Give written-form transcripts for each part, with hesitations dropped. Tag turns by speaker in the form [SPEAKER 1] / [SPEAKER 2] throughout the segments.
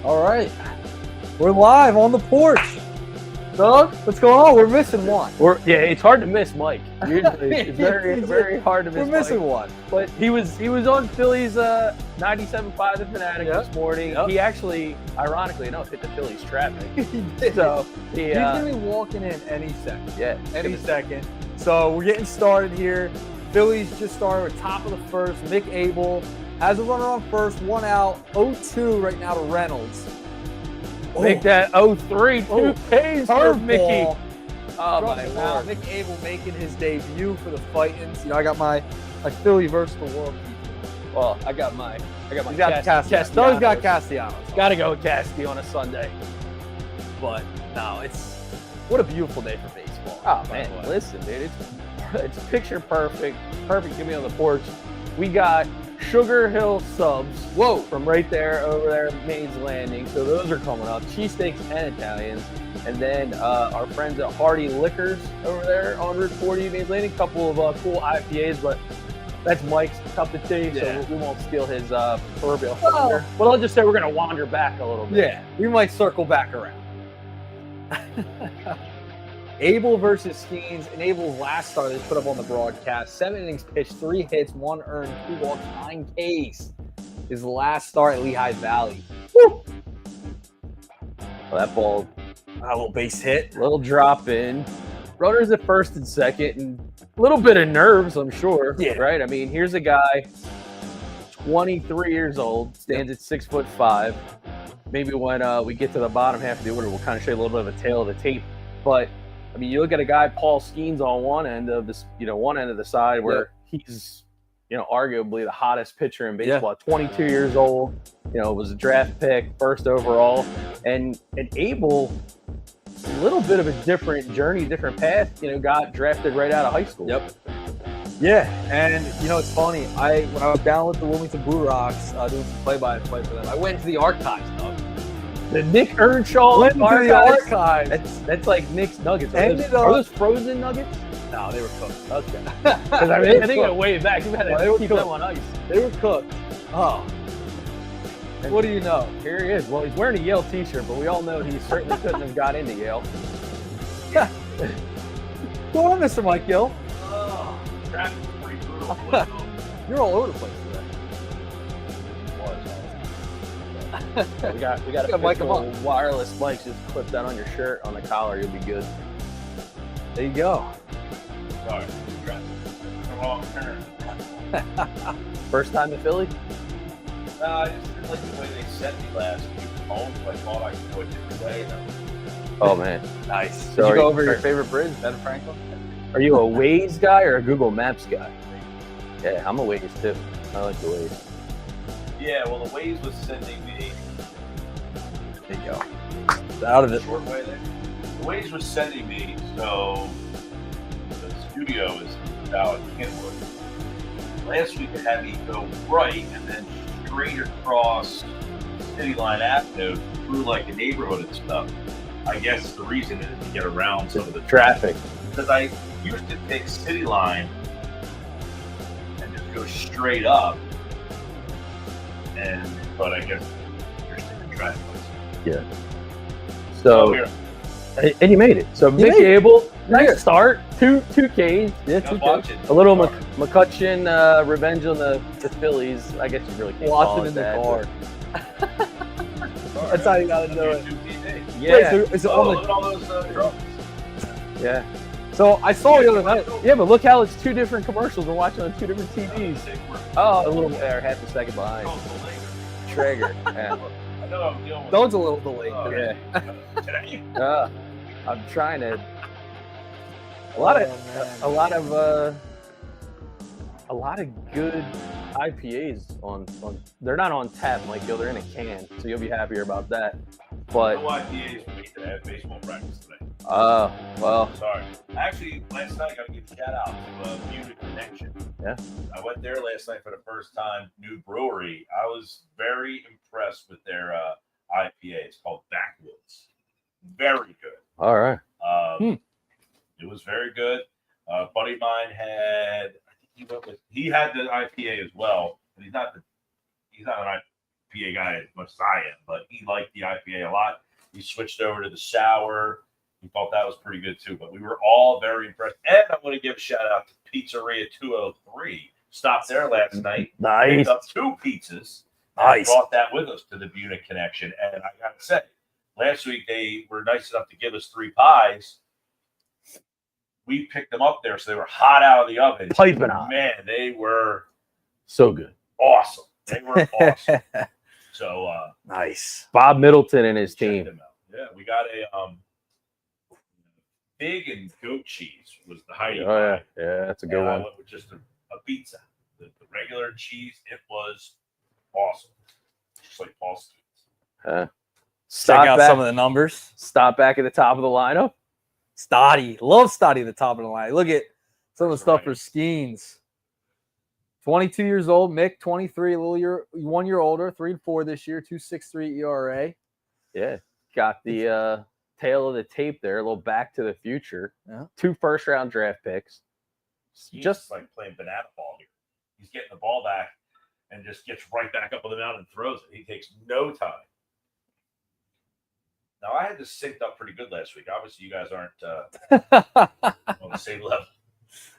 [SPEAKER 1] All right. We're live on the porch. Doug, what's going on? We're missing one.
[SPEAKER 2] It's hard to miss Mike. Usually it's very hard to miss
[SPEAKER 1] We're missing
[SPEAKER 2] Mike.
[SPEAKER 1] one.
[SPEAKER 2] But he was on Phillies 97.5 The Fanatic this morning.
[SPEAKER 1] Yep.
[SPEAKER 2] He actually, ironically enough, hit the Phillies traffic.
[SPEAKER 1] He did.
[SPEAKER 2] So
[SPEAKER 1] He's going to be walking in any second.
[SPEAKER 2] Yeah.
[SPEAKER 1] Any second. So we're getting started here. Phillies just started at top of the first. Mick Abel has a runner on first, one out, 0-2 right now to Reynolds.
[SPEAKER 2] Make that 0-3 2 Ks for Mickey.
[SPEAKER 1] Oh my Lord. Mick Abel making his debut for the Fightins. You know, I got my Philly versus the world.
[SPEAKER 2] Well, I got my
[SPEAKER 1] Castellanos. Doug's got Castellanos.
[SPEAKER 2] Got to go with Casti on a Sunday.
[SPEAKER 1] But no, what a beautiful day for baseball.
[SPEAKER 2] Oh man, listen, dude, it's picture perfect. Perfect. Give me on the porch. We got Sugar Hill subs.
[SPEAKER 1] Whoa,
[SPEAKER 2] from right there over there at Mains Landing. So those are coming up. Cheesesteaks and Italians. And then our friends at Hardy Liquors over there on Route 40 Mains Landing. A couple of cool IPAs, but that's Mike's cup of tea, so we won't steal his proverbial thunder. But I'll just say we're going to wander back a little bit.
[SPEAKER 1] Yeah, we might circle back around. Abel versus Skeens. In Abel's last start, they put up on the broadcast. 7 innings pitched, 3 hits, 1 earned, 2 walks, 9 Ks. His last start at Lehigh Valley. Woo!
[SPEAKER 2] Well, that ball,
[SPEAKER 1] a little base hit.
[SPEAKER 2] Little drop in. Runners at first and second, and a little bit of nerves, I'm sure.
[SPEAKER 1] Yeah.
[SPEAKER 2] Right? I mean, here's a guy, 23 years old, stands at 6'5". Maybe when we get to the bottom half of the order, we'll kind of show you a little bit of a tail of the tape. But I mean, you look at a guy, Paul Skeens, on one end of this, one end of the side where he's, arguably the hottest pitcher in baseball. 22 years old, was a draft pick, first overall, and Abel, a little bit of a different journey, different path. Got drafted right out of high school.
[SPEAKER 1] Yep. Yeah, and it's funny. When I was down with the Wilmington Blue Rocks doing some play-by-play for them, I went to the archives.
[SPEAKER 2] The Nick Earnshaw
[SPEAKER 1] archives.
[SPEAKER 2] That's like Nick's Nuggets. Are those frozen Nuggets?
[SPEAKER 1] No, they were cooked.
[SPEAKER 2] Okay. Because I think it way back. You had to keep them on ice.
[SPEAKER 1] They were cooked. Oh. And what do you know?
[SPEAKER 2] Here he is. Well, he's wearing a Yale t-shirt, but we all know he certainly couldn't have got into Yale.
[SPEAKER 1] Yeah. Go on, Mr. Mike Gill.
[SPEAKER 3] Oh, traffic's pretty brutal.
[SPEAKER 1] You're all over the place today.
[SPEAKER 2] We got a wireless mic. Just clip that on your shirt, on the collar. You'll be good.
[SPEAKER 1] There you go.
[SPEAKER 3] Sorry, wrong turn.
[SPEAKER 2] First time in Philly?
[SPEAKER 3] I just didn't like the way they sent me last week home, so I thought I could go a different way.
[SPEAKER 2] Oh man,
[SPEAKER 1] nice.
[SPEAKER 2] So
[SPEAKER 1] did you go over your favorite bridge, Ben Franklin?
[SPEAKER 2] Are you a Waze guy or a Google Maps guy? Yeah, I'm a Waze too. I like the Waze.
[SPEAKER 3] Yeah, well, the Waze was sending me.
[SPEAKER 1] There you go. Out of it.
[SPEAKER 3] Short way there. The Waze was sending me, so the studio is out in Kentwood. Last week it had me go right and then straight across City Line Avenue through like a neighborhood and stuff. I guess the reason is to get around some of the
[SPEAKER 2] traffic.
[SPEAKER 3] Because I used to take City Line and just go straight up. But I guess you're sticking traffic.
[SPEAKER 2] Yeah. So, and you made it. So Mick Abel, nice start. Two Ks. Yeah, 2 Ks. A little McCutcheon revenge on the Phillies. I guess you really can't call it that.
[SPEAKER 1] Watching in the car. That's how you gotta do it.
[SPEAKER 2] Yeah.
[SPEAKER 1] Wait, so is it
[SPEAKER 3] look at all those trucks.
[SPEAKER 1] Yeah. So I saw the other night.
[SPEAKER 2] Yeah, but look how it's 2 different commercials. We're watching on 2 different TVs. Oh, a little there, half a second behind. Traeger. Yeah.
[SPEAKER 3] I know I'm dealing with
[SPEAKER 1] Those a little delayed.
[SPEAKER 2] Yeah. I'm trying to. A lot of good IPAs on. They're not on tap, Mike Gill. They're in a can, so you'll be happier about that. But
[SPEAKER 3] no IPAs for me today. I had baseball practice today.
[SPEAKER 2] Well.
[SPEAKER 3] Sorry. Actually, last night I got to give a shout out to Munich Connection.
[SPEAKER 2] Yeah.
[SPEAKER 3] I went there last night for the first time. New brewery. I was very impressed with their IPA. It's called Backwoods. Very good.
[SPEAKER 2] All right.
[SPEAKER 3] It was very good. A buddy of mine had. He had the IPA as well, and he's not an IPA guy as much as I am, but he liked the IPA a lot. He switched over to the sour. He thought that was pretty good too. But we were all very impressed. And I want to give a shout out to Pizzeria 203. Stopped there last night.
[SPEAKER 2] Nice.
[SPEAKER 3] Picked up 2 pizzas.
[SPEAKER 2] Nice.
[SPEAKER 3] Brought that with us to the Buena Connection. And I got to say, last week they were nice enough to give us 3 pies. We picked them up there, so they were hot out of the oven.
[SPEAKER 2] Piping hot.
[SPEAKER 3] Man, they were
[SPEAKER 2] So good.
[SPEAKER 3] awesome. They were awesome. So
[SPEAKER 2] nice. Bob Middleton and his
[SPEAKER 3] check
[SPEAKER 2] team.
[SPEAKER 3] them out. Yeah, we got a pig and goat cheese was the Heidi.
[SPEAKER 2] Oh yeah, that's a good
[SPEAKER 3] and I
[SPEAKER 2] one.
[SPEAKER 3] went with just a pizza. The regular cheese, it was awesome. Just like Paul's.
[SPEAKER 1] Check out some of the numbers.
[SPEAKER 2] Stop back at the top of the lineup.
[SPEAKER 1] Stoddy. Love Stoddy at the top of the line. Look at some of the stuff for Skeens. 22 years old. Mick, 23, a little 1 year older, 3-4 this year, 2.63 ERA.
[SPEAKER 2] Yeah. Got the tail of the tape there, a little back to the future.
[SPEAKER 1] Yeah.
[SPEAKER 2] 2 first-round draft picks.
[SPEAKER 3] He's
[SPEAKER 2] Just
[SPEAKER 3] like playing banana ball here. He's getting the ball back and just gets right back up on the mound and throws it. He takes no time. Now, I had this synced up pretty good last week. Obviously, you guys aren't on the same level.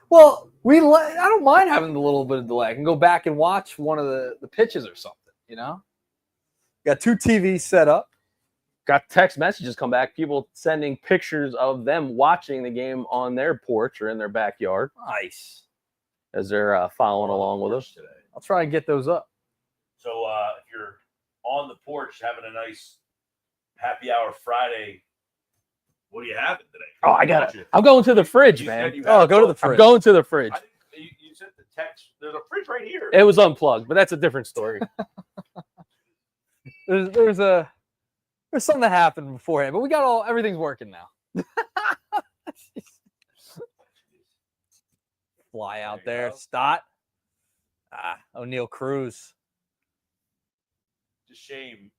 [SPEAKER 1] Well, I don't mind having a little bit of delay. I can go back and watch one of the pitches or something, you know? Got 2 TVs set up.
[SPEAKER 2] got text messages come back, people sending pictures of them watching the game on their porch or in their backyard.
[SPEAKER 1] Nice.
[SPEAKER 2] As they're following along with us
[SPEAKER 3] today.
[SPEAKER 1] I'll try and get those up.
[SPEAKER 3] So if you're on the porch having a nice happy hour Friday, what are you having today?
[SPEAKER 2] Oh, I'm going to the fridge,
[SPEAKER 3] You
[SPEAKER 2] man.
[SPEAKER 3] said you
[SPEAKER 1] Oh,
[SPEAKER 3] had
[SPEAKER 1] go to
[SPEAKER 3] a
[SPEAKER 1] the fridge.
[SPEAKER 2] I'm going to the fridge.
[SPEAKER 3] You sent the text. There's a fridge right here.
[SPEAKER 2] It was unplugged, but that's a different story.
[SPEAKER 1] There's something that happened beforehand, but we got everything's working now. Fly out there, Stott. O'Neal Cruz.
[SPEAKER 3] It's a shame.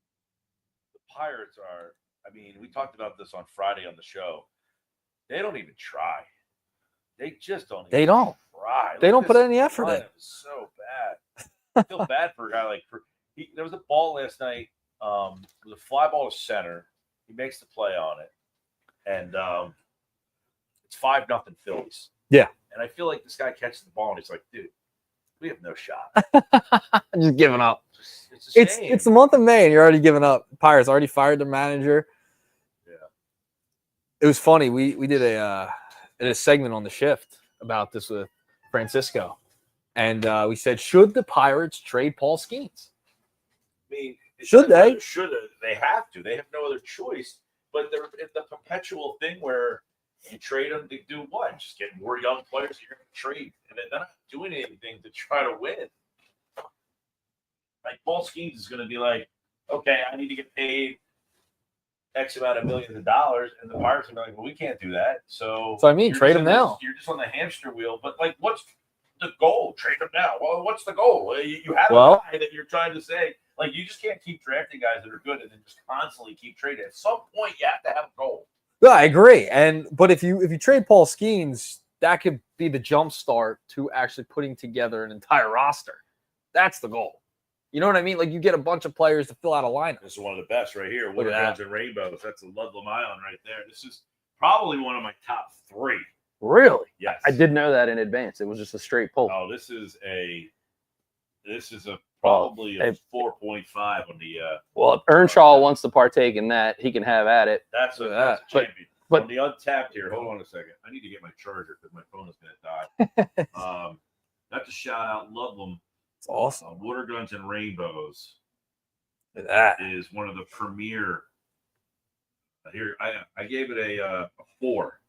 [SPEAKER 3] The Pirates are. I mean, we talked about this on Friday on the show. They don't even try. They just don't.
[SPEAKER 1] They don't.
[SPEAKER 3] Try.
[SPEAKER 1] They don't put any effort in.
[SPEAKER 3] It's so bad. I feel bad for a guy like. There was a ball last night. It was a fly ball to center. He makes the play on it, and it's 5-0 Phillies.
[SPEAKER 1] Yeah.
[SPEAKER 3] And I feel like this guy catches the ball and he's like, dude, we have no shot.
[SPEAKER 1] Just giving up.
[SPEAKER 3] It's a shame.
[SPEAKER 1] It's the month of May and you're already giving up. Pirates already fired their manager.
[SPEAKER 3] Yeah.
[SPEAKER 1] It was funny. We did a segment on the shift about this with Francisco. And we said, should the Pirates trade Paul Skeens?
[SPEAKER 3] I mean,
[SPEAKER 1] Should they?
[SPEAKER 3] Should they have to? They have no other choice. But it's the perpetual thing where you trade them to do what? Just get more young players you're going to trade. And they're not doing anything to try to win. Like Paul Skeens is going to be like, okay, I need to get paid X amount of millions of dollars. And the Pirates are going to be like, well, we can't do that. So
[SPEAKER 1] I mean, trade him now.
[SPEAKER 3] You're just on the hamster wheel. But like, what's the goal? Trade him now. Well, what's the goal? You have a guy that you're trying to say. Like, you just can't keep drafting guys that are good and then just constantly keep trading. At some point, you have to have a goal.
[SPEAKER 1] Yeah, I agree. But if you trade Paul Skeens, that could be the jump start to actually putting together an entire roster. That's the goal. You know what I mean? Like, you get a bunch of players to fill out a lineup.
[SPEAKER 3] This is one of the best right here.
[SPEAKER 1] Look at that.
[SPEAKER 3] Watermelons and Rainbows. That's a Ludlam Island right there. This is probably one of my top 3.
[SPEAKER 2] Really?
[SPEAKER 3] Yes.
[SPEAKER 2] I didn't know that in advance. It was just a straight pull.
[SPEAKER 3] Oh, this is probably a 4.5 on the.
[SPEAKER 2] Well, if Earnshaw wants to partake in that, he can have at it.
[SPEAKER 3] That's a champion. But on the untapped here, hold on a second. I need to get my charger because my phone is going to die. Not to shout out Ludlam.
[SPEAKER 1] It's awesome.
[SPEAKER 3] Water Guns and Rainbows.
[SPEAKER 1] Look at that.
[SPEAKER 3] Is one of the premier. Here, I gave it a 4.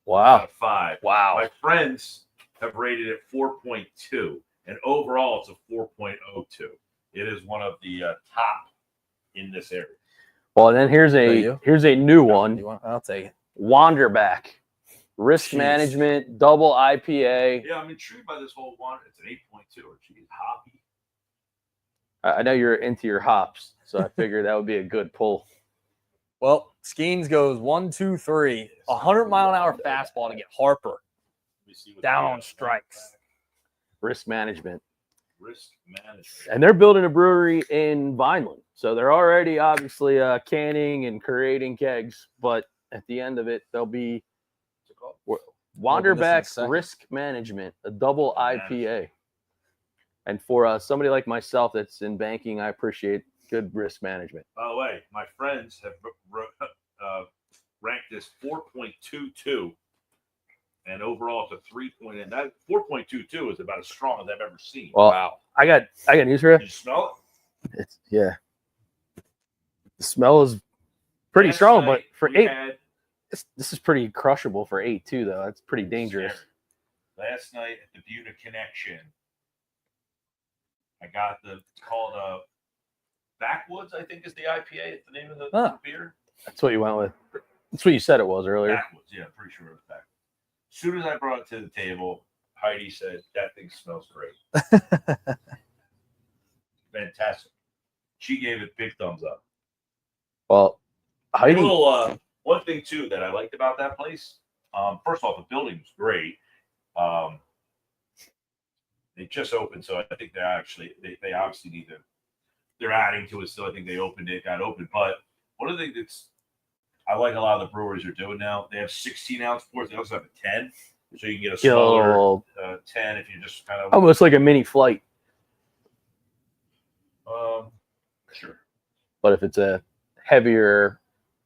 [SPEAKER 2] Wow.
[SPEAKER 3] Out of 5.
[SPEAKER 2] Wow.
[SPEAKER 3] My friends have rated it 4.2, and overall it's a 4.02. It is one of the top in this area.
[SPEAKER 2] Well, and then here's a new one.
[SPEAKER 1] I'll take it.
[SPEAKER 2] Wanderback. Risk management, double IPA.
[SPEAKER 3] Yeah, I'm intrigued by this whole one. It's an 8.2, or geez, hoppy.
[SPEAKER 2] I know you're into your hops, so I figured that would be a good pull.
[SPEAKER 1] Well, Skeens goes 1, 2, 3, 100-mile-an-hour fastball to get Harper down on strikes.
[SPEAKER 2] Risk management.
[SPEAKER 3] Risk management.
[SPEAKER 2] And they're building a brewery in Vineland. So they're already obviously canning and creating kegs. But at the end of it, they'll be Wanderback Risk Management, a double IPA. And for somebody like myself that's in banking, I appreciate good risk management.
[SPEAKER 3] By the way, my friends have ranked this 4.22, and overall it's a 3. And that 4.22 is about as strong as I've ever seen.
[SPEAKER 2] Well,
[SPEAKER 1] Wow.
[SPEAKER 2] I got news for you.
[SPEAKER 3] Did you smell it?
[SPEAKER 2] The smell is pretty strong, but for 8, this is pretty crushable for 8 too, though. That's pretty dangerous.
[SPEAKER 3] Last night at the Buena Connection, I got it's called Backwoods, I think is the IPA. It's the name of the beer.
[SPEAKER 2] That's what you went with. That's what you said it was earlier.
[SPEAKER 3] Backwoods, yeah, I'm pretty sure it was Backwoods. As soon as I brought it to the table, Heidi said, that thing smells great. Fantastic. She gave it big thumbs up.
[SPEAKER 2] Well, Heidi.
[SPEAKER 3] One thing, too, that I liked about that place, first off, the building was great. They just opened, so I think they obviously need to. They're adding to it still. I think got open. But one of the things I like a lot of the breweries are doing now, they have 16-ounce pours. They also have a 10, so you can get a smaller 10 if you just kind of
[SPEAKER 2] almost like a mini flight.
[SPEAKER 3] Sure.
[SPEAKER 2] But if it's a heavier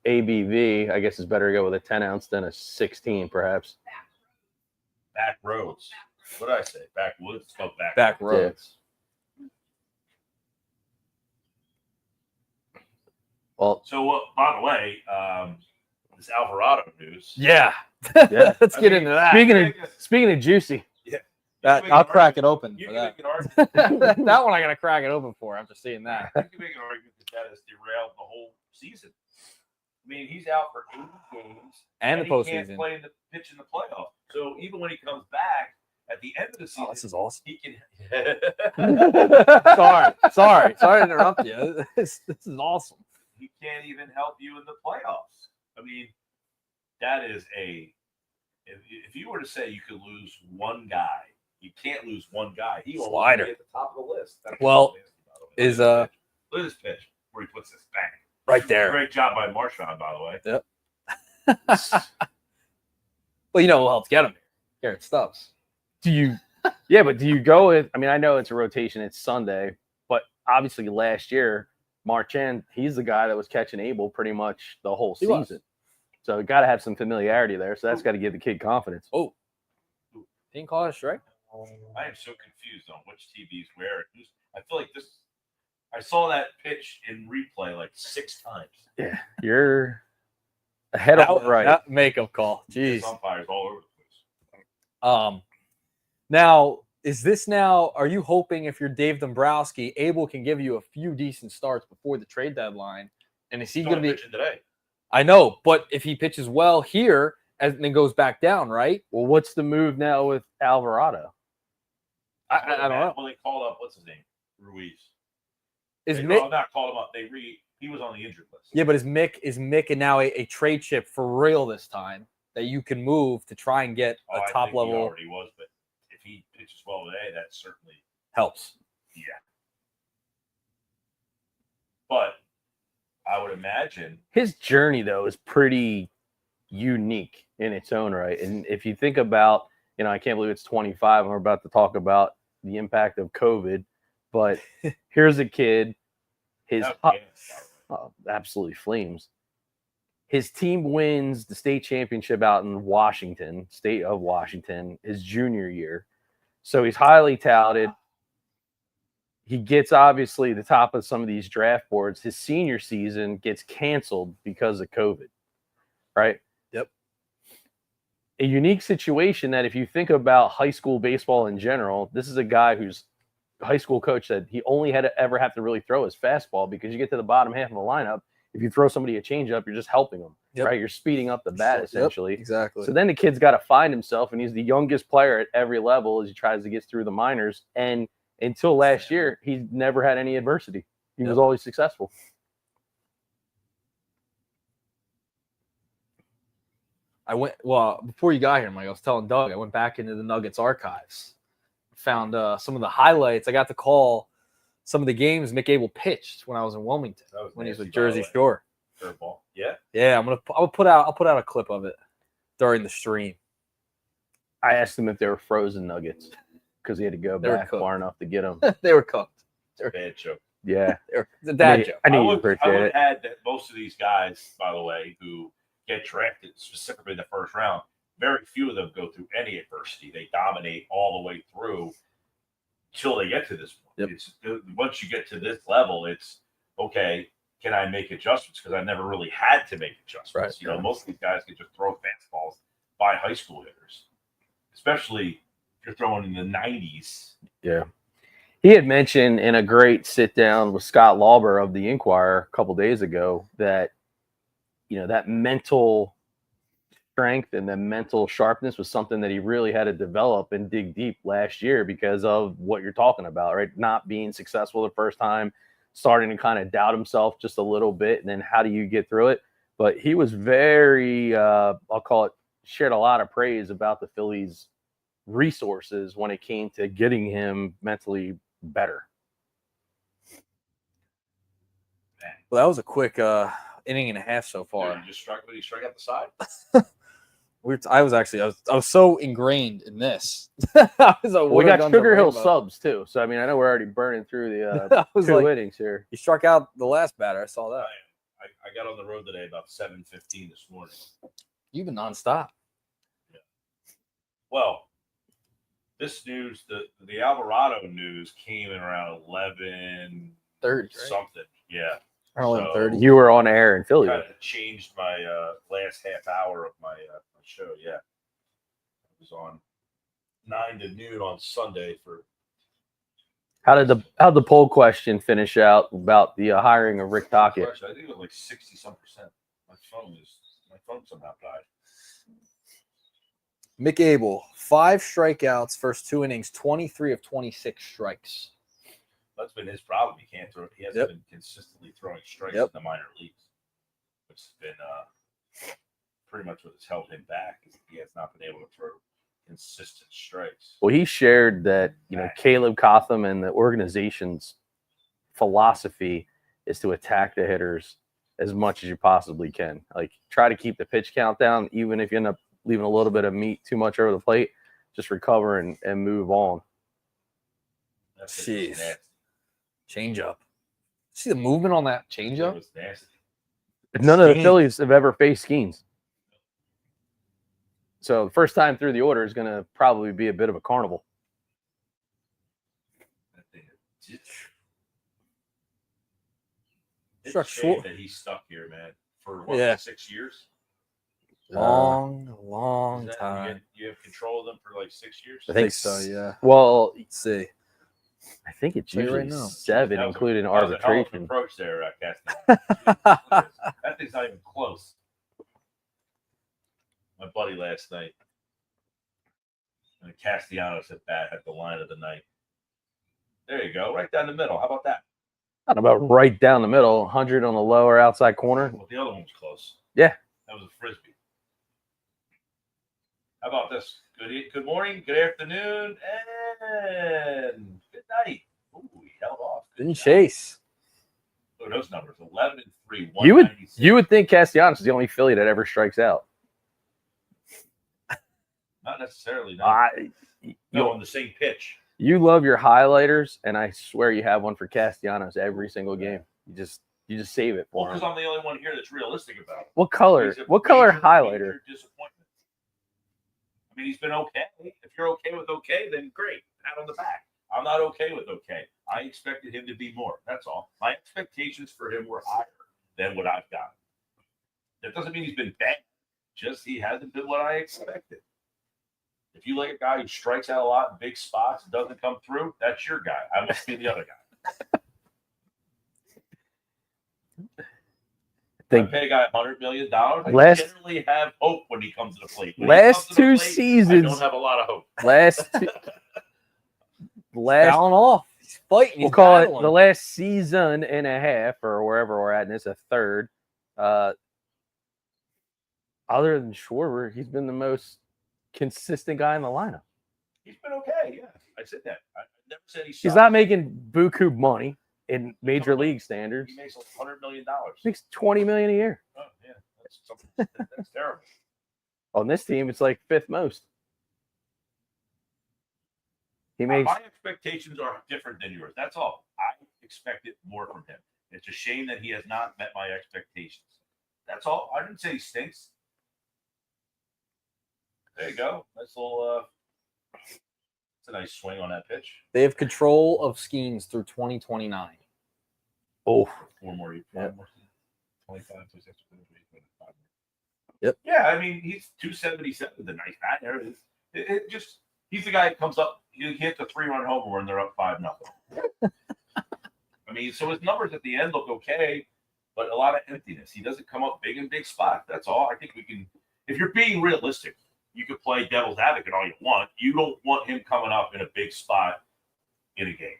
[SPEAKER 2] ABV, I guess it's better to go with a 10-ounce than a 16, perhaps.
[SPEAKER 3] Back roads. What did I say? Backwoods? It's called
[SPEAKER 1] Back roads.
[SPEAKER 2] Yeah. Well,
[SPEAKER 3] so by the way, this Alvarado news.
[SPEAKER 1] Yeah.
[SPEAKER 2] Yeah.
[SPEAKER 1] Let's get into that.
[SPEAKER 2] Speaking of juicy.
[SPEAKER 3] Yeah.
[SPEAKER 1] I'll crack it open
[SPEAKER 3] You
[SPEAKER 1] for
[SPEAKER 3] can
[SPEAKER 1] that.
[SPEAKER 3] make an argument.
[SPEAKER 1] That one I gotta crack it open for after seeing that.
[SPEAKER 3] You can make an argument that has derailed the whole season. I mean, he's out for 80 games.
[SPEAKER 1] And the
[SPEAKER 3] he can't
[SPEAKER 1] postseason.
[SPEAKER 3] play in the pitch in the playoff. So even when he comes back at the end of the season,
[SPEAKER 1] This is awesome.
[SPEAKER 3] he can.
[SPEAKER 1] Sorry to interrupt you. This is awesome.
[SPEAKER 3] He can't even help you in the playoffs. I mean, that is if you were to say you could lose one guy, you can't lose one guy. He will
[SPEAKER 1] Slider.
[SPEAKER 3] be at the top of the list.
[SPEAKER 1] Well,
[SPEAKER 3] look at this pitch where he puts this bang
[SPEAKER 1] right there.
[SPEAKER 3] Great job by Marchand, by the way.
[SPEAKER 1] Yep. Well, you know who helps get him here? Garrett Stubbs.
[SPEAKER 2] Do you go with, I mean, I know it's a rotation, it's Sunday, but obviously last year, Marchand, he's the guy that was catching Abel pretty much the whole season. So you got to have some familiarity there. So that's got to give the kid confidence.
[SPEAKER 1] Oh, didn't call it a strike?
[SPEAKER 3] I am so confused on which TV's where. I feel like I saw that pitch in replay like 6 times.
[SPEAKER 2] Yeah, you're ahead of right.
[SPEAKER 1] That makeup call. Jeez.
[SPEAKER 3] Umpires all over the place.
[SPEAKER 1] Now, are you hoping if you're Dave Dombrowski, Abel can give you a few decent starts before the trade deadline? And is he going to be
[SPEAKER 3] pitching today?
[SPEAKER 1] I know, but if he pitches well here and then goes back down, right?
[SPEAKER 2] Well, what's the move now with Alvarado?
[SPEAKER 1] I don't know.
[SPEAKER 3] Well, they called up, what's his name? Ruiz. Not called him up. He was on the injured list.
[SPEAKER 1] Yeah, but is Mick now a trade chip for real this time that you can move to try and get a top
[SPEAKER 3] I think
[SPEAKER 1] level?
[SPEAKER 3] He already was, but if he pitches well today, that certainly
[SPEAKER 1] helps.
[SPEAKER 3] Yeah. But I would imagine
[SPEAKER 2] his journey though is pretty unique in its own right. And if you think about, I can't believe it's 25 and we're about to talk about the impact of COVID, but here's a kid, absolutely flames. His team wins the state championship out in state of Washington, his junior year. So he's highly touted. He gets obviously the top of some of these draft boards. His senior season gets canceled because of COVID, right?
[SPEAKER 1] Yep.
[SPEAKER 2] A unique situation that if you think about high school baseball in general, this is a guy whose high school coach said he only had to ever have to really throw his fastball because you get to the bottom half of the lineup. If you throw somebody a changeup, you're just helping them, right? You're speeding up the bat essentially.
[SPEAKER 1] Exactly.
[SPEAKER 2] So then the kid's got to find himself, and he's the youngest player at every level as he tries to get through the minors. And until last year, he never had any adversity. He was always successful.
[SPEAKER 1] Before you got here, Mike, I was telling Doug, I went back into the Nuggets archives. found some of the highlights. I got to call some of the games Mick Abel pitched when I was in Wilmington when he was with Jersey Shore.
[SPEAKER 3] Curveball. Yeah.
[SPEAKER 1] Yeah, I'll put out a clip of it during the stream.
[SPEAKER 2] I asked him if they were frozen nuggets because he had to go
[SPEAKER 1] They were
[SPEAKER 2] back
[SPEAKER 1] cooked.
[SPEAKER 2] far enough to get them.
[SPEAKER 1] They were cooked.
[SPEAKER 3] Bad joke.
[SPEAKER 2] Yeah.
[SPEAKER 1] It's a dad joke.
[SPEAKER 2] I
[SPEAKER 3] I
[SPEAKER 2] knew you
[SPEAKER 3] would
[SPEAKER 2] appreciate it.
[SPEAKER 3] add that most of these guys, by the way, who get drafted specifically in the first round, very few of them go through any adversity. They dominate all the way through till they get to this point.
[SPEAKER 1] Yep.
[SPEAKER 3] It's once you get to this level, it's okay. Can I make adjustments? Because I never really had to make adjustments.
[SPEAKER 1] Right.
[SPEAKER 3] You know, most of these guys can just throw fastballs by high school hitters, especially if you're throwing in the 90s.
[SPEAKER 2] Yeah. He had mentioned in a great sit down with Scott Lauber of the Inquirer a couple days ago that, you know, that mental strength and the mental sharpness was something that he really had to develop and dig deep last year because of what you're talking about, right? Not being successful the first time, starting to kind of doubt himself just a little bit. And then how do you get through it? But he was very, I'll call it, shared a lot of praise about the Phillies' resources when it came to getting him mentally better.
[SPEAKER 1] Well, that was a quick inning and a half so far.
[SPEAKER 3] You just struck out the side.
[SPEAKER 1] I was so ingrained in this. I was like,
[SPEAKER 2] We got Sugar Hill subs too, so I mean, I know we're already burning through the two innings here.
[SPEAKER 1] He struck out the last batter. I saw that.
[SPEAKER 3] I got on the road today about 7:15 this morning.
[SPEAKER 1] You've been nonstop.
[SPEAKER 3] Yeah. Well, this news, the Alvarado news came in around 11:30 something. Yeah.
[SPEAKER 1] Around 11:30.
[SPEAKER 2] You were on air in Philly.
[SPEAKER 3] Kind of changed my last half hour of my show. Yeah. It was on 9 to noon on Sunday for.
[SPEAKER 2] How'd the poll question finish out about the hiring of Rick Tocchet?
[SPEAKER 3] I think it was like 60-some%. My phone somehow died.
[SPEAKER 1] Mick Abel, 5 strikeouts, first 2 innings, 23 of 26 strikes.
[SPEAKER 3] That's been his problem. He can't throw. He hasn't been consistently throwing strikes in the minor leagues, which has been pretty much what has held him back. He has not been able to throw consistent strikes.
[SPEAKER 2] Well, he shared that, you know, Caleb Cotham and the organization's philosophy is to attack the hitters as much as you possibly can. Like, try to keep the pitch count down, even if you end up leaving a little bit of meat too much over the plate. Just recover and move on.
[SPEAKER 1] Jeez. Change up. See the movement on that change up?
[SPEAKER 3] Was nasty.
[SPEAKER 2] None of the Phillies have ever faced Skeens. So the first time through the order is going to probably be a bit of a carnival.
[SPEAKER 3] It's a shame that he's stuck here, man, for 6 years.
[SPEAKER 1] Long time.
[SPEAKER 3] You have control of them for like 6 years?
[SPEAKER 1] I think so, yeah.
[SPEAKER 2] Well,
[SPEAKER 1] let's see.
[SPEAKER 2] I think it's
[SPEAKER 1] Tell you
[SPEAKER 2] usually
[SPEAKER 1] right now.
[SPEAKER 2] 7, including
[SPEAKER 3] That was a hell of an
[SPEAKER 2] arbitration.
[SPEAKER 3] approach there, Cassidy. That thing's not even close. My buddy last night, and Castellanos at bat had the line of the night. There you go, right down the middle. How about that?
[SPEAKER 2] Not about right down the middle, 100 on the lower outside corner.
[SPEAKER 3] Well, the other one was close.
[SPEAKER 2] Yeah.
[SPEAKER 3] That was a frisbee. How about this? Good morning, good afternoon, and good night. Ooh, he held off.
[SPEAKER 1] Didn't chase.
[SPEAKER 3] Look at those numbers: 11-3,
[SPEAKER 2] You would think Castellanos is the only Philly that ever strikes out.
[SPEAKER 3] Not necessarily.
[SPEAKER 2] No,
[SPEAKER 3] on the same pitch.
[SPEAKER 2] You love your highlighters, and I swear you have one for Castellanos every single game. You just save it for
[SPEAKER 3] Well,
[SPEAKER 2] him.
[SPEAKER 3] because I'm the only one here that's realistic about it.
[SPEAKER 2] What color?
[SPEAKER 3] He's a
[SPEAKER 2] What color
[SPEAKER 3] major
[SPEAKER 2] highlighter?
[SPEAKER 3] Disappointment. I mean, he's been okay. If you're okay with okay, then great. Pat on the back. I'm not okay with okay. I expected him to be more. That's all. My expectations for him were higher than what I've got. That doesn't mean he's been bad. Just he hasn't been what I expected. If you like a guy who strikes out a lot in big spots and doesn't come through, that's your guy. I must be the other guy. I pay a guy $100 million. I generally have hope when he comes to the plate.
[SPEAKER 2] Last 2 seasons,
[SPEAKER 3] I don't have a lot of hope.
[SPEAKER 2] last
[SPEAKER 1] Fouling off. He's fighting.
[SPEAKER 2] We'll call it the last season and a half, or wherever we're at, and it's a third. Other than Schwarber, he's been the most consistent guy in the lineup.
[SPEAKER 3] He's been okay, yeah. I said that. I never said he sucks.
[SPEAKER 2] He's not making buku money in major league standards.
[SPEAKER 3] He makes $100 million.
[SPEAKER 2] Makes $20 million a year.
[SPEAKER 3] Oh yeah, that's terrible.
[SPEAKER 2] On this team, it's like fifth most. He makes.
[SPEAKER 3] My expectations are different than yours. That's all. I expected more from him. It's a shame that he has not met my expectations. That's all. I didn't say he stinks. There you go. Nice little. It's a nice swing on that pitch.
[SPEAKER 1] They have control of Skeens through 2029.
[SPEAKER 2] Oh,
[SPEAKER 3] 4 more.
[SPEAKER 1] Yep.
[SPEAKER 3] 25, 26, 27, 5 more.
[SPEAKER 1] Yep.
[SPEAKER 3] Yeah, I mean he's 277 with a nice bat. There it is. It just he's the guy that comes up. He hits a 3-run homer when they're up 5-0. I mean, so his numbers at the end look okay, but a lot of emptiness. He doesn't come up big in big spots. That's all. I think we can. If you're being realistic, you could play devil's advocate all you want. You don't want him coming up in a big spot in a game.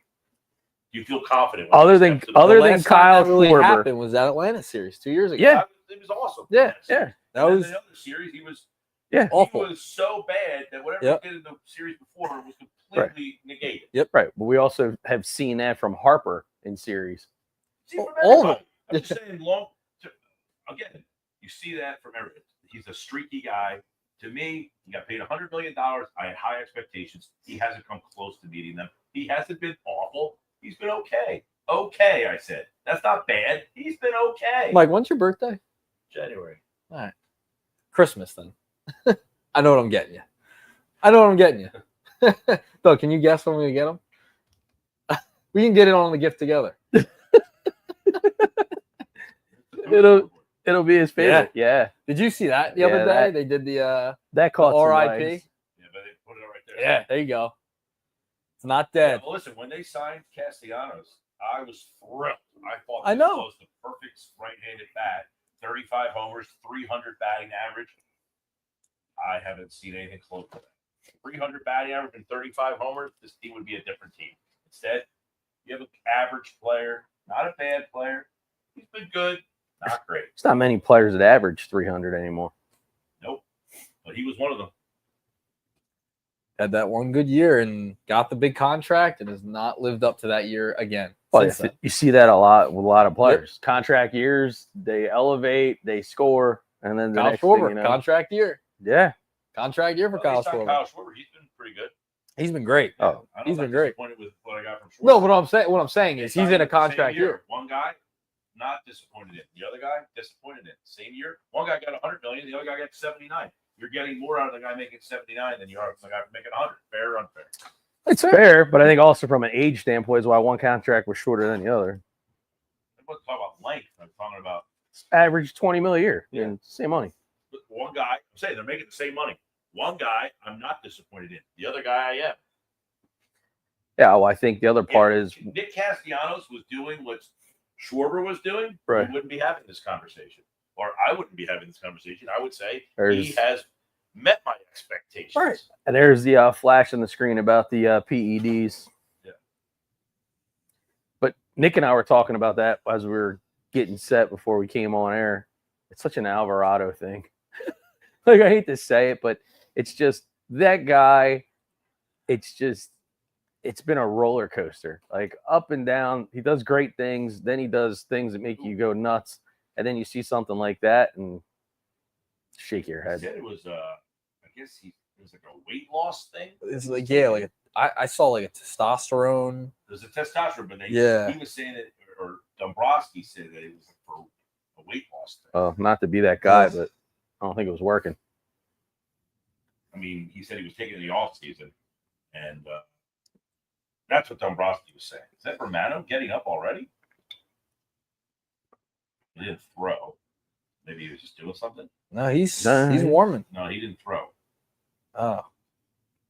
[SPEAKER 3] You feel confident.
[SPEAKER 2] Other than Kyle
[SPEAKER 1] really
[SPEAKER 2] Schwarber.
[SPEAKER 1] happened was that Atlanta series 2 years ago.
[SPEAKER 2] Yeah.
[SPEAKER 3] It was awesome.
[SPEAKER 2] Yeah.
[SPEAKER 1] That was
[SPEAKER 3] the other series. He was
[SPEAKER 1] awful.
[SPEAKER 3] He was so bad that whatever he did in the series before was completely negated.
[SPEAKER 2] Yep. Right. But we also have seen that from Harper in series.
[SPEAKER 3] See, from
[SPEAKER 1] all of
[SPEAKER 3] everybody. I'm just saying, again, you see that from everybody. He's a streaky guy. To me, he got paid $100 million. I had high expectations. He hasn't come close to meeting them. He hasn't been awful. He's been okay. Okay, I said. That's not bad. He's been okay.
[SPEAKER 1] Mike, when's your birthday?
[SPEAKER 3] January.
[SPEAKER 1] All right. Christmas then. I know what I'm getting you. Doug, can you guess when we get them? We can get it on the gift together.
[SPEAKER 2] It'll be his favorite. Yeah.
[SPEAKER 1] Did you see that the other day? They did the
[SPEAKER 2] that caught
[SPEAKER 1] RIP.
[SPEAKER 3] Yeah, but they put it right there.
[SPEAKER 1] Yeah, there you go. It's not dead.
[SPEAKER 3] Yeah, well, listen, when they signed Castellanos, I was thrilled. I thought
[SPEAKER 1] I know.
[SPEAKER 3] was the perfect right-handed bat. 35 homers, 300 batting average. I haven't seen anything close to that. 300 batting average and 35 homers, this team would be a different team. Instead, you have an average player, not a bad player. He's been good, not great.
[SPEAKER 2] It's not many players that average 300 anymore.
[SPEAKER 3] Nope. But he was one of them.
[SPEAKER 1] Had that one good year and got the big contract and has not lived up to that year again.
[SPEAKER 2] Well, you see that a lot with a lot of players. Yep. Contract years, they elevate, they score, and then the
[SPEAKER 1] Kyle
[SPEAKER 2] next
[SPEAKER 1] Schwarber,
[SPEAKER 2] thing, you know,
[SPEAKER 1] contract year.
[SPEAKER 2] Yeah.
[SPEAKER 1] Contract year for Kyle Schwarber.
[SPEAKER 3] Kyle Schwarber, he's been pretty good.
[SPEAKER 1] He's been great.
[SPEAKER 2] Oh,
[SPEAKER 1] he's been great.
[SPEAKER 3] With what I got from Schwarber.
[SPEAKER 1] No, what I'm saying is he's in a contract year.
[SPEAKER 3] One guy, not disappointed in. The other guy, disappointed in. Same year, one guy got $100 million, the other guy got 79. You're getting more out of the guy making 79 than you are from the guy making 100. Fair or unfair?
[SPEAKER 2] It's fair, but I think also from an age standpoint is why one contract was shorter than the other.
[SPEAKER 3] I'm not talking about length. I'm talking about
[SPEAKER 2] average $20 million a year.
[SPEAKER 3] Yeah.
[SPEAKER 2] Same money.
[SPEAKER 3] But one guy, I'm saying they're making the same money. One guy, I'm not disappointed in. The other guy, I am.
[SPEAKER 2] Yeah, well, I think the other part is
[SPEAKER 3] Nick Castellanos was doing what Schwarber was doing.
[SPEAKER 2] Right.
[SPEAKER 3] We wouldn't be having this conversation, or I wouldn't be having this conversation. I would say he has met my expectations.
[SPEAKER 1] Right.
[SPEAKER 2] And there's the flash on the screen about the PEDs.
[SPEAKER 3] Yeah.
[SPEAKER 2] But Nick and I were talking about that as we were getting set before we came on air. It's such an Alvarado thing. Like, I hate to say it, but it's just that guy. It's been a roller coaster, like up and down. He does great things. Then he does things that make you go nuts. And then you see something like that and shake your head.
[SPEAKER 3] He said it was, I guess it was like a weight loss thing.
[SPEAKER 1] It's like, I saw like a testosterone.
[SPEAKER 3] There's a testosterone, but he was saying it, or Dombrowski said that it was for a weight loss thing.
[SPEAKER 2] Oh, not to be that guy, but I don't think it was working.
[SPEAKER 3] I mean, he said he was taking it in the off season, and that's what Dombrowski was saying. Is that Romano getting up already? He didn't throw. Maybe he was just doing something.
[SPEAKER 1] No, he's warming.
[SPEAKER 3] No, he didn't throw.
[SPEAKER 1] Oh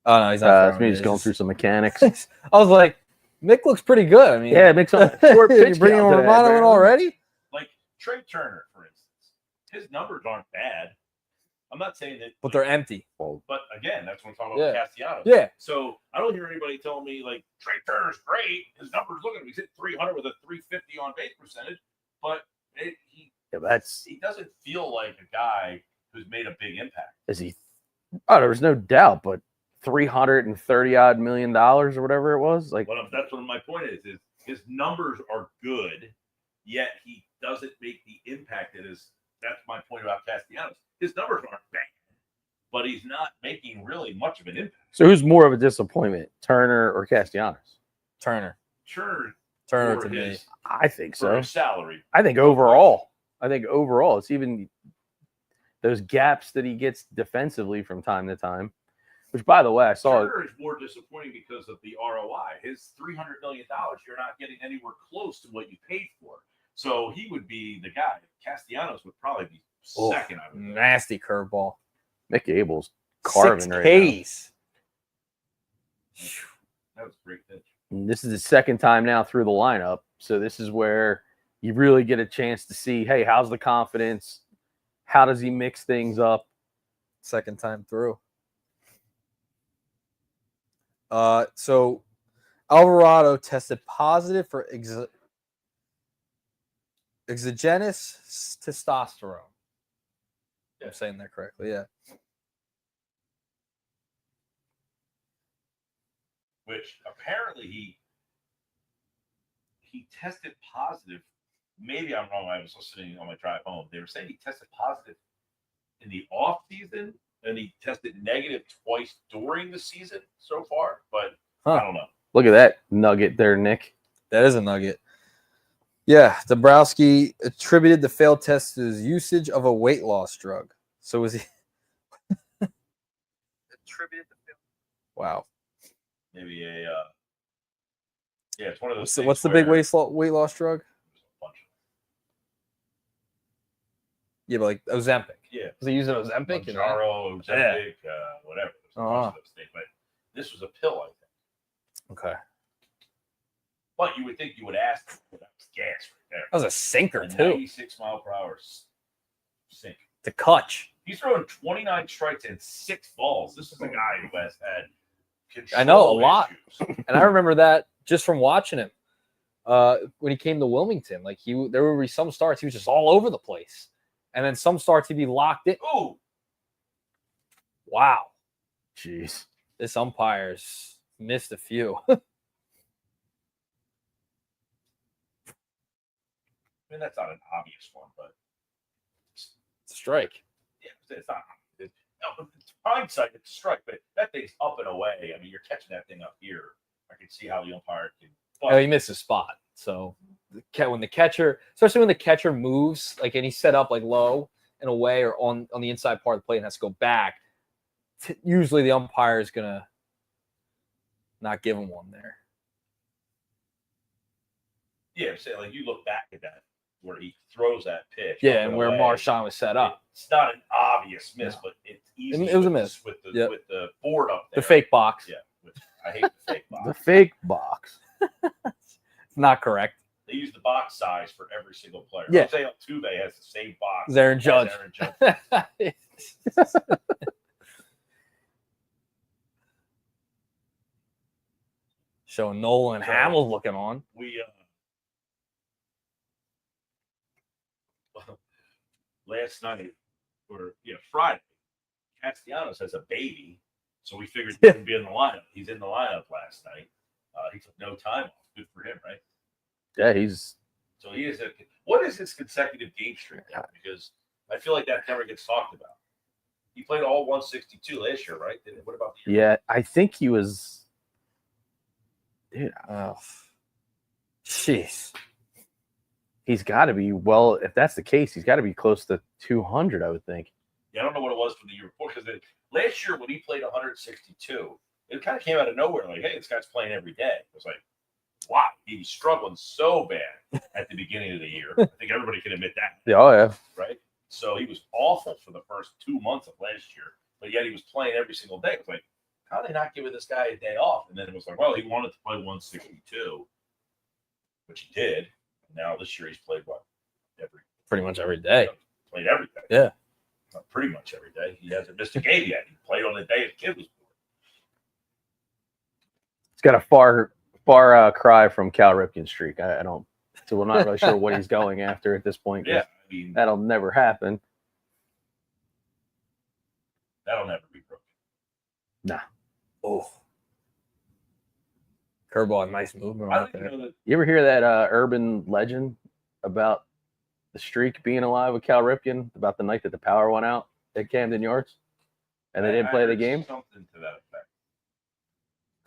[SPEAKER 1] no, he's not.
[SPEAKER 2] He's just going through some mechanics.
[SPEAKER 1] I was like, Mick looks pretty good. I mean,
[SPEAKER 2] yeah, Mick's on a short pitch.
[SPEAKER 1] You bringing Romano in already?
[SPEAKER 3] Like Trey Turner, for instance, his numbers aren't bad. I'm not saying that,
[SPEAKER 1] but they're empty.
[SPEAKER 3] But again, that's what I'm talking about with Castellanos.
[SPEAKER 1] Yeah.
[SPEAKER 3] So I don't hear anybody telling me like Trey Turner's great. His numbers, look at him. He's hit 300 with a 350 on base percentage, but he doesn't feel like a guy who's made a big impact.
[SPEAKER 2] Is he? Oh, there was no doubt. But $330 million or whatever it was. Like,
[SPEAKER 3] Well, that's what my point is his numbers are good, yet he doesn't make the impact that is. That's my point about Castellanos. His numbers aren't bad, but he's not making really much of an impact.
[SPEAKER 2] so who's more of a disappointment, Turner or Castellanos?
[SPEAKER 1] Turner
[SPEAKER 3] Turner
[SPEAKER 1] to
[SPEAKER 3] for
[SPEAKER 1] me.
[SPEAKER 3] his,
[SPEAKER 2] I think
[SPEAKER 3] for
[SPEAKER 2] so.
[SPEAKER 3] his salary.
[SPEAKER 2] I think overall, it's even those gaps that he gets defensively from time to time. Which, by the way, I saw.
[SPEAKER 3] Turner is more disappointing because of the ROI. His $300 million, you're not getting anywhere close to what you paid for. So he would be the guy. Castellanos would probably be second. I would think.
[SPEAKER 1] Nasty curveball.
[SPEAKER 2] Mick Abel's carving
[SPEAKER 1] 6
[SPEAKER 2] right
[SPEAKER 1] Ks.
[SPEAKER 3] That was a great pitch.
[SPEAKER 2] now. This is the second time now through the lineup. So this is where you really get a chance to see, hey, how's the confidence? How does he mix things up?
[SPEAKER 1] Second time through. So Alvarado tested positive for exogenous testosterone.
[SPEAKER 3] Yeah.
[SPEAKER 1] I'm saying that correctly, yeah.
[SPEAKER 3] Which apparently he tested positive. Maybe I'm wrong. I was listening on my drive home. They were saying he tested positive in the off season, and he tested negative twice during the season so far. But I don't know.
[SPEAKER 2] Look at that nugget there, Nick.
[SPEAKER 1] That is a nugget. Yeah, Dabrowski attributed the failed test to his usage of a weight loss drug. So was he attributed the failed? Wow.
[SPEAKER 3] Maybe it's one of those.
[SPEAKER 1] What's the big weight loss drug? Yeah, but like Ozempic.
[SPEAKER 3] Yeah.
[SPEAKER 1] Was he using Ozempic?
[SPEAKER 3] Mounjaro, Ozempic, whatever. There's a bunch of those things, but this was a pill, I think.
[SPEAKER 1] Okay.
[SPEAKER 3] But you would think you would ask for that was gas right there.
[SPEAKER 1] That was a sinker,
[SPEAKER 3] A
[SPEAKER 1] too.
[SPEAKER 3] 96 mile per hour sink.
[SPEAKER 1] To clutch.
[SPEAKER 3] He's throwing 29 strikes and 6 balls. This is a guy who has had control
[SPEAKER 1] I know, a lot.
[SPEAKER 3] issues.
[SPEAKER 1] And I remember that just from watching him when he came to Wilmington. Like there would be some starts he was just all over the place, and then some starts he'd be locked in.
[SPEAKER 3] Ooh,
[SPEAKER 1] Wow,
[SPEAKER 2] Jeez.
[SPEAKER 1] this umpire's missed a few.
[SPEAKER 3] I mean, that's not an obvious one, but
[SPEAKER 1] Strike.
[SPEAKER 3] yeah, it's not. No, hindsight, it's a strike, but that thing's up and away. I mean, you're catching that thing up here. I can see how the umpire can.
[SPEAKER 1] Oh, he missed his spot. So when the catcher, especially when the catcher moves, like and he's set up like low and away or on the inside part of the plate and has to go back, usually the umpire is gonna not give him one there.
[SPEAKER 3] Yeah, say like you look back at that where he throws that pitch.
[SPEAKER 1] Yeah,
[SPEAKER 3] up
[SPEAKER 1] and where
[SPEAKER 3] away.
[SPEAKER 1] Marchand was set up.
[SPEAKER 3] It's not an obvious miss, but it's easy.
[SPEAKER 1] It was a miss.
[SPEAKER 3] with the
[SPEAKER 1] Yep.
[SPEAKER 3] with the board up there.
[SPEAKER 1] The fake box.
[SPEAKER 3] Yeah, I hate the fake box.
[SPEAKER 2] The fake box.
[SPEAKER 1] It's not correct.
[SPEAKER 3] They use the box size for every single player.
[SPEAKER 1] Yeah.
[SPEAKER 3] Jose Altuve has the same box.
[SPEAKER 1] Aaron
[SPEAKER 3] as
[SPEAKER 1] Judge.
[SPEAKER 3] Aaron Judge.
[SPEAKER 1] Showing Nolan
[SPEAKER 3] So-
[SPEAKER 1] Hamels looking on.
[SPEAKER 3] We last night or Friday, Castellanos has a baby, so we figured he would be in the lineup. He's in the lineup last night. He took no time off. Good for him, right?
[SPEAKER 2] Yeah, he's
[SPEAKER 3] So he is what is his consecutive game streak now? Because I feel like that never gets talked about. He played all 162 last year, right? What about the year?
[SPEAKER 2] yeah. I think he was. Dude,
[SPEAKER 1] Oh, jeez.
[SPEAKER 2] he's got to be well. If that's the case, he's got to be close to 200. I would think.
[SPEAKER 3] Yeah, I don't know what it was for the year before because last year when he played 162, it kind of came out of nowhere. Like, hey, this guy's playing every day. It was like, wow, he was struggling so bad at the beginning of the year. I think everybody can admit that,
[SPEAKER 2] Yeah, oh yeah.
[SPEAKER 3] right? So he was awful for the first 2 months of last year, but yet he was playing every single day. It's like, how are they not giving this guy a day off? And then it was like, well, he wanted to play 162, which he did. Now this year he's played what?
[SPEAKER 1] Pretty much every day.
[SPEAKER 3] Played every day.
[SPEAKER 1] Yeah.
[SPEAKER 3] Not pretty much every day. He hasn't missed a game yet. He played on the day his kid was born.
[SPEAKER 2] He's got a far cry from Cal Ripken streak. I don't. So I'm not really sure what he's going after at this point. 'Cause
[SPEAKER 3] Yeah, I mean,
[SPEAKER 2] that'll never happen.
[SPEAKER 3] that'll never be broken.
[SPEAKER 2] Nah.
[SPEAKER 1] Oh. Curveball, nice movement
[SPEAKER 3] I
[SPEAKER 1] right
[SPEAKER 3] don't
[SPEAKER 1] there.
[SPEAKER 3] know that.
[SPEAKER 2] You ever hear that urban legend about the streak being alive with Cal Ripken about the night that the power went out at Camden Yards and they didn't play the
[SPEAKER 3] heard
[SPEAKER 2] game?
[SPEAKER 3] Something to that effect.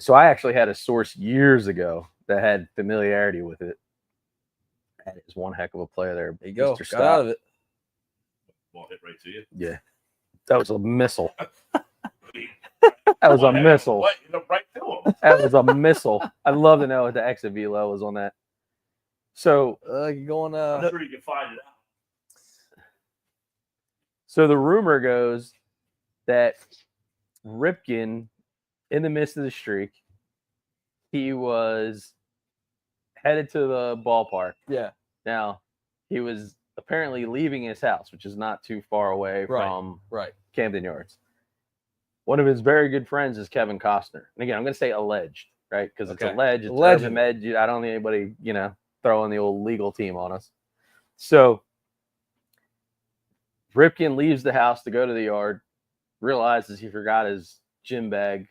[SPEAKER 2] So I actually had a source years ago that had familiarity with it. That is one heck of a play there.
[SPEAKER 1] There you go.
[SPEAKER 2] Mr.
[SPEAKER 1] Got out of it.
[SPEAKER 3] Ball hit right to you.
[SPEAKER 2] Yeah. That was a missile. That was a missile.
[SPEAKER 3] What? Right to him.
[SPEAKER 2] That was a missile. I'd love to know what the exit velo was on that. So
[SPEAKER 1] You're going.
[SPEAKER 3] I'm sure you can find it out.
[SPEAKER 2] So the rumor goes that Ripken, in the midst of the streak, he was headed to the ballpark.
[SPEAKER 1] Yeah.
[SPEAKER 2] Now, he was apparently leaving his house, which is not too far away from Camden Yards. One of his very good friends is Kevin Costner. And again, I'm going to say alleged, right? Because it's alleged. It's urban legend. I don't need anybody, throwing the old legal team on us. So Ripken leaves the house to go to the yard, realizes he forgot his gym bag,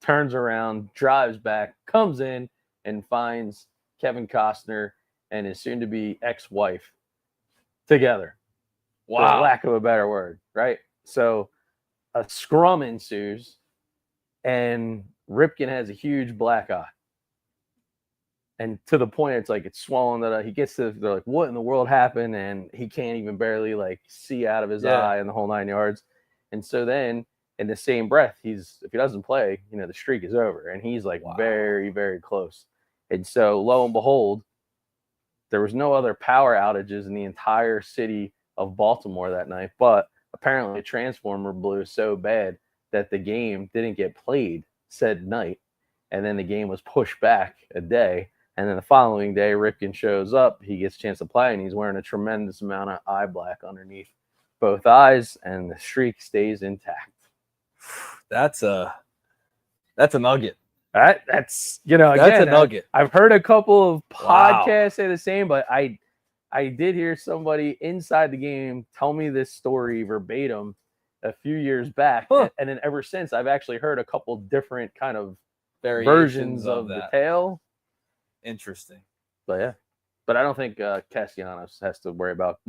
[SPEAKER 2] turns around, drives back, comes in, and finds Kevin Costner and his soon-to-be ex-wife together.
[SPEAKER 1] Wow.
[SPEAKER 2] For lack of a better word, right? So a scrum ensues, and Ripken has a huge black eye. And to the point, it's like it's swollen. That he gets to, they're like, what in the world happened? And he can't even barely see out of his eye and the whole 9 yards. And so then, in the same breath, if he doesn't play, the streak is over. And he's very, very close. And so, lo and behold, there was no other power outages in the entire city of Baltimore that night. But apparently, a transformer blew so bad that the game didn't get played said night. And then the game was pushed back a day. And then the following day, Ripken shows up. He gets a chance to play, and he's wearing a tremendous amount of eye black underneath both eyes, and the streak stays intact.
[SPEAKER 1] That's a nugget.
[SPEAKER 2] That's again,
[SPEAKER 1] that's a nugget.
[SPEAKER 2] I've heard a couple of podcasts say the same, but I did hear somebody inside the game tell me this story verbatim a few years back, and then ever since I've actually heard a couple different kind of versions of the tale.
[SPEAKER 1] Interesting.
[SPEAKER 2] But I don't think Castellanos has to worry about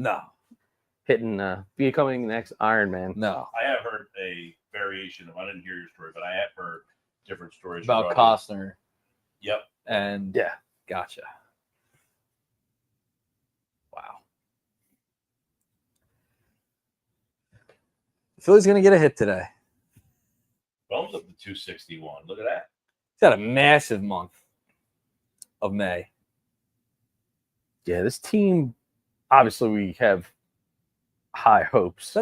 [SPEAKER 2] becoming the next Iron Man.
[SPEAKER 1] No.
[SPEAKER 3] I have heard a variation of, I didn't hear your story, but I have heard different stories
[SPEAKER 1] about Costner.
[SPEAKER 3] Yep.
[SPEAKER 1] And gotcha. Wow. The Phillies going to get a hit today.
[SPEAKER 3] Bones up to 261. Look at that.
[SPEAKER 1] He's had a massive month of May.
[SPEAKER 2] Yeah, this team, obviously we have high hopes.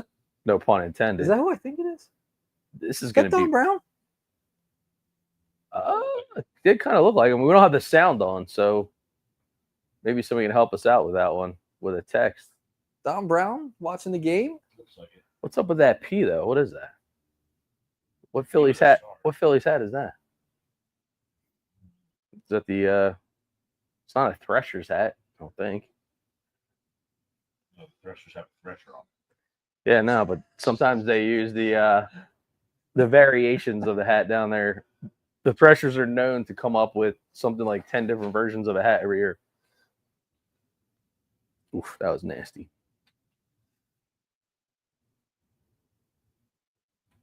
[SPEAKER 2] No pun intended.
[SPEAKER 1] Is that who I think it is?
[SPEAKER 2] This is going to be
[SPEAKER 1] Don Brown?
[SPEAKER 2] It did kind of look like him. We don't have the sound on, so maybe somebody can help us out with that one with a text.
[SPEAKER 1] Don Brown watching the game?
[SPEAKER 3] Looks like it.
[SPEAKER 2] What's up with that P though? What is that? What Phillies hat? What Phillies hat is that? Is that the? It's not a Threshers hat, I don't think.
[SPEAKER 3] No, the Threshers have a thresher on.
[SPEAKER 2] Yeah, no, but sometimes they use the variations of the hat down there. The Threshers are known to come up with something like 10 different versions of a hat every year. Oof, that was nasty.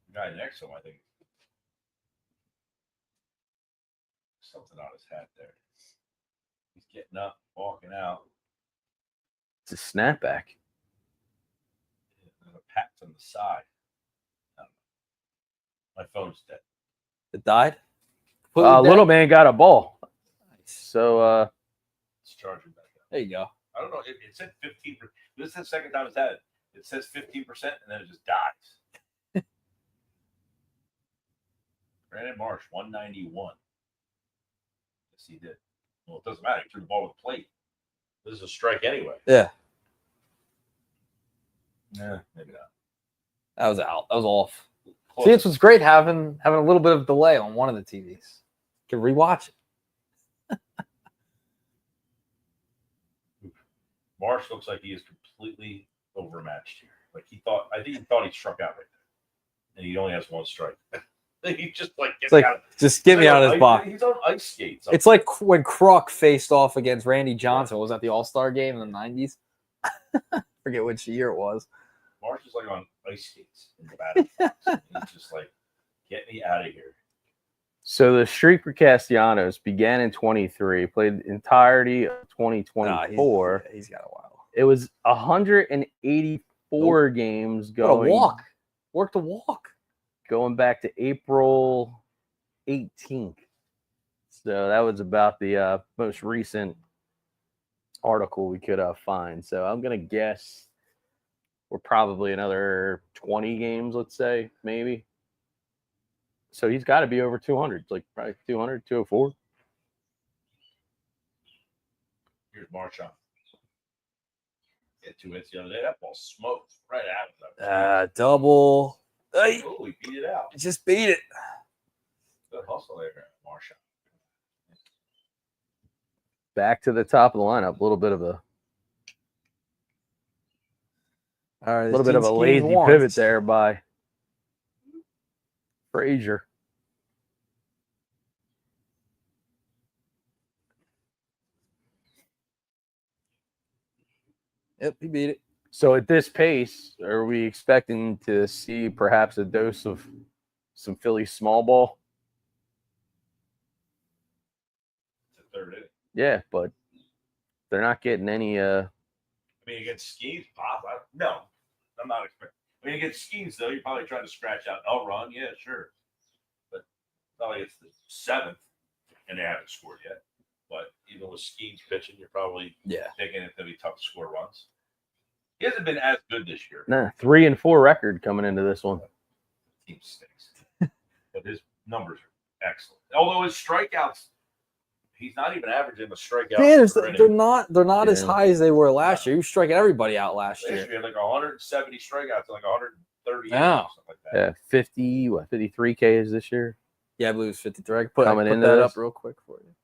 [SPEAKER 3] The guy next to him, I think, something on his hat there. He's getting up, walking out.
[SPEAKER 2] It's a snapback.
[SPEAKER 3] And a pat's on the side. My phone's dead.
[SPEAKER 1] It died?
[SPEAKER 2] Little man got a ball. So
[SPEAKER 3] It's charging back up.
[SPEAKER 1] There you go.
[SPEAKER 3] I don't know. It said 15%. This is the second time it's had it. It says 15% and then it just dies. Brandon Marsh, 191. Yes, he did. Well, it doesn't matter. He threw the ball with the plate. This is a strike anyway.
[SPEAKER 1] Yeah.
[SPEAKER 3] Yeah, maybe not.
[SPEAKER 1] That was out. That was off.
[SPEAKER 3] Close.
[SPEAKER 1] See, it's what's great having a little bit of delay on one of the TVs. You can rewatch it.
[SPEAKER 3] Marsh looks like he is completely overmatched here. Like I think he thought he struck out right there. And he only has one strike. He just like
[SPEAKER 1] It's like, just get me out of this box.
[SPEAKER 3] He's on ice skates.
[SPEAKER 1] It's like when Kruk faced off against Randy Johnson. Was that the All-Star game in the 90s? Forget which year it was.
[SPEAKER 3] Marsh is like on ice skates in the batting box. He's just like, get me out of here.
[SPEAKER 2] So the streak for Castellanos began in 23, played the entirety of 2024.
[SPEAKER 1] He's got a while.
[SPEAKER 2] It was 184 games going.
[SPEAKER 1] What a walk. Worked a walk.
[SPEAKER 2] Going back to April 18th. So that was about the most recent article we could find. So I'm going to guess we're probably another 20 games, let's say, maybe. So he's got to be over 200, like probably 200, 204.
[SPEAKER 3] Here's Marchand. Hit 2 hits the other day. That ball smoked right out of them.
[SPEAKER 1] Double. Hey,
[SPEAKER 3] Oh, he beat it out.
[SPEAKER 1] just beat it.
[SPEAKER 3] Good hustle there, Marchand.
[SPEAKER 2] Back to the top of the lineup. A little bit of a
[SPEAKER 1] All right,
[SPEAKER 2] lazy pivot there by Frazier.
[SPEAKER 1] Yep, he beat it.
[SPEAKER 2] So at this pace, are we expecting to see perhaps a dose of some Philly small ball?
[SPEAKER 3] It's the third inning.
[SPEAKER 2] Yeah, but they're not getting any.
[SPEAKER 3] I mean, against Skeens, pop. No, I'm not expecting. I mean, against Skeens, though, you're probably trying to scratch out L run. Yeah, sure. But it's not like it's the 7th and they haven't scored yet. But even with Skeens pitching, you're probably thinking it's going to be tough to score runs. He hasn't been as good this year.
[SPEAKER 2] Nah, 3-4 record coming into this one.
[SPEAKER 3] Team stinks. But his numbers are excellent. Although his strikeouts, he's not even averaging a strikeout.
[SPEAKER 1] Man, they're not as high as they were last year. He was striking everybody out last year.
[SPEAKER 3] He had like 170 strikeouts and like 130
[SPEAKER 1] Yeah.
[SPEAKER 3] or something like that.
[SPEAKER 2] Yeah, 53 Ks this year.
[SPEAKER 1] Yeah, I believe it was 53. I can put
[SPEAKER 2] Coming into
[SPEAKER 1] that
[SPEAKER 2] this.
[SPEAKER 1] up real quick for you.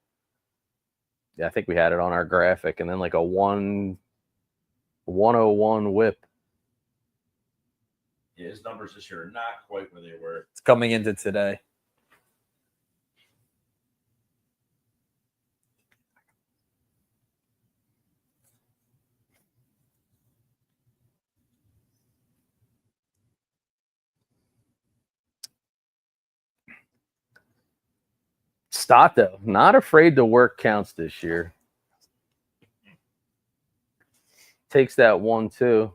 [SPEAKER 2] Yeah, I think we had it on our graphic, and then like a 101 whip.
[SPEAKER 3] Yeah, his numbers this year are not quite where they were.
[SPEAKER 1] It's coming into today.
[SPEAKER 2] Stato, not afraid to work counts this year. Takes that 1-2.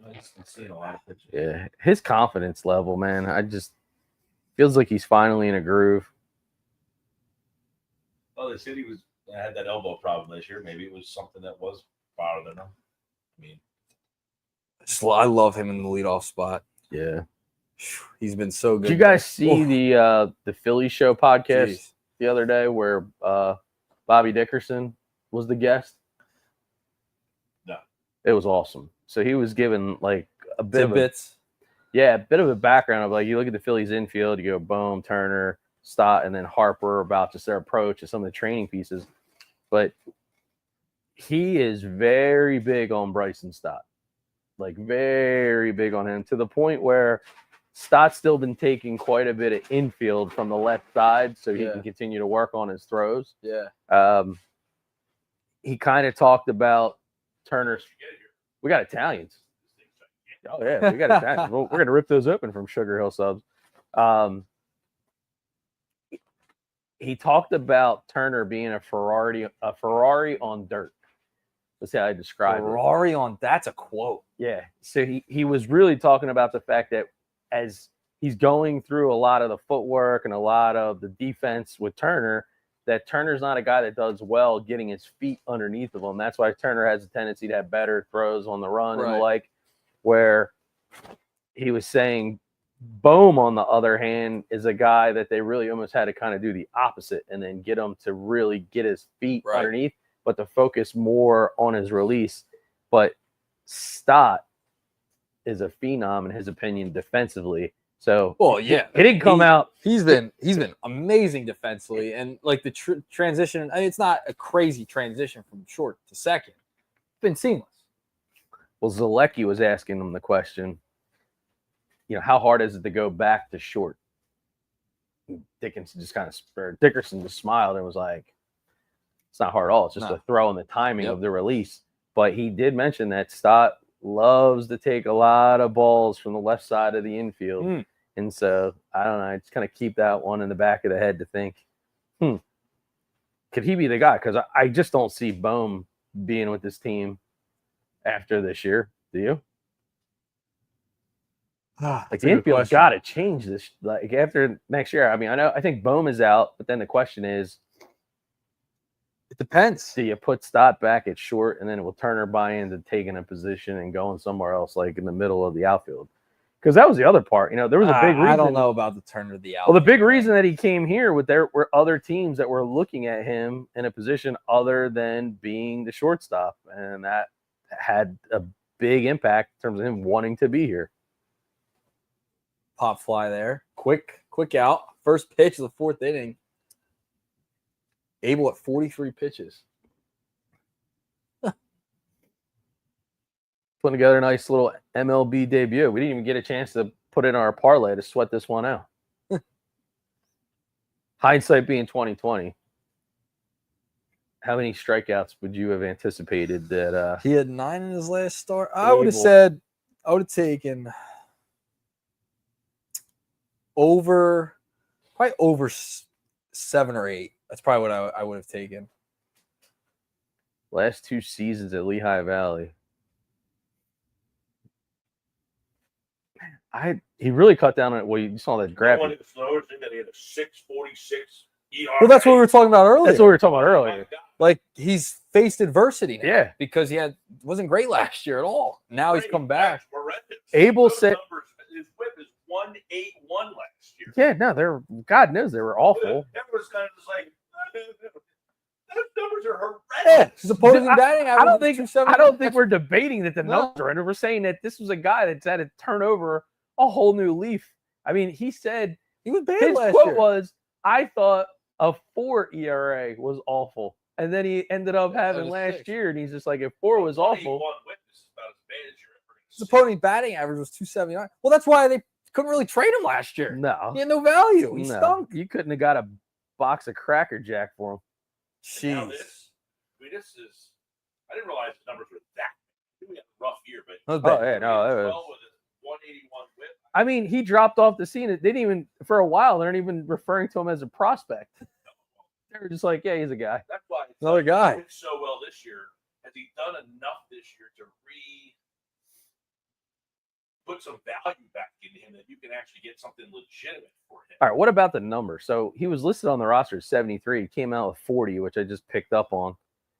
[SPEAKER 3] I've seen a lot of pitches.
[SPEAKER 2] Yeah, his confidence level, man. I just feels like he's finally in a groove.
[SPEAKER 3] Well, they said he had that elbow problem this year. Maybe it was something that was bothering him. I mean,
[SPEAKER 1] I love him in the leadoff spot.
[SPEAKER 2] Yeah.
[SPEAKER 1] He's been so good.
[SPEAKER 2] Did you guys see the Phillies show podcast the other day where Bobby Dickerson was the guest?
[SPEAKER 3] No.
[SPEAKER 2] It was awesome. So he was given like a bit
[SPEAKER 1] Tidbits.
[SPEAKER 2] a bit of a background of like, you look at the Phillies infield, you go Bohm, Turner, Stott, and then Harper about just their approach to some of the training pieces. But he is very big on Bryson Stott. Like very big on him to the point where Stott's still been taking quite a bit of infield from the left side so he can continue to work on his throws.
[SPEAKER 1] Yeah.
[SPEAKER 2] He kind of talked about Turner's. We got Italians. Oh, yeah, we got Italians. We're going to rip those open from Sugar Hill Subs. He talked about Turner being a Ferrari on dirt. That's how I describe it.
[SPEAKER 1] Ferrari on, that's a quote.
[SPEAKER 2] Yeah. So he was really talking about the fact that as he's going through a lot of the footwork and a lot of the defense with Turner, that Turner's not a guy that does well getting his feet underneath of him. That's why Turner has a tendency to have better throws on the run and the like, where he was saying Bohm, on the other hand, is a guy that they really almost had to kind of do the opposite and then get him to really get his feet underneath, but to focus more on his release. But Stott is a phenom, in his opinion, defensively. So, he didn't come out.
[SPEAKER 1] He's been amazing defensively, and like the transition. I mean, it's not a crazy transition from short to second. It's been seamless.
[SPEAKER 2] Well, Zielecki was asking him the question. how hard is it to go back to short? Dickerson just smiled and was like, it's not hard at all. It's just a throw in the timing of the release. But he did mention that Stott loves to take a lot of balls from the left side of the infield. And so, I don't know. I just kind of keep that one in the back of the head to think, could he be the guy? Because I just don't see Bohm being with this team after this year. Do you? Like the infield's got to change this. Like after next year, I mean, I think Bohm is out, but then the question is,
[SPEAKER 1] it depends.
[SPEAKER 2] Do you put Stott back at short, and then will Turner buy into taking a position and going somewhere else, like in the middle of the outfield? Because that was the other part. There was a big reason.
[SPEAKER 1] I don't know about the Turner of the outfield.
[SPEAKER 2] Well, the big reason that he came here there were other teams that were looking at him in a position other than being the shortstop, and that had a big impact in terms of him wanting to be here.
[SPEAKER 1] Pop fly there. Quick out. First pitch of the fourth inning. Abel at 43 pitches.
[SPEAKER 2] Putting together a nice little MLB debut. We didn't even get a chance to put in our parlay to sweat this one out. Hindsight being 2020. How many strikeouts would you have anticipated that
[SPEAKER 1] he had 9 in his last start? I would have taken probably over 7 or 8. That's probably what I would have taken.
[SPEAKER 2] Last 2 seasons at Lehigh Valley. He really cut down on it. Well, you saw that graphic.
[SPEAKER 3] One of the slowest thing that he had a 6.46 ERA.
[SPEAKER 1] Well, that's what we were talking about earlier.
[SPEAKER 2] That's what we were talking about earlier.
[SPEAKER 1] Like he's faced adversity now.
[SPEAKER 2] Yeah,
[SPEAKER 1] because he wasn't great last year at all. Now he's come back.
[SPEAKER 2] Abel said
[SPEAKER 3] his whip is 181 last year.
[SPEAKER 2] Yeah, no, God knows they were awful.
[SPEAKER 3] Everyone's kind of just like, those numbers are horrendous.
[SPEAKER 1] Yeah, his opposing batting average.
[SPEAKER 2] I don't think we're debating that the numbers are horrendous. We're saying that this was a guy that's had to turn over a whole new leaf. I mean, he said
[SPEAKER 1] he was bad
[SPEAKER 2] his
[SPEAKER 1] last
[SPEAKER 2] quote
[SPEAKER 1] year.
[SPEAKER 2] was, "I thought a 4 ERA was awful," and then he ended up having last
[SPEAKER 1] 6.
[SPEAKER 2] year, and he's just like, "If 4 was awful."
[SPEAKER 1] His opposing batting average was 279. Well, that's why they couldn't really trade him last year.
[SPEAKER 2] No,
[SPEAKER 1] he had no value. He stunk.
[SPEAKER 2] You couldn't have got a box of Cracker Jack for him.
[SPEAKER 1] Jeez.
[SPEAKER 3] This is. I didn't realize the numbers were that. We had a rough year, but
[SPEAKER 2] it was
[SPEAKER 3] 181 whip.
[SPEAKER 2] I mean, he dropped off the scene. They didn't even, for a while, they're not even referring to him as a prospect. They were just like, yeah, he's a guy.
[SPEAKER 3] That's why
[SPEAKER 1] another guy.
[SPEAKER 3] He so well this year. Has he done enough this year to put some value back into him that you can actually get something legitimate for him?
[SPEAKER 2] All right, what about the number? So he was listed on the roster as 73. He came out with 40, which I just picked up on.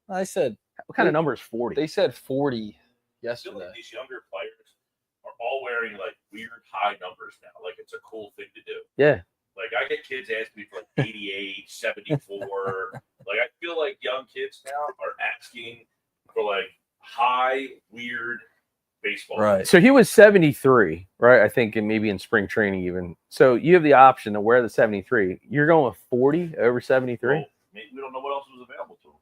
[SPEAKER 1] I said,
[SPEAKER 2] what kind of number is 40?
[SPEAKER 1] They said 40
[SPEAKER 3] yesterday. I feel like these younger players are all wearing like weird high numbers now. Like it's a cool thing to do.
[SPEAKER 2] Yeah.
[SPEAKER 3] Like I get kids asking me for like 88, 74. Like I feel like young kids now are asking for like high, weird baseball.
[SPEAKER 1] Right.
[SPEAKER 2] So he was 73, right? I think, and maybe in spring training even. So you have the option to wear the 73. You're going with 40 over 73?
[SPEAKER 3] Well, maybe we don't know what else was available to him.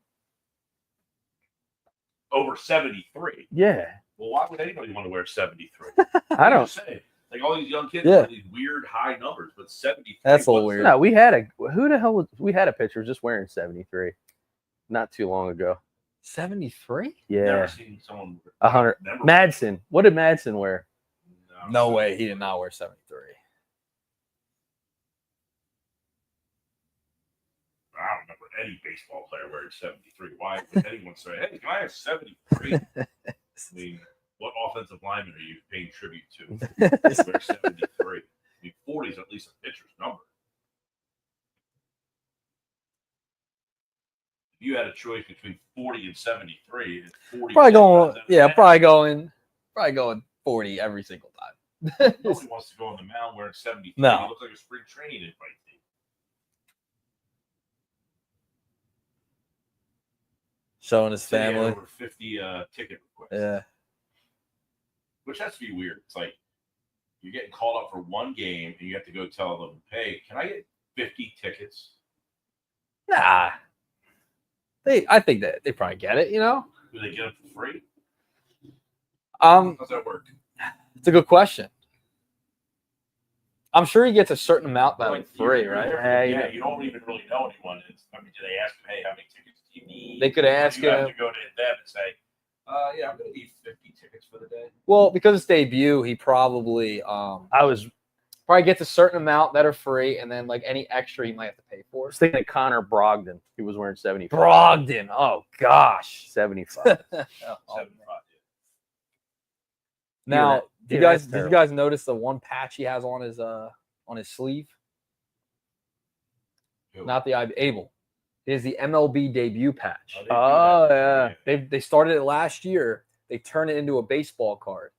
[SPEAKER 3] Over 73.
[SPEAKER 2] Yeah.
[SPEAKER 3] Well, why would anybody want to wear 73?
[SPEAKER 2] I don't
[SPEAKER 3] say. Like all these young kids have these weird high numbers, but 73.
[SPEAKER 1] That's a little weird.
[SPEAKER 2] No, we had a pitcher just wearing 73 not too long ago.
[SPEAKER 1] 73?
[SPEAKER 2] Yeah.
[SPEAKER 3] Never seen someone
[SPEAKER 2] 100. Madsen. What did Madsen wear?
[SPEAKER 1] No way. He did not wear 73.
[SPEAKER 3] I don't remember any baseball player wearing 73. Why would anyone say, hey, can I have 73? I mean, what offensive lineman are you paying tribute to? Wear 73. I mean, 40 is at least a pitcher's number. If you had a choice between 40 and 73, it's 40.
[SPEAKER 1] Probably going 40 every single time.
[SPEAKER 3] Nobody wants to go on the mound wearing 73.
[SPEAKER 1] No.
[SPEAKER 3] It looks like a spring training invite team.
[SPEAKER 1] Showing his family.
[SPEAKER 3] Over 50 ticket requests.
[SPEAKER 1] Yeah.
[SPEAKER 3] Which has to be weird. It's like you're getting called up for one game and you have to go tell them, hey, can I get 50 tickets?
[SPEAKER 1] Nah. I think that they probably get it, you know?
[SPEAKER 3] Do they get it for free?
[SPEAKER 1] How
[SPEAKER 3] does that work?
[SPEAKER 1] It's a good question. I'm sure he gets a certain amount that are free,
[SPEAKER 3] you're
[SPEAKER 1] right?
[SPEAKER 3] there for the- you don't even really know anyone. I mean, do they ask him, hey, how many tickets do you need?
[SPEAKER 1] They could ask
[SPEAKER 3] you have
[SPEAKER 1] him.
[SPEAKER 3] to go to them and say, yeah, I'm going to need 50 tickets for the day.
[SPEAKER 1] Well, because it's debut, he probably probably gets a certain amount that are free, and then like any extra he might have to pay
[SPEAKER 2] I
[SPEAKER 1] for.
[SPEAKER 2] was thinking of Connor Brogdon. He was wearing 75.
[SPEAKER 1] Brogdon. Oh gosh.
[SPEAKER 2] 75.
[SPEAKER 1] Oh,
[SPEAKER 3] 75.
[SPEAKER 1] now, did
[SPEAKER 2] that's
[SPEAKER 1] you
[SPEAKER 2] terrible.
[SPEAKER 1] guys notice the one patch he has on his sleeve?
[SPEAKER 3] Who?
[SPEAKER 1] Not the Abel. It is the MLB debut patch.
[SPEAKER 3] They do
[SPEAKER 2] Oh,
[SPEAKER 3] that.
[SPEAKER 2] yeah.
[SPEAKER 1] They started it last year. They turned it into a baseball card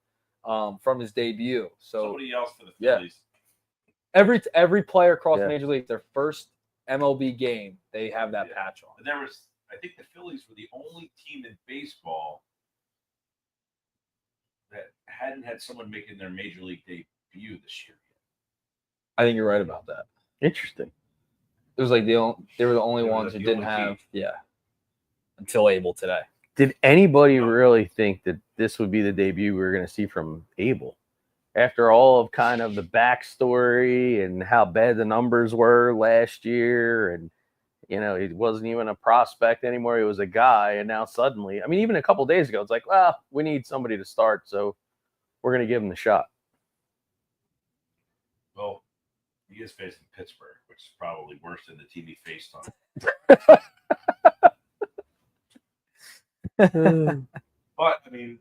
[SPEAKER 1] from his debut. So
[SPEAKER 3] Somebody else for the
[SPEAKER 1] Yeah.
[SPEAKER 3] Phillies.
[SPEAKER 1] every player across
[SPEAKER 2] Yeah.
[SPEAKER 1] Major League, their first MLB game, they have that
[SPEAKER 3] Yeah.
[SPEAKER 1] patch on.
[SPEAKER 3] And there was, I think the Phillies were the only team in baseball that hadn't had someone making their Major League debut this year.
[SPEAKER 1] I think you're right about that.
[SPEAKER 2] Interesting.
[SPEAKER 1] It was like they were the only
[SPEAKER 3] They were
[SPEAKER 1] ones who
[SPEAKER 3] the
[SPEAKER 1] didn't
[SPEAKER 3] only
[SPEAKER 1] have,
[SPEAKER 3] team.
[SPEAKER 1] until Abel today.
[SPEAKER 2] Did anybody really think that this would be the debut we were going to see from Abel? After all of kind of the backstory and how bad the numbers were last year, and he wasn't even a prospect anymore. He was a guy, and now suddenly, I mean, even a couple days ago, it's like, well, we need somebody to start, so we're going to give him the shot.
[SPEAKER 3] Well, he is facing Pittsburgh, which is probably worse than the team he faced on. But, I mean,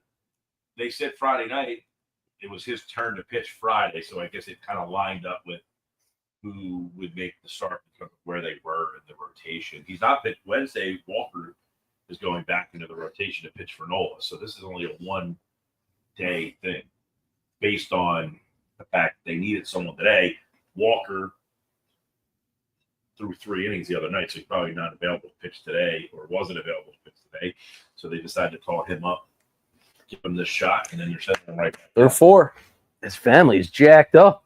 [SPEAKER 3] they said Friday night it was his turn to pitch Friday, so I guess it kind of lined up with who would make the start because of where they were in the rotation. He's not pitched Wednesday. Walker is going back into the rotation to pitch for Nola, so this is only a one-day thing based on the fact they needed someone today. Walker threw 3 innings the other night, so he's probably not available to pitch today or wasn't available to pitch today. So they decided to call him up, give him this shot, and then they're sending him right back.
[SPEAKER 1] They're 4.
[SPEAKER 2] His family's jacked up.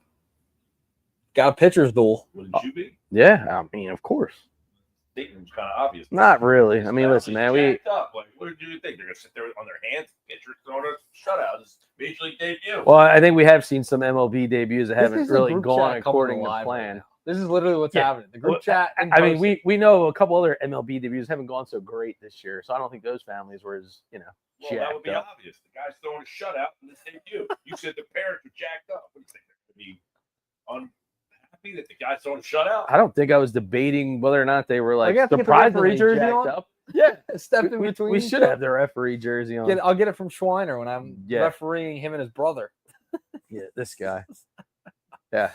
[SPEAKER 1] Got a pitcher's duel.
[SPEAKER 3] Wouldn't you be?
[SPEAKER 2] Yeah, I mean, of course.
[SPEAKER 3] Statement's kind of obvious.
[SPEAKER 2] Not really. I mean, listen, man, we
[SPEAKER 3] jacked up. Like, what do you think? They're gonna sit there on their hands, pitchers throwing a shutout. It's Major League debut.
[SPEAKER 2] well, I think we have seen some MLB debuts that
[SPEAKER 1] This
[SPEAKER 2] haven't
[SPEAKER 1] is a
[SPEAKER 2] really
[SPEAKER 1] group
[SPEAKER 2] gone
[SPEAKER 1] chat coming
[SPEAKER 2] according to
[SPEAKER 1] alive right
[SPEAKER 2] plan.
[SPEAKER 1] now. This is literally what's
[SPEAKER 2] Yeah.
[SPEAKER 1] happening. The group
[SPEAKER 2] Well,
[SPEAKER 1] chat.
[SPEAKER 2] I mean, we know a couple other MLB debuts haven't gone so great this year, so I don't think those families were as
[SPEAKER 3] Well, that
[SPEAKER 2] jacked
[SPEAKER 3] would be
[SPEAKER 2] up.
[SPEAKER 3] obvious. The guy's throwing a shutout in this debut. You said the parents were jacked up. What do you think? They're going to be unhappy that the guy's throwing a shutout?
[SPEAKER 2] I don't think I was debating whether or not they were like
[SPEAKER 1] you have to get the
[SPEAKER 2] surprisingly
[SPEAKER 1] referee jersey
[SPEAKER 2] jacked
[SPEAKER 1] on?
[SPEAKER 2] up.
[SPEAKER 1] Yeah, step in
[SPEAKER 2] We,
[SPEAKER 1] between.
[SPEAKER 2] we
[SPEAKER 1] each
[SPEAKER 2] should
[SPEAKER 1] other.
[SPEAKER 2] have the referee jersey on.
[SPEAKER 1] I'll get it from Schweiner when I'm
[SPEAKER 2] Yeah.
[SPEAKER 1] refereeing him and his brother.
[SPEAKER 2] Yeah, this guy. Yeah.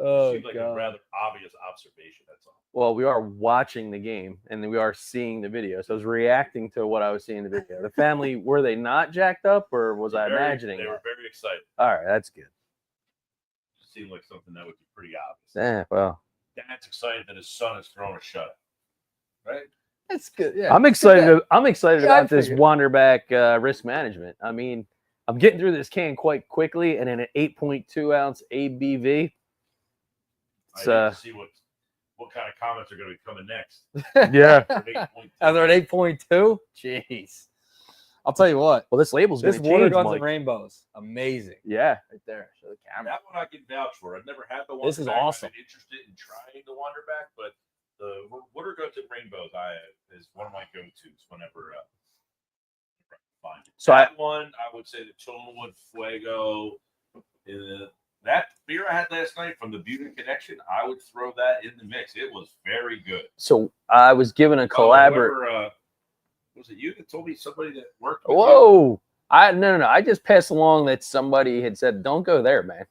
[SPEAKER 1] Oh
[SPEAKER 3] Seems like a
[SPEAKER 1] god.
[SPEAKER 3] rather obvious observation. That's all.
[SPEAKER 2] Well, we are watching the game and we are seeing the video. So I was reacting to what I was seeing in the video. The family, were they not jacked up or was I imagining
[SPEAKER 3] They
[SPEAKER 2] that?
[SPEAKER 3] were very excited.
[SPEAKER 2] All right, that's good.
[SPEAKER 3] It seemed like something that would be pretty obvious.
[SPEAKER 2] Yeah, well,
[SPEAKER 3] Dad's excited that his son is throwing a shutout. Right?
[SPEAKER 1] That's good. Yeah.
[SPEAKER 2] I'm excited. I'm excited
[SPEAKER 1] Yeah, I
[SPEAKER 2] about this
[SPEAKER 1] figured.
[SPEAKER 2] Wanderback risk management. I mean, I'm getting through this can quite quickly, and in an 8.2 ounce ABV.
[SPEAKER 3] I
[SPEAKER 2] It's,
[SPEAKER 3] need to see what kind of comments are going to be coming next.
[SPEAKER 2] yeah.
[SPEAKER 3] For 8.2.
[SPEAKER 1] Are they at 8.2? Jeez. I'll tell you what.
[SPEAKER 2] Well, this label's going
[SPEAKER 1] This
[SPEAKER 2] to
[SPEAKER 1] water
[SPEAKER 2] change,
[SPEAKER 1] guns
[SPEAKER 2] Mike.
[SPEAKER 1] and rainbows, amazing.
[SPEAKER 2] Yeah.
[SPEAKER 1] Right there. Show the camera.
[SPEAKER 3] That one I can vouch for. I've never had the one.
[SPEAKER 1] This is awesome.
[SPEAKER 3] I've been interested in trying the Wanderback, but the water guns and rainbows is one of my go-tos whenever I find it.
[SPEAKER 2] So
[SPEAKER 3] that one, I would say the Tonewood Fuego. That beer I had last night from the Beauty Connection, I would throw that in the mix. It was very good.
[SPEAKER 2] So I was given a collaborate.
[SPEAKER 3] Was it you that told me somebody that worked with you?
[SPEAKER 2] Whoa! No. I just passed along that somebody had said, "Don't go there, man."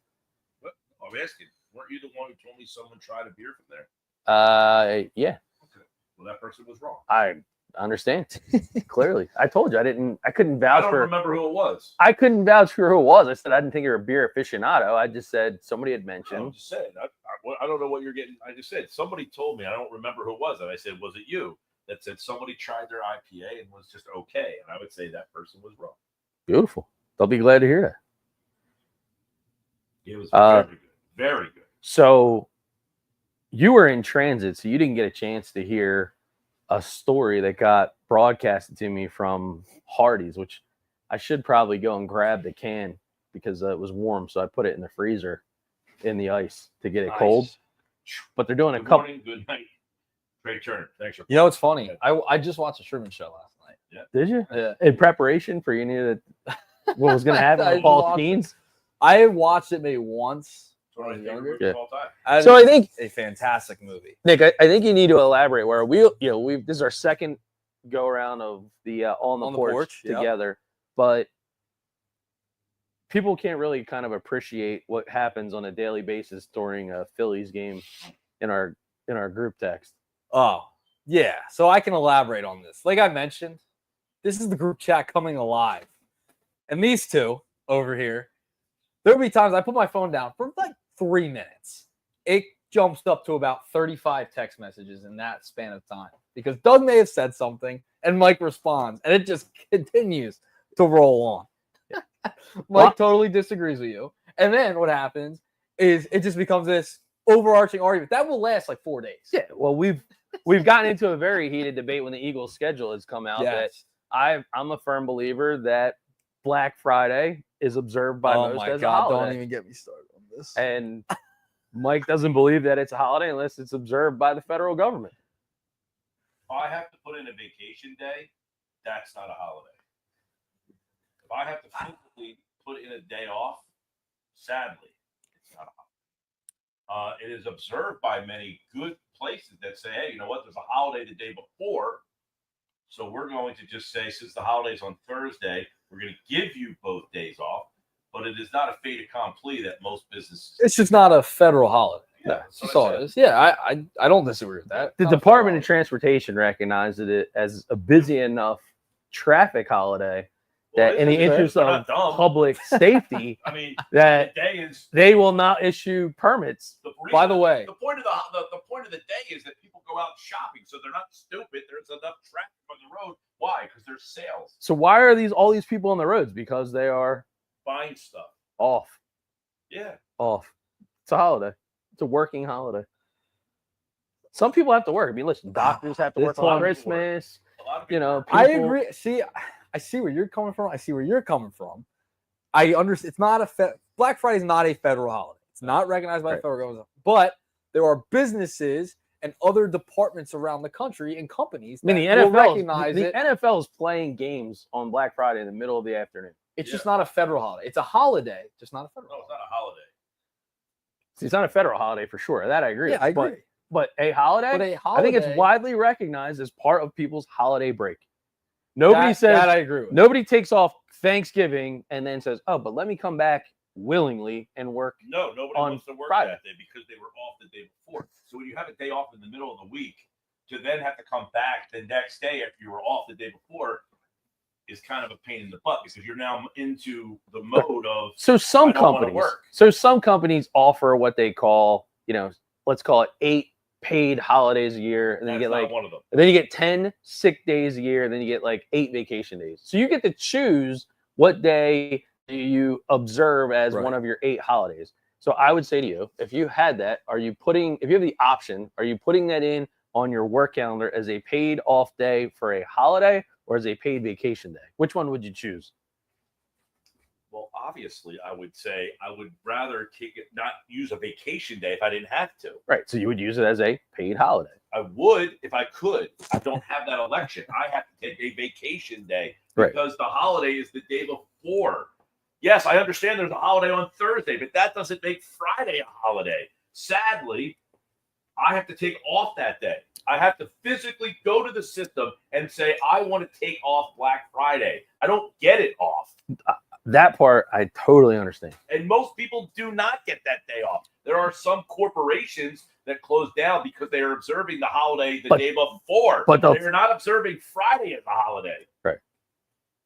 [SPEAKER 3] What? I'm asking. Weren't you the one who told me someone tried a beer from there?
[SPEAKER 2] Yeah,
[SPEAKER 3] Okay. Well, that person was wrong.
[SPEAKER 2] I understand. Clearly, I told you I couldn't
[SPEAKER 3] I
[SPEAKER 2] vouch
[SPEAKER 3] don't
[SPEAKER 2] for.
[SPEAKER 3] remember who it was.
[SPEAKER 2] I couldn't vouch for who it was. I said I didn't think you were a beer aficionado. I just said somebody had
[SPEAKER 3] I'm
[SPEAKER 2] mentioned.
[SPEAKER 3] just saying. I don't know what you're getting. I just said somebody told me. I don't remember who it was, and I said, "Was it you?" That said somebody tried their IPA and was just okay, and I would say that person was wrong.
[SPEAKER 2] Beautiful. They'll be glad to hear that.
[SPEAKER 3] It was very good. Very good.
[SPEAKER 2] So you were in transit, so you didn't get a chance to hear a story that got broadcasted to me from Hardee's, which I should probably go and grab the can because it was warm, so I put it in the freezer in the ice to get it
[SPEAKER 3] Nice.
[SPEAKER 2] cold. But they're doing a
[SPEAKER 3] Good
[SPEAKER 2] couple.
[SPEAKER 3] morning, good night. Trey Turner, thanks for.
[SPEAKER 1] You know, it's funny. I just watched a Truman Show last night.
[SPEAKER 2] Did you?
[SPEAKER 1] Yeah.
[SPEAKER 2] In preparation for you needed what was going to happen
[SPEAKER 1] I
[SPEAKER 2] with Paul
[SPEAKER 1] watched it.
[SPEAKER 2] Skeens?
[SPEAKER 1] I watched it maybe once
[SPEAKER 3] One
[SPEAKER 1] when I
[SPEAKER 3] of
[SPEAKER 1] was
[SPEAKER 3] my favorite
[SPEAKER 1] younger.
[SPEAKER 3] movies
[SPEAKER 2] Yeah.
[SPEAKER 3] of all time.
[SPEAKER 1] And
[SPEAKER 2] So I think,
[SPEAKER 1] a fantastic movie.
[SPEAKER 2] Nick, I think you need to elaborate where this is our second go around of the on the porch
[SPEAKER 1] yep.
[SPEAKER 2] together, but people can't really kind of appreciate what happens on a daily basis during a Phillies game in our group text.
[SPEAKER 1] Oh, yeah. So I can elaborate on this. Like I mentioned, this is the group chat coming alive. And these two over here, there'll be times I put my phone down for like 3 minutes. It jumps up to about 35 text messages in that span of time because Doug may have said something and Mike responds, and it just continues to roll on. Mike totally disagrees with you. And then what happens is it just becomes this overarching argument that will last like 4 days.
[SPEAKER 2] Yeah, well, we've gotten into a very heated debate when the Eagles' schedule has come out.
[SPEAKER 1] Yes.
[SPEAKER 2] That I'm a firm believer that Black Friday is observed by most as a holiday.
[SPEAKER 1] Don't even get me started on this.
[SPEAKER 2] And Mike doesn't believe that it's a holiday unless it's observed by the federal government.
[SPEAKER 3] If I have to put in a vacation day, that's not a holiday. If I have to physically put in a day off, sadly, it's not a holiday. It is observed by many good places that say, hey, you know what? There's a holiday the day before. So we're going to just say, since the holiday's on Thursday, we're going to give you both days off. But it is not a fait accompli that most businesses.
[SPEAKER 1] It's just not a federal holiday.
[SPEAKER 3] Yeah,
[SPEAKER 1] That's just all it is. Yeah, I don't disagree with that.
[SPEAKER 2] The
[SPEAKER 1] Not a
[SPEAKER 2] Department of
[SPEAKER 1] federal
[SPEAKER 2] Transportation recognized it as a busy enough traffic holiday that in the interest of public safety,
[SPEAKER 3] I mean,
[SPEAKER 2] that
[SPEAKER 3] the day is.
[SPEAKER 2] they will not issue permits.
[SPEAKER 1] By the way,
[SPEAKER 3] the point of the point of the day is that people go out shopping, so they're not stupid. There's enough traffic on the road. Why? Because there's sales,
[SPEAKER 2] So why are all these people on the roads? Because they are
[SPEAKER 3] buying stuff.
[SPEAKER 2] off.
[SPEAKER 3] Yeah.
[SPEAKER 2] It's a holiday. It's a working holiday. Some people have to work. I mean, listen, doctors have to work
[SPEAKER 1] It's a lot
[SPEAKER 2] on
[SPEAKER 1] of people
[SPEAKER 2] Christmas.
[SPEAKER 3] A lot of
[SPEAKER 2] You know,
[SPEAKER 3] people-
[SPEAKER 1] I
[SPEAKER 2] people-
[SPEAKER 1] agree. See, I see where you're coming from. I see where you're coming from. I understand. It's not Black Friday is not a federal holiday. It's not recognized by the federal government. But there are businesses and other departments around the country and companies that
[SPEAKER 2] I mean,
[SPEAKER 1] will
[SPEAKER 2] the NFL,
[SPEAKER 1] recognize
[SPEAKER 2] the
[SPEAKER 1] it.
[SPEAKER 2] NFL is playing games on Black Friday in the middle of the afternoon.
[SPEAKER 1] It's just not a federal holiday. It's a holiday, just not a federal.
[SPEAKER 3] No, it's not a holiday.
[SPEAKER 2] See, it's not a federal holiday for sure. That I agree.
[SPEAKER 1] Yeah, I agree.
[SPEAKER 2] But a holiday,
[SPEAKER 1] But a
[SPEAKER 2] I
[SPEAKER 1] holiday,
[SPEAKER 2] think it's widely recognized as part of people's holiday break. Nobody says
[SPEAKER 1] that I agree with.
[SPEAKER 2] nobody takes off Thanksgiving and then says, "Oh, but let me come back willingly and work."
[SPEAKER 3] No, nobody
[SPEAKER 2] On
[SPEAKER 3] wants to work
[SPEAKER 2] Friday.
[SPEAKER 3] that day because they were off the day before. So when you have a day off in the middle of the week, to then have to come back the next day after you were off the day before is kind of a pain in the butt because you're now into the mode of.
[SPEAKER 2] So some
[SPEAKER 3] I don't wanna
[SPEAKER 2] companies,
[SPEAKER 3] work.
[SPEAKER 2] offer what they call, let's call it 8 paid holidays a year, and then you
[SPEAKER 3] That's
[SPEAKER 2] get
[SPEAKER 3] not one of them.
[SPEAKER 2] and then you get 10 sick days a year, and then you get like 8 vacation days. So you get to choose what day you observe as
[SPEAKER 1] Right.
[SPEAKER 2] one of your 8 holidays. So I would say to you, if you had that, if you have the option, are you putting that in on your work calendar as a paid off day for a holiday or as a paid vacation day? Which one would you choose?
[SPEAKER 3] Well, obviously, I would say I would rather not use a vacation day if I didn't have to.
[SPEAKER 2] Right. So you would use it as a paid holiday.
[SPEAKER 3] I would if I could. I don't have that election. I have to take a vacation day
[SPEAKER 2] Right.
[SPEAKER 3] because the holiday is the day before. Yes, I understand there's a holiday on Thursday, but that doesn't make Friday a holiday. Sadly, I have to take off that day. I have to physically go to the system and say, I want to take off Black Friday. I don't get it off.
[SPEAKER 2] That part I totally understand.
[SPEAKER 3] And most people do not get that day off. There are some corporations that close down because they are observing the holiday the day before.
[SPEAKER 2] but they'll-
[SPEAKER 3] they're not observing Friday as a holiday.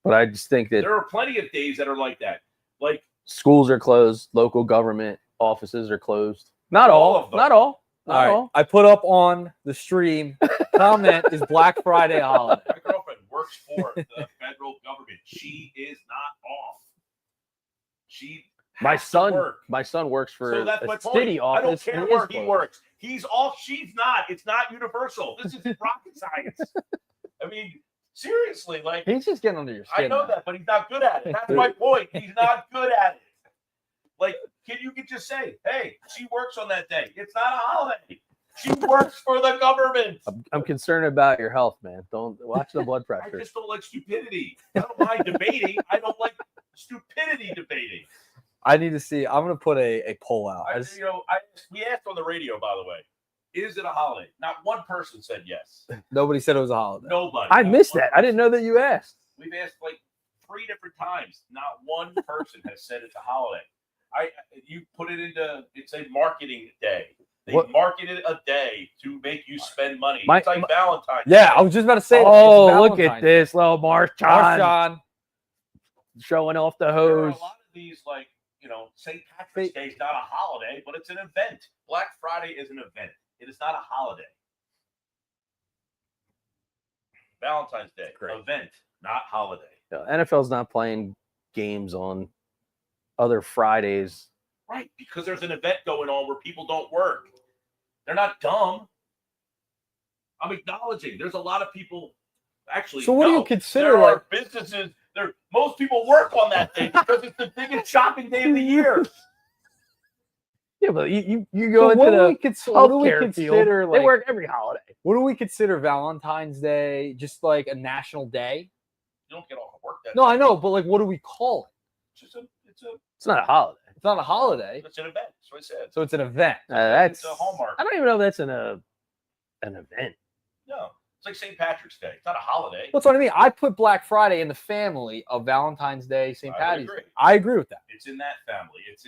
[SPEAKER 2] But I just think that
[SPEAKER 3] There are plenty of days that are like that. Like
[SPEAKER 2] schools are closed, local government offices are closed. Not
[SPEAKER 3] All
[SPEAKER 2] all.
[SPEAKER 3] of them.
[SPEAKER 2] Not all.
[SPEAKER 1] All
[SPEAKER 2] Not
[SPEAKER 1] right.
[SPEAKER 2] all.
[SPEAKER 1] I put up on the stream comment is Black Friday a holiday.
[SPEAKER 3] my girlfriend works for the federal government. She is not off. She
[SPEAKER 2] My
[SPEAKER 3] has to
[SPEAKER 2] son
[SPEAKER 3] work.
[SPEAKER 2] works for
[SPEAKER 3] So that's my
[SPEAKER 2] a
[SPEAKER 3] point.
[SPEAKER 2] city
[SPEAKER 3] I don't
[SPEAKER 2] office.
[SPEAKER 3] care
[SPEAKER 2] and
[SPEAKER 3] where
[SPEAKER 2] is
[SPEAKER 3] he
[SPEAKER 2] closed.
[SPEAKER 3] works. He's off. She's not. It's not universal. This is rocket science. I mean, seriously, like
[SPEAKER 1] He's just getting under your skin.
[SPEAKER 3] I know
[SPEAKER 1] now.
[SPEAKER 3] that, but he's not good at it. That's my point. He's not good at it. Like, you could just say, hey, she works on that day. It's not a holiday. She works for the government.
[SPEAKER 2] I'm concerned about your health, man. Don't watch the blood
[SPEAKER 3] I
[SPEAKER 2] pressure.
[SPEAKER 3] just don't like stupidity. I don't mind debating. I don't like stupidity debating.
[SPEAKER 1] I need to see. I'm going to put a poll out.
[SPEAKER 3] We asked on the radio, by the way, is it a holiday? Not one person said yes.
[SPEAKER 1] Nobody said it was a holiday.
[SPEAKER 3] Nobody.
[SPEAKER 2] I missed that. I didn't know that you asked.
[SPEAKER 3] We've asked like 3 different times. Not one person has said it's a holiday. You put it into, it's a marketing day. They marketed a day to make you spend money. It's like Valentine's Day.
[SPEAKER 1] Yeah, I was just about to say.
[SPEAKER 2] Oh, look at this little Marshawn showing off the
[SPEAKER 3] There are
[SPEAKER 2] hose.
[SPEAKER 3] a lot of these, like, St. Patrick's Day is not a holiday, but it's an event. Black Friday is an event. It is not a holiday. Valentine's Day, event, not holiday.
[SPEAKER 2] NFL's not playing games on other Fridays.
[SPEAKER 3] Right, because there's an event going on where people don't work. They're not dumb. I'm acknowledging there's a lot of people actually.
[SPEAKER 1] So what do you consider
[SPEAKER 3] there
[SPEAKER 1] like
[SPEAKER 3] are businesses? Most people work on that day because it's the biggest shopping day of the year.
[SPEAKER 2] Yeah, but you go into
[SPEAKER 1] what
[SPEAKER 2] the
[SPEAKER 1] do we
[SPEAKER 2] healthcare
[SPEAKER 1] consider
[SPEAKER 2] field.
[SPEAKER 1] like,
[SPEAKER 2] They work every holiday.
[SPEAKER 1] what do we consider Valentine's Day? Just like a national day?
[SPEAKER 3] You don't get off of work that
[SPEAKER 1] No,
[SPEAKER 3] day.
[SPEAKER 1] I know, but like, what do we call it?
[SPEAKER 2] It's not a holiday.
[SPEAKER 1] It's not a holiday,
[SPEAKER 3] It's an event. That's what I said.
[SPEAKER 1] so it's an event.
[SPEAKER 2] That's
[SPEAKER 3] It's a hallmark.
[SPEAKER 2] I don't even know if that's an event.
[SPEAKER 3] No, it's like St. Patrick's Day. It's not a holiday.
[SPEAKER 1] That's what I mean. I put Black Friday in the family of Valentine's Day, St.
[SPEAKER 3] I would
[SPEAKER 1] Patty's
[SPEAKER 3] agree.
[SPEAKER 1] Day. I agree with that.
[SPEAKER 3] It's in that family. It's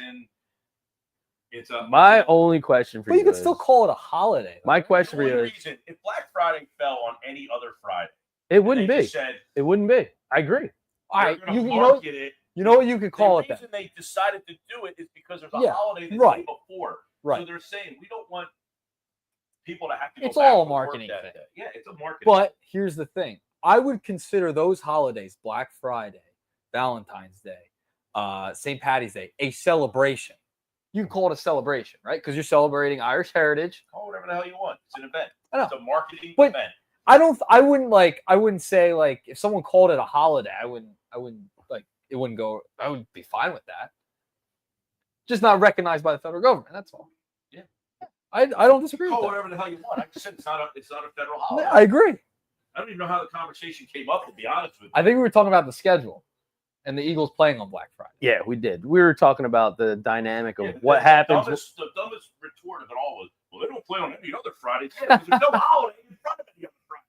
[SPEAKER 3] a.
[SPEAKER 2] My only question for
[SPEAKER 1] But
[SPEAKER 2] you
[SPEAKER 1] you could
[SPEAKER 2] is,
[SPEAKER 1] still call it a holiday.
[SPEAKER 2] my
[SPEAKER 3] The
[SPEAKER 2] question for
[SPEAKER 3] only
[SPEAKER 2] you is,
[SPEAKER 3] reason, if Black Friday fell on any other Friday,
[SPEAKER 2] it wouldn't
[SPEAKER 3] they
[SPEAKER 2] be.
[SPEAKER 3] just said,
[SPEAKER 2] It wouldn't be. I agree.
[SPEAKER 1] All right,
[SPEAKER 3] "We're gonna
[SPEAKER 1] you know
[SPEAKER 3] market it."
[SPEAKER 1] what you could call it
[SPEAKER 3] The
[SPEAKER 1] then.
[SPEAKER 3] reason they decided to do it is because there's a
[SPEAKER 1] Yeah,
[SPEAKER 3] holiday the
[SPEAKER 1] right.
[SPEAKER 3] day before.
[SPEAKER 1] Right.
[SPEAKER 3] So they're saying we don't want people to have to go
[SPEAKER 1] It's
[SPEAKER 3] back
[SPEAKER 1] all a
[SPEAKER 3] to work
[SPEAKER 1] marketing
[SPEAKER 3] that
[SPEAKER 1] thing.
[SPEAKER 3] day. Yeah, it's a marketing.
[SPEAKER 1] But here's the thing. I would consider those holidays, Black Friday, Valentine's Day, St. Patty's Day, a celebration. You can call it a celebration, right? Because you're celebrating Irish heritage.
[SPEAKER 3] Call whatever the hell you want. It's an event.
[SPEAKER 1] I know.
[SPEAKER 3] It's a marketing
[SPEAKER 1] But-
[SPEAKER 3] event.
[SPEAKER 1] I wouldn't say like if someone called it a holiday, I wouldn't like it wouldn't go. I would be fine with that. Just not recognized by the federal government. That's all.
[SPEAKER 3] Yeah.
[SPEAKER 1] I don't disagree
[SPEAKER 3] Call
[SPEAKER 1] with that.
[SPEAKER 3] whatever the hell you want. I just said it's not a federal holiday.
[SPEAKER 1] I agree.
[SPEAKER 3] I don't even know how the conversation came up, to be honest with you.
[SPEAKER 1] I think we were talking about the schedule and the Eagles playing on Black Friday.
[SPEAKER 2] Yeah, we did. We were talking about the dynamic of
[SPEAKER 3] Yeah,
[SPEAKER 2] what happens.
[SPEAKER 3] The dumbest retort of it all was, well, they don't play on any other Fridays. Yeah, because there's no holiday in front of any other Friday.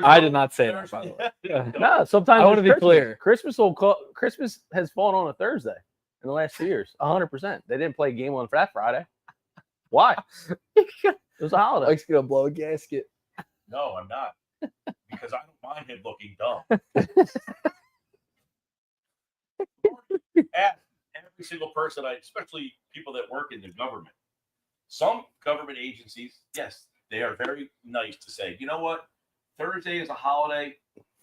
[SPEAKER 1] I did not say that, by the way.
[SPEAKER 2] No, sometimes
[SPEAKER 1] I wanna
[SPEAKER 2] it's
[SPEAKER 1] be
[SPEAKER 2] Christmas.
[SPEAKER 1] clear.
[SPEAKER 2] Christmas has fallen on a Thursday in the last 2 years. 100%. They didn't play a game on that Friday. Why? It was a holiday.
[SPEAKER 1] Mike's gonna blow a gasket.
[SPEAKER 3] No, I'm not. Because I don't mind him looking dumb. Ask every single person, especially people that work in the government. Some government agencies, yes, they are very nice to say, you know what? Thursday is a holiday.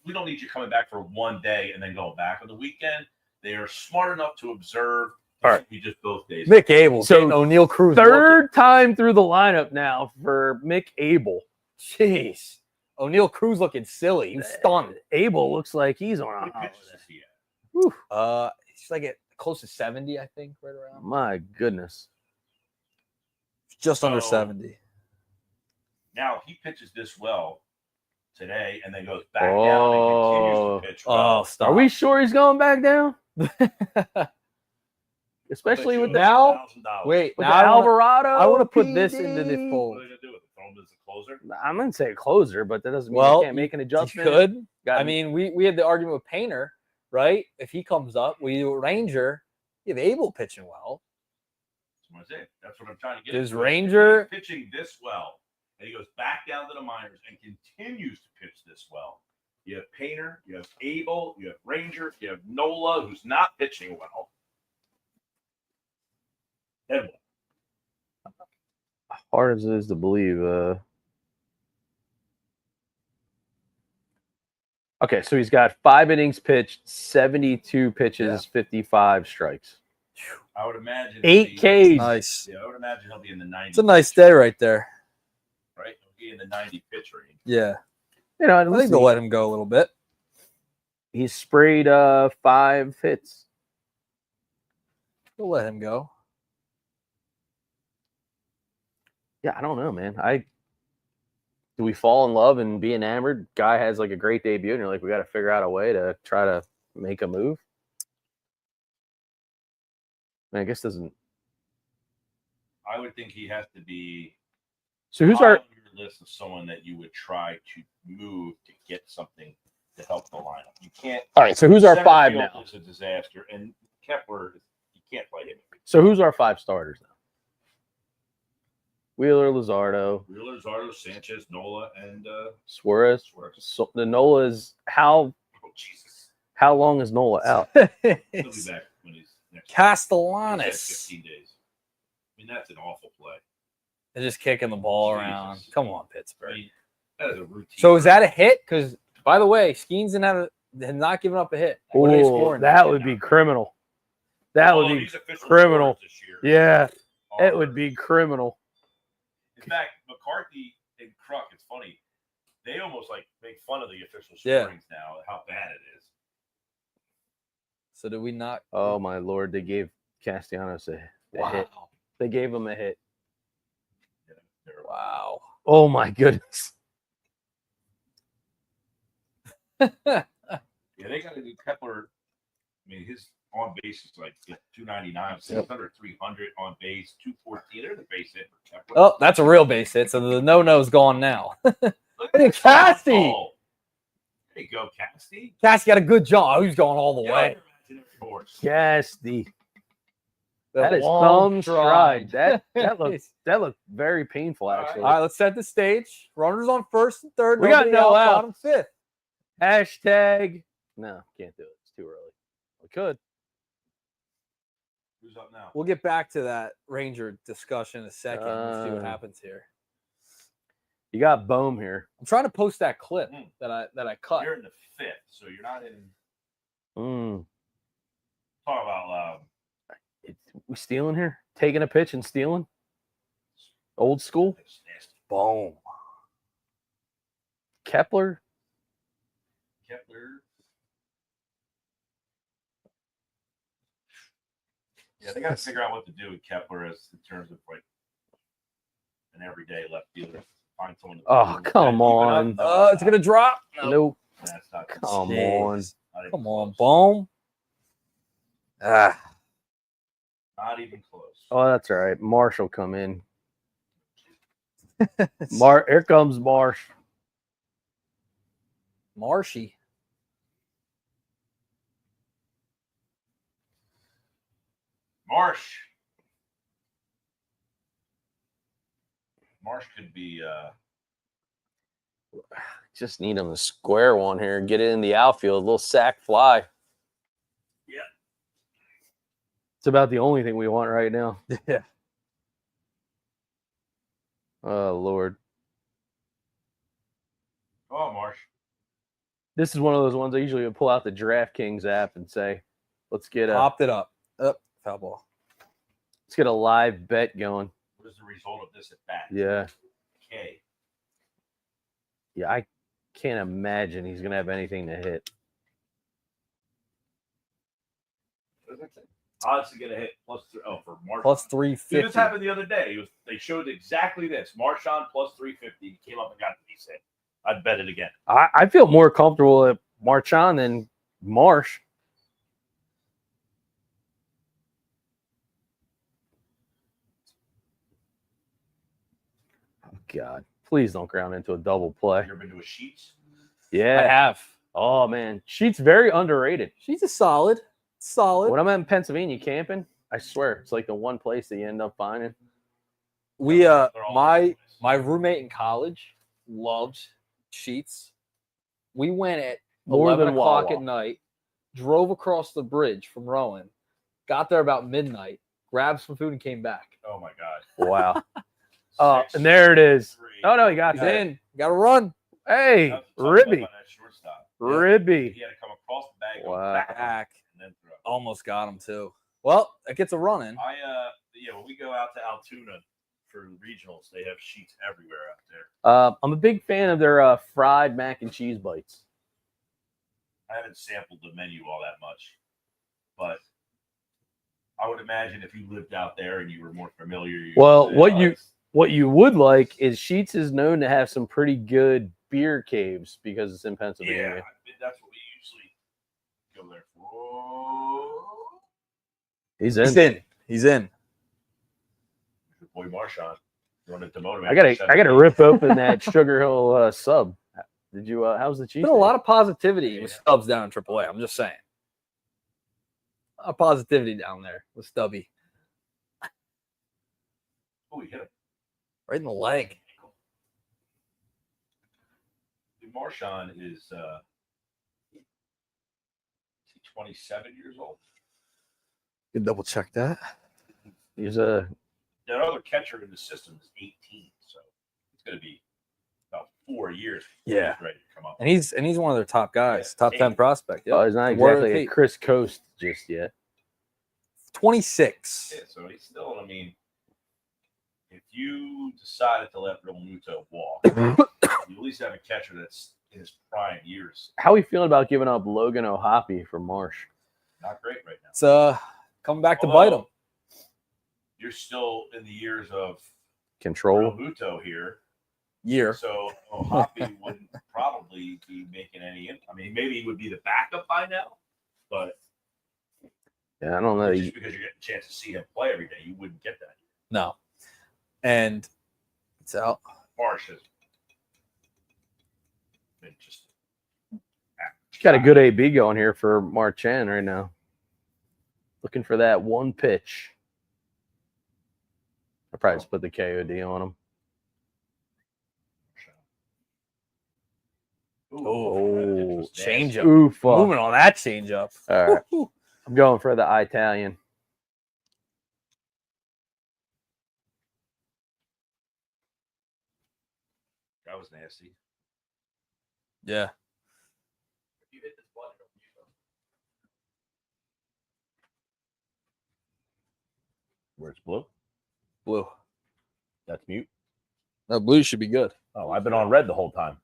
[SPEAKER 3] We don't need you coming back for one day and then going back on the weekend. They are smart enough to observe.
[SPEAKER 2] All right.
[SPEAKER 3] We just both days.
[SPEAKER 1] Mick Abel,
[SPEAKER 2] So,
[SPEAKER 1] O'Neal Cruz.
[SPEAKER 2] Third time through the lineup now for Mick Abel.
[SPEAKER 1] Jeez. O'Neal Cruz looking silly. He's stunned.
[SPEAKER 2] Abel looks like he's on
[SPEAKER 3] How
[SPEAKER 2] a
[SPEAKER 3] many
[SPEAKER 2] holiday.
[SPEAKER 3] pitches is he at?
[SPEAKER 1] He's like at close to 70, I think, right around.
[SPEAKER 2] My goodness.
[SPEAKER 1] Just under
[SPEAKER 3] So-
[SPEAKER 1] 70.
[SPEAKER 3] Now, if he pitches this well today and then goes back down and continues to pitch well.
[SPEAKER 1] Oh, stop.
[SPEAKER 2] Are we sure he's going back down? Especially with the,
[SPEAKER 1] now-
[SPEAKER 3] $1,000.
[SPEAKER 1] Wait,
[SPEAKER 2] with
[SPEAKER 1] now
[SPEAKER 2] the
[SPEAKER 1] I wanna-
[SPEAKER 2] Alvarado.
[SPEAKER 1] I want to put this into the
[SPEAKER 2] PD.
[SPEAKER 3] What
[SPEAKER 1] fold.
[SPEAKER 3] are they going to do with it? Throw him as a closer?
[SPEAKER 2] I'm going to say a closer, but that doesn't mean
[SPEAKER 1] Well,
[SPEAKER 2] you can't make an
[SPEAKER 1] You
[SPEAKER 2] adjustment.
[SPEAKER 1] could.
[SPEAKER 2] Got
[SPEAKER 1] I mean, we had the argument with Painter, right? If he comes up, we do a Ranger. You have Abel pitching well.
[SPEAKER 3] That's what I said. That's what I'm trying to get.
[SPEAKER 1] Does
[SPEAKER 3] at.
[SPEAKER 1] Ranger-
[SPEAKER 3] If he's pitching this well, and he goes back down to the minors and continues to pitch this well. You have Painter, you have Abel, you have Ranger, you have Nola, who's not pitching well. Then what?
[SPEAKER 2] Hard as it is to believe. Okay, so he's got 5 innings pitched, 72 pitches, 55 strikes.
[SPEAKER 3] I would imagine
[SPEAKER 2] 8 Ks.
[SPEAKER 1] Nice.
[SPEAKER 3] Yeah, I would imagine he'll be in the 90.
[SPEAKER 1] It's a nice day right there.
[SPEAKER 3] Right? He'll be in the 90 pitch range.
[SPEAKER 1] Yeah.
[SPEAKER 2] You know,
[SPEAKER 1] I think they'll let him go a little bit.
[SPEAKER 2] he's sprayed 5 hits
[SPEAKER 1] We'll let him go.
[SPEAKER 2] Yeah, I don't know, man. Do we fall in love and be enamored? Guy has like a great debut, and you're like, we got to figure out a way to try to make a move. I guess doesn't.
[SPEAKER 3] I would think he has to be.
[SPEAKER 2] So who's
[SPEAKER 3] high
[SPEAKER 2] our
[SPEAKER 3] on your list of someone that you would try to move to get something to help the lineup? You can't.
[SPEAKER 2] all right? So who's our
[SPEAKER 3] center
[SPEAKER 2] five
[SPEAKER 3] field
[SPEAKER 2] now?
[SPEAKER 3] is a disaster, and Kepler, you can't play him.
[SPEAKER 2] So who's our 5 starters now? Wheeler, Luzardo,
[SPEAKER 3] Wheeler, Zardo, Sanchez, Nola, and
[SPEAKER 2] Suarez.
[SPEAKER 3] Suarez.
[SPEAKER 2] So the Nola is how
[SPEAKER 3] Oh Jesus!
[SPEAKER 2] long is Nola out?
[SPEAKER 3] He'll be back when he's next. He's
[SPEAKER 1] Castellanos.
[SPEAKER 3] had 15 days. I mean, that's an awful play.
[SPEAKER 1] They're just kicking the ball
[SPEAKER 3] Jesus.
[SPEAKER 1] around. Come on,
[SPEAKER 3] I
[SPEAKER 1] Pittsburgh.
[SPEAKER 3] mean, that is a routine.
[SPEAKER 1] So is that a hit? Because by the way, Skeens had not given up a hit. What are they
[SPEAKER 2] Ooh,
[SPEAKER 1] scoring?
[SPEAKER 2] that would be criminal. That would be
[SPEAKER 3] these official
[SPEAKER 2] criminal.
[SPEAKER 3] scores this year
[SPEAKER 2] Yeah, it
[SPEAKER 3] are-
[SPEAKER 2] would be criminal.
[SPEAKER 3] In fact, McCarthy and Kruk, it's funny. They almost like make fun of the official
[SPEAKER 1] Yeah.
[SPEAKER 3] scorings now, how bad it is.
[SPEAKER 1] So did we not?
[SPEAKER 2] Oh my lord, they gave Castellanos a hit.
[SPEAKER 1] Wow.
[SPEAKER 2] They gave him a hit.
[SPEAKER 3] Yeah, they're-
[SPEAKER 1] Wow.
[SPEAKER 2] Oh my goodness.
[SPEAKER 3] Yeah, they got to do Kepler. I mean, his on base is like 299, 600, 300 on base, 214. There's a base hit for Kepler.
[SPEAKER 1] Oh, that's a real base hit. So the no-no's gone now.
[SPEAKER 3] Look
[SPEAKER 1] Hey,
[SPEAKER 3] this
[SPEAKER 1] Casty!
[SPEAKER 3] softball. There you go, Casty.
[SPEAKER 1] Cass got a good jump. Oh, he's going all the
[SPEAKER 3] Get
[SPEAKER 1] way.
[SPEAKER 3] on your imaginary horse.
[SPEAKER 2] Casty.
[SPEAKER 1] The
[SPEAKER 2] That is
[SPEAKER 1] long
[SPEAKER 2] thumb stride. That
[SPEAKER 1] Nice.
[SPEAKER 2] looked very painful actually.
[SPEAKER 1] All right, let's set the stage. Runners on first and third.
[SPEAKER 2] We got
[SPEAKER 1] nobody
[SPEAKER 2] no out.
[SPEAKER 1] Bottom fifth.
[SPEAKER 2] Hashtag. No, can't do it. It's too early. We could.
[SPEAKER 3] Who's up now?
[SPEAKER 1] We'll get back to that Ranger discussion in a second. Let's see what
[SPEAKER 2] Uh,
[SPEAKER 1] happens here.
[SPEAKER 2] You got Bohm here.
[SPEAKER 1] I'm trying to post that clip
[SPEAKER 3] Mm.
[SPEAKER 1] that I cut.
[SPEAKER 3] You're in the fifth, so you're not in.
[SPEAKER 2] Mm.
[SPEAKER 3] Talk about
[SPEAKER 2] We stealing here? Taking a pitch and stealing? Old school?
[SPEAKER 3] it's nasty.
[SPEAKER 1] Boom.
[SPEAKER 2] Kepler?
[SPEAKER 3] Kepler. Yeah, they got to figure out what to do with Kepler as in terms of like an everyday left fielder. Find someone.
[SPEAKER 2] Oh, come on.
[SPEAKER 1] It's gonna drop.
[SPEAKER 2] Nope.
[SPEAKER 3] That's not good.
[SPEAKER 2] Come
[SPEAKER 1] Jeez.
[SPEAKER 2] on.
[SPEAKER 3] Not even
[SPEAKER 1] Come on,
[SPEAKER 3] close.
[SPEAKER 1] boom. Ah,
[SPEAKER 3] Not even close.
[SPEAKER 2] Oh, that's all right. Marsh will come in. Here comes Marsh.
[SPEAKER 1] Marshy.
[SPEAKER 3] Marsh. Marsh could be.
[SPEAKER 2] Just need him to square one here and get it in the outfield. A little sack fly.
[SPEAKER 3] Yeah.
[SPEAKER 2] It's about the only thing we want right now.
[SPEAKER 1] Yeah.
[SPEAKER 2] Oh, Lord.
[SPEAKER 3] Oh, Marsh.
[SPEAKER 2] This is one of those ones I usually would pull out the DraftKings app and say, let's get
[SPEAKER 1] Popped it up. Foul ball.
[SPEAKER 2] let's get a live bet going.
[SPEAKER 3] What is the result of this at bat?
[SPEAKER 2] Yeah.
[SPEAKER 3] Okay.
[SPEAKER 2] Yeah, I can't imagine he's gonna have anything to hit.
[SPEAKER 3] What does that say? Odds to get a hit plus for Marsh.
[SPEAKER 1] Plus
[SPEAKER 3] Dude,
[SPEAKER 1] 350.
[SPEAKER 3] this happened the other day. They showed exactly this. Marchand plus 350. He came up and got the base hit. I'd bet it again.
[SPEAKER 2] I feel more comfortable at Marchand than Marsh. Oh, God. Please don't ground into a double play.
[SPEAKER 3] You ever been to a Sheets?
[SPEAKER 1] I
[SPEAKER 2] Yeah.
[SPEAKER 1] have.
[SPEAKER 2] Oh, man. Sheet's very underrated.
[SPEAKER 1] She's a solid. Solid.
[SPEAKER 2] When I'm in Pennsylvania camping, I swear, it's like the one place that you end up finding.
[SPEAKER 1] We
[SPEAKER 3] They're all over the
[SPEAKER 1] my
[SPEAKER 3] place.
[SPEAKER 1] my roommate in college loved Sheets. We went at
[SPEAKER 2] More
[SPEAKER 1] 11
[SPEAKER 2] than
[SPEAKER 1] o'clock
[SPEAKER 2] Wawa.
[SPEAKER 1] at night, drove across the bridge from Rowan, got there about midnight, grabbed some food, and came back.
[SPEAKER 3] Oh my God.
[SPEAKER 2] Wow. Oh,
[SPEAKER 3] 6,
[SPEAKER 2] and there it is.
[SPEAKER 3] 3.
[SPEAKER 2] Oh, no, he got
[SPEAKER 1] He's
[SPEAKER 2] that.
[SPEAKER 1] in. Got to run.
[SPEAKER 2] Hey,
[SPEAKER 3] That's the tough
[SPEAKER 2] Ribby.
[SPEAKER 3] one on that shortstop.
[SPEAKER 2] Ribby.
[SPEAKER 3] He had to come across the bag, go
[SPEAKER 2] Wow.
[SPEAKER 1] Back.
[SPEAKER 3] and then throw.
[SPEAKER 1] Almost got him too. Well, it gets a run in.
[SPEAKER 3] When we go out to Altoona for regionals, they have Sheets everywhere out there.
[SPEAKER 2] I'm a big fan of their fried mac and cheese bites.
[SPEAKER 3] I haven't sampled the menu all that much, but I would imagine if you lived out there and you were more familiar. You
[SPEAKER 2] Well,
[SPEAKER 3] would say,
[SPEAKER 2] what you would like is Sheets is known to have some pretty good beer caves because it's in
[SPEAKER 3] yeah,
[SPEAKER 2] Pennsylvania.
[SPEAKER 3] that's what we usually go there for.
[SPEAKER 2] He's
[SPEAKER 1] He's
[SPEAKER 2] in.
[SPEAKER 1] in. He's in.
[SPEAKER 3] Your boy Marshawn running to motivate.
[SPEAKER 2] I gotta rip open that Sugar Hill sub. Did you? How's the cheese?
[SPEAKER 1] Been a lot of positivity with Stubbs down in AAA. I'm just saying. A lot of positivity down there with Stubby.
[SPEAKER 3] Oh, he hit him.
[SPEAKER 1] Right in the leg.
[SPEAKER 3] Marshawn is 27 years old.
[SPEAKER 1] You can double check that.
[SPEAKER 2] He's
[SPEAKER 3] That other catcher in the system is 18, so it's going to be about 4 years. Before
[SPEAKER 1] Yeah.
[SPEAKER 3] he's ready to come up.
[SPEAKER 1] And he's one of their top guys, top 10 prospect.
[SPEAKER 2] oh, he's not exactly a Chris Coast just yet.
[SPEAKER 1] 26.
[SPEAKER 3] Yeah, so he's still. I mean, if you decided to let Realmuto walk, you at least have a catcher that's in his prime years.
[SPEAKER 2] How are we feeling about giving up Logan O'Hoppe for Marsh?
[SPEAKER 3] Not great right now.
[SPEAKER 1] It's coming back to bite him.
[SPEAKER 3] You're still in the years of
[SPEAKER 2] Control.
[SPEAKER 3] Realmuto here.
[SPEAKER 1] Year.
[SPEAKER 3] So O'Hoppe wouldn't probably be making any. I mean, maybe he would be the backup by now, but
[SPEAKER 2] Yeah, I don't know.
[SPEAKER 3] just because you're getting a chance to see him play every day, you wouldn't get that.
[SPEAKER 1] No. And it's out.
[SPEAKER 3] Marsh has been just
[SPEAKER 2] Got a good AB going here for Marchand right now. Looking for that one pitch. I'll probably just put the KOD on him.
[SPEAKER 1] Oh, change up.
[SPEAKER 2] Ooh, fuck.
[SPEAKER 1] Moving on that change up.
[SPEAKER 2] All right. I'm going for the Italian.
[SPEAKER 3] That was nasty.
[SPEAKER 1] Yeah.
[SPEAKER 3] You hit this button, where it's blue?
[SPEAKER 1] Blue.
[SPEAKER 3] That's mute.
[SPEAKER 1] No, blue should be good.
[SPEAKER 3] Oh, I've been on red the whole time.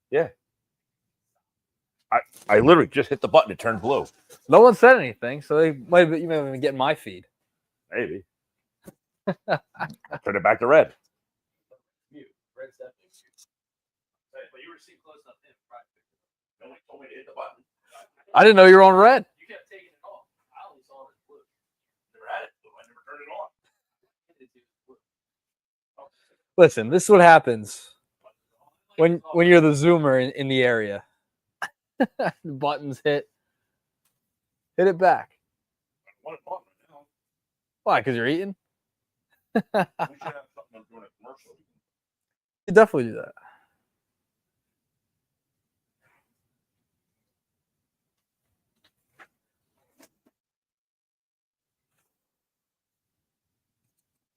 [SPEAKER 3] Yeah. I literally just hit the button. It turned blue.
[SPEAKER 1] No one said anything, so you might have been getting my feed.
[SPEAKER 3] Maybe. Turn it back to red.
[SPEAKER 2] Mute. Red's definitely mute.
[SPEAKER 3] But you were sitting close enough in. Nobody told me to hit the button.
[SPEAKER 1] I didn't know you were on red.
[SPEAKER 2] You kept taking it off. I only saw it as blue.
[SPEAKER 3] Never had it blue. I never turned it on.
[SPEAKER 1] Listen, this is what happens when you're the zoomer in the area. The buttons hit it back.
[SPEAKER 3] I want it on right now.
[SPEAKER 1] Why? Because you're eating?
[SPEAKER 3] We should have something doing a commercial.
[SPEAKER 1] You definitely do that.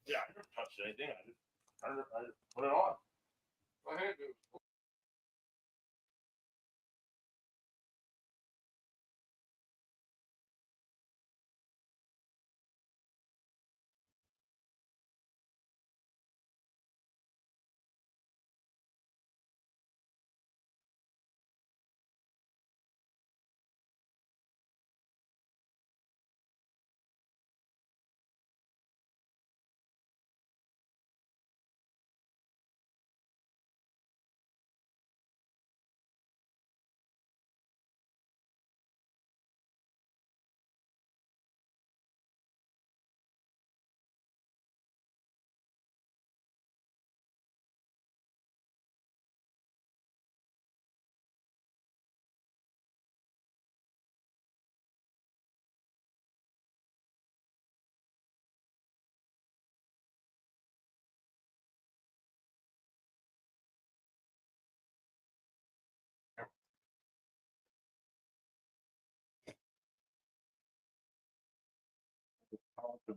[SPEAKER 3] Yeah, I never touched anything. I just put it on. Go ahead, dude.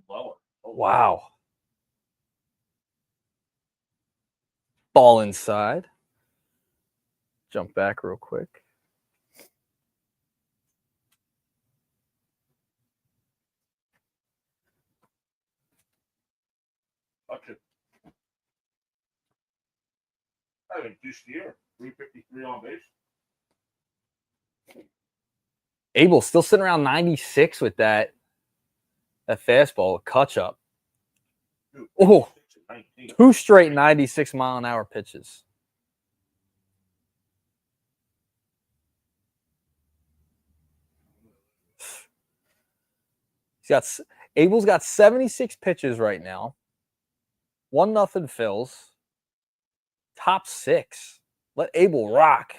[SPEAKER 3] Lower.
[SPEAKER 1] Wow. Ball inside. Jump back real quick.
[SPEAKER 3] Touch it. I haven't juiced the air. 353 on base.
[SPEAKER 1] Abel still sitting around 96 with that That fastball, catch up.
[SPEAKER 3] Dude,
[SPEAKER 1] Oh,
[SPEAKER 3] 19.
[SPEAKER 1] 2 straight 96-mile-an-hour pitches. Abel's got 76 pitches right now. 1-0 Phils. Top 6. Let Abel rock.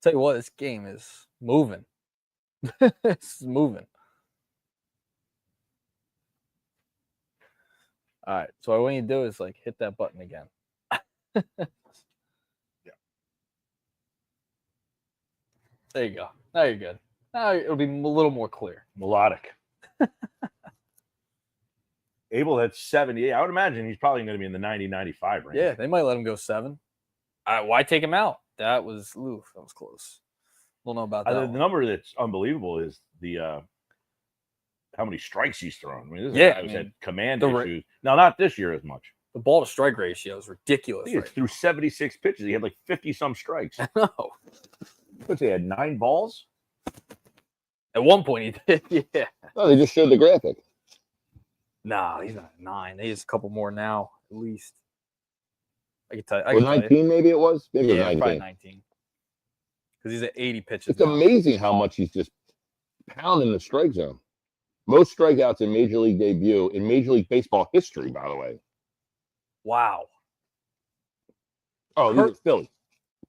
[SPEAKER 1] Tell you what, this game is moving. It's moving. All right. So what I want you to do is like hit that button again. There you go. Now you're good. Now it'll be a little more clear.
[SPEAKER 4] Melodic. Abel had 78. I would imagine he's probably going to be in the 90-95 range.
[SPEAKER 1] Yeah, they might let him go 7. Why take him out? That was close. Don't know about that.
[SPEAKER 4] The
[SPEAKER 1] one.
[SPEAKER 4] number that's unbelievable is the how many strikes he's thrown. I mean, this is
[SPEAKER 1] Yeah,
[SPEAKER 4] a guy who's had command
[SPEAKER 1] the
[SPEAKER 4] issues. Now, not this year as much.
[SPEAKER 1] The ball to strike ratio is ridiculous.
[SPEAKER 4] He threw 76 pitches. He had like 50-some strikes.
[SPEAKER 1] No.
[SPEAKER 4] What's he had 9 balls?
[SPEAKER 1] At one point he did. Yeah.
[SPEAKER 5] Oh, they just showed the graphic.
[SPEAKER 1] No, he's not at 9. He's a couple more now, at least. I can tell you.
[SPEAKER 5] Or 19, maybe it was. Maybe it was
[SPEAKER 1] Yeah,
[SPEAKER 5] 19.
[SPEAKER 1] probably 19. Because he's at 80 pitches.
[SPEAKER 5] It's
[SPEAKER 1] now.
[SPEAKER 5] amazing how much he's just pounding the strike zone. Most strikeouts in Major League debut in Major League Baseball history, by the way.
[SPEAKER 1] Wow.
[SPEAKER 5] Oh, these are Phillies.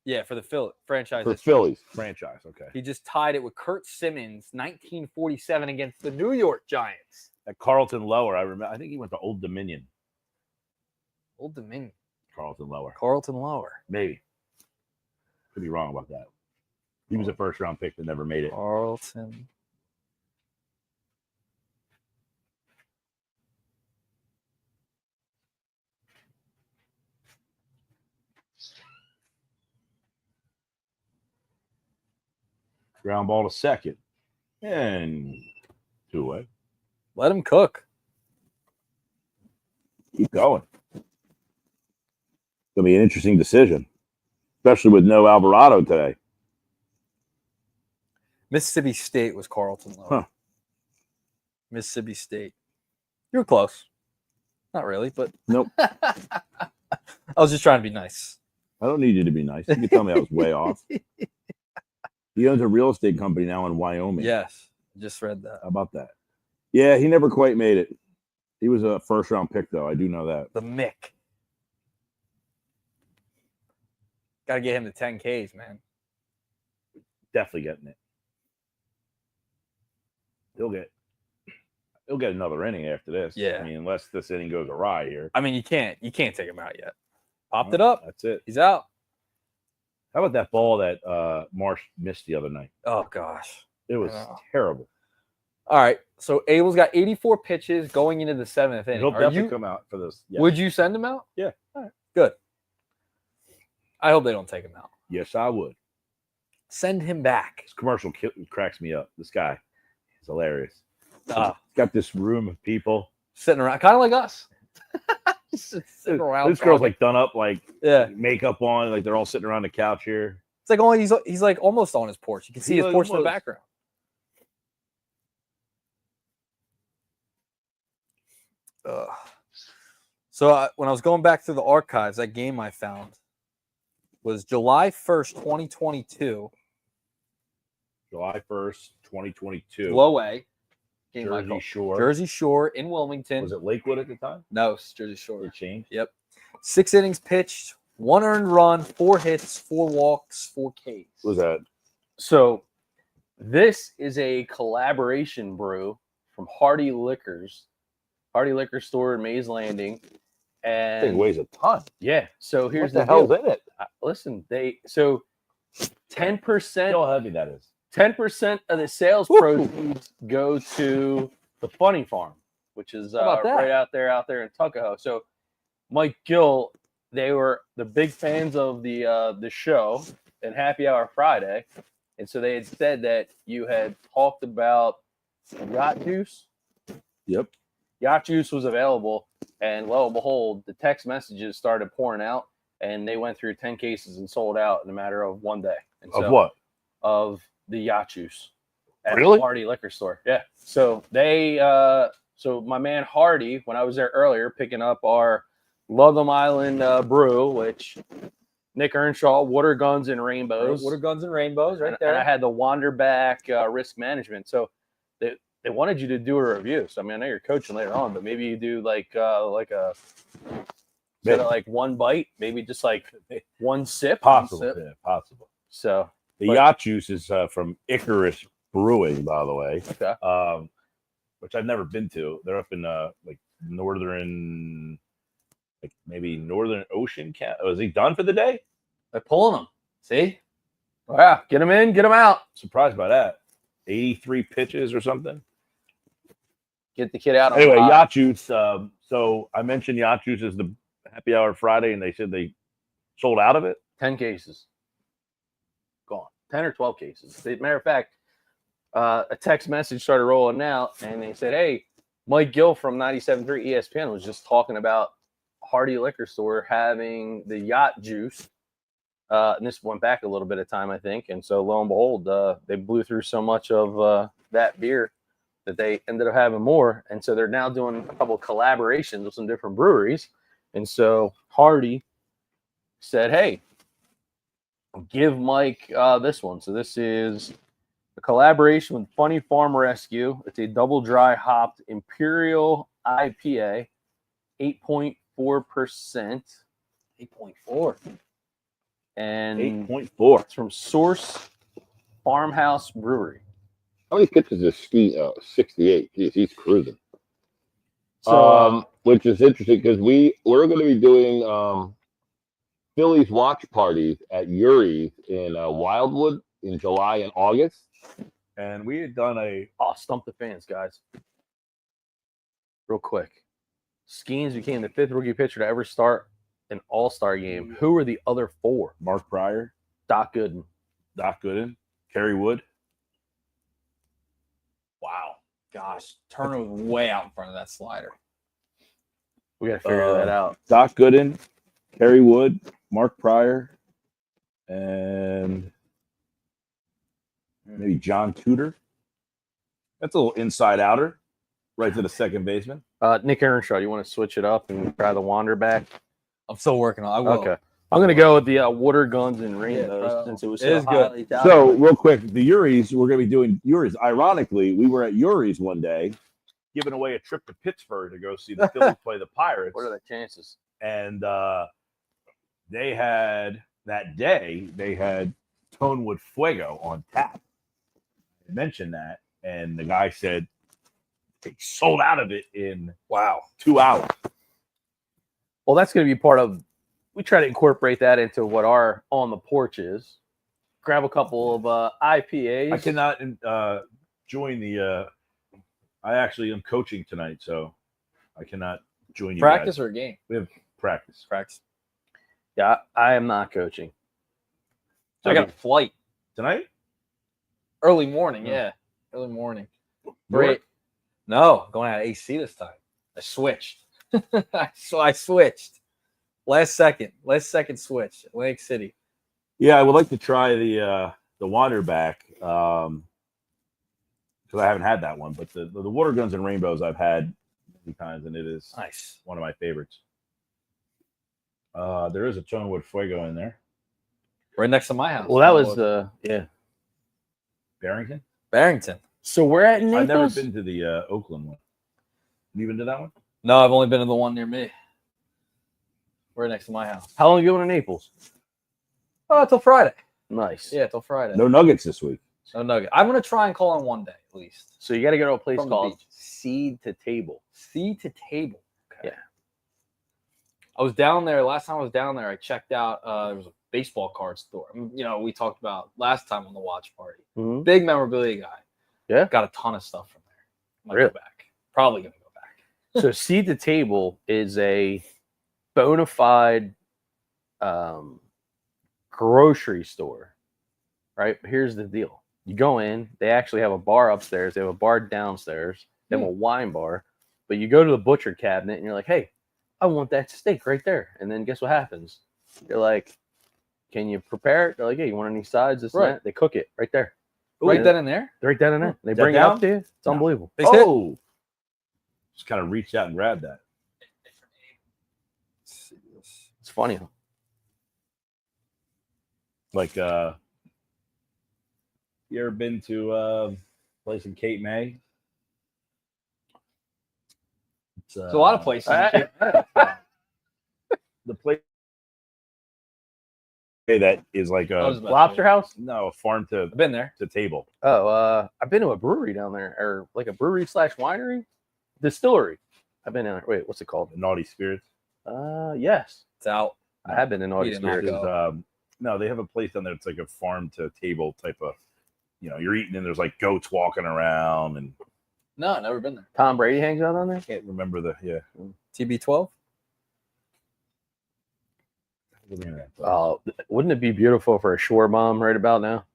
[SPEAKER 1] Yeah, for the franchise.
[SPEAKER 5] For
[SPEAKER 1] history.
[SPEAKER 5] Phillies.
[SPEAKER 4] Franchise, okay.
[SPEAKER 1] He just tied it with Kurt Simmons, 1947 against the New York Giants.
[SPEAKER 4] At Carlton Lower, I remember. I think he went to Old Dominion.
[SPEAKER 1] Old Dominion.
[SPEAKER 4] Carlton Lower.
[SPEAKER 1] Carlton Lower.
[SPEAKER 4] Maybe. Could be wrong about that. He was a first-round pick that never made it.
[SPEAKER 1] Carlton.
[SPEAKER 4] Ground ball to second. And 2 away.
[SPEAKER 1] Let him cook.
[SPEAKER 4] Keep going. It's going to be an interesting decision, especially with no Alvarado today.
[SPEAKER 1] Mississippi State was Carlton Lower.
[SPEAKER 4] Huh.
[SPEAKER 1] Mississippi State. You were close. Not really, but
[SPEAKER 4] Nope.
[SPEAKER 1] I was just trying to be nice.
[SPEAKER 4] I don't need you to be nice. You can tell me I was way off. He owns a real estate company now in Wyoming.
[SPEAKER 1] Yes, just read that.
[SPEAKER 4] How about that? Yeah, he never quite made it. He was a first-round pick, though. I do know that.
[SPEAKER 1] The Mick. Got to get him to 10 Ks, man.
[SPEAKER 4] Definitely getting it. He'll get another inning after this.
[SPEAKER 1] Yeah.
[SPEAKER 4] I mean, unless this inning goes awry here.
[SPEAKER 1] I mean, you can't take him out yet. Popped it up.
[SPEAKER 4] That's it.
[SPEAKER 1] He's out.
[SPEAKER 4] How about that ball that Marsh missed the other night?
[SPEAKER 1] Oh gosh.
[SPEAKER 4] It was
[SPEAKER 1] Yeah.
[SPEAKER 4] terrible.
[SPEAKER 1] All right. So Abel's got 84 pitches going into the 7th inning.
[SPEAKER 4] He'll definitely come out for this. Yes.
[SPEAKER 1] Would you send him out?
[SPEAKER 4] Yeah.
[SPEAKER 1] All right. Good. I hope they don't take him out.
[SPEAKER 4] Yes, I would.
[SPEAKER 1] Send him back.
[SPEAKER 4] This commercial cracks me up. This guy is hilarious. He's
[SPEAKER 1] Ah,
[SPEAKER 4] got this room of people.
[SPEAKER 1] sitting around, kind of like us. Just sitting around.
[SPEAKER 4] This girl's
[SPEAKER 1] talking.
[SPEAKER 4] like done up, like
[SPEAKER 1] yeah.
[SPEAKER 4] makeup on, like they're all sitting around the couch here.
[SPEAKER 1] It's like only he's like almost on his porch. You can see
[SPEAKER 4] He
[SPEAKER 1] his porch in the
[SPEAKER 4] almost-
[SPEAKER 1] background. So when I was going back through the archives, that game I found was July 1st, 2022.
[SPEAKER 4] July 1st, 2022.
[SPEAKER 1] Low A. Game I
[SPEAKER 4] Jersey
[SPEAKER 1] called.
[SPEAKER 4] Shore.
[SPEAKER 1] Jersey Shore in Wilmington.
[SPEAKER 4] Was it Lakewood at the time?
[SPEAKER 1] No, it's Jersey Shore.
[SPEAKER 4] It changed.
[SPEAKER 1] Yep. 6 innings pitched, 1 earned run, 4 hits, 4 walks, 4 Ks.
[SPEAKER 4] What was that?
[SPEAKER 2] So this is a collaboration brew from Hardy Liquor Store in Mays Landing.
[SPEAKER 4] That thing
[SPEAKER 2] And
[SPEAKER 4] weighs a ton.
[SPEAKER 2] yeah, so here's
[SPEAKER 4] What the
[SPEAKER 2] the
[SPEAKER 4] hell's
[SPEAKER 2] deal.
[SPEAKER 4] in it?
[SPEAKER 2] Listen, 10%
[SPEAKER 4] How heavy that is.
[SPEAKER 2] 10% of the sales
[SPEAKER 1] Woo!
[SPEAKER 2] proceeds go to the Funny Farm, which is
[SPEAKER 1] How about that?
[SPEAKER 2] right out there in Tuckahoe. So Mike Gill, they were the big fans of the show and Happy Hour Friday, and so they had said that you had talked about yacht juice.
[SPEAKER 4] Yep.
[SPEAKER 2] Yacht juice was available, and lo and behold, the text messages started pouring out, and they went through 10 cases and sold out in a matter of one day. And
[SPEAKER 4] Of what?
[SPEAKER 2] Of the yacht juice at
[SPEAKER 4] Really?
[SPEAKER 2] Hardy Liquor Store. Yeah. So they, so my man Hardy, when I was there earlier, picking up our Love 'em Island brew, which Nick Earnshaw, Water Guns and Rainbows.
[SPEAKER 1] Water Guns and Rainbows, right
[SPEAKER 2] And
[SPEAKER 1] there.
[SPEAKER 2] I had the Wanderback risk management. So they wanted you to do a review. So I mean, I know you're coaching later on, but maybe you do like a instead of like one bite, maybe just like one sip.
[SPEAKER 4] Possible.
[SPEAKER 2] One sip.
[SPEAKER 4] Yeah, possible.
[SPEAKER 2] So
[SPEAKER 4] The
[SPEAKER 2] But-
[SPEAKER 4] yacht juice is from Icarus Brewing, by the way,
[SPEAKER 2] okay.
[SPEAKER 4] which I've never been to. They're up in like northern, like maybe Northern Ocean. Was he done for the day?
[SPEAKER 1] They're pulling them. See?
[SPEAKER 2] Wow, get them in, get them out.
[SPEAKER 4] Surprised by that. 83 pitches or something.
[SPEAKER 2] Get the kid out. On
[SPEAKER 4] Anyway,
[SPEAKER 2] the
[SPEAKER 4] yacht juice. So I mentioned yacht juice is the happy hour Friday, and they said they sold out of it.
[SPEAKER 2] 10 cases. Gone. 10 or 12 cases. As a matter of fact, a text message started rolling out, and they said, hey, Mike Gill from 97.3 ESPN was just talking about Hardy Liquor Store having the yacht juice. And this went back a little bit of time, I think. And so lo and behold, they blew through so much of that beer that they ended up having more. And so they're now doing a couple of collaborations with some different breweries. And so Hardy said, hey, give Mike this one. So this is a collaboration with Funny Farm Rescue. It's a double dry hopped Imperial IPA, 8.4%.
[SPEAKER 1] 8.4.
[SPEAKER 2] And
[SPEAKER 4] 8.4.
[SPEAKER 2] it's from Source Farmhouse Brewery.
[SPEAKER 5] How many pitches is Ski? 68. Jeez, he's cruising.
[SPEAKER 2] So,
[SPEAKER 5] Which is interesting because we're going to be doing Phillies watch parties at Yuri's in Wildwood in July and August.
[SPEAKER 4] And we had done
[SPEAKER 2] stump the fans, guys. Real quick. Skeens became the 5th rookie pitcher to ever start an all-star game. Who were the other 4?
[SPEAKER 4] Mark Pryor,
[SPEAKER 2] Doc Gooden.
[SPEAKER 4] Doc Gooden, Kerry Wood.
[SPEAKER 1] Wow. Gosh. Turner was way out in front of that slider.
[SPEAKER 2] We got to figure that out.
[SPEAKER 4] Doc Gooden, Kerry Wood, Mark Pryor, and maybe John Tudor. That's a little inside outer, right to the second baseman.
[SPEAKER 2] Nick Earnshaw, you want to switch it up and try the Wanderback?
[SPEAKER 1] I'm still working on it. I will.
[SPEAKER 2] Okay. I'm going to go with the Water Guns and Rainbows
[SPEAKER 1] bro.
[SPEAKER 2] since it was
[SPEAKER 1] It
[SPEAKER 2] so
[SPEAKER 1] is good.
[SPEAKER 2] highly touted.
[SPEAKER 4] So, real quick, the Uris, we're going to be doing Uris. Ironically, we were at Uris one day, giving away a trip to Pittsburgh to go see the Phillies play the Pirates.
[SPEAKER 2] What are the chances?
[SPEAKER 4] And they had Tonewood Fuego on tap. I mentioned that, and the guy said they sold out of it in 2 hours.
[SPEAKER 2] Well, that's going to be part of. We try to incorporate that into what our on the porch is. Grab a couple of IPAs.
[SPEAKER 4] I cannot join the. I actually am coaching tonight, so I cannot join you.
[SPEAKER 1] Practice
[SPEAKER 4] guys.
[SPEAKER 1] or a game?
[SPEAKER 4] We have practice.
[SPEAKER 1] Practice.
[SPEAKER 2] Yeah, I am not coaching.
[SPEAKER 1] So I got a flight.
[SPEAKER 4] Tonight?
[SPEAKER 1] Early morning, yeah. Early morning.
[SPEAKER 4] North?
[SPEAKER 1] Great. No, going out of AC this time. I switched. So I switched. Last second switch. Atlantic City.
[SPEAKER 4] Yeah, I would like to try the Wanderback because I haven't had that one. But the Water Guns and Rainbows I've had many times, and it is
[SPEAKER 1] Nice.
[SPEAKER 4] one of my favorites. There is a Tonewood Fuego in there.
[SPEAKER 1] Right next to my house.
[SPEAKER 2] Well, that was yeah.
[SPEAKER 4] Barrington.
[SPEAKER 1] Barrington.
[SPEAKER 2] So we're at Naples.
[SPEAKER 4] I've never been to the Oakland one. Have you been to that one?
[SPEAKER 1] No, I've only been to the one near me. Right next to my house.
[SPEAKER 2] How long are you going to Naples?
[SPEAKER 1] Oh, till Friday.
[SPEAKER 2] Nice.
[SPEAKER 1] Yeah, till Friday.
[SPEAKER 4] No Nuggets this week.
[SPEAKER 1] No nugget. I'm gonna try and call on one day at least.
[SPEAKER 2] So you got to go to a place
[SPEAKER 1] From the
[SPEAKER 2] called
[SPEAKER 1] beach.
[SPEAKER 2] Seed to Table.
[SPEAKER 1] Seed to table. Okay.
[SPEAKER 2] Yeah.
[SPEAKER 1] I was down there. Last time I was down there, I checked out. There was a baseball card store. You know, we talked about last time on the watch party.
[SPEAKER 2] Mm-hmm.
[SPEAKER 1] Big memorabilia guy.
[SPEAKER 2] Yeah.
[SPEAKER 1] Got a ton of stuff from there. Might
[SPEAKER 2] Really?
[SPEAKER 1] go back. Probably gonna go back.
[SPEAKER 2] So Seed to Table is a bona fide grocery store, right? But here's the deal. You go in, they actually have a bar upstairs. They have a bar downstairs. They have a wine bar. But you go to the butcher cabinet and you're like, hey, I want that steak right there. And then guess what happens? You're like, can you prepare it? They're like, yeah, you want any sides? This and
[SPEAKER 1] Right.
[SPEAKER 2] that? They cook it right there.
[SPEAKER 1] Right
[SPEAKER 2] Yeah.
[SPEAKER 1] then and there.
[SPEAKER 2] Right then and there. They
[SPEAKER 4] Is that
[SPEAKER 2] bring it up
[SPEAKER 4] down?
[SPEAKER 2] to you. It's
[SPEAKER 4] No.
[SPEAKER 2] unbelievable.
[SPEAKER 1] They sit.
[SPEAKER 4] Oh, just kind of reached out and grabbed that.
[SPEAKER 2] It's funny.
[SPEAKER 4] Like, you ever been to a place in Cape May? It's
[SPEAKER 1] There's a lot of places.
[SPEAKER 4] The place that is like
[SPEAKER 1] I was
[SPEAKER 4] a
[SPEAKER 1] about
[SPEAKER 2] Lobster House?
[SPEAKER 4] no, a farm to
[SPEAKER 1] I've been there.
[SPEAKER 4] table.
[SPEAKER 2] Oh, I've been to a brewery down there, or like a brewery / winery, distillery. I've been down there. Wait, what's it called?
[SPEAKER 4] Naughty Spirits.
[SPEAKER 2] Yes,
[SPEAKER 1] It's out.
[SPEAKER 2] I have been to Naughty
[SPEAKER 1] We did not
[SPEAKER 2] Spirits.
[SPEAKER 1] go.
[SPEAKER 4] No, they have a place down there. It's like a farm to table type of, you're eating and there's like goats walking around and
[SPEAKER 1] No, never been there.
[SPEAKER 2] Tom Brady hangs out on there.
[SPEAKER 4] can't remember the
[SPEAKER 1] TB12.
[SPEAKER 2] Oh, wouldn't it be beautiful for a shore bomb right about now?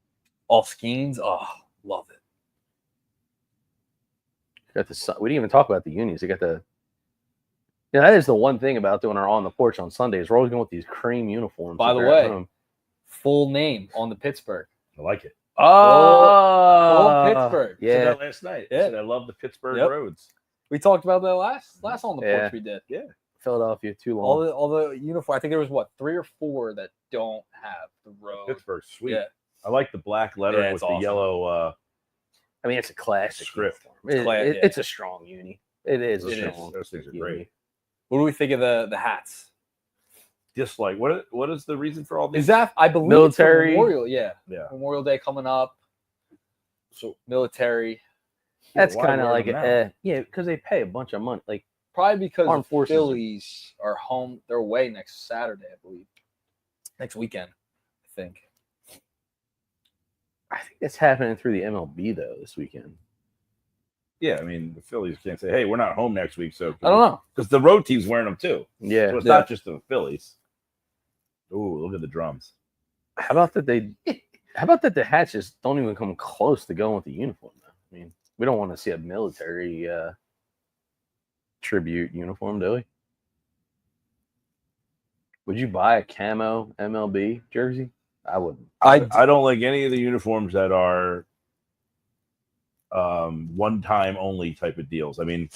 [SPEAKER 1] All Skeens. Oh, love it.
[SPEAKER 2] Got the. We didn't even talk about the unis. They got the. Yeah, that is the one thing about doing our on the porch on Sundays. We're always going with these cream uniforms.
[SPEAKER 1] By
[SPEAKER 2] if
[SPEAKER 1] the
[SPEAKER 2] they're at
[SPEAKER 1] way,
[SPEAKER 2] home.
[SPEAKER 1] Full name on the Pittsburgh.
[SPEAKER 4] I like it.
[SPEAKER 2] Oh,
[SPEAKER 1] Pittsburgh.
[SPEAKER 4] I said
[SPEAKER 2] Yeah,
[SPEAKER 4] that last night.
[SPEAKER 1] Yeah.
[SPEAKER 4] I said I love the Pittsburgh
[SPEAKER 1] Yep.
[SPEAKER 4] roads.
[SPEAKER 1] We talked about that last on the
[SPEAKER 2] Yeah.
[SPEAKER 1] porch we did.
[SPEAKER 2] Philadelphia too long.
[SPEAKER 1] All the uniform. I think there was 3 or 4 that don't have the road.
[SPEAKER 4] Pittsburgh's sweet.
[SPEAKER 1] Yeah.
[SPEAKER 4] I like the black lettering
[SPEAKER 1] Yeah,
[SPEAKER 4] with
[SPEAKER 1] it's
[SPEAKER 4] the
[SPEAKER 1] awesome.
[SPEAKER 4] yellow.
[SPEAKER 2] I mean, it's a classic
[SPEAKER 4] Script.
[SPEAKER 2] uniform.
[SPEAKER 1] Yeah.
[SPEAKER 2] It's a strong uni. It is.
[SPEAKER 4] Those
[SPEAKER 2] a
[SPEAKER 1] things-
[SPEAKER 2] strong
[SPEAKER 4] those things are
[SPEAKER 2] uni.
[SPEAKER 4] great.
[SPEAKER 1] What do we think of the hats?
[SPEAKER 4] Just like what is the reason for all these?
[SPEAKER 1] Is that I believe
[SPEAKER 2] Military.
[SPEAKER 1] it's for Memorial? Yeah,
[SPEAKER 4] Yeah.
[SPEAKER 1] Memorial Day coming up.
[SPEAKER 4] So
[SPEAKER 1] Military,
[SPEAKER 2] That's
[SPEAKER 4] why
[SPEAKER 2] kind of
[SPEAKER 4] wear
[SPEAKER 2] like
[SPEAKER 4] them now?
[SPEAKER 2] yeah, because they pay a bunch of money. Like
[SPEAKER 1] probably because
[SPEAKER 2] Armed
[SPEAKER 1] the
[SPEAKER 2] Forces.
[SPEAKER 1] Phillies are home. They're away next Saturday, I believe. Next weekend, I think.
[SPEAKER 2] I think it's happening through the MLB though this weekend.
[SPEAKER 4] yeah, I mean the Phillies can't say, hey, we're not home next week, so
[SPEAKER 1] I don't know.
[SPEAKER 4] because the road team's wearing them too.
[SPEAKER 2] Yeah.
[SPEAKER 4] So it's
[SPEAKER 1] Yeah.
[SPEAKER 4] not just the Phillies. Ooh, look at the drums.
[SPEAKER 2] How about that they? How about that the hats just don't even come close to going with the uniform though? I mean, we don't want to see a military tribute uniform, do we? Would you buy a camo MLB jersey? I wouldn't.
[SPEAKER 4] I don't like any of the uniforms that are one time only type of deals. I mean,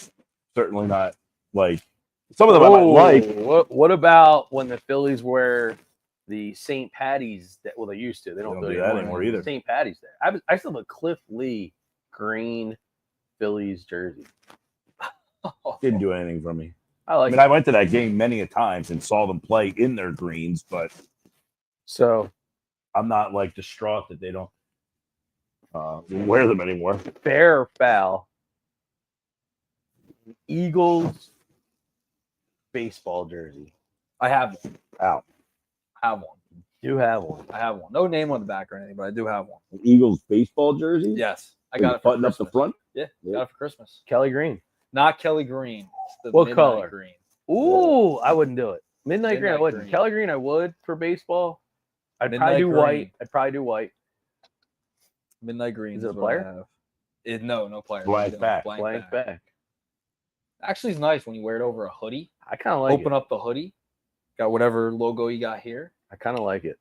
[SPEAKER 4] certainly not like some of them I might like.
[SPEAKER 2] What about when the Phillies wear the St. Patty's that they used to? They don't
[SPEAKER 4] do that anymore either.
[SPEAKER 2] St. Patty's Day. I still have a Cliff Lee green Phillies jersey.
[SPEAKER 4] Didn't do anything for me.
[SPEAKER 2] I
[SPEAKER 4] I
[SPEAKER 2] like
[SPEAKER 4] mean, I went to that game many a times and saw them play in their greens, but
[SPEAKER 2] so
[SPEAKER 4] I'm not like distraught that they don't wear them anymore.
[SPEAKER 2] fair or foul. Eagles baseball jersey.
[SPEAKER 1] I have one.
[SPEAKER 4] Out.
[SPEAKER 1] I have one.
[SPEAKER 2] Do have one.
[SPEAKER 1] I have one. No name on the back or anything, but I do have one.
[SPEAKER 5] Eagles baseball jersey.
[SPEAKER 1] Yes, I got it for
[SPEAKER 5] button up
[SPEAKER 1] Christmas.
[SPEAKER 5] the front.
[SPEAKER 1] Yeah,
[SPEAKER 5] Yeah.
[SPEAKER 1] got it for Christmas.
[SPEAKER 2] Kelly Green.
[SPEAKER 1] Not Kelly Green. It's the
[SPEAKER 2] What
[SPEAKER 1] midnight
[SPEAKER 2] color?
[SPEAKER 1] Green.
[SPEAKER 2] Ooh, I wouldn't do it. Midnight Green, I
[SPEAKER 1] Midnight
[SPEAKER 2] wouldn't.
[SPEAKER 1] Green.
[SPEAKER 2] Kelly Green, I would for baseball. I'd
[SPEAKER 1] Midnight
[SPEAKER 2] probably do
[SPEAKER 1] Green.
[SPEAKER 2] white. I'd probably do white.
[SPEAKER 1] Midnight Green.
[SPEAKER 2] Is it a
[SPEAKER 1] what I
[SPEAKER 2] player?
[SPEAKER 1] have. No player.
[SPEAKER 4] Blank
[SPEAKER 1] No,
[SPEAKER 4] back.
[SPEAKER 2] Blank back.
[SPEAKER 1] Actually, it's nice when you wear it over a hoodie.
[SPEAKER 2] I kind of like
[SPEAKER 1] Open
[SPEAKER 2] it.
[SPEAKER 1] up the hoodie. Got whatever logo you got here.
[SPEAKER 2] I kind of like it,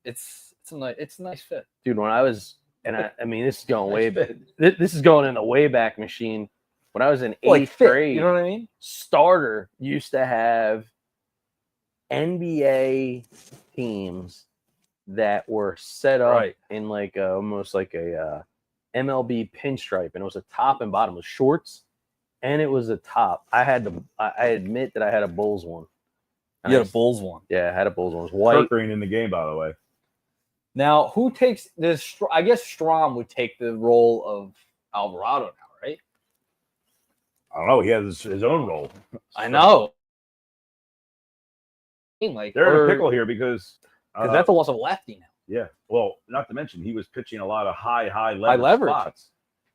[SPEAKER 1] It's a nice fit.
[SPEAKER 2] dude. When I was, and I mean, this is going way
[SPEAKER 1] Nice
[SPEAKER 2] back.
[SPEAKER 1] fit.
[SPEAKER 2] This is going in the way back machine. When I was in
[SPEAKER 1] Like
[SPEAKER 2] eighth
[SPEAKER 1] fit,
[SPEAKER 2] grade,
[SPEAKER 1] you know what I mean?
[SPEAKER 2] starter used to have NBA teams that were set up
[SPEAKER 1] Right.
[SPEAKER 2] in like almost like a MLB pinstripe, and it was a top and bottom. It was shorts, and it was a top. I admit that I had a Bulls one.
[SPEAKER 1] You had a Bulls one.
[SPEAKER 2] Yeah, I had a Bulls one. It was white.
[SPEAKER 4] Kirk Green in the game, by the way.
[SPEAKER 1] Now, who takes this? I guess Strom would take the role of Alvarado now, right?
[SPEAKER 4] I don't know. He has his own role.
[SPEAKER 1] I know. Like
[SPEAKER 4] They're in a pickle here because
[SPEAKER 1] that's almost a lefty now.
[SPEAKER 4] yeah. Well, not to mention he was pitching a lot of high
[SPEAKER 1] leverage.
[SPEAKER 4] spots,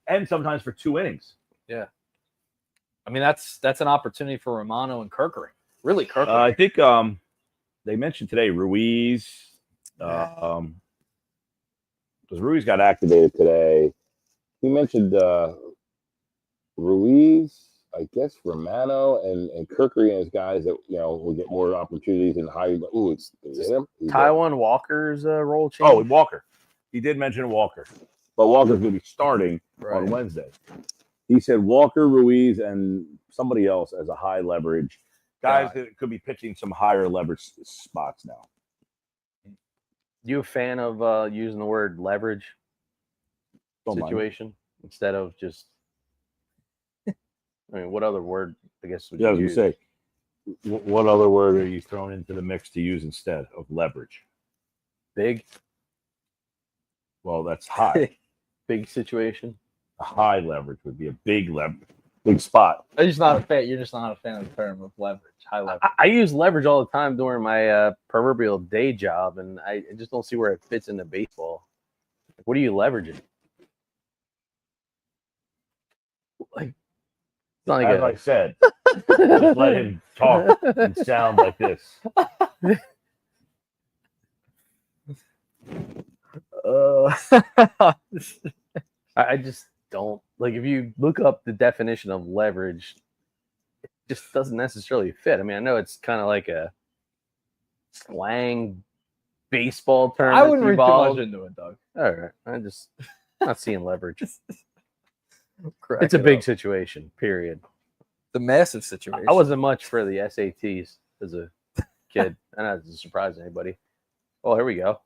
[SPEAKER 4] and sometimes for 2 innings.
[SPEAKER 1] I mean, that's an opportunity for Romano and Kirkering. Really, Kirkering.
[SPEAKER 4] I think they mentioned today Ruiz. Because
[SPEAKER 5] Ruiz got activated today. He mentioned Ruiz, I guess Romano and Kirkery and his guys that will get more opportunities and higher. Ooh, it's him.
[SPEAKER 2] Taiwan Walker's role change.
[SPEAKER 4] Oh, Walker. He did mention Walker, but Walker's going to be starting on Wednesday. He said Walker, Ruiz, and somebody else as a high leverage guys that could be pitching some higher leverage spots now.
[SPEAKER 2] You a fan of using the word leverage situation instead of just? I mean, what other word? I guess would
[SPEAKER 4] Yeah, I
[SPEAKER 2] you
[SPEAKER 4] was going to say, what other word are you throwing into the mix to use instead of leverage?
[SPEAKER 2] Big.
[SPEAKER 4] Well, that's high.
[SPEAKER 2] Big situation.
[SPEAKER 4] A high leverage would be a big spot.
[SPEAKER 1] I'm just not a fan. You're just not a fan of the term of leverage, high leverage.
[SPEAKER 2] I use leverage all the time during my proverbial day job, and I just don't see where it fits into baseball. What are you leveraging? Like, it's not like
[SPEAKER 4] As I said, just let him talk and sound like this.
[SPEAKER 2] I just don't like. If you look up the definition of leverage, it just doesn't necessarily fit. I mean, I know it's kind of like a slang baseball term.
[SPEAKER 1] I wouldn't read too much into it, Doug.
[SPEAKER 2] All right, I'm not seeing leverage. It's a big situation. Period.
[SPEAKER 1] The massive situation.
[SPEAKER 2] I wasn't much for the SATs as a kid. And that doesn't surprise anybody. Oh, here we go.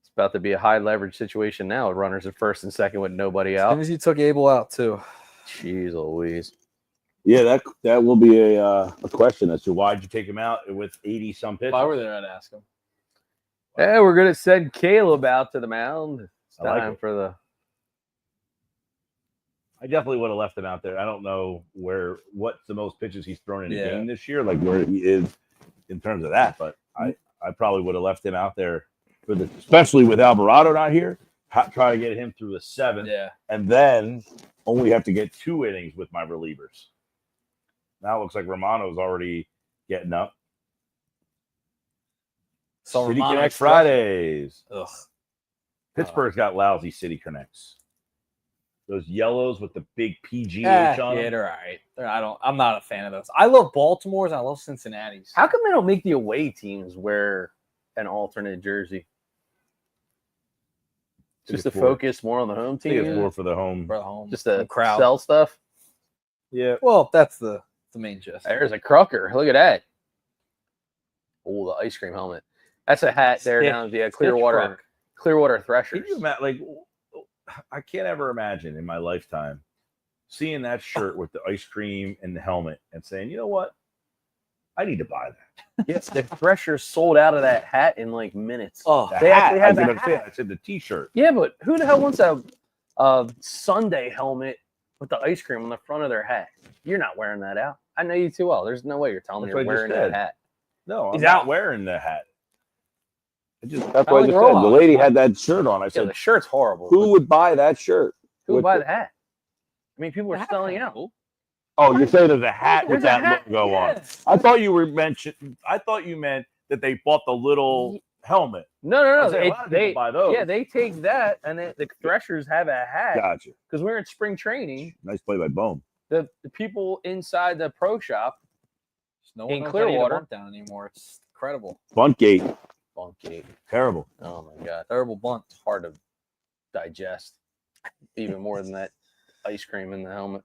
[SPEAKER 2] It's about to be a high leverage situation now. Runners at first and second with nobody
[SPEAKER 1] As
[SPEAKER 2] out.
[SPEAKER 1] soon as you took Abel out, too.
[SPEAKER 2] Jeez Louise.
[SPEAKER 4] Yeah, that will be a question as to why'd you take him out with 80-some pitches.
[SPEAKER 1] If I were there, I'd ask him.
[SPEAKER 2] Yeah, we're going to send Caleb out to the mound. It's time for the...
[SPEAKER 4] I definitely would have left him out there. I don't know what's the most pitches he's thrown in a game this year, like where he is in terms of that. But I probably would have left him out there especially with Alvarado not here. Try to get him through the seventh, and then only have to get 2 innings with my relievers. Now it looks like Romano's already getting up.
[SPEAKER 1] So
[SPEAKER 4] City Connect Fridays.
[SPEAKER 1] Ugh.
[SPEAKER 4] Pittsburgh's got lousy City Connects. Those yellows with the big PGH on them.
[SPEAKER 1] Yeah, they're all right. I'm not a fan of those. I love Baltimore's and I love Cincinnati's.
[SPEAKER 2] How come they don't make the away teams wear an alternate jersey? Just to focus more on the home team?
[SPEAKER 4] It's more for the home.
[SPEAKER 1] For the home.
[SPEAKER 2] Just to
[SPEAKER 1] crowd.
[SPEAKER 2] sell stuff?
[SPEAKER 1] Yeah. Well, that's the main gist.
[SPEAKER 2] There's a Crocker. Look at that. Oh, the ice cream helmet. That's a hat there down at the Clearwater Threshers.
[SPEAKER 4] Can you imagine, like, I can't ever imagine in my lifetime seeing that shirt with the ice cream and the helmet and saying, you know what? I need to buy that.
[SPEAKER 2] Yes, the Threshers sold out of that hat in like minutes.
[SPEAKER 1] Oh,
[SPEAKER 2] they actually have a hat.
[SPEAKER 4] I said the T-shirt.
[SPEAKER 2] Yeah, but who the hell wants a Sunday helmet with the ice cream on the front of their hat? You're not wearing that out. I know you too well. There's no way you're telling me you're wearing that hat.
[SPEAKER 4] No, I'm not wearing the hat.
[SPEAKER 5] That's what I just said. The lady had that shirt on. I said,
[SPEAKER 2] the shirt's horrible.
[SPEAKER 5] Who would buy that shirt?
[SPEAKER 2] Who would buy the hat? I mean, people are selling out.
[SPEAKER 5] Oh, you're saying there's a hat with that logo on.
[SPEAKER 4] I thought you meant that they bought the little helmet.
[SPEAKER 2] No.
[SPEAKER 4] They buy those.
[SPEAKER 2] Yeah, they take that, and the Threshers have a hat.
[SPEAKER 4] Gotcha.
[SPEAKER 2] Because we're in spring training.
[SPEAKER 4] Nice play by Bohm.
[SPEAKER 2] The people inside the pro shop
[SPEAKER 1] in
[SPEAKER 2] Clearwater
[SPEAKER 1] bunt down anymore. It's incredible.
[SPEAKER 4] Buntgate. Terrible.
[SPEAKER 2] Oh my god.
[SPEAKER 1] Terrible bunt.
[SPEAKER 2] It's hard to digest. Even more than that ice cream in the helmet.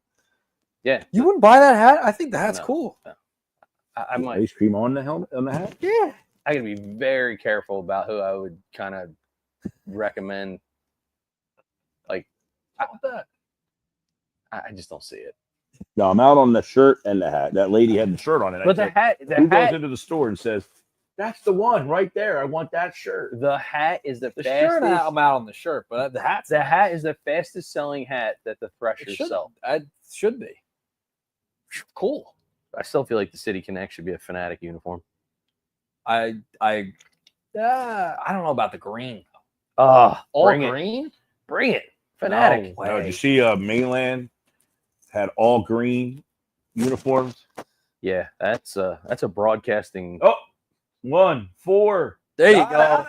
[SPEAKER 2] Yeah.
[SPEAKER 1] You wouldn't buy that hat? I think the hat's cool.
[SPEAKER 2] No. I might.
[SPEAKER 4] Ice cream on the helmet, on the hat?
[SPEAKER 1] Yeah.
[SPEAKER 2] I gotta be very careful about who I would kind of recommend. Like, I just don't see it.
[SPEAKER 4] No, I'm out on the shirt and the hat. That lady had the shirt on it.
[SPEAKER 2] But
[SPEAKER 4] who goes into the store and says, "That's the one right there. I want that shirt."
[SPEAKER 2] The hat is the fastest.
[SPEAKER 1] Shirt, I'm out on the shirt, but the hat.
[SPEAKER 2] The hat is the fastest selling hat that the Threshers sell.
[SPEAKER 1] It should be.
[SPEAKER 2] Cool. I still feel like the City Connect should be a Fanatic uniform.
[SPEAKER 1] I don't know about the green.
[SPEAKER 2] All
[SPEAKER 1] green?
[SPEAKER 2] Bring it. Fanatic.
[SPEAKER 1] No
[SPEAKER 4] No, did you see Mainland had all green uniforms?
[SPEAKER 2] Yeah, that's a broadcasting.
[SPEAKER 4] Oh, 1-4.
[SPEAKER 1] There you go.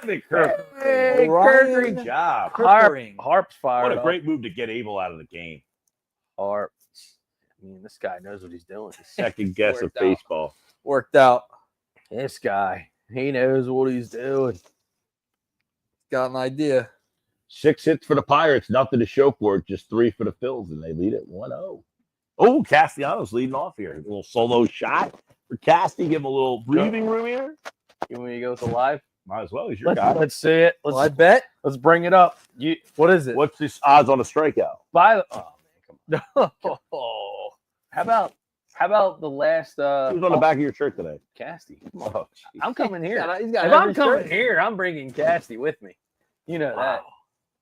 [SPEAKER 2] Hey,
[SPEAKER 4] Great job.
[SPEAKER 2] Harp's fired.
[SPEAKER 4] What a great move to get Abel out of the game.
[SPEAKER 2] Harp. I mean, this guy knows what he's doing.
[SPEAKER 4] Second guess of
[SPEAKER 1] Worked out.
[SPEAKER 4] baseball.
[SPEAKER 1] Worked out.
[SPEAKER 2] This guy, he knows what he's doing.
[SPEAKER 1] Got an idea.
[SPEAKER 5] 6 hits for the Pirates, nothing to show for it, just 3 for the Phils, and they lead it 1-0.
[SPEAKER 4] Oh, Castellanos leading off here. A little solo shot for Casty. Give him a little breathing room here.
[SPEAKER 2] You want me to go with the live?
[SPEAKER 4] Might as well. He's your guy.
[SPEAKER 2] Let's see it.
[SPEAKER 1] Well, I bet.
[SPEAKER 2] Let's bring it up.
[SPEAKER 1] What is it?
[SPEAKER 4] What's the odds on a strikeout?
[SPEAKER 2] By the, oh man, come on. Oh, how about the last
[SPEAKER 4] Who's on the back of your shirt today?
[SPEAKER 2] Casty? Come on.
[SPEAKER 4] Oh,
[SPEAKER 2] I'm coming here.
[SPEAKER 1] He's got
[SPEAKER 2] If I'm
[SPEAKER 1] every
[SPEAKER 2] coming
[SPEAKER 1] shirt.
[SPEAKER 2] here, I'm bringing Casty with me. You know that.
[SPEAKER 1] Wow.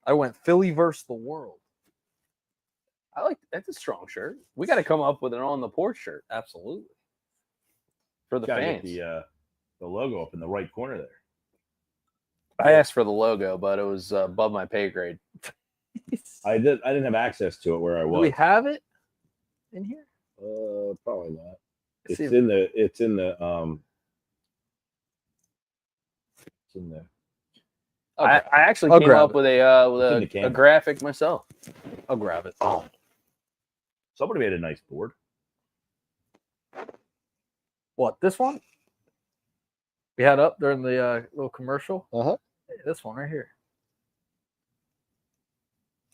[SPEAKER 1] I went Philly versus the world.
[SPEAKER 2] I like that's a strong shirt. We got to come up with an on the porch shirt
[SPEAKER 1] Absolutely.
[SPEAKER 2] for the
[SPEAKER 4] Gotta
[SPEAKER 2] fans.
[SPEAKER 4] get the logo up in the right corner there.
[SPEAKER 2] I asked for the logo, but it was above my pay grade.
[SPEAKER 4] I didn't have access to it where I
[SPEAKER 1] Do
[SPEAKER 4] was.
[SPEAKER 1] we have it in here?
[SPEAKER 5] Probably not.
[SPEAKER 4] It's
[SPEAKER 1] See if-
[SPEAKER 4] in the it's in the
[SPEAKER 2] I actually
[SPEAKER 1] I'll
[SPEAKER 2] came
[SPEAKER 1] grab
[SPEAKER 2] up
[SPEAKER 1] it.
[SPEAKER 2] with
[SPEAKER 4] It's in the
[SPEAKER 2] a
[SPEAKER 4] can.
[SPEAKER 2] graphic myself.
[SPEAKER 1] I'll grab it.
[SPEAKER 4] Oh. Somebody made a nice board.
[SPEAKER 1] What, this one? We had up during the little commercial?
[SPEAKER 5] Uh-huh.
[SPEAKER 1] Hey, this one right here.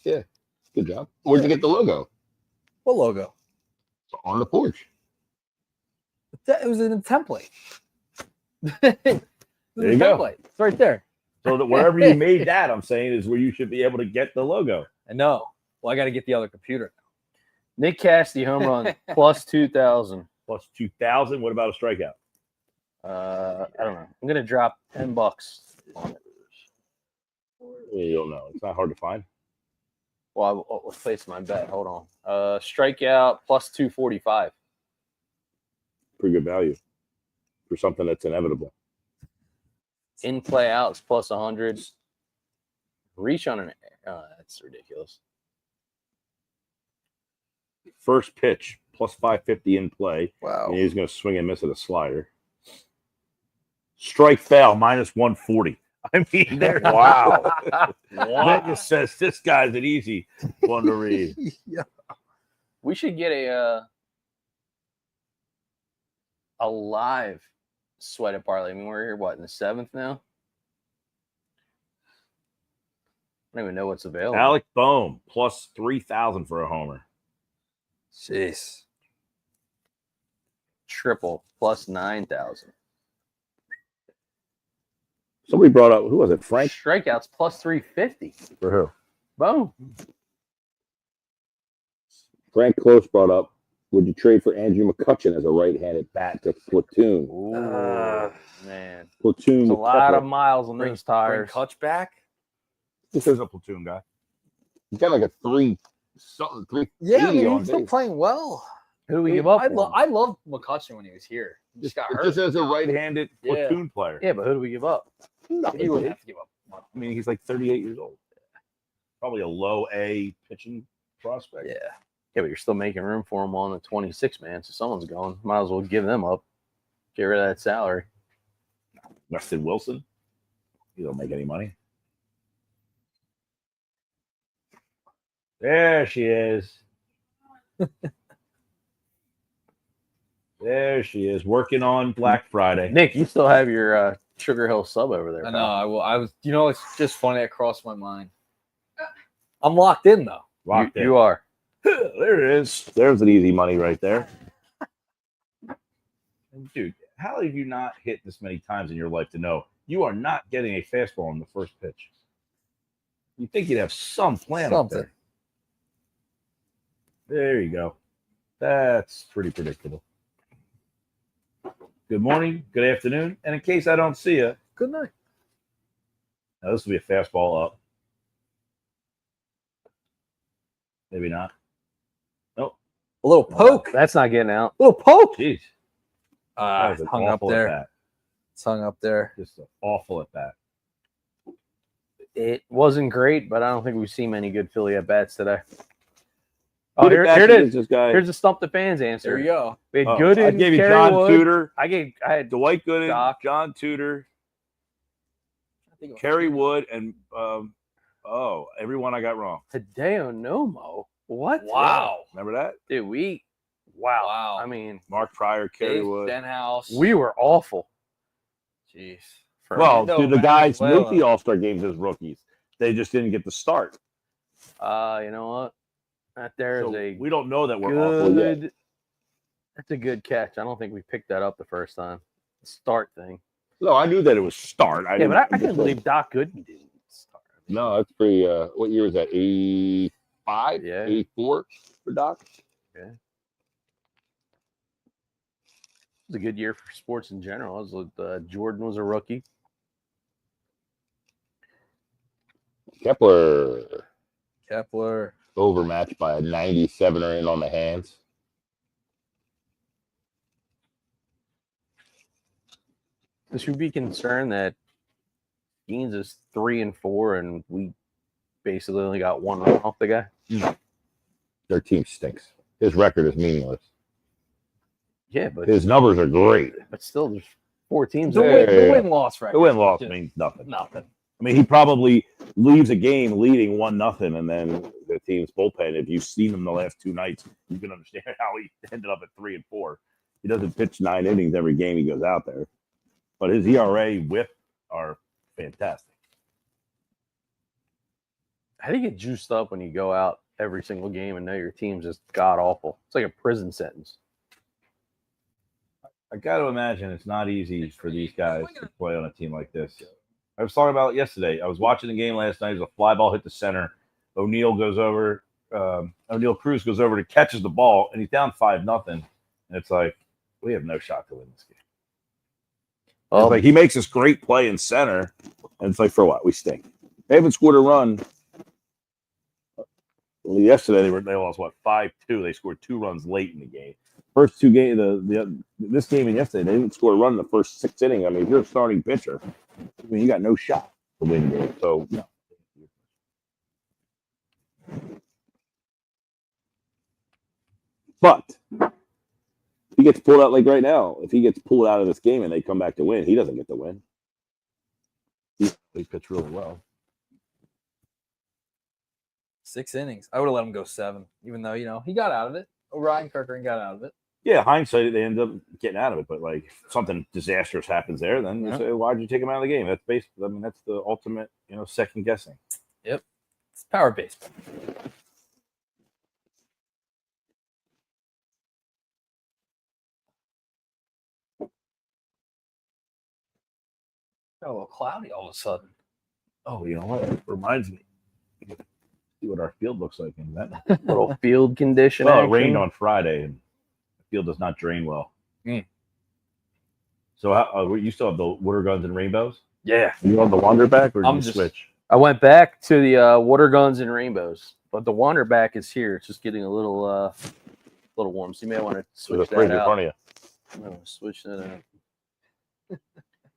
[SPEAKER 5] Good job. Where'd you get the logo?
[SPEAKER 1] What logo?
[SPEAKER 5] On the porch.
[SPEAKER 1] It was in a template. It was
[SPEAKER 4] There
[SPEAKER 1] a
[SPEAKER 4] you go.
[SPEAKER 1] template. It's right there.
[SPEAKER 4] So that wherever you made that, I'm saying is where you should be able to get the logo.
[SPEAKER 1] I know. Well, I got to get the other computer.
[SPEAKER 2] Nick Casty home run plus 2,000.
[SPEAKER 4] Plus 2,000. What about a strikeout?
[SPEAKER 2] I don't know. I'm gonna drop $10 on it.
[SPEAKER 5] You don't know.
[SPEAKER 4] It's not hard to find.
[SPEAKER 2] Well, I'll place my bet. Hold on. Strikeout plus 245.
[SPEAKER 5] Pretty good value for something that's inevitable.
[SPEAKER 2] In play outs plus 100. Reach on an. That's ridiculous.
[SPEAKER 4] First pitch plus 550 in play.
[SPEAKER 1] Wow.
[SPEAKER 4] And he's going to swing and miss at a slider. Strike foul minus 140. I mean, there. Wow. That just says this guy's an easy one to read.
[SPEAKER 1] Yeah.
[SPEAKER 2] We should get a live sweat at parlay. I mean, we're here in the 7th now. I don't even know what's available.
[SPEAKER 4] Alec Boehm plus 3,000 for a homer.
[SPEAKER 1] Jeez.
[SPEAKER 2] Triple plus 9,000.
[SPEAKER 4] Somebody brought up, who was it? Frank?
[SPEAKER 2] Strikeouts plus 350.
[SPEAKER 4] For who?
[SPEAKER 2] Boom.
[SPEAKER 5] Frank Close brought up, would you trade for Andrew McCutchen as a right-handed bat to platoon?
[SPEAKER 2] Ooh, man.
[SPEAKER 5] Platoon
[SPEAKER 2] There's a
[SPEAKER 5] with
[SPEAKER 2] lot of
[SPEAKER 5] Pepper.
[SPEAKER 2] miles on those
[SPEAKER 1] Bring
[SPEAKER 2] tires.
[SPEAKER 1] Kutch back?
[SPEAKER 4] This is a platoon guy.
[SPEAKER 5] He's got like a 3-something,
[SPEAKER 1] Yeah, I
[SPEAKER 5] 380
[SPEAKER 1] mean,
[SPEAKER 5] on
[SPEAKER 1] he's still
[SPEAKER 5] base.
[SPEAKER 1] playing well.
[SPEAKER 2] Who do we give up
[SPEAKER 1] I,
[SPEAKER 2] for?
[SPEAKER 1] I loved McCutcheon when he was here. He just got
[SPEAKER 5] It
[SPEAKER 1] hurt.
[SPEAKER 5] just as a right-handed.
[SPEAKER 4] Handed platoon player.
[SPEAKER 2] Yeah, but who do we give up?
[SPEAKER 1] He wouldn't have to give up.
[SPEAKER 4] I mean, he's like 38 years old. Probably a low A pitching prospect.
[SPEAKER 1] Yeah.
[SPEAKER 2] Yeah, but you're still making room for him on the 26, man. So someone's going. Might as well give them up. Get rid of that salary.
[SPEAKER 4] Weston Wilson. He don't make any money. There she is. There she is, working on Black Friday.
[SPEAKER 2] Nick, you still have your Sugar Hill sub over there.
[SPEAKER 1] I
[SPEAKER 2] pal.
[SPEAKER 1] know. I was. You know, it's just funny. It crossed my mind. I'm locked in though.
[SPEAKER 4] Locked in.
[SPEAKER 2] You are.
[SPEAKER 4] There it is. There's an easy money right there. Dude, how have you not hit this many times in your life to know you are not getting a fastball on the first pitch? You think you'd have some plan up
[SPEAKER 1] Something.
[SPEAKER 4] there. There you go. That's pretty predictable. Good morning, good afternoon, and in case I don't see you,
[SPEAKER 1] Good night.
[SPEAKER 4] now this will be a fastball up. Maybe not.
[SPEAKER 1] A little poke.
[SPEAKER 2] That's not getting out.
[SPEAKER 1] A little poke.
[SPEAKER 4] Jeez. That was an
[SPEAKER 1] Hung up
[SPEAKER 4] awful
[SPEAKER 1] there.
[SPEAKER 4] at bat.
[SPEAKER 1] It's hung up there.
[SPEAKER 4] Just an awful at bat.
[SPEAKER 2] It wasn't great, but I don't think we've seen many good Philly at bats today. Oh,
[SPEAKER 4] Good
[SPEAKER 2] here
[SPEAKER 4] at
[SPEAKER 2] it
[SPEAKER 4] bat
[SPEAKER 2] is.
[SPEAKER 4] This guy.
[SPEAKER 2] Here's the stump the fans answer.
[SPEAKER 1] There you go.
[SPEAKER 2] We had
[SPEAKER 4] Oh,
[SPEAKER 2] Gooden,
[SPEAKER 4] I gave you
[SPEAKER 2] Kerry
[SPEAKER 4] John
[SPEAKER 2] Wood.
[SPEAKER 4] Tudor,
[SPEAKER 2] I had
[SPEAKER 4] Dwight Gooden,
[SPEAKER 2] Doc.
[SPEAKER 4] John Tudor,
[SPEAKER 1] I think it was-
[SPEAKER 4] Kerry Wood, and everyone I got wrong.
[SPEAKER 2] Hideo Nomo. What?
[SPEAKER 1] Wow.
[SPEAKER 4] Remember that?
[SPEAKER 2] Dude, we Wow. I mean,
[SPEAKER 4] Mark Pryor, Kerry
[SPEAKER 1] Dave
[SPEAKER 4] Wood.
[SPEAKER 1] Stenhouse.
[SPEAKER 2] we were awful.
[SPEAKER 1] Jeez.
[SPEAKER 4] Well,
[SPEAKER 1] Fernando
[SPEAKER 4] the guys make
[SPEAKER 1] Valenzuela.
[SPEAKER 4] the All-Star games as rookies. They just didn't get the start.
[SPEAKER 2] You know what? That there is
[SPEAKER 4] So
[SPEAKER 2] a
[SPEAKER 4] we don't know that we're awful yet.
[SPEAKER 2] good. That's a good catch. I don't think we picked that up the first time. Start thing.
[SPEAKER 4] No, I knew that it was start.
[SPEAKER 2] Yeah, but I couldn't believe Doc Gooden didn't start.
[SPEAKER 5] No, that's pretty. What year was that? 85?
[SPEAKER 2] Yeah.
[SPEAKER 5] 84 for Doc?
[SPEAKER 2] It was a good year for sports in general. It was, Jordan was a rookie.
[SPEAKER 5] Kepler overmatched by a 97er in on the hands.
[SPEAKER 2] Should we be concerned that Skeens is 3-4 and we basically only got one run off the guy?
[SPEAKER 5] Their team stinks. His record is meaningless.
[SPEAKER 2] Yeah, but
[SPEAKER 5] His numbers are great.
[SPEAKER 2] still, there's 4 teams.
[SPEAKER 1] The
[SPEAKER 2] there.
[SPEAKER 1] win-loss record.
[SPEAKER 4] The win-loss
[SPEAKER 1] Just
[SPEAKER 4] means nothing.
[SPEAKER 1] Nothing.
[SPEAKER 4] I mean, he probably leaves a game leading 1-0, and then the team's bullpen. If you've seen him the last 2 nights, you can understand how he ended up at 3-4. He doesn't pitch 9 innings every game he goes out there, but his ERA, WHIP are fantastic.
[SPEAKER 2] How do you get juiced up when you go out every single game and know your team's just god awful? It's like a prison sentence.
[SPEAKER 4] I got to imagine it's not easy for these guys to play on a team like this. I was talking about it yesterday. I was watching the game last night. It was a fly ball hit the center. O'Neill goes over. O'Neill Cruz goes over to catches the ball, and he's down 5-0. And it's like, we have no shot to win this game. It's like he makes this great play in center, and it's like, for what? We stink. They haven't scored a run. Well, yesterday they lost 5-2. They scored 2 runs late in the game. First 2 games, this game and yesterday, they didn't score a run in the first 6 innings. I mean, if you're a starting pitcher, I mean, you got no shot to win the game. So, no. But he gets pulled out like right now. If he gets pulled out of this game and they come back to win, he doesn't get the win. He pitched really well.
[SPEAKER 1] 6 innings. I would have let him go 7, even though, he got out of it. Ryan Kirkering got out of it.
[SPEAKER 4] Yeah, hindsight, they end up getting out of it. But, like, if something disastrous happens there, then you say, why'd you take him out of the game? That's basically, I mean, that's the ultimate, second guessing.
[SPEAKER 1] Yep. It's power baseball. Got a little cloudy all of a sudden.
[SPEAKER 4] Oh, you know what? It reminds me. See what our field looks like in that.
[SPEAKER 2] Little field condition.
[SPEAKER 4] Well, it rained on Friday, and the field does not drain well. So, you still have the water guns and rainbows?
[SPEAKER 2] Yeah.
[SPEAKER 4] You on the wander back, or did
[SPEAKER 1] I'm
[SPEAKER 4] you
[SPEAKER 1] just-
[SPEAKER 4] switch?
[SPEAKER 2] I went back to the water guns and rainbows, but the wander back is here. It's just getting a little warm. So you may want to switch that out.
[SPEAKER 4] Front of you.
[SPEAKER 2] I'm gonna switch that out.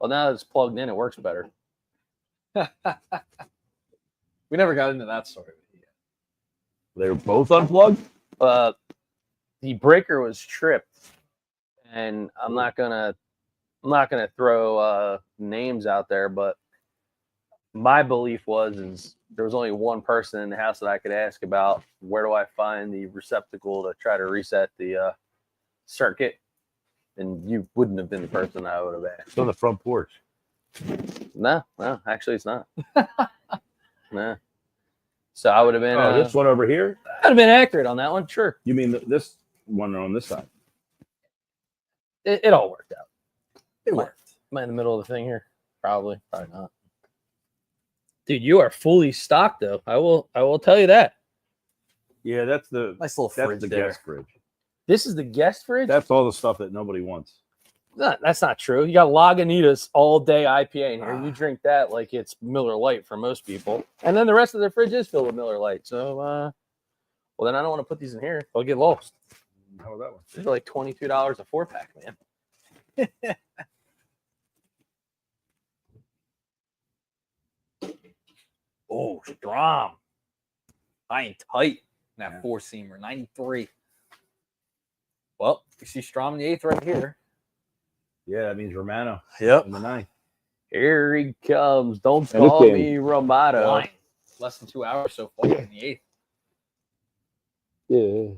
[SPEAKER 2] Well, now that it's plugged in, it works better.
[SPEAKER 1] We never got into that story.
[SPEAKER 4] They were both unplugged?
[SPEAKER 2] The breaker was tripped, and I'm not gonna throw names out there, but my belief is there was only one person in the house that I could ask about where do I find the receptacle to try to reset the circuit, and you wouldn't have been the person I would have asked.
[SPEAKER 4] It's on the front porch.
[SPEAKER 2] No, actually it's not. No. So I would have been.
[SPEAKER 4] This one over here?
[SPEAKER 2] I'd have been accurate on that one, sure.
[SPEAKER 4] You mean this one on this side?
[SPEAKER 2] It all worked out.
[SPEAKER 1] It worked.
[SPEAKER 2] Am I in the middle of the thing here? Probably not. Dude, you are fully stocked though. I will tell you that.
[SPEAKER 4] Yeah, that's the
[SPEAKER 1] Nice little fridge
[SPEAKER 4] the
[SPEAKER 1] there.
[SPEAKER 4] guest fridge.
[SPEAKER 2] This is the guest fridge?
[SPEAKER 4] That's all the stuff that nobody wants.
[SPEAKER 2] No, that's not true. You got Lagunitas all day IPA in here. You drink that like it's Miller Lite for most people. And then the rest of the fridge is filled with Miller Lite. So, well, then I don't want to put these in here. They'll get lost.
[SPEAKER 4] How about that one?
[SPEAKER 2] These are like $22 a 4-pack, man.
[SPEAKER 1] Oh, Strom. I ain't tight in that 4-seamer. 93. Well, you see Strom in the 8th right here.
[SPEAKER 4] Yeah, that means Romano
[SPEAKER 1] Yep.
[SPEAKER 4] in the 9th.
[SPEAKER 2] Here he comes. Don't
[SPEAKER 5] And this
[SPEAKER 2] call
[SPEAKER 5] game-
[SPEAKER 2] me Romano.
[SPEAKER 1] Line. Less than 2 hours so far in the 8th.
[SPEAKER 5] Yeah.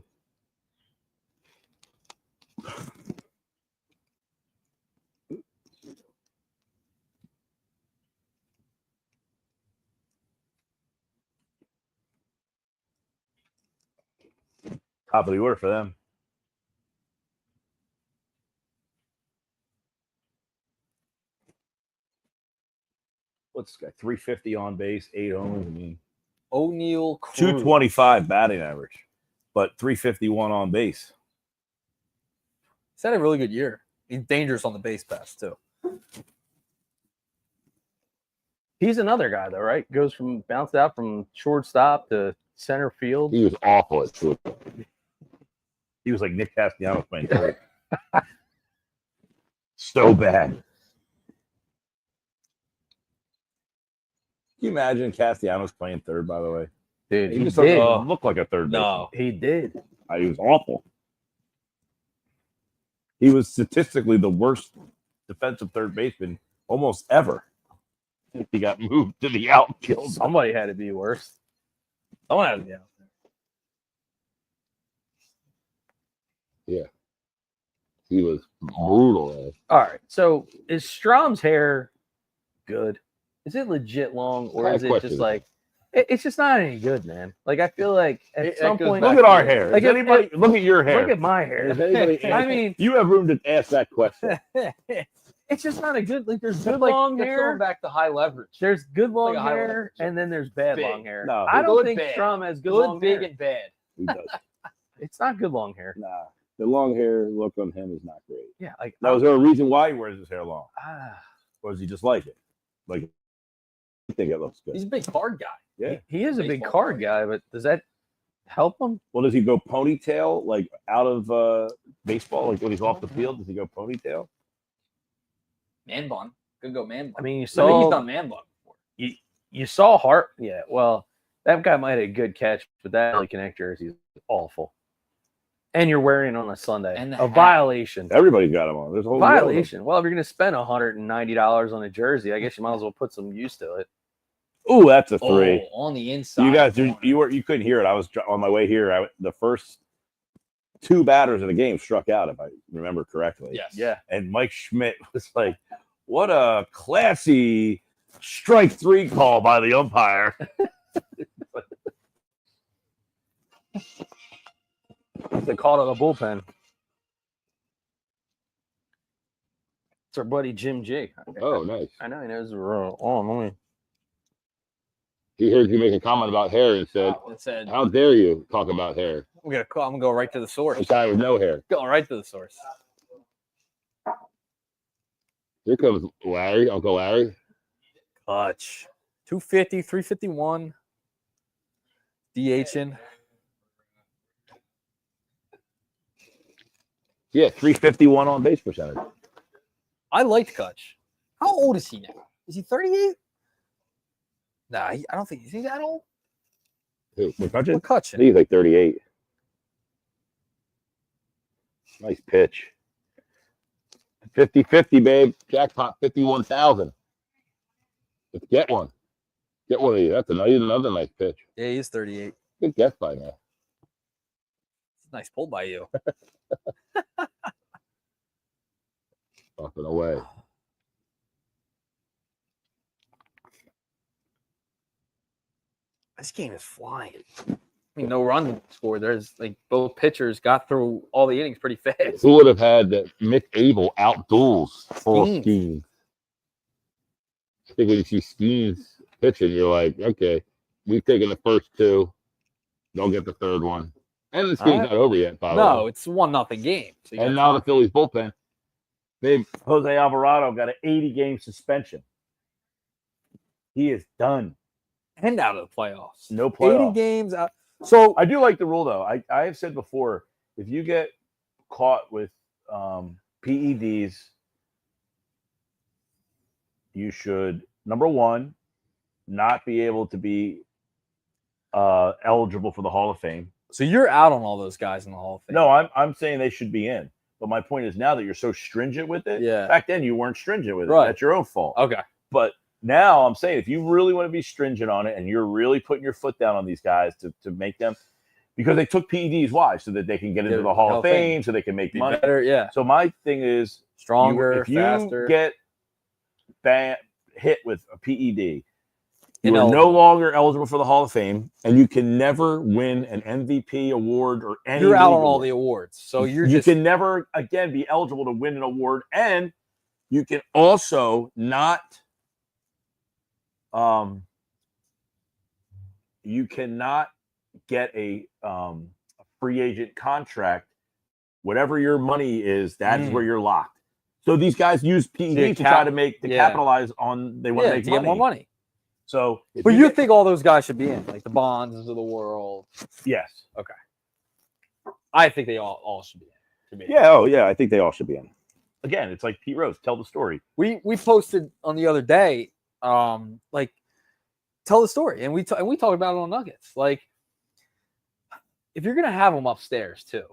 [SPEAKER 4] Top of the order for them. What's this guy? 350 on base, 8 homers. I mean,
[SPEAKER 1] O'Neal Cruz.
[SPEAKER 4] 225 batting average, but 351 on base.
[SPEAKER 1] He's had a really good year. He's dangerous on the base pass, too.
[SPEAKER 2] He's another guy, though, right? Goes from bounced out from shortstop to center field.
[SPEAKER 5] He was awful at shortstop.
[SPEAKER 4] He was like Nick Castellanos playing third. So bad. Can you imagine Castellanos playing third, by the way?
[SPEAKER 2] Dude,
[SPEAKER 4] He
[SPEAKER 2] he
[SPEAKER 4] just
[SPEAKER 2] did.
[SPEAKER 4] doesn't look like a third baseman.
[SPEAKER 1] No.
[SPEAKER 2] He did.
[SPEAKER 4] He was awful. He was statistically the worst defensive third baseman almost ever. He got moved to the outfield.
[SPEAKER 2] Somebody had to be worse.
[SPEAKER 1] Someone had to be out there.
[SPEAKER 5] He was brutal.
[SPEAKER 2] All right. So is Strom's hair good? Is it legit long, or
[SPEAKER 5] I
[SPEAKER 2] is it
[SPEAKER 5] question
[SPEAKER 2] just
[SPEAKER 5] it.
[SPEAKER 2] like it's just not any good, man? Like I feel like at
[SPEAKER 1] It
[SPEAKER 2] some
[SPEAKER 1] goes
[SPEAKER 2] point,
[SPEAKER 4] Look at our hair.
[SPEAKER 2] Like,
[SPEAKER 4] Does anybody look at your hair?
[SPEAKER 2] look at my hair.
[SPEAKER 5] Has anybody
[SPEAKER 2] I
[SPEAKER 5] asked-
[SPEAKER 2] mean,
[SPEAKER 4] You have room to ask that question.
[SPEAKER 2] it's just not a good. Like there's
[SPEAKER 1] Good
[SPEAKER 2] good long
[SPEAKER 1] That's
[SPEAKER 2] hair.
[SPEAKER 1] going back to high leverage.
[SPEAKER 2] There's good long
[SPEAKER 1] Like a high
[SPEAKER 2] hair,
[SPEAKER 1] leverage.
[SPEAKER 2] and then there's bad
[SPEAKER 1] Big.
[SPEAKER 2] long hair.
[SPEAKER 4] No,
[SPEAKER 2] I don't
[SPEAKER 1] good,
[SPEAKER 2] think
[SPEAKER 1] bad.
[SPEAKER 2] Strom has good,
[SPEAKER 1] Good,
[SPEAKER 2] long
[SPEAKER 1] big,
[SPEAKER 2] hair.
[SPEAKER 1] and bad.
[SPEAKER 4] He does.
[SPEAKER 2] It's not good long hair.
[SPEAKER 4] Nah, the long hair look on him is not great.
[SPEAKER 2] Yeah, like
[SPEAKER 4] Now, is there a reason why he wears his hair long,
[SPEAKER 2] ah,
[SPEAKER 4] or does he just like it? Like, I think it looks good.
[SPEAKER 1] He's a big card guy.
[SPEAKER 4] Yeah.
[SPEAKER 2] he is a big
[SPEAKER 1] Baseball
[SPEAKER 2] card
[SPEAKER 1] player.
[SPEAKER 2] guy, but does that help him?
[SPEAKER 4] Well, does he go ponytail like out of baseball? Like when he's off the field, does he go ponytail?
[SPEAKER 1] Man bun. Could go man bun.
[SPEAKER 2] I mean, you
[SPEAKER 1] I think
[SPEAKER 2] saw
[SPEAKER 1] he's done man bun before.
[SPEAKER 2] you saw Hart. Yeah, well, that guy might have a good catch, but that Alley Connect jersey is awful. And you're wearing it on a Sunday.
[SPEAKER 1] And the
[SPEAKER 2] A
[SPEAKER 1] hat.
[SPEAKER 2] violation.
[SPEAKER 4] Everybody's got him on. There's a whole row of them.
[SPEAKER 2] Violation. Well, if you're going to spend $190 on a jersey, I guess you might as well put some use to it.
[SPEAKER 4] Ooh, that's a 3.
[SPEAKER 1] Oh, on the inside.
[SPEAKER 4] You guys,
[SPEAKER 1] corner.
[SPEAKER 4] you couldn't hear it. I was on my way here. The first 2 batters of the game struck out, if I remember correctly.
[SPEAKER 1] Yes.
[SPEAKER 2] Yeah.
[SPEAKER 4] And Mike Schmidt was like, "What a classy strike 3 call by the umpire."
[SPEAKER 2] They called it a bullpen. It's our buddy Jim G.
[SPEAKER 5] Oh, nice.
[SPEAKER 2] I know he knows we're on. Let me.
[SPEAKER 5] He heard you make a comment about hair and said,
[SPEAKER 1] It said,
[SPEAKER 5] "How dare you talk about hair?
[SPEAKER 1] I'm gonna call. I'm gonna go right to the source.
[SPEAKER 5] A guy with no hair."
[SPEAKER 1] Going right to the source.
[SPEAKER 5] Here comes Larry, Uncle Larry.
[SPEAKER 1] Clutch. 250, 351. DHing.
[SPEAKER 5] Yeah,
[SPEAKER 4] 351 on base percentage.
[SPEAKER 1] I liked Kutch. How old is he now? Is he 38? Nah, I don't think is he that old.
[SPEAKER 4] McCutcheon?
[SPEAKER 1] What Kutch?
[SPEAKER 5] I think he's like 38. Nice pitch. 50-50, babe. Jackpot 51,000. Let's get one. Get one of you. That's another nice pitch.
[SPEAKER 1] Yeah, he is 38.
[SPEAKER 5] Good guess by now.
[SPEAKER 1] Nice pull by you.
[SPEAKER 5] Up and away.
[SPEAKER 1] This game is flying. I mean, no run scored. There's like both pitchers got through all the innings pretty fast.
[SPEAKER 5] Who would have had that Mick Abel out duels full of
[SPEAKER 1] Skeens.
[SPEAKER 5] Skeens? I think when you see Skeens pitching, you're like, okay, we've taken the first 2. Don't get the third one. And this game's not over yet, by the
[SPEAKER 1] No,
[SPEAKER 5] way.
[SPEAKER 1] it's 1-0 game. So you
[SPEAKER 5] And
[SPEAKER 1] got
[SPEAKER 5] now the Phillies bullpen. Babe,
[SPEAKER 4] Jose Alvarado got an 80-game suspension. He is done.
[SPEAKER 1] end out of the playoffs.
[SPEAKER 4] No
[SPEAKER 1] 80
[SPEAKER 4] playoff.
[SPEAKER 1] games out. So
[SPEAKER 4] I do like the rule, though. I have said before, if you get caught with PEDs, you should, number one, not be able to be eligible for the Hall of Fame.
[SPEAKER 1] So you're out on all those guys in the Hall of Fame.
[SPEAKER 4] No, I'm saying they should be in. But my point is now that you're so stringent with it,
[SPEAKER 1] Yeah.
[SPEAKER 4] back then you weren't stringent with it.
[SPEAKER 1] Right.
[SPEAKER 4] That's your own fault.
[SPEAKER 1] Okay.
[SPEAKER 4] But now I'm saying if you really want to be stringent on it and you're really putting your foot down on these guys to make them, because they took PEDs, why? So that they can get into
[SPEAKER 1] Yeah,
[SPEAKER 4] the Hall
[SPEAKER 1] Hall
[SPEAKER 4] of
[SPEAKER 1] of Fame.
[SPEAKER 4] Fame, so they can make
[SPEAKER 1] Be
[SPEAKER 4] money.
[SPEAKER 1] better, yeah.
[SPEAKER 4] So my thing is,
[SPEAKER 1] Stronger,
[SPEAKER 4] if you
[SPEAKER 1] faster.
[SPEAKER 4] get hit with a PED, You are no
[SPEAKER 1] Ineligible.
[SPEAKER 4] longer eligible for the Hall of Fame, and you can never win an MVP award or any.
[SPEAKER 1] You're out
[SPEAKER 4] league
[SPEAKER 1] on all
[SPEAKER 4] award.
[SPEAKER 1] the awards, so
[SPEAKER 4] You
[SPEAKER 1] just
[SPEAKER 4] can never again be eligible to win an award, and you can also not. You cannot get a free agent contract. Whatever your money is, that's where you're locked. So these guys use PED to try to capitalize on. They want to make
[SPEAKER 1] get more money.
[SPEAKER 4] So,
[SPEAKER 1] but you think all those guys should be in, like the Bonds of the world?
[SPEAKER 4] Yes.
[SPEAKER 1] Okay. I think they all should be in. To me.
[SPEAKER 4] Yeah. Oh, yeah. I think they all should be in. Again, it's like Pete Rose. Tell the story.
[SPEAKER 1] We posted on the other day, like tell the story, and we talked about it on Nuggets. Like, if you're gonna have them upstairs too,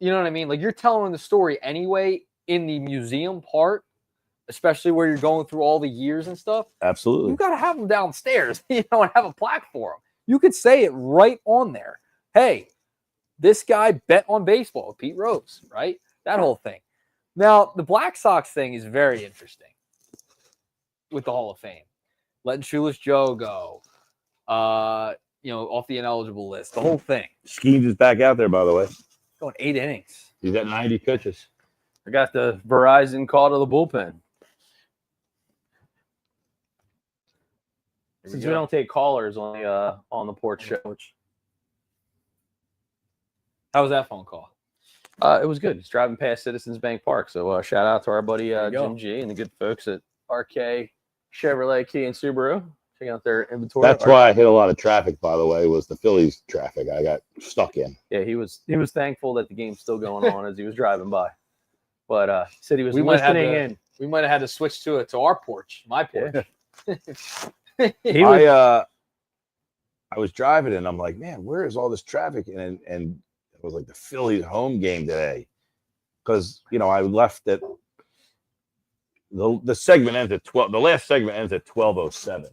[SPEAKER 1] you know what I mean? Like, you're telling the story anyway in the museum part, especially where you're going through all the years and stuff.
[SPEAKER 4] Absolutely.
[SPEAKER 1] You got to have them downstairs, and have a plaque for them. You could say it right on there. Hey, this guy bet on baseball with Pete Rose, right? That whole thing. Now, the Black Sox thing is very interesting with the Hall of Fame. Letting Shoeless Joe go, off the ineligible list, the whole thing.
[SPEAKER 4] Skeens is back out there, by the way.
[SPEAKER 1] Going 8 innings.
[SPEAKER 5] He's at 90 pitches.
[SPEAKER 2] I got the Verizon call to the bullpen. Since we don't take callers on the Porch show.
[SPEAKER 1] How was that phone call?
[SPEAKER 2] It was good. It's driving past Citizens Bank Park. So shout out to our buddy Jim G and the good folks at RK Chevrolet, Kia, and Subaru. Check out their inventory.
[SPEAKER 5] That's why I hit a lot of traffic, by the way, was the Phillies traffic. I got stuck in.
[SPEAKER 2] Yeah, he was thankful that the game's still going on as he was driving by. But said he was
[SPEAKER 1] might have
[SPEAKER 2] listening in.
[SPEAKER 1] We might have had to switch to our porch, my porch.
[SPEAKER 4] I was driving and I'm like, man, where is all this traffic? And it was like the Phillies home game today, because I left at the segment ends at 12. The last segment ends at 12:07.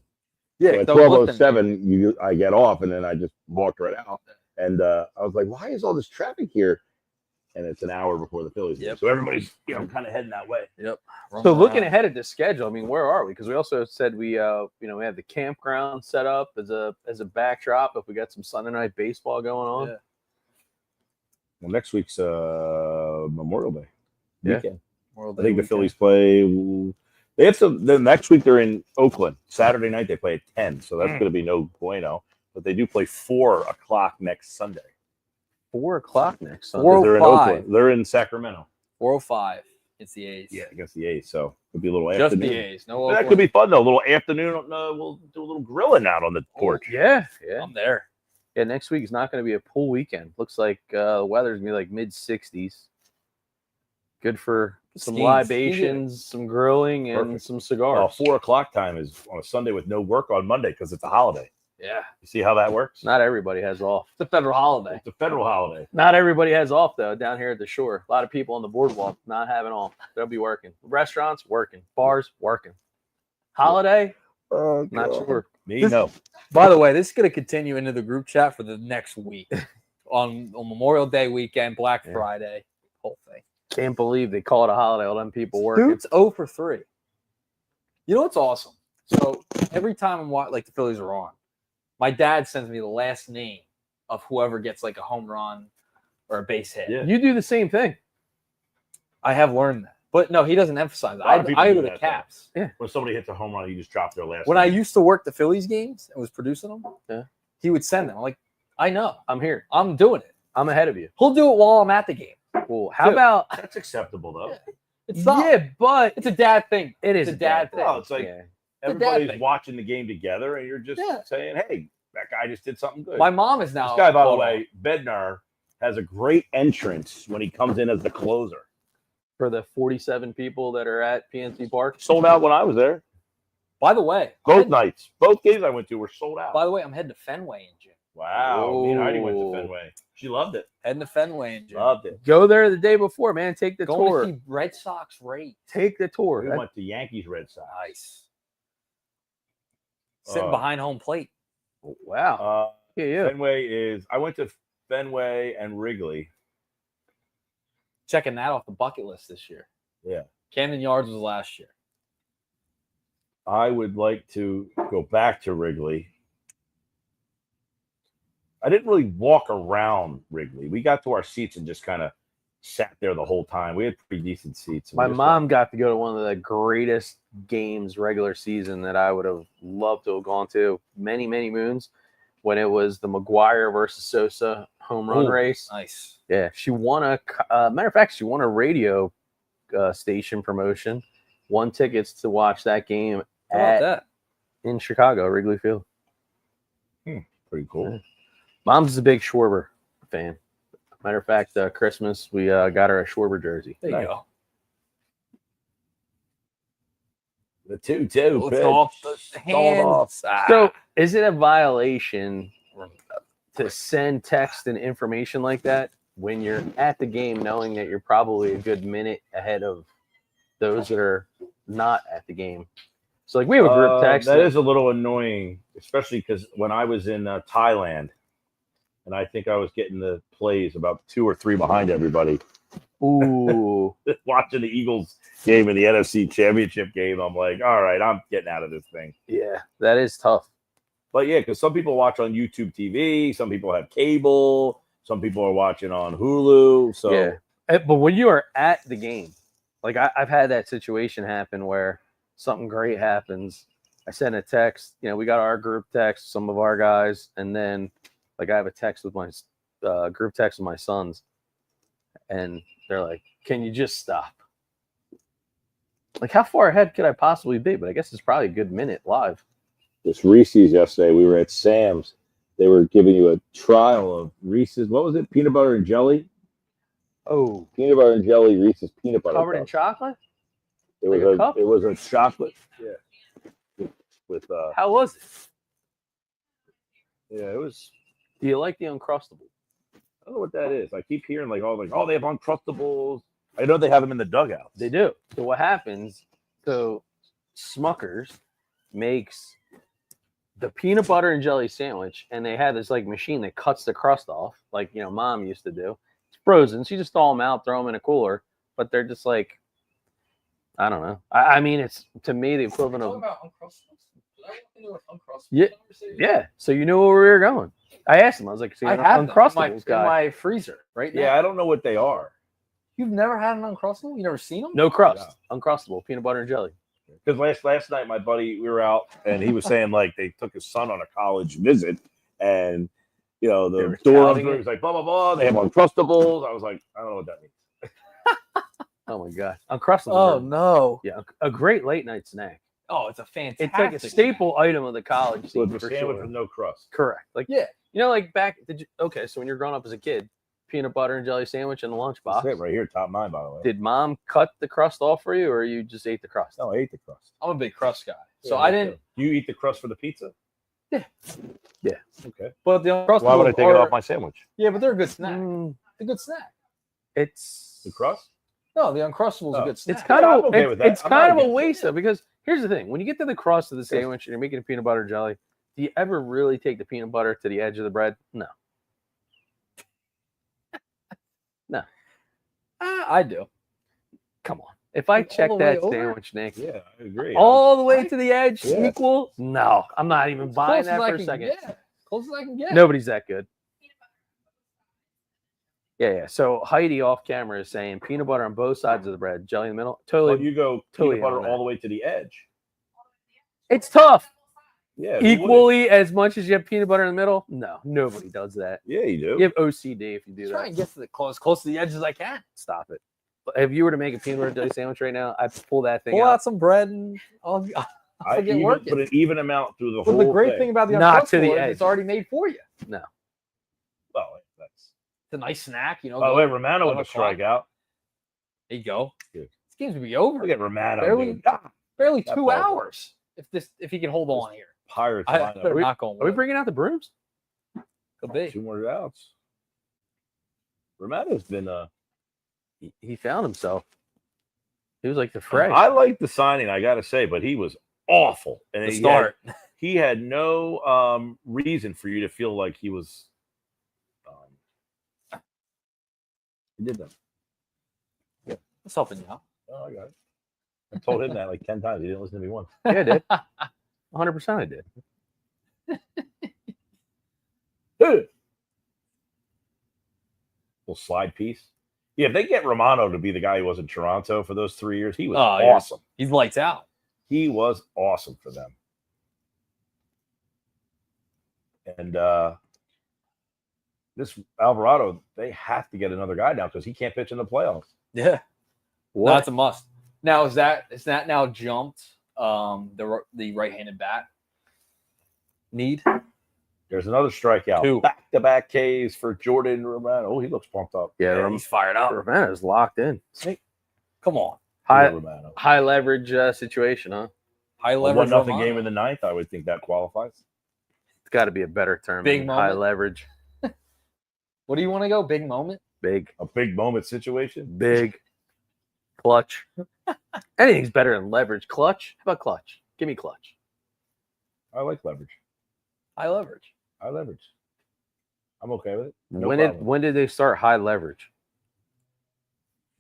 [SPEAKER 1] Yeah,
[SPEAKER 5] So at 12:07, I get off, and then I just walked right out. And I was like, why is all this traffic here? And it's an hour before the Phillies game. So everybody's kind of heading that way.
[SPEAKER 1] Yep.
[SPEAKER 2] So looking ahead at this schedule, I mean, where are we? Because we also said we have the campground set up as a backdrop if we got some Sunday night baseball going on.
[SPEAKER 1] Yeah.
[SPEAKER 4] Well, next week's Memorial Day weekend.
[SPEAKER 1] Memorial
[SPEAKER 4] I think
[SPEAKER 1] Day
[SPEAKER 4] the Phillies play. They have some. The next week they're in Oakland. Saturday night they play at 10, so that's going to be no bueno. But they do play 4:00 next Sunday.
[SPEAKER 2] 4:00 next Sunday.
[SPEAKER 4] They're in Oakland. They're in Sacramento.
[SPEAKER 1] 4:05. It's the A's.
[SPEAKER 4] Yeah, against the A's. So it'll be a little
[SPEAKER 1] Just
[SPEAKER 4] afternoon.
[SPEAKER 1] the A's. No,
[SPEAKER 4] That could be fun though. A little afternoon. We'll do a little grilling out on the porch.
[SPEAKER 2] Yeah.
[SPEAKER 1] I'm there.
[SPEAKER 2] Yeah, next week is not going to be a pool weekend. Looks like the weather's going to be like mid-60s. Good for some libations, some grilling, and some cigars.
[SPEAKER 4] 4:00 time is on a Sunday with no work on Monday because it's a holiday.
[SPEAKER 1] Yeah.
[SPEAKER 4] You see how that works?
[SPEAKER 2] Not everybody has off.
[SPEAKER 1] It's a federal holiday.
[SPEAKER 4] It's a federal holiday.
[SPEAKER 2] Not everybody has off, though, down here at the shore. A lot of people on the boardwalk not having off. They'll be working. Restaurants, working. Bars, working. Holiday, not sure.
[SPEAKER 4] No.
[SPEAKER 1] By the way, this is going to continue into the group chat for the next week on Memorial Day weekend, Black Friday, whole thing.
[SPEAKER 2] Can't believe they call it a holiday. All them people working.
[SPEAKER 1] Dude's 0 for 3. You know what's awesome? So every time I'm watching, like the Phillies are on, my dad sends me the last name of whoever gets like a home run or a base hit.
[SPEAKER 4] Yeah.
[SPEAKER 2] You do the same thing.
[SPEAKER 1] I have learned that. But no, he doesn't emphasize that. I go to the Caps.
[SPEAKER 2] Yeah.
[SPEAKER 4] When somebody hits a home run, you just drop their last
[SPEAKER 1] When
[SPEAKER 4] name.
[SPEAKER 1] I used to work the Phillies games and was producing them, he would send them. I'm like, I know.
[SPEAKER 2] I'm here.
[SPEAKER 1] I'm doing it.
[SPEAKER 2] I'm ahead of you.
[SPEAKER 1] He'll do it while I'm at the game.
[SPEAKER 2] Well, how about
[SPEAKER 4] That's acceptable though.
[SPEAKER 1] Yeah. It's not.
[SPEAKER 2] Yeah, but
[SPEAKER 1] It's a dad thing.
[SPEAKER 2] it is
[SPEAKER 1] It's a dad thing.
[SPEAKER 4] No, it's like
[SPEAKER 2] Yeah.
[SPEAKER 4] everybody's
[SPEAKER 1] thing.
[SPEAKER 4] watching the game together, and you're just saying, "Hey, that guy just did something good."
[SPEAKER 1] My mom is now.
[SPEAKER 4] This guy, by the way, Bednar, has a great entrance when he comes in as the closer.
[SPEAKER 2] For the 47 people that are at PNC Park.
[SPEAKER 4] Sold out when I was there.
[SPEAKER 1] By the way,
[SPEAKER 4] Both nights, both games I went to were sold out.
[SPEAKER 1] By the way, I'm heading to Fenway in June.
[SPEAKER 4] Wow, me and Heidi went to
[SPEAKER 2] Oh.
[SPEAKER 4] Fenway. She loved it.
[SPEAKER 1] Heading to Fenway in June.
[SPEAKER 4] Loved it.
[SPEAKER 2] Go there the day before, man. Take the
[SPEAKER 1] Going
[SPEAKER 2] tour.
[SPEAKER 1] to see Red Sox Rays.
[SPEAKER 2] Take the tour.
[SPEAKER 4] We
[SPEAKER 2] That-
[SPEAKER 4] went to Yankees Red Sox.
[SPEAKER 1] Nice. Sitting behind home plate.
[SPEAKER 2] wow. Yeah.
[SPEAKER 4] Fenway is. I went to Fenway and Wrigley.
[SPEAKER 1] Checking that off the bucket list this year.
[SPEAKER 4] Yeah.
[SPEAKER 1] Camden Yards was last year.
[SPEAKER 4] I would like to go back to Wrigley. I didn't really walk around Wrigley. We got to our seats and just kind of sat there the whole time. We had pretty decent seats.
[SPEAKER 2] My mom got to go to one of the greatest games regular season that I would have loved to have gone to many, many moons when it was the McGuire versus Sosa home run race.
[SPEAKER 1] Nice.
[SPEAKER 2] Yeah, she won matter of fact, she won a radio station promotion. Won tickets to watch that game
[SPEAKER 1] How about that?
[SPEAKER 2] in Chicago, Wrigley Field.
[SPEAKER 4] Pretty cool.
[SPEAKER 2] Yeah. Mom's a big Schwarber fan. Matter of fact, Christmas we got her a Schwarber jersey.
[SPEAKER 1] There you go.
[SPEAKER 4] The 2-2
[SPEAKER 1] It's
[SPEAKER 4] pitch.
[SPEAKER 1] off the hands.
[SPEAKER 2] So, is it a violation to send text and information like that when you're at the game, knowing that you're probably a good minute ahead of those that are not at the game? So, like, we have a group text.
[SPEAKER 4] That is a little annoying, especially because when I was in Thailand, and I think I was getting the plays about 2 or 3 behind everybody.
[SPEAKER 2] Ooh.
[SPEAKER 4] Watching the Eagles game in the NFC Championship game, I'm like, all right, I'm getting out of this thing.
[SPEAKER 2] Yeah, that is tough.
[SPEAKER 4] But yeah, because some people watch on YouTube TV, some people have cable, some people are watching on Hulu. So
[SPEAKER 2] yeah, but when you are at the game, like I've had that situation happen where something great happens. I send a text, we got our group text, some of our guys, and then like I have a text with my group text with my sons, and they're like, "Can you just stop?" Like, how far ahead could I possibly be? But I guess it's probably a good minute live.
[SPEAKER 5] This Reese's yesterday, we were at Sam's. They were giving you a trial of Reese's. What was it? Peanut butter and jelly?
[SPEAKER 2] Oh,
[SPEAKER 5] Peanut butter and jelly Reese's peanut butter.
[SPEAKER 2] covered in
[SPEAKER 5] cup.
[SPEAKER 2] chocolate?
[SPEAKER 5] It
[SPEAKER 2] like
[SPEAKER 5] was
[SPEAKER 2] a cup?
[SPEAKER 5] It was a chocolate. Yeah. With
[SPEAKER 2] How was it?
[SPEAKER 4] yeah, it was.
[SPEAKER 2] Do you like the Uncrustable?
[SPEAKER 4] I don't know what that is. I keep hearing oh, they have Uncrustables. I know they have them in the dugout.
[SPEAKER 2] They do. So what happens? So Smucker's makes the peanut butter and jelly sandwich, and they have this like machine that cuts the crust off, like Mom used to do. It's frozen, so you just thaw them out, throw them in a cooler. But they're just like, I don't know. I mean, it's to me the equivalent of yeah. So you know where we were going. I asked him. I was like, "See,
[SPEAKER 1] I have
[SPEAKER 2] Uncrustables
[SPEAKER 1] in my freezer right now.
[SPEAKER 4] Yeah, I don't know what they are.
[SPEAKER 1] You've never had an Uncrustable? You never seen them?
[SPEAKER 2] No crust, Uncrustable, peanut butter and jelly."
[SPEAKER 4] Because last night my buddy, we were out, and he was saying like they took his son on a college visit, and the door opener was like blah blah blah. They have Uncrustables. I was like, I don't know what that means.
[SPEAKER 2] Oh my god, Uncrustables!
[SPEAKER 1] Oh no!
[SPEAKER 2] Yeah, a great late night snack.
[SPEAKER 1] Oh, it's a fantastic.
[SPEAKER 2] It's like a staple item of the college
[SPEAKER 4] So
[SPEAKER 2] scene
[SPEAKER 4] it's a
[SPEAKER 2] for
[SPEAKER 4] sandwich
[SPEAKER 2] sure.
[SPEAKER 4] with no crust.
[SPEAKER 2] Correct. Like
[SPEAKER 1] Yeah.
[SPEAKER 2] like back. So when you're growing up as a kid, peanut butter and jelly sandwich in the lunchbox.
[SPEAKER 4] That's it right here, top 9, by the way.
[SPEAKER 2] Did Mom cut the crust off for you, or you just ate the crust?
[SPEAKER 4] No, I ate the crust.
[SPEAKER 1] I'm a big crust guy, so
[SPEAKER 4] Yeah,
[SPEAKER 1] I didn't.
[SPEAKER 4] You eat the crust for the pizza?
[SPEAKER 2] Yeah.
[SPEAKER 4] Okay.
[SPEAKER 1] But the Uncrustables
[SPEAKER 4] Why would I take it off my sandwich?
[SPEAKER 1] Yeah, but they're a good snack.
[SPEAKER 2] Mm,
[SPEAKER 1] It's a good snack.
[SPEAKER 2] it's
[SPEAKER 4] The crust?
[SPEAKER 1] No, the Uncrustables is a good snack.
[SPEAKER 2] It's kind
[SPEAKER 4] Yeah,
[SPEAKER 2] of
[SPEAKER 4] I'm okay with that.
[SPEAKER 2] it's
[SPEAKER 4] I'm
[SPEAKER 2] kind
[SPEAKER 4] not
[SPEAKER 2] of a
[SPEAKER 4] against it.
[SPEAKER 2] waste though, because here's the thing: when you get to the crust of the sandwich and you're making a peanut butter jelly, do you ever really take the peanut butter to the edge of the bread? No.
[SPEAKER 1] I do.
[SPEAKER 2] Come on. If I
[SPEAKER 1] All
[SPEAKER 2] check
[SPEAKER 1] the way
[SPEAKER 2] that
[SPEAKER 1] over?
[SPEAKER 2] sandwich, Nick,
[SPEAKER 4] Yeah, I agree.
[SPEAKER 2] all the way to the edge
[SPEAKER 4] Yeah.
[SPEAKER 2] equal? No, I'm not even buying
[SPEAKER 1] Close
[SPEAKER 2] that
[SPEAKER 1] as I
[SPEAKER 2] for a
[SPEAKER 1] can
[SPEAKER 2] second.
[SPEAKER 1] get. Close as I can get.
[SPEAKER 2] Nobody's that good. Yeah. So Heidi off camera is saying peanut butter on both sides of the bread, jelly in the middle.
[SPEAKER 4] Well,
[SPEAKER 2] Totally.
[SPEAKER 4] you go
[SPEAKER 2] totally
[SPEAKER 4] peanut butter
[SPEAKER 2] on that.
[SPEAKER 4] all the way to the edge.
[SPEAKER 2] It's tough.
[SPEAKER 4] Yeah. who wouldn't?
[SPEAKER 2] Equally as much as you have peanut butter in the middle? No, nobody does that.
[SPEAKER 4] Yeah, you do.
[SPEAKER 2] You have OCD if you do
[SPEAKER 1] Try
[SPEAKER 2] that.
[SPEAKER 1] and get to the close to the edge as I can.
[SPEAKER 2] Stop it. If you were to make a peanut butter jelly sandwich right now, I'd pull that thing
[SPEAKER 1] Pull
[SPEAKER 2] out.
[SPEAKER 1] out some bread and I'll
[SPEAKER 4] I
[SPEAKER 1] get
[SPEAKER 4] even
[SPEAKER 1] working.
[SPEAKER 4] put an even amount through the
[SPEAKER 1] Well,
[SPEAKER 4] whole
[SPEAKER 1] the great thing about the
[SPEAKER 2] Not to the
[SPEAKER 1] Uncrustable is
[SPEAKER 2] edge.
[SPEAKER 1] it's already made for you.
[SPEAKER 2] No.
[SPEAKER 4] Well, that's.
[SPEAKER 1] It's a nice snack,
[SPEAKER 4] By the way, Romano with a
[SPEAKER 1] 11 o'clock.
[SPEAKER 4] strikeout.
[SPEAKER 1] There you go.
[SPEAKER 4] Good.
[SPEAKER 1] This game's gonna be over.
[SPEAKER 4] Look at Romano.
[SPEAKER 1] Barely-
[SPEAKER 4] Dude. Ah,
[SPEAKER 1] Barely
[SPEAKER 4] That
[SPEAKER 1] 2
[SPEAKER 4] ball.
[SPEAKER 1] hours. If he can hold on here.
[SPEAKER 4] Pirates
[SPEAKER 1] I
[SPEAKER 4] lineup.
[SPEAKER 1] better not go.
[SPEAKER 2] Are we bringing out the brooms?
[SPEAKER 1] Could be.
[SPEAKER 4] 2 more outs. Romano's been
[SPEAKER 2] He found himself. He was like the fresh.
[SPEAKER 4] I like the signing, I gotta say, but he was awful. And
[SPEAKER 1] The
[SPEAKER 4] he
[SPEAKER 1] start.
[SPEAKER 4] he had no reason for you to feel like he was. He did that.
[SPEAKER 1] It's helping you out.
[SPEAKER 4] Oh, I got it. I told him that like 10 times. He didn't listen to me once.
[SPEAKER 2] Yeah, I did. 100% I did.
[SPEAKER 4] Little slide piece. Yeah, if they get Romano to be the guy he was in Toronto for those 3 years, he was
[SPEAKER 1] Oh, yeah.
[SPEAKER 4] awesome.
[SPEAKER 1] He's lights out.
[SPEAKER 4] He was awesome for them. And this Alvarado, they have to get another guy now because he can't pitch in the playoffs.
[SPEAKER 1] Yeah.
[SPEAKER 2] What?
[SPEAKER 1] That's a must. Now is that now jumped the right-handed bat need?
[SPEAKER 4] There's another strikeout.
[SPEAKER 1] 2.
[SPEAKER 4] Back-to-back Ks for Jordan Romano. Oh, he looks pumped up.
[SPEAKER 2] Yeah,
[SPEAKER 1] He's fired up.
[SPEAKER 2] Romano's locked in.
[SPEAKER 1] Come on.
[SPEAKER 4] Romano.
[SPEAKER 2] High leverage situation, huh?
[SPEAKER 1] High
[SPEAKER 4] A
[SPEAKER 1] leverage
[SPEAKER 4] 1-0
[SPEAKER 1] Romano.
[SPEAKER 4] game in the 9th, I would think that qualifies.
[SPEAKER 2] It's got to be a better term.
[SPEAKER 1] Big
[SPEAKER 2] than high
[SPEAKER 1] moment.
[SPEAKER 2] leverage.
[SPEAKER 1] What do you want to go? Big moment?
[SPEAKER 2] Big.
[SPEAKER 4] A big moment situation.
[SPEAKER 2] Big. Clutch. Anything's better than leverage. Clutch? How about clutch? Give me clutch.
[SPEAKER 4] I like leverage.
[SPEAKER 1] High leverage.
[SPEAKER 4] I leverage. I'm okay with it. No
[SPEAKER 2] when
[SPEAKER 4] problem.
[SPEAKER 2] when did they start high leverage?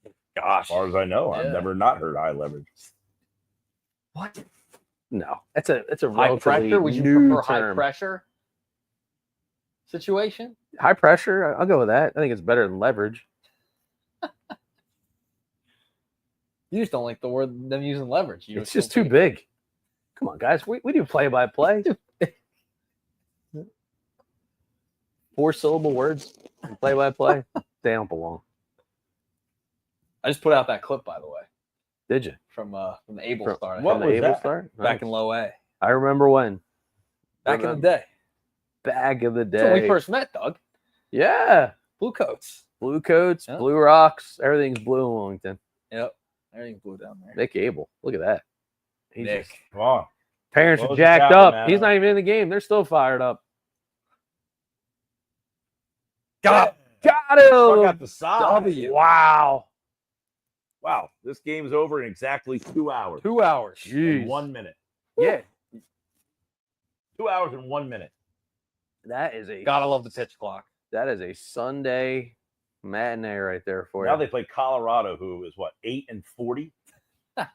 [SPEAKER 4] As
[SPEAKER 1] Gosh.
[SPEAKER 4] far as I know, I've
[SPEAKER 1] Yeah.
[SPEAKER 4] never not heard high leverage.
[SPEAKER 1] What?
[SPEAKER 2] No. It's a
[SPEAKER 1] High
[SPEAKER 2] relatively
[SPEAKER 1] pressure? Would you
[SPEAKER 2] new
[SPEAKER 1] prefer high
[SPEAKER 2] term.
[SPEAKER 1] pressure situation?
[SPEAKER 2] High pressure? I'll go with that. I think it's better than leverage.
[SPEAKER 1] You just don't like the word them using leverage. You
[SPEAKER 2] It's just too big. Come on, guys. We do play-by-play. 4-syllable words. Play-by-play. They don't belong.
[SPEAKER 1] I just put out that clip, by the way,
[SPEAKER 2] Did you?
[SPEAKER 1] from the Able
[SPEAKER 2] From-
[SPEAKER 1] start. I
[SPEAKER 4] What
[SPEAKER 2] From
[SPEAKER 1] think,
[SPEAKER 2] the
[SPEAKER 4] was
[SPEAKER 2] Able
[SPEAKER 4] that?
[SPEAKER 2] start?
[SPEAKER 1] back in low A.
[SPEAKER 2] I remember when.
[SPEAKER 1] Back in the
[SPEAKER 2] Remember.
[SPEAKER 1] day.
[SPEAKER 2] Back of the
[SPEAKER 1] That's when we
[SPEAKER 2] day.
[SPEAKER 1] first met, Doug.
[SPEAKER 2] Yeah.
[SPEAKER 1] Blue coats.
[SPEAKER 2] Blue coats,
[SPEAKER 1] Yeah.
[SPEAKER 2] blue rocks. Everything's blue in Wilmington.
[SPEAKER 1] Yep. Everything's blue down there.
[SPEAKER 2] Nick Abel. Look at that. He's
[SPEAKER 1] Nick.
[SPEAKER 2] just-
[SPEAKER 4] Come on.
[SPEAKER 2] parents
[SPEAKER 4] Close
[SPEAKER 2] are
[SPEAKER 4] the
[SPEAKER 2] jacked
[SPEAKER 4] cabin,
[SPEAKER 2] up.
[SPEAKER 4] man.
[SPEAKER 2] He's not even in the game. They're still fired up.
[SPEAKER 1] Got
[SPEAKER 2] Got
[SPEAKER 4] Struck
[SPEAKER 2] him.
[SPEAKER 4] out the side.
[SPEAKER 1] W.
[SPEAKER 2] Wow.
[SPEAKER 4] Wow. This game's over in exactly 2 hours.
[SPEAKER 1] 2 hours.
[SPEAKER 4] And
[SPEAKER 2] Jeez.
[SPEAKER 4] 1 minute.
[SPEAKER 2] Yeah.
[SPEAKER 4] 2 hours and 1 minute.
[SPEAKER 2] That is a
[SPEAKER 1] Gotta love the pitch clock.
[SPEAKER 2] That is a Sunday matinee right there for
[SPEAKER 4] Now
[SPEAKER 2] you.
[SPEAKER 4] they play Colorado, who is what, 8-40?
[SPEAKER 1] Is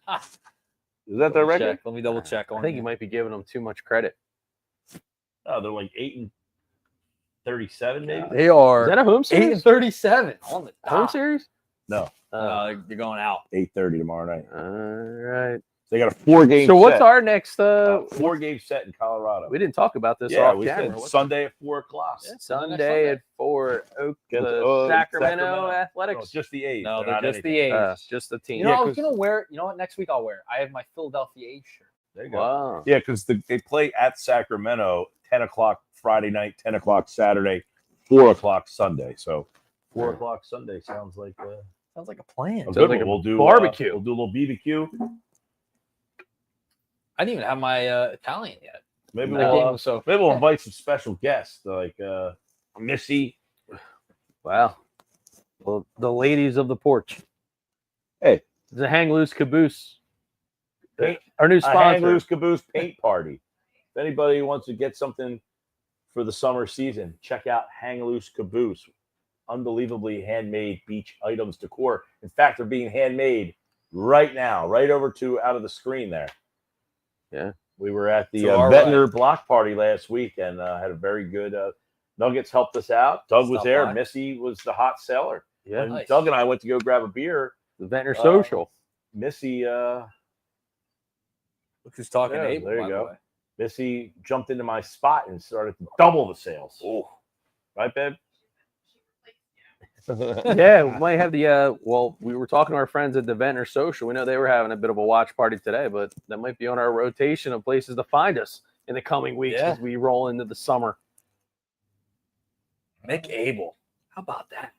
[SPEAKER 4] Is that their record?
[SPEAKER 1] Let me double check on
[SPEAKER 2] I think you might be giving them too much credit.
[SPEAKER 4] Oh, they're like 8-37, maybe.
[SPEAKER 1] They are
[SPEAKER 2] Is that a home
[SPEAKER 1] 8
[SPEAKER 2] series?
[SPEAKER 1] and 37 on the
[SPEAKER 2] Home
[SPEAKER 1] top.
[SPEAKER 2] series?
[SPEAKER 4] No,
[SPEAKER 1] You're going out.
[SPEAKER 4] 8:30 tomorrow night.
[SPEAKER 2] All right.
[SPEAKER 4] They got a 4-game.
[SPEAKER 2] So what's
[SPEAKER 4] set.
[SPEAKER 2] our next?
[SPEAKER 4] 4-game set in Colorado?
[SPEAKER 2] We didn't talk about this
[SPEAKER 4] Yeah,
[SPEAKER 2] off
[SPEAKER 4] we
[SPEAKER 2] camera.
[SPEAKER 4] said
[SPEAKER 2] What's
[SPEAKER 4] Sunday at 4:00.
[SPEAKER 1] Yeah.
[SPEAKER 2] Sunday at 4.
[SPEAKER 4] Sacramento.
[SPEAKER 2] Sacramento
[SPEAKER 4] No,
[SPEAKER 2] Athletics.
[SPEAKER 4] it's just the A's.
[SPEAKER 1] No,
[SPEAKER 4] They're
[SPEAKER 1] they're
[SPEAKER 4] not
[SPEAKER 1] just the
[SPEAKER 4] anything.
[SPEAKER 1] A's.
[SPEAKER 2] Just the team.
[SPEAKER 1] You know,
[SPEAKER 4] Yeah,
[SPEAKER 1] I was
[SPEAKER 4] 'cause-
[SPEAKER 1] gonna wear. You know what? Next week I'll wear. I have my Philadelphia A's shirt.
[SPEAKER 4] There you go.
[SPEAKER 2] Wow.
[SPEAKER 4] Yeah, because they play at Sacramento 10 o'clock Friday night, 10 o'clock Saturday, 4 o'clock Sunday. So 4 o'clock Sunday sounds like
[SPEAKER 1] Sounds like a plan.
[SPEAKER 4] a
[SPEAKER 2] Sounds
[SPEAKER 4] good
[SPEAKER 2] like
[SPEAKER 4] one.
[SPEAKER 2] a
[SPEAKER 4] We'll do
[SPEAKER 2] barbecue.
[SPEAKER 4] we'll do a little BBQ.
[SPEAKER 1] I didn't even have my Italian yet.
[SPEAKER 4] Maybe
[SPEAKER 1] That game
[SPEAKER 4] we'll
[SPEAKER 1] was so.
[SPEAKER 4] maybe we'll invite some special guests like Missy.
[SPEAKER 2] Wow. Well, the ladies of the porch.
[SPEAKER 4] Hey.
[SPEAKER 2] The Hang Loose Caboose.
[SPEAKER 4] Paint-
[SPEAKER 2] Our new
[SPEAKER 4] A Hang
[SPEAKER 2] sponsor.
[SPEAKER 4] Loose Caboose paint party. If anybody wants to get something for the summer season, check out Hang Loose Caboose. Unbelievably handmade beach items decor. In fact, they're being handmade right now, right over to out of the screen there.
[SPEAKER 2] Yeah.
[SPEAKER 4] We were at the
[SPEAKER 1] To our
[SPEAKER 4] Ventnor block party last week and had a very good Nuggets helped us out. Doug was
[SPEAKER 1] Stop
[SPEAKER 4] there.
[SPEAKER 1] by.
[SPEAKER 4] Missy was the hot seller.
[SPEAKER 2] Yeah.
[SPEAKER 4] And
[SPEAKER 1] Nice.
[SPEAKER 4] Doug and I went to go grab a beer.
[SPEAKER 2] The Ventnor Social.
[SPEAKER 4] Missy
[SPEAKER 1] Look who's talking
[SPEAKER 4] Yeah,
[SPEAKER 1] to Abel,
[SPEAKER 4] there you
[SPEAKER 1] by the
[SPEAKER 4] go.
[SPEAKER 1] way.
[SPEAKER 4] Missy jumped into my spot and started to double the sales.
[SPEAKER 1] Oh.
[SPEAKER 4] Right, babe?
[SPEAKER 2] Yeah, we might have the well, we were talking to our friends at the Ventnor Social. We know they were having a bit of a watch party today, but that might be on our rotation of places to find us in the coming weeks
[SPEAKER 1] Yeah.
[SPEAKER 2] as we roll into the summer.
[SPEAKER 1] Nick Abel. How about that?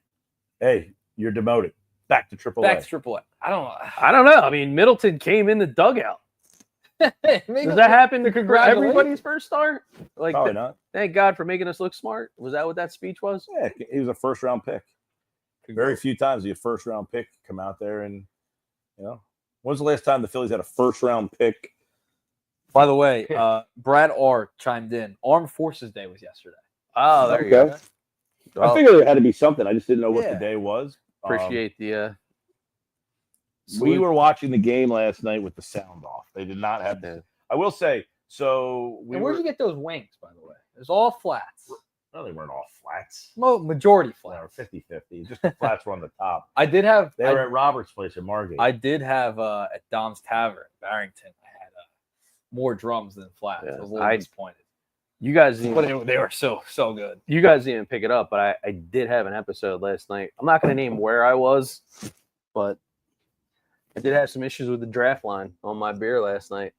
[SPEAKER 4] Hey, you're demoted. Back to AAA.
[SPEAKER 1] Back to AAA. I don't know.
[SPEAKER 2] I don't know. I mean, Middleton came in the dugout. Does that happen for
[SPEAKER 1] congratulations.
[SPEAKER 2] everybody's first start? Like,
[SPEAKER 4] Probably not.
[SPEAKER 2] thank God for making us look smart. Was that what that speech was?
[SPEAKER 4] Yeah, he was a first round pick. Very few times you a first round pick come out there and when's the last time the Phillies had a first round pick?
[SPEAKER 1] By the way, Brad R chimed in. Armed Forces Day was yesterday.
[SPEAKER 2] Oh, there you
[SPEAKER 4] Okay.
[SPEAKER 2] go.
[SPEAKER 4] I
[SPEAKER 2] Well,
[SPEAKER 4] figured it had to be something. I just didn't know what
[SPEAKER 1] Yeah.
[SPEAKER 4] the day was.
[SPEAKER 2] appreciate the
[SPEAKER 4] We were watching the game last night with the sound off. They did not have that. I will say, so
[SPEAKER 1] And where'd you get those wings, by the way? It's all flats.
[SPEAKER 4] No, they weren't all flats.
[SPEAKER 1] Majority
[SPEAKER 4] They were
[SPEAKER 1] flats.
[SPEAKER 4] 50-50. Just the flats were on the top.
[SPEAKER 1] I did have.
[SPEAKER 4] They were at Robert's place in Margate.
[SPEAKER 1] I did have at Dom's Tavern, Barrington. I had more drums than flats.
[SPEAKER 2] Yeah,
[SPEAKER 1] I was a little disappointed.
[SPEAKER 2] You guys
[SPEAKER 1] But
[SPEAKER 2] didn't,
[SPEAKER 1] they were so good.
[SPEAKER 2] you guys didn't pick it up, but I did have an episode last night. I'm not going to name where I was, but I did have some issues with the draft line on my beer last night.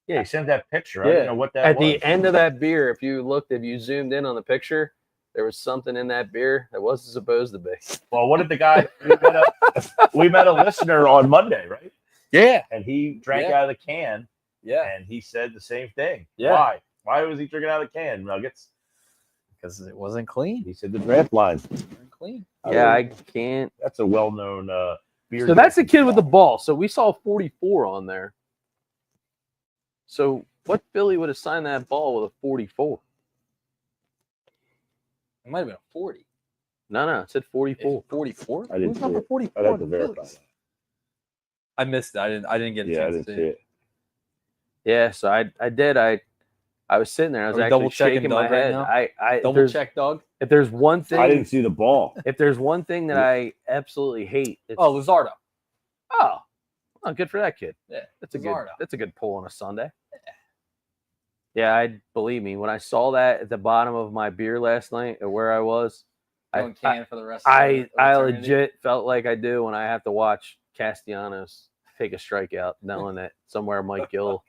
[SPEAKER 4] Yeah, he sent that picture. I
[SPEAKER 2] Yeah.
[SPEAKER 4] didn't know what that
[SPEAKER 2] At
[SPEAKER 4] was.
[SPEAKER 2] the end of that beer, if you zoomed in on the picture, there was something in that beer that wasn't supposed to be.
[SPEAKER 4] Well, what did the guy? We met a listener on Monday, right?
[SPEAKER 1] Yeah.
[SPEAKER 4] And he drank
[SPEAKER 1] Yeah.
[SPEAKER 4] out of the can,
[SPEAKER 1] Yeah.
[SPEAKER 4] and he said the same thing.
[SPEAKER 1] Yeah.
[SPEAKER 4] Why? Why was he drinking out of the can? Nuggets.
[SPEAKER 1] Because it wasn't clean.
[SPEAKER 4] He said the draft line.
[SPEAKER 1] It wasn't clean.
[SPEAKER 2] Yeah, I can't.
[SPEAKER 4] That's a well-known beer.
[SPEAKER 2] So that's the
[SPEAKER 4] drinking
[SPEAKER 2] kid with the
[SPEAKER 4] spot.
[SPEAKER 2] ball. So we saw 44 on there. So what Philly would have signed that ball with a 44?
[SPEAKER 1] It might have been a 40.
[SPEAKER 2] No, it said 44.
[SPEAKER 1] 44?
[SPEAKER 5] I didn't
[SPEAKER 1] Who's
[SPEAKER 5] see
[SPEAKER 1] number
[SPEAKER 5] it.
[SPEAKER 1] 44?
[SPEAKER 5] I'd have to
[SPEAKER 1] in the
[SPEAKER 5] verify
[SPEAKER 1] Phillies?
[SPEAKER 5] that.
[SPEAKER 1] I missed it. I didn't get a
[SPEAKER 5] Yeah, I
[SPEAKER 1] chance
[SPEAKER 5] didn't
[SPEAKER 1] to
[SPEAKER 5] see it.
[SPEAKER 2] Yeah, so I did. I was sitting there. I was
[SPEAKER 1] Are we
[SPEAKER 2] actually
[SPEAKER 1] double-checking
[SPEAKER 2] shaking my
[SPEAKER 1] Doug right
[SPEAKER 2] head.
[SPEAKER 1] now?
[SPEAKER 2] If
[SPEAKER 1] Double
[SPEAKER 2] there's,
[SPEAKER 1] check, Doug.
[SPEAKER 2] if there's one thing,
[SPEAKER 5] I didn't see the ball.
[SPEAKER 2] if there's one thing that I absolutely hate, it's,
[SPEAKER 1] Oh, Luzardo.
[SPEAKER 2] oh, good for that kid.
[SPEAKER 1] Yeah,
[SPEAKER 2] That's a
[SPEAKER 1] Luzardo.
[SPEAKER 2] good pull on a Sunday. Yeah, I believe me. When I saw that at the bottom of my beer last night at where I was,
[SPEAKER 1] Going
[SPEAKER 2] I
[SPEAKER 1] can for the rest of
[SPEAKER 2] I
[SPEAKER 1] the eternity.
[SPEAKER 2] legit felt like I do when I have to watch Castellanos take a strikeout, knowing that somewhere Mike Gill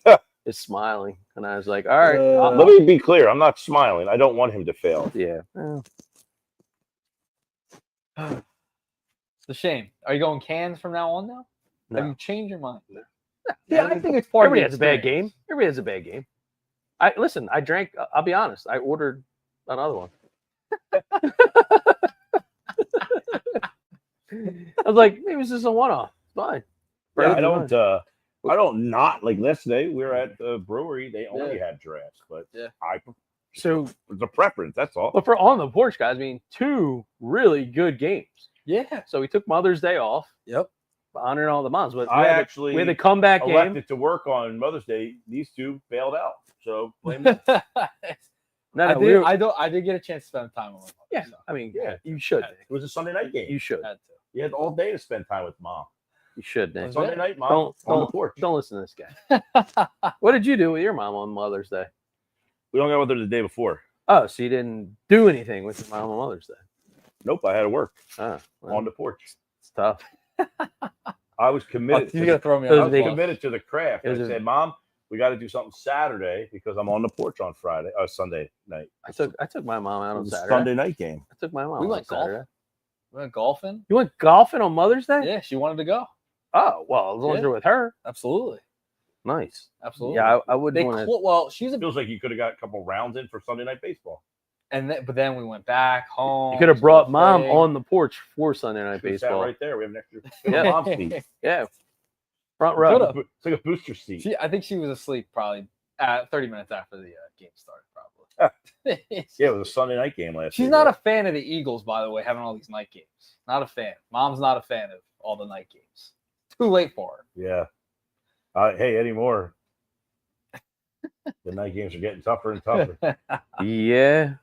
[SPEAKER 2] is smiling, and I was like, all right,
[SPEAKER 5] Let me be clear. I'm not smiling. I don't want him to fail.
[SPEAKER 2] yeah. Well,
[SPEAKER 1] It's a shame. Are you going cans from now on now?
[SPEAKER 2] No.
[SPEAKER 1] Have you changed your mind? Yeah, I think it's part
[SPEAKER 2] everybody
[SPEAKER 1] of
[SPEAKER 2] has
[SPEAKER 1] the
[SPEAKER 2] a bad
[SPEAKER 1] experience.
[SPEAKER 2] game. Everybody has a bad game. I drank. I'll be honest. I ordered another one. I was like, maybe this is a one-off. Fine.
[SPEAKER 4] Yeah,
[SPEAKER 2] Perfectly fine.
[SPEAKER 4] I don't not like yesterday. We were at the brewery. They only had drafts, but
[SPEAKER 1] Yeah.
[SPEAKER 2] So,
[SPEAKER 4] it's a preference. That's all.
[SPEAKER 2] but for on the porch, guys, I mean, 2 really good games.
[SPEAKER 1] Yeah.
[SPEAKER 2] So we took Mother's Day off,
[SPEAKER 1] Yep.
[SPEAKER 2] honoring all the moms. But
[SPEAKER 4] I
[SPEAKER 2] we
[SPEAKER 4] actually
[SPEAKER 2] had the comeback game.
[SPEAKER 4] elected to work on Mother's Day. These two bailed out. So blame them.
[SPEAKER 2] No,
[SPEAKER 1] I
[SPEAKER 2] no,
[SPEAKER 1] did.
[SPEAKER 2] we were-
[SPEAKER 1] I did get a chance to spend time with my mother.
[SPEAKER 2] yeah,
[SPEAKER 1] so
[SPEAKER 2] I mean,
[SPEAKER 4] Yeah.
[SPEAKER 2] you should.
[SPEAKER 4] It was a Sunday night game.
[SPEAKER 2] You should.
[SPEAKER 1] had to.
[SPEAKER 4] You had all day to spend time with mom.
[SPEAKER 2] You should, Nick.
[SPEAKER 4] Sunday night, mom
[SPEAKER 2] Don't-
[SPEAKER 4] on the
[SPEAKER 2] don't-
[SPEAKER 4] porch.
[SPEAKER 2] Don't listen to this guy. What did you do with your mom on Mother's Day?
[SPEAKER 4] We don't got with her the day before.
[SPEAKER 2] Oh, so you didn't do anything with your mom on Mother's Day?
[SPEAKER 4] Nope, I had to work
[SPEAKER 2] Oh, well,
[SPEAKER 4] on the porch.
[SPEAKER 2] it's tough.
[SPEAKER 4] I was committed.
[SPEAKER 1] You're gonna throw me
[SPEAKER 2] Those
[SPEAKER 1] on
[SPEAKER 2] are
[SPEAKER 1] the
[SPEAKER 2] big-
[SPEAKER 1] bus.
[SPEAKER 4] committed to the craft.
[SPEAKER 2] It was
[SPEAKER 4] I
[SPEAKER 2] a-
[SPEAKER 4] said, Mom, we got to do something Saturday because I'm on the porch on Sunday night.
[SPEAKER 2] I took my mom out
[SPEAKER 4] It
[SPEAKER 2] on
[SPEAKER 4] was a
[SPEAKER 2] Saturday.
[SPEAKER 4] Sunday night game.
[SPEAKER 2] I took my mom
[SPEAKER 1] We
[SPEAKER 2] on
[SPEAKER 1] went golfing.
[SPEAKER 2] Saturday.
[SPEAKER 1] We went golfing.
[SPEAKER 2] You went golfing on Mother's Day?
[SPEAKER 1] Yeah, she wanted to go.
[SPEAKER 2] Oh, well, as long as
[SPEAKER 1] Yeah.
[SPEAKER 2] you're with her,
[SPEAKER 1] Absolutely.
[SPEAKER 2] nice.
[SPEAKER 1] Absolutely.
[SPEAKER 2] Yeah, I
[SPEAKER 1] They
[SPEAKER 2] wouldn't want to.
[SPEAKER 1] well, she's a
[SPEAKER 4] Feels like you could have got a couple rounds in for Sunday night baseball.
[SPEAKER 1] but then we went back home.
[SPEAKER 2] You could have brought mom
[SPEAKER 1] thing.
[SPEAKER 2] on the porch for Sunday night
[SPEAKER 4] Should've sat
[SPEAKER 2] baseball.
[SPEAKER 4] right there. We have an extra
[SPEAKER 2] Yeah.
[SPEAKER 4] mom seat.
[SPEAKER 2] Yeah, front row.
[SPEAKER 1] Could've.
[SPEAKER 4] It's like a booster seat.
[SPEAKER 1] I think she was asleep probably 30 minutes after the game started. Probably.
[SPEAKER 4] Yeah, it was a Sunday night game last
[SPEAKER 1] She's
[SPEAKER 4] week,
[SPEAKER 1] not
[SPEAKER 4] right?
[SPEAKER 1] a fan of the Eagles, by the way, having all these night games. Not a fan. Mom's not a fan of all the night games. Too late for her.
[SPEAKER 4] Yeah. Hey, anymore. The night games are getting tougher and tougher.
[SPEAKER 2] Yeah.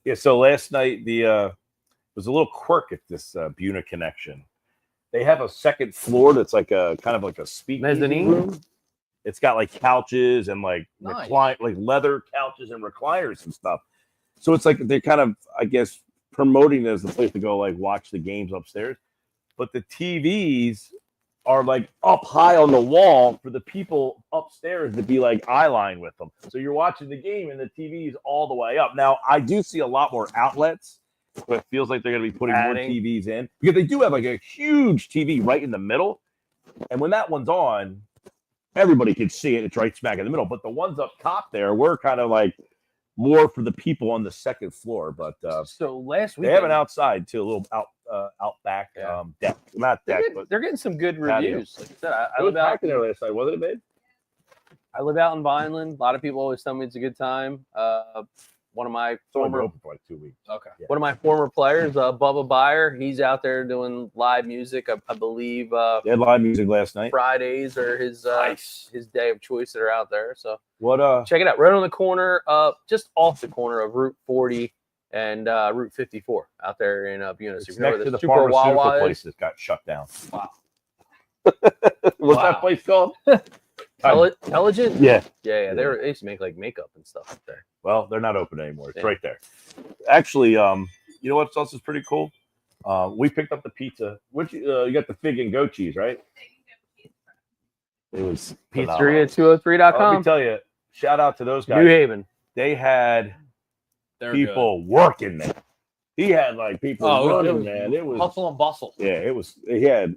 [SPEAKER 4] Yeah, so last night was a little quirk at this Buna connection. They have a second floor that's like a kind of like a speakeasy
[SPEAKER 2] Mezzanine?
[SPEAKER 4] room. It's got like couches and like
[SPEAKER 1] Nice.
[SPEAKER 4] like leather couches and recliners and stuff. So it's like they're kind of, I guess, promoting it as the place to go like watch the games upstairs. But the TVs are like up high on the wall for the people upstairs to be like eye line with them. So you're watching the game and the TV is all the way up. Now I do see a lot more outlets, but it feels like they're going to be putting
[SPEAKER 2] Adding.
[SPEAKER 4] more TVs in because they do have like a huge TV right in the middle. And when that one's on, everybody can see it. It's right smack in the middle. But the ones up top there were kind of like more for the people on the second floor. But
[SPEAKER 2] So last week
[SPEAKER 4] they have an outside too, a little out back
[SPEAKER 2] Yeah.
[SPEAKER 4] deck. Not deck, but
[SPEAKER 2] they're getting some good
[SPEAKER 4] patio.
[SPEAKER 2] reviews. Like I said, I
[SPEAKER 4] it was
[SPEAKER 2] live out.
[SPEAKER 4] packed in there last night, wasn't it, babe?
[SPEAKER 2] I live out in Vineland. A lot of people always tell me it's a good time. one of my
[SPEAKER 4] It's only been
[SPEAKER 2] former
[SPEAKER 4] open for like 2 weeks.
[SPEAKER 1] Okay.
[SPEAKER 2] one of my former players, Bubba Byer. He's out there doing live music. I believe
[SPEAKER 4] They had live music last night.
[SPEAKER 2] Fridays are his
[SPEAKER 1] Nice.
[SPEAKER 2] his day of choice that are out there. So
[SPEAKER 4] What
[SPEAKER 2] check it out. Right on the corner, just off the corner of Route 40 and Route 54 out there in Buena.
[SPEAKER 4] it's
[SPEAKER 2] So you know
[SPEAKER 4] next
[SPEAKER 2] where
[SPEAKER 4] to the
[SPEAKER 2] Super
[SPEAKER 4] pharmaceutical
[SPEAKER 2] Wawa is?
[SPEAKER 4] place that got shut down.
[SPEAKER 1] Wow.
[SPEAKER 4] What's
[SPEAKER 1] Wow.
[SPEAKER 4] that place called?
[SPEAKER 2] Intelligent?
[SPEAKER 4] Yeah.
[SPEAKER 2] Yeah. They used to make like makeup and stuff up there.
[SPEAKER 4] Well, they're not open anymore. It's
[SPEAKER 2] Yeah.
[SPEAKER 4] right there. Actually, you know what else is pretty cool? We picked up the pizza. Which you got the fig and goat cheese, right? It was phenomenal.
[SPEAKER 2] Pizzeria203.com.
[SPEAKER 4] Let me tell you, shout out to those guys.
[SPEAKER 2] New Haven.
[SPEAKER 4] They had
[SPEAKER 1] They're
[SPEAKER 4] people working there. He had like people running,
[SPEAKER 1] was
[SPEAKER 4] man. It was
[SPEAKER 1] hustle and bustle.
[SPEAKER 4] yeah, it was. He had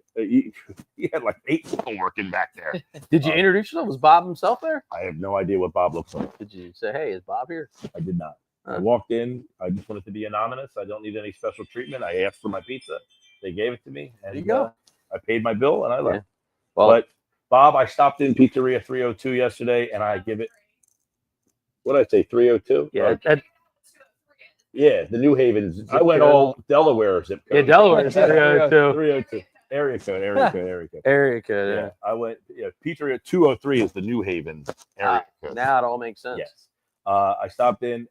[SPEAKER 4] like 8 people working back there.
[SPEAKER 2] Did you introduce yourself? Was Bob himself there?
[SPEAKER 4] I have no idea what Bob looks like.
[SPEAKER 2] Did you say, hey, is Bob here?
[SPEAKER 4] I did not. I
[SPEAKER 2] Huh.
[SPEAKER 4] walked in. I just wanted to be anonymous. I don't need any special treatment. I asked for my pizza. They gave it to me. And,
[SPEAKER 1] There you go.
[SPEAKER 4] I paid my bill and I left.
[SPEAKER 2] Well,
[SPEAKER 4] But Bob, I stopped in Pizzeria 302 yesterday, and I give it. What did I say? 302.
[SPEAKER 2] yeah,
[SPEAKER 4] Yeah, the New Havens. I went all Delaware zip code.
[SPEAKER 2] Delaware is 302.
[SPEAKER 4] 302. Area code.
[SPEAKER 2] Area code,
[SPEAKER 4] Yeah, I went. Yeah, Pizzeria 203 is the New Haven area code.
[SPEAKER 2] Now it all makes sense.
[SPEAKER 4] Yes. I stopped in,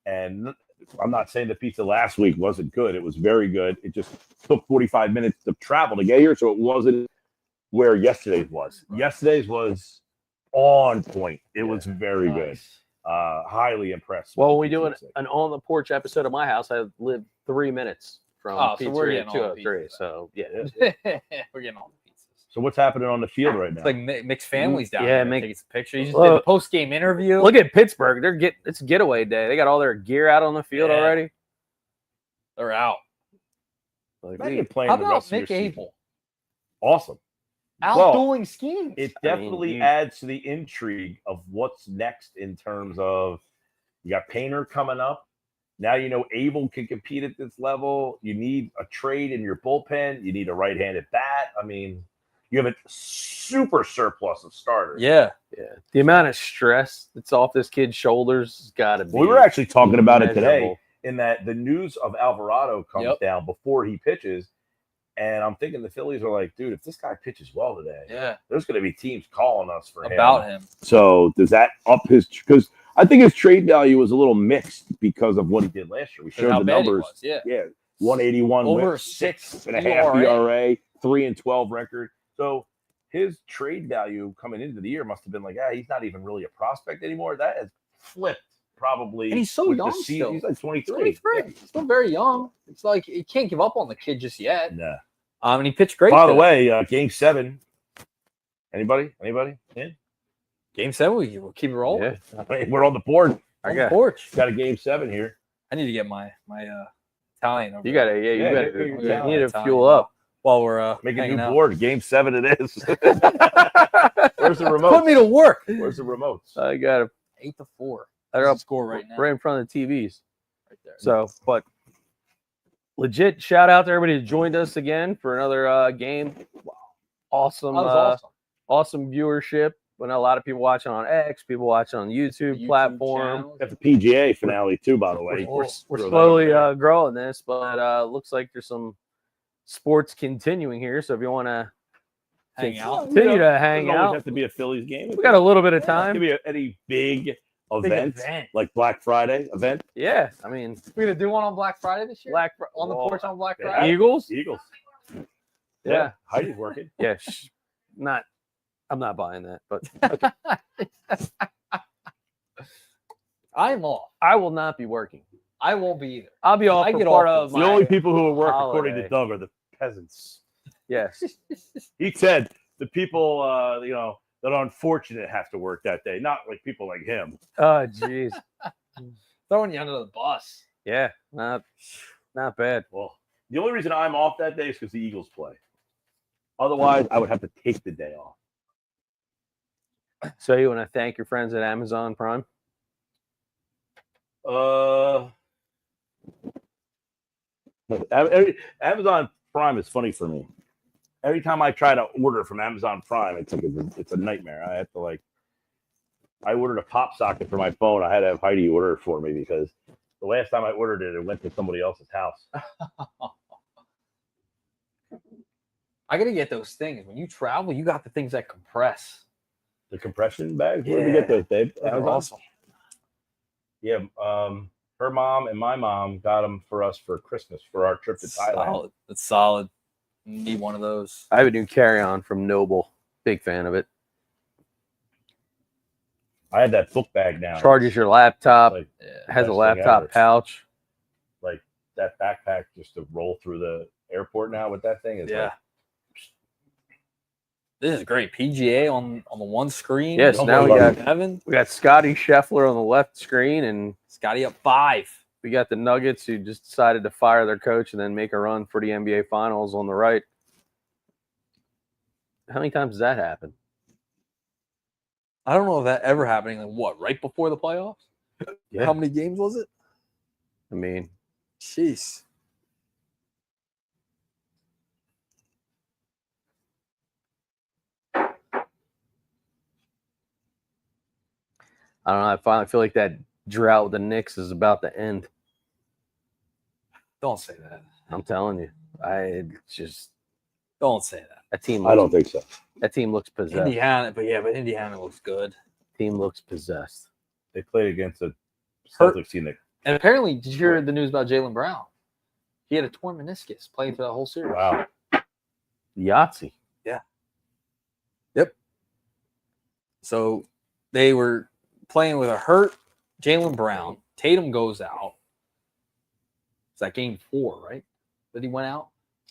[SPEAKER 4] and I'm not saying the pizza last week wasn't good. It was very good. It just took 45 minutes to travel to get here, so it wasn't where yesterday's was. Yesterday's was on point. It was very good. Highly impressed.
[SPEAKER 2] Well, when
[SPEAKER 4] with
[SPEAKER 2] we
[SPEAKER 4] the
[SPEAKER 2] do
[SPEAKER 4] pizza.
[SPEAKER 2] an on the porch episode of my house, I live 3 minutes from
[SPEAKER 1] So we're
[SPEAKER 2] Pizzeria
[SPEAKER 1] getting all the
[SPEAKER 2] 203.
[SPEAKER 1] pizza.
[SPEAKER 2] So yeah,
[SPEAKER 1] We're getting all the pizzas.
[SPEAKER 4] So what's happening on the field right now?
[SPEAKER 1] It's like mixed families down
[SPEAKER 2] Yeah,
[SPEAKER 1] there. Taking some pictures. You just
[SPEAKER 2] Look.
[SPEAKER 1] did the post game interview.
[SPEAKER 2] look at Pittsburgh. It's getaway day. They got all their gear out on the field
[SPEAKER 1] Yeah.
[SPEAKER 2] already.
[SPEAKER 1] They're out.
[SPEAKER 2] Like,
[SPEAKER 4] Imagine playing
[SPEAKER 1] How
[SPEAKER 4] the
[SPEAKER 1] about
[SPEAKER 4] rest of your
[SPEAKER 1] Nick
[SPEAKER 4] season.
[SPEAKER 1] Abel?
[SPEAKER 4] Awesome.
[SPEAKER 1] Outdoing schemes.
[SPEAKER 4] It
[SPEAKER 2] I mean,
[SPEAKER 4] definitely adds to the intrigue of what's next in terms of you got Painter coming up. Now you know Abel can compete at this level. You need a trade in your bullpen. You need a right-handed bat. I mean, you have a super surplus of starters.
[SPEAKER 1] Yeah.
[SPEAKER 2] the amount of stress that's off this kid's shoulders has got to be.
[SPEAKER 4] We were actually talking about it today
[SPEAKER 2] immeasurable.
[SPEAKER 4] in that the news of Alvarado comes
[SPEAKER 1] Yep.
[SPEAKER 4] down before he pitches. And I'm thinking the Phillies are like, dude, if this guy pitches well today,
[SPEAKER 1] Yeah.
[SPEAKER 4] there's going to be teams calling us for
[SPEAKER 1] About him.
[SPEAKER 4] So does that up his? Because I think his trade value was a little mixed because of what he did last year. We showed
[SPEAKER 1] How
[SPEAKER 4] the
[SPEAKER 1] bad he
[SPEAKER 4] numbers.
[SPEAKER 1] was. Yeah.
[SPEAKER 4] Yeah, 181
[SPEAKER 1] Over
[SPEAKER 4] with
[SPEAKER 1] 6
[SPEAKER 4] 6.5 ERA, 3-12 record. So his trade value coming into the year must have been like, he's not even really a prospect anymore. That has flipped probably.
[SPEAKER 1] And he's so
[SPEAKER 4] with the
[SPEAKER 1] young
[SPEAKER 4] season.
[SPEAKER 1] still.
[SPEAKER 4] He's like 23.
[SPEAKER 1] 23. He's still very young. It's like you can't give up on the kid just yet.
[SPEAKER 4] Nah.
[SPEAKER 1] And he pitched great.
[SPEAKER 4] By the
[SPEAKER 1] today.
[SPEAKER 4] way, Game 7. Anybody? Yeah.
[SPEAKER 1] Game 7, we'll keep it rolling.
[SPEAKER 2] Yeah.
[SPEAKER 4] We're on the board.
[SPEAKER 1] On the porch.
[SPEAKER 4] Got a Game 7 here.
[SPEAKER 1] I need to get my Italian over
[SPEAKER 2] You
[SPEAKER 1] there.
[SPEAKER 2] got to,
[SPEAKER 4] Yeah,
[SPEAKER 2] you
[SPEAKER 4] get
[SPEAKER 2] got
[SPEAKER 4] your
[SPEAKER 2] to,
[SPEAKER 4] talent.
[SPEAKER 2] you need to
[SPEAKER 1] Italian
[SPEAKER 2] fuel up.
[SPEAKER 1] while we're
[SPEAKER 4] Make a
[SPEAKER 1] hanging
[SPEAKER 4] new
[SPEAKER 1] out.
[SPEAKER 4] board. Game 7 it is. Where's the remote?
[SPEAKER 1] Put me to work.
[SPEAKER 4] Where's the remotes?
[SPEAKER 2] I got to
[SPEAKER 1] 8-4.
[SPEAKER 2] They're
[SPEAKER 1] That's
[SPEAKER 2] up
[SPEAKER 1] the score right now.
[SPEAKER 2] right in front of the TVs.
[SPEAKER 1] Right there.
[SPEAKER 2] So, but legit shout out to everybody who joined us again for another game. Wow. Awesome,
[SPEAKER 1] That was awesome.
[SPEAKER 2] awesome viewership. We know a lot of people watching on X, people watching on the YouTube,
[SPEAKER 1] YouTube
[SPEAKER 2] platform.
[SPEAKER 1] channels.
[SPEAKER 4] Got the PGA finale too, by the way.
[SPEAKER 2] We're
[SPEAKER 4] Throw that
[SPEAKER 2] slowly
[SPEAKER 4] out there.
[SPEAKER 2] growing this, but looks like there's some sports continuing here. So if you want to
[SPEAKER 1] Hang out.
[SPEAKER 2] continue to hang
[SPEAKER 4] Doesn't always
[SPEAKER 2] out,
[SPEAKER 4] have to be a Phillies game.
[SPEAKER 2] we got a little bit of
[SPEAKER 4] It
[SPEAKER 2] time.
[SPEAKER 4] could be any big
[SPEAKER 1] Big
[SPEAKER 4] event,
[SPEAKER 1] event.
[SPEAKER 4] like Black Friday event.
[SPEAKER 2] Yeah, I mean,
[SPEAKER 1] We're gonna do one on Black Friday this year. On the
[SPEAKER 4] Well,
[SPEAKER 1] porch on Black
[SPEAKER 4] yeah.
[SPEAKER 1] Friday.
[SPEAKER 2] Eagles.
[SPEAKER 4] Eagles.
[SPEAKER 2] Yeah.
[SPEAKER 4] Heidi's working.
[SPEAKER 2] Yeah, I'm not buying that, but
[SPEAKER 1] I'm off.
[SPEAKER 2] I will not be working.
[SPEAKER 1] I won't be either.
[SPEAKER 2] I'll be off
[SPEAKER 1] I
[SPEAKER 2] for
[SPEAKER 1] get
[SPEAKER 2] part
[SPEAKER 1] off
[SPEAKER 2] of
[SPEAKER 4] The
[SPEAKER 2] my
[SPEAKER 4] only people who will work, according
[SPEAKER 2] holiday.
[SPEAKER 4] to Doug, are the peasants.
[SPEAKER 2] Yes.
[SPEAKER 4] He said the people, that are unfortunate have to work that day, not like people like him.
[SPEAKER 2] Oh, jeez.
[SPEAKER 1] Throwing you under the bus.
[SPEAKER 2] Yeah, not bad.
[SPEAKER 4] Well, the only reason I'm off that day is because the Eagles play. Otherwise, I would have to take the day off.
[SPEAKER 2] So you want to thank your friends at Amazon Prime?
[SPEAKER 4] Amazon Prime is funny for me. Every time I try to order from Amazon Prime, it's a nightmare. I have to I ordered a pop socket for my phone. I had to have Heidi order it for me because the last time I ordered it, it went to somebody else's house.
[SPEAKER 1] I gotta get those things. When you travel, you got the things that compress.
[SPEAKER 4] The compression bags? Where did we get those, babe?
[SPEAKER 1] They're awesome.
[SPEAKER 4] Yeah, her mom and my mom got them for us for Christmas for our trip to Thailand.
[SPEAKER 1] Solid. That's solid. Need one of those.
[SPEAKER 2] I have a new carry-on from Noble. Big fan of it.
[SPEAKER 4] I had that book bag now.
[SPEAKER 2] Charges your laptop.
[SPEAKER 4] Like,
[SPEAKER 2] has a
[SPEAKER 4] best thing
[SPEAKER 2] laptop
[SPEAKER 4] ever.
[SPEAKER 2] pouch.
[SPEAKER 4] Like that backpack just to roll through the airport now with that thing is
[SPEAKER 1] Yeah.
[SPEAKER 4] like,
[SPEAKER 1] This is great. PGA on the one screen.
[SPEAKER 2] Yes,
[SPEAKER 4] Oh
[SPEAKER 2] now
[SPEAKER 4] my
[SPEAKER 2] we
[SPEAKER 4] God.
[SPEAKER 2] got
[SPEAKER 1] 7.
[SPEAKER 2] Scotty Scheffler on the left screen, and
[SPEAKER 1] Scotty up 5.
[SPEAKER 2] we got the Nuggets who just decided to fire their coach and then make a run for the NBA Finals on the right. How many times does that happen?
[SPEAKER 1] I don't know if that ever happening. Like what? Right before the playoffs?
[SPEAKER 2] Yeah.
[SPEAKER 1] How many games was it?
[SPEAKER 2] I mean,
[SPEAKER 1] Jeez.
[SPEAKER 2] I don't know. I finally feel like that drought with the Knicks is about to end.
[SPEAKER 1] Don't say that.
[SPEAKER 2] I'm telling you.
[SPEAKER 1] Don't say that.
[SPEAKER 2] That team.
[SPEAKER 4] I don't think so.
[SPEAKER 2] That team looks possessed.
[SPEAKER 1] Indiana, but Indiana looks good.
[SPEAKER 2] Team looks possessed.
[SPEAKER 4] They played against a
[SPEAKER 1] Hurt.
[SPEAKER 4] Celtics team that,
[SPEAKER 1] And apparently, did you hear the news about Jaylen Brown? He had a torn meniscus playing through that whole series.
[SPEAKER 4] wow.
[SPEAKER 2] Yahtzee.
[SPEAKER 1] So they were playing with a hurt Jaylen Brown. Tatum goes out. It's that game 4, right? That he went out?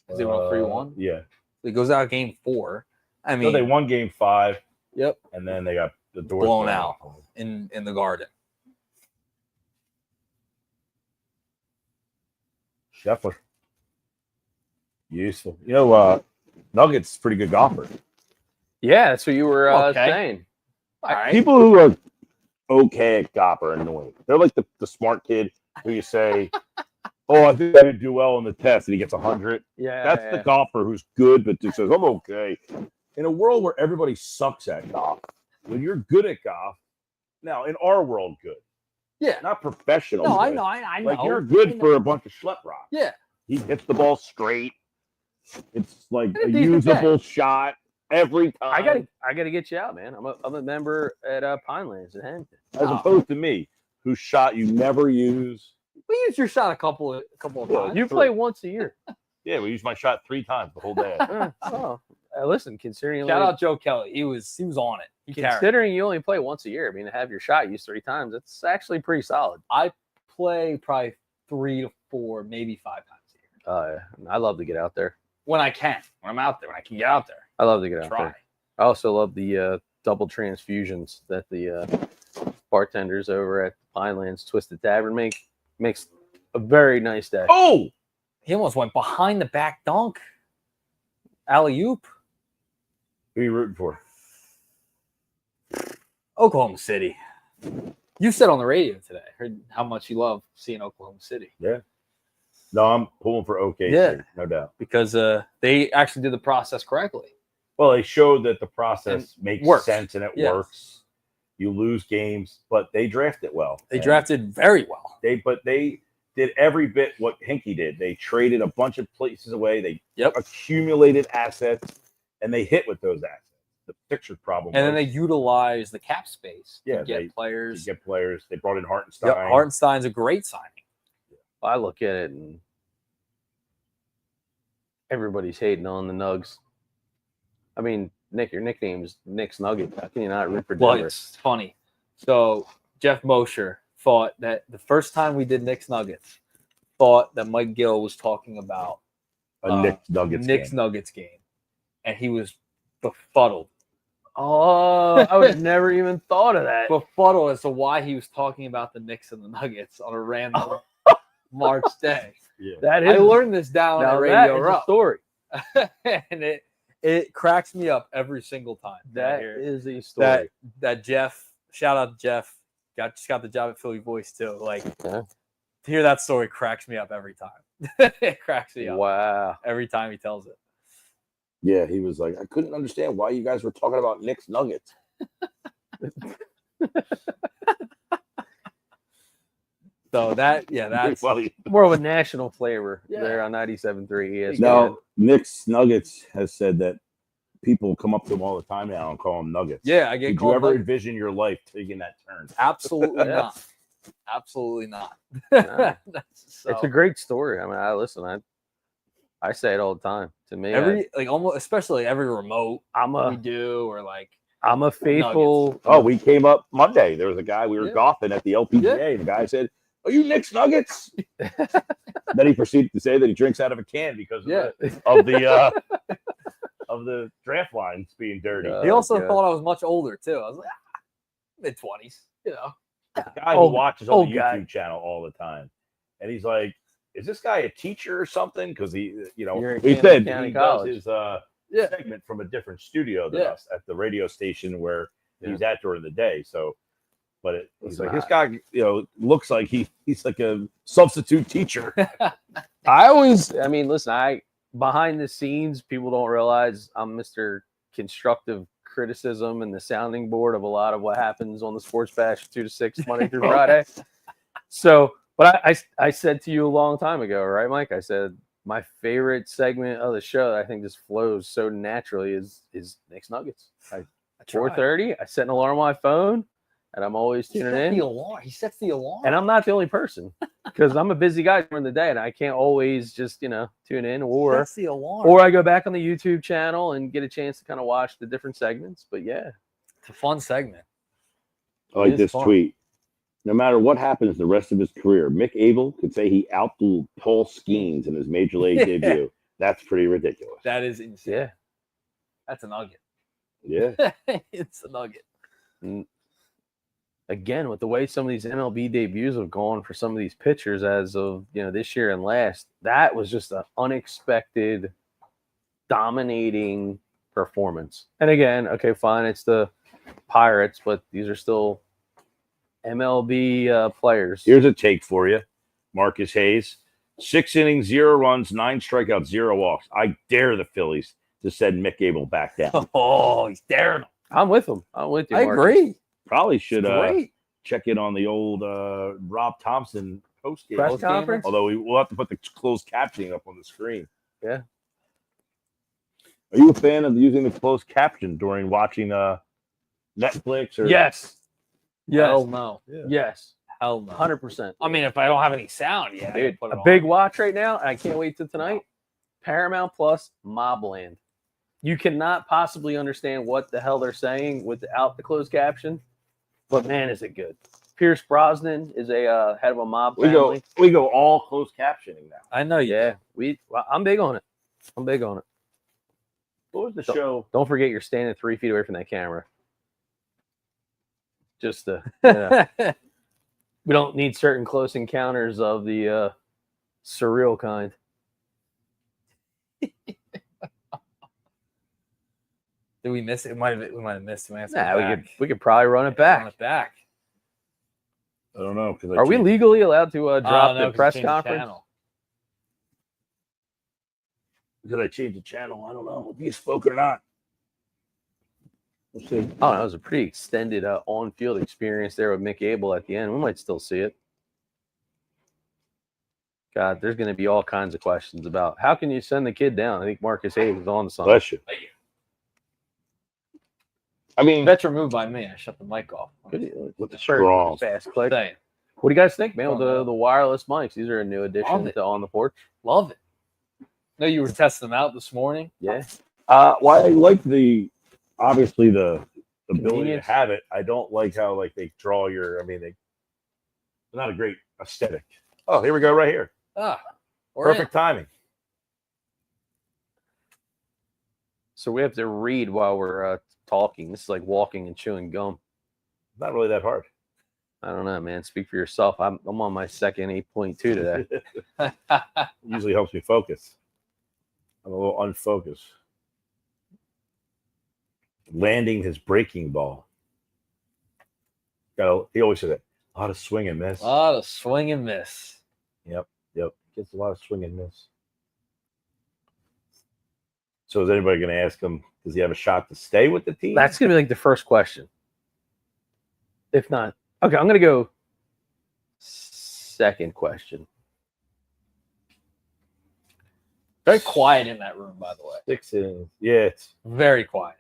[SPEAKER 1] Because they went up 3-1.
[SPEAKER 4] Yeah.
[SPEAKER 1] He goes out game 4. I
[SPEAKER 4] So
[SPEAKER 1] mean,
[SPEAKER 4] they won game 5,
[SPEAKER 1] yep,
[SPEAKER 4] and then they got the doors
[SPEAKER 1] blown out in the Garden.
[SPEAKER 4] Scheffler. Useful. You know, Nuggets pretty good golfer.
[SPEAKER 2] Yeah, that's what you were
[SPEAKER 1] Okay.
[SPEAKER 2] saying.
[SPEAKER 1] All right.
[SPEAKER 5] People who are okay at golf are annoying. They're like the smart kid who you say, "Oh, I think I did do well on the test," and he gets 100.
[SPEAKER 2] Yeah.
[SPEAKER 5] That's the golfer who's good, but just says, "I'm okay."
[SPEAKER 4] In a world where everybody sucks at golf, when you're good at golf, now in our world, good,
[SPEAKER 1] Yeah.
[SPEAKER 5] Not professional.
[SPEAKER 1] No, I
[SPEAKER 5] good.
[SPEAKER 1] know. I know.
[SPEAKER 5] Like you're good
[SPEAKER 1] I know.
[SPEAKER 5] for a bunch of schlep rock.
[SPEAKER 1] Yeah.
[SPEAKER 5] He hits the ball straight. It's like
[SPEAKER 1] And a
[SPEAKER 5] a
[SPEAKER 1] decent
[SPEAKER 5] usable shot every time.
[SPEAKER 2] I gotta get you out, man. I'm a member at Pinelands in Hampton.
[SPEAKER 5] As opposed to me, whose shot you never use.
[SPEAKER 1] We used your shot a couple of times.
[SPEAKER 2] You play once a year.
[SPEAKER 5] Yeah, we used my shot 3 times the whole day.
[SPEAKER 2] Listen, considering you
[SPEAKER 1] Shout
[SPEAKER 2] only,
[SPEAKER 1] out Joe Kelly. He was on it. He carried.
[SPEAKER 2] considering you only play once a year, I mean, to have your shot used 3 times, that's actually pretty solid.
[SPEAKER 1] I play probably 3 to 4, maybe 5 times a year.
[SPEAKER 2] I love to get out there.
[SPEAKER 1] When I can. When I'm out there. When I can get out there.
[SPEAKER 2] I love to get out
[SPEAKER 1] Try.
[SPEAKER 2] there. I also love the double transfusions that the bartenders over at Pinelands Twisted Tavern makes a very nice day.
[SPEAKER 4] Oh,
[SPEAKER 1] He almost went behind the back dunk. Alley-oop.
[SPEAKER 4] who are you rooting for?
[SPEAKER 1] Oklahoma City. You said on the radio today, heard how much you love seeing Oklahoma City.
[SPEAKER 4] No, I'm pulling for OKC,
[SPEAKER 1] Yeah.
[SPEAKER 4] no doubt.
[SPEAKER 1] Because they actually did the process correctly.
[SPEAKER 4] Well, they showed that the process makes
[SPEAKER 1] works.
[SPEAKER 4] sense and it
[SPEAKER 1] Yes.
[SPEAKER 4] works. You lose games, but they draft it well.
[SPEAKER 1] They
[SPEAKER 4] And
[SPEAKER 1] drafted very well.
[SPEAKER 4] they did every bit what Hinkie did. They traded a bunch of places away. They
[SPEAKER 1] Yep.
[SPEAKER 4] accumulated assets, and they hit with those assets. The picture problem.
[SPEAKER 1] And then
[SPEAKER 4] was
[SPEAKER 1] they utilized the cap space
[SPEAKER 4] Yeah,
[SPEAKER 1] to get
[SPEAKER 4] to
[SPEAKER 1] players.
[SPEAKER 4] get players. They brought in Hartenstein.
[SPEAKER 1] Yep, Hartenstein's a great signing.
[SPEAKER 2] I look at it and everybody's hating on the Nugs. I mean, Nick, your nickname is Nick's Nugget. How can you not root for
[SPEAKER 1] Well,
[SPEAKER 2] Denver?
[SPEAKER 1] it's funny. So Jeff Mosher thought that the first time we did Knicks Nuggets, thought that Mike Gill was talking about
[SPEAKER 4] a Knicks Nuggets
[SPEAKER 1] Knicks
[SPEAKER 4] game.
[SPEAKER 1] Nuggets game, and he was befuddled.
[SPEAKER 2] Oh, I would never even thought of that.
[SPEAKER 1] Befuddled as to why he was talking about the Knicks and the Nuggets on a random March day.
[SPEAKER 4] Yeah.
[SPEAKER 2] That
[SPEAKER 1] I
[SPEAKER 2] is
[SPEAKER 1] learned this down
[SPEAKER 2] now
[SPEAKER 1] at
[SPEAKER 2] that
[SPEAKER 1] Radio
[SPEAKER 2] is a
[SPEAKER 1] Row,
[SPEAKER 2] story.
[SPEAKER 1] and it cracks me up every single time.
[SPEAKER 2] That
[SPEAKER 1] I hear it.
[SPEAKER 2] is a story.
[SPEAKER 1] that Jeff, shout out to Jeff, just got the job at Philly Voice too. Like
[SPEAKER 2] Yeah.
[SPEAKER 1] to hear that story cracks me up every time. It cracks me up
[SPEAKER 2] Wow.
[SPEAKER 1] every time he tells it.
[SPEAKER 5] Yeah, he was like, I couldn't understand why you guys were talking about Knicks Nuggets.
[SPEAKER 1] So that's
[SPEAKER 4] funny.
[SPEAKER 2] More of a national flavor
[SPEAKER 1] Yeah.
[SPEAKER 2] there on 97.3 ESPN.
[SPEAKER 4] Now, Nick's Nuggets has said that people come up to him all the time now and call him Nuggets.
[SPEAKER 1] Yeah, I get
[SPEAKER 4] Did you
[SPEAKER 1] called
[SPEAKER 4] ever
[SPEAKER 1] Nuggets.
[SPEAKER 4] envision your life taking that turn?
[SPEAKER 1] Absolutely
[SPEAKER 2] Yeah.
[SPEAKER 1] not. Absolutely not.
[SPEAKER 2] No.
[SPEAKER 1] So,
[SPEAKER 2] It's a great story. I mean, I say it all the time. To me,
[SPEAKER 1] almost especially every remote
[SPEAKER 2] I'm
[SPEAKER 1] we
[SPEAKER 2] a
[SPEAKER 1] do, or like
[SPEAKER 2] faithful.
[SPEAKER 4] Oh, we came up Monday. There was a guy, we were
[SPEAKER 1] Yeah.
[SPEAKER 4] golfing at the LPGA, and the guy said, "Are you Nick's Nuggets?" Then he proceeded to say that he drinks out of a can because of the draft lines being dirty.
[SPEAKER 1] he also
[SPEAKER 2] God.
[SPEAKER 1] thought I was much older too. I was like, mid-20s, you know.
[SPEAKER 4] Guy who watches on the
[SPEAKER 2] old guy.
[SPEAKER 4] YouTube channel all the time, and he's like, "Is this guy a teacher or something?" Because he
[SPEAKER 2] He
[SPEAKER 4] said
[SPEAKER 2] County
[SPEAKER 4] he
[SPEAKER 2] College.
[SPEAKER 4] does his segment from a different studio than us at the radio station where he's at during the day. So, but he's like, this guy, looks like he's like a substitute teacher.
[SPEAKER 2] I mean, listen, behind the scenes, people don't realize I'm Mr. Constructive Criticism and the sounding board of a lot of what happens on the Sports Bash 2 to 6 Monday through Friday. So, but I said to you a long time ago, right, Mike? I said my favorite segment of the show that I think just flows so naturally is Nick's Nuggets. 4:30, I set an alarm on my phone, and I'm always tuning in.
[SPEAKER 1] He sets the alarm.
[SPEAKER 2] And I'm not the only person because I'm a busy guy during the day, and I can't always just tune in, or
[SPEAKER 1] the alarm.
[SPEAKER 2] or I go back on the YouTube channel and get a chance to kind of watch the different segments. But yeah,
[SPEAKER 1] It's a fun segment.
[SPEAKER 5] I like
[SPEAKER 2] It is
[SPEAKER 5] this
[SPEAKER 2] fun.
[SPEAKER 5] tweet. No matter what happens the rest of his career, Mick Abel could say he outdueled Paul Skeens in his major league debut. That's pretty ridiculous.
[SPEAKER 1] That is insane.
[SPEAKER 2] yeah.
[SPEAKER 1] That's a nugget.
[SPEAKER 5] Yeah.
[SPEAKER 1] It's a nugget.
[SPEAKER 2] And again, with the way some of these MLB debuts have gone for some of these pitchers as of this year and last, that was just an unexpected, dominating performance. And again, okay, fine, it's the Pirates, but these are still MLB players.
[SPEAKER 4] Here's a take for you, Marcus Hayes. 6 innings, 0 runs, 9 strikeouts, 0 walks. I dare the Phillies to send Mick Abel back down.
[SPEAKER 1] Oh, he's daring him.
[SPEAKER 2] I'm with him. I'm with you.
[SPEAKER 1] I
[SPEAKER 2] Marcus.
[SPEAKER 1] agree.
[SPEAKER 4] Probably should
[SPEAKER 1] Great.
[SPEAKER 4] check in on the old Rob Thompson post game.
[SPEAKER 2] Press conference.
[SPEAKER 4] Although we'll have to put the closed captioning up on the screen.
[SPEAKER 2] Yeah.
[SPEAKER 4] Are you a fan of using the closed caption during watching Netflix or
[SPEAKER 2] Yes. Yes.
[SPEAKER 1] Hell no.
[SPEAKER 2] Yes.
[SPEAKER 1] Hell no.
[SPEAKER 2] 100%.
[SPEAKER 1] I mean, if I don't have any sound, yeah.
[SPEAKER 2] Dude,
[SPEAKER 1] put it
[SPEAKER 2] a
[SPEAKER 1] on.
[SPEAKER 2] big watch right now, and I can't wait till tonight. Paramount Plus, Mobland. You cannot possibly understand what the hell they're saying without the closed caption, but man, is it good. Pierce Brosnan is a head of a mob family.
[SPEAKER 4] we go all closed captioning now.
[SPEAKER 1] I know you.
[SPEAKER 2] Yeah, I'm big on it. I'm big on it.
[SPEAKER 4] What was the show?
[SPEAKER 2] Don't forget you're standing 3 feet away from that camera. Just we don't need certain close encounters of the surreal kind.
[SPEAKER 1] Did we miss it? We might have missed it.
[SPEAKER 2] Nah, we could probably run it back.
[SPEAKER 1] Run it back.
[SPEAKER 4] I don't know.
[SPEAKER 2] Are we legally allowed to drop the press conference?
[SPEAKER 1] Channel.
[SPEAKER 4] Did I change the channel? I don't know if you spoke or not. We'll see.
[SPEAKER 2] Oh, that was a pretty extended on-field experience there with Mick Abel at the end. We might still see it. God, there's going to be all kinds of questions about how can you send the kid down. I think Marcus Hayes is on to something.
[SPEAKER 4] Bless you.
[SPEAKER 5] I mean,
[SPEAKER 1] That's removed by me. I shut the mic off.
[SPEAKER 4] With the
[SPEAKER 2] Sure.
[SPEAKER 4] straws.
[SPEAKER 2] Fast click.
[SPEAKER 1] Saying.
[SPEAKER 2] What do you guys think, man, with the wireless mics? These are a new addition
[SPEAKER 1] Love it.
[SPEAKER 2] to On the Porch.
[SPEAKER 1] Love it. No, you were testing them out this morning.
[SPEAKER 2] Yeah.
[SPEAKER 4] Well, I like obviously the ability to
[SPEAKER 2] Convenience.
[SPEAKER 4] have it. I don't like how they draw they're not a great aesthetic. Oh, here we go right here. Perfect timing.
[SPEAKER 2] So we have to read while we're talking. This is like walking and chewing gum.
[SPEAKER 4] Not really that hard.
[SPEAKER 2] I don't know, man. Speak for yourself. I'm on my second 8.2 today.
[SPEAKER 4] Usually helps me focus. I'm a little unfocused. Landing his breaking ball. He always said that. A lot of swing and miss.
[SPEAKER 1] A lot of swing and miss.
[SPEAKER 4] Yep. Gets a lot of swing and miss. So is anybody going to ask him, does he have a shot to stay with the team?
[SPEAKER 2] That's going to be like the first question. If not, okay, I'm gonna go second question.
[SPEAKER 1] Very quiet in that room, by the way.
[SPEAKER 4] 6 innings. Yeah, it's
[SPEAKER 1] Very quiet.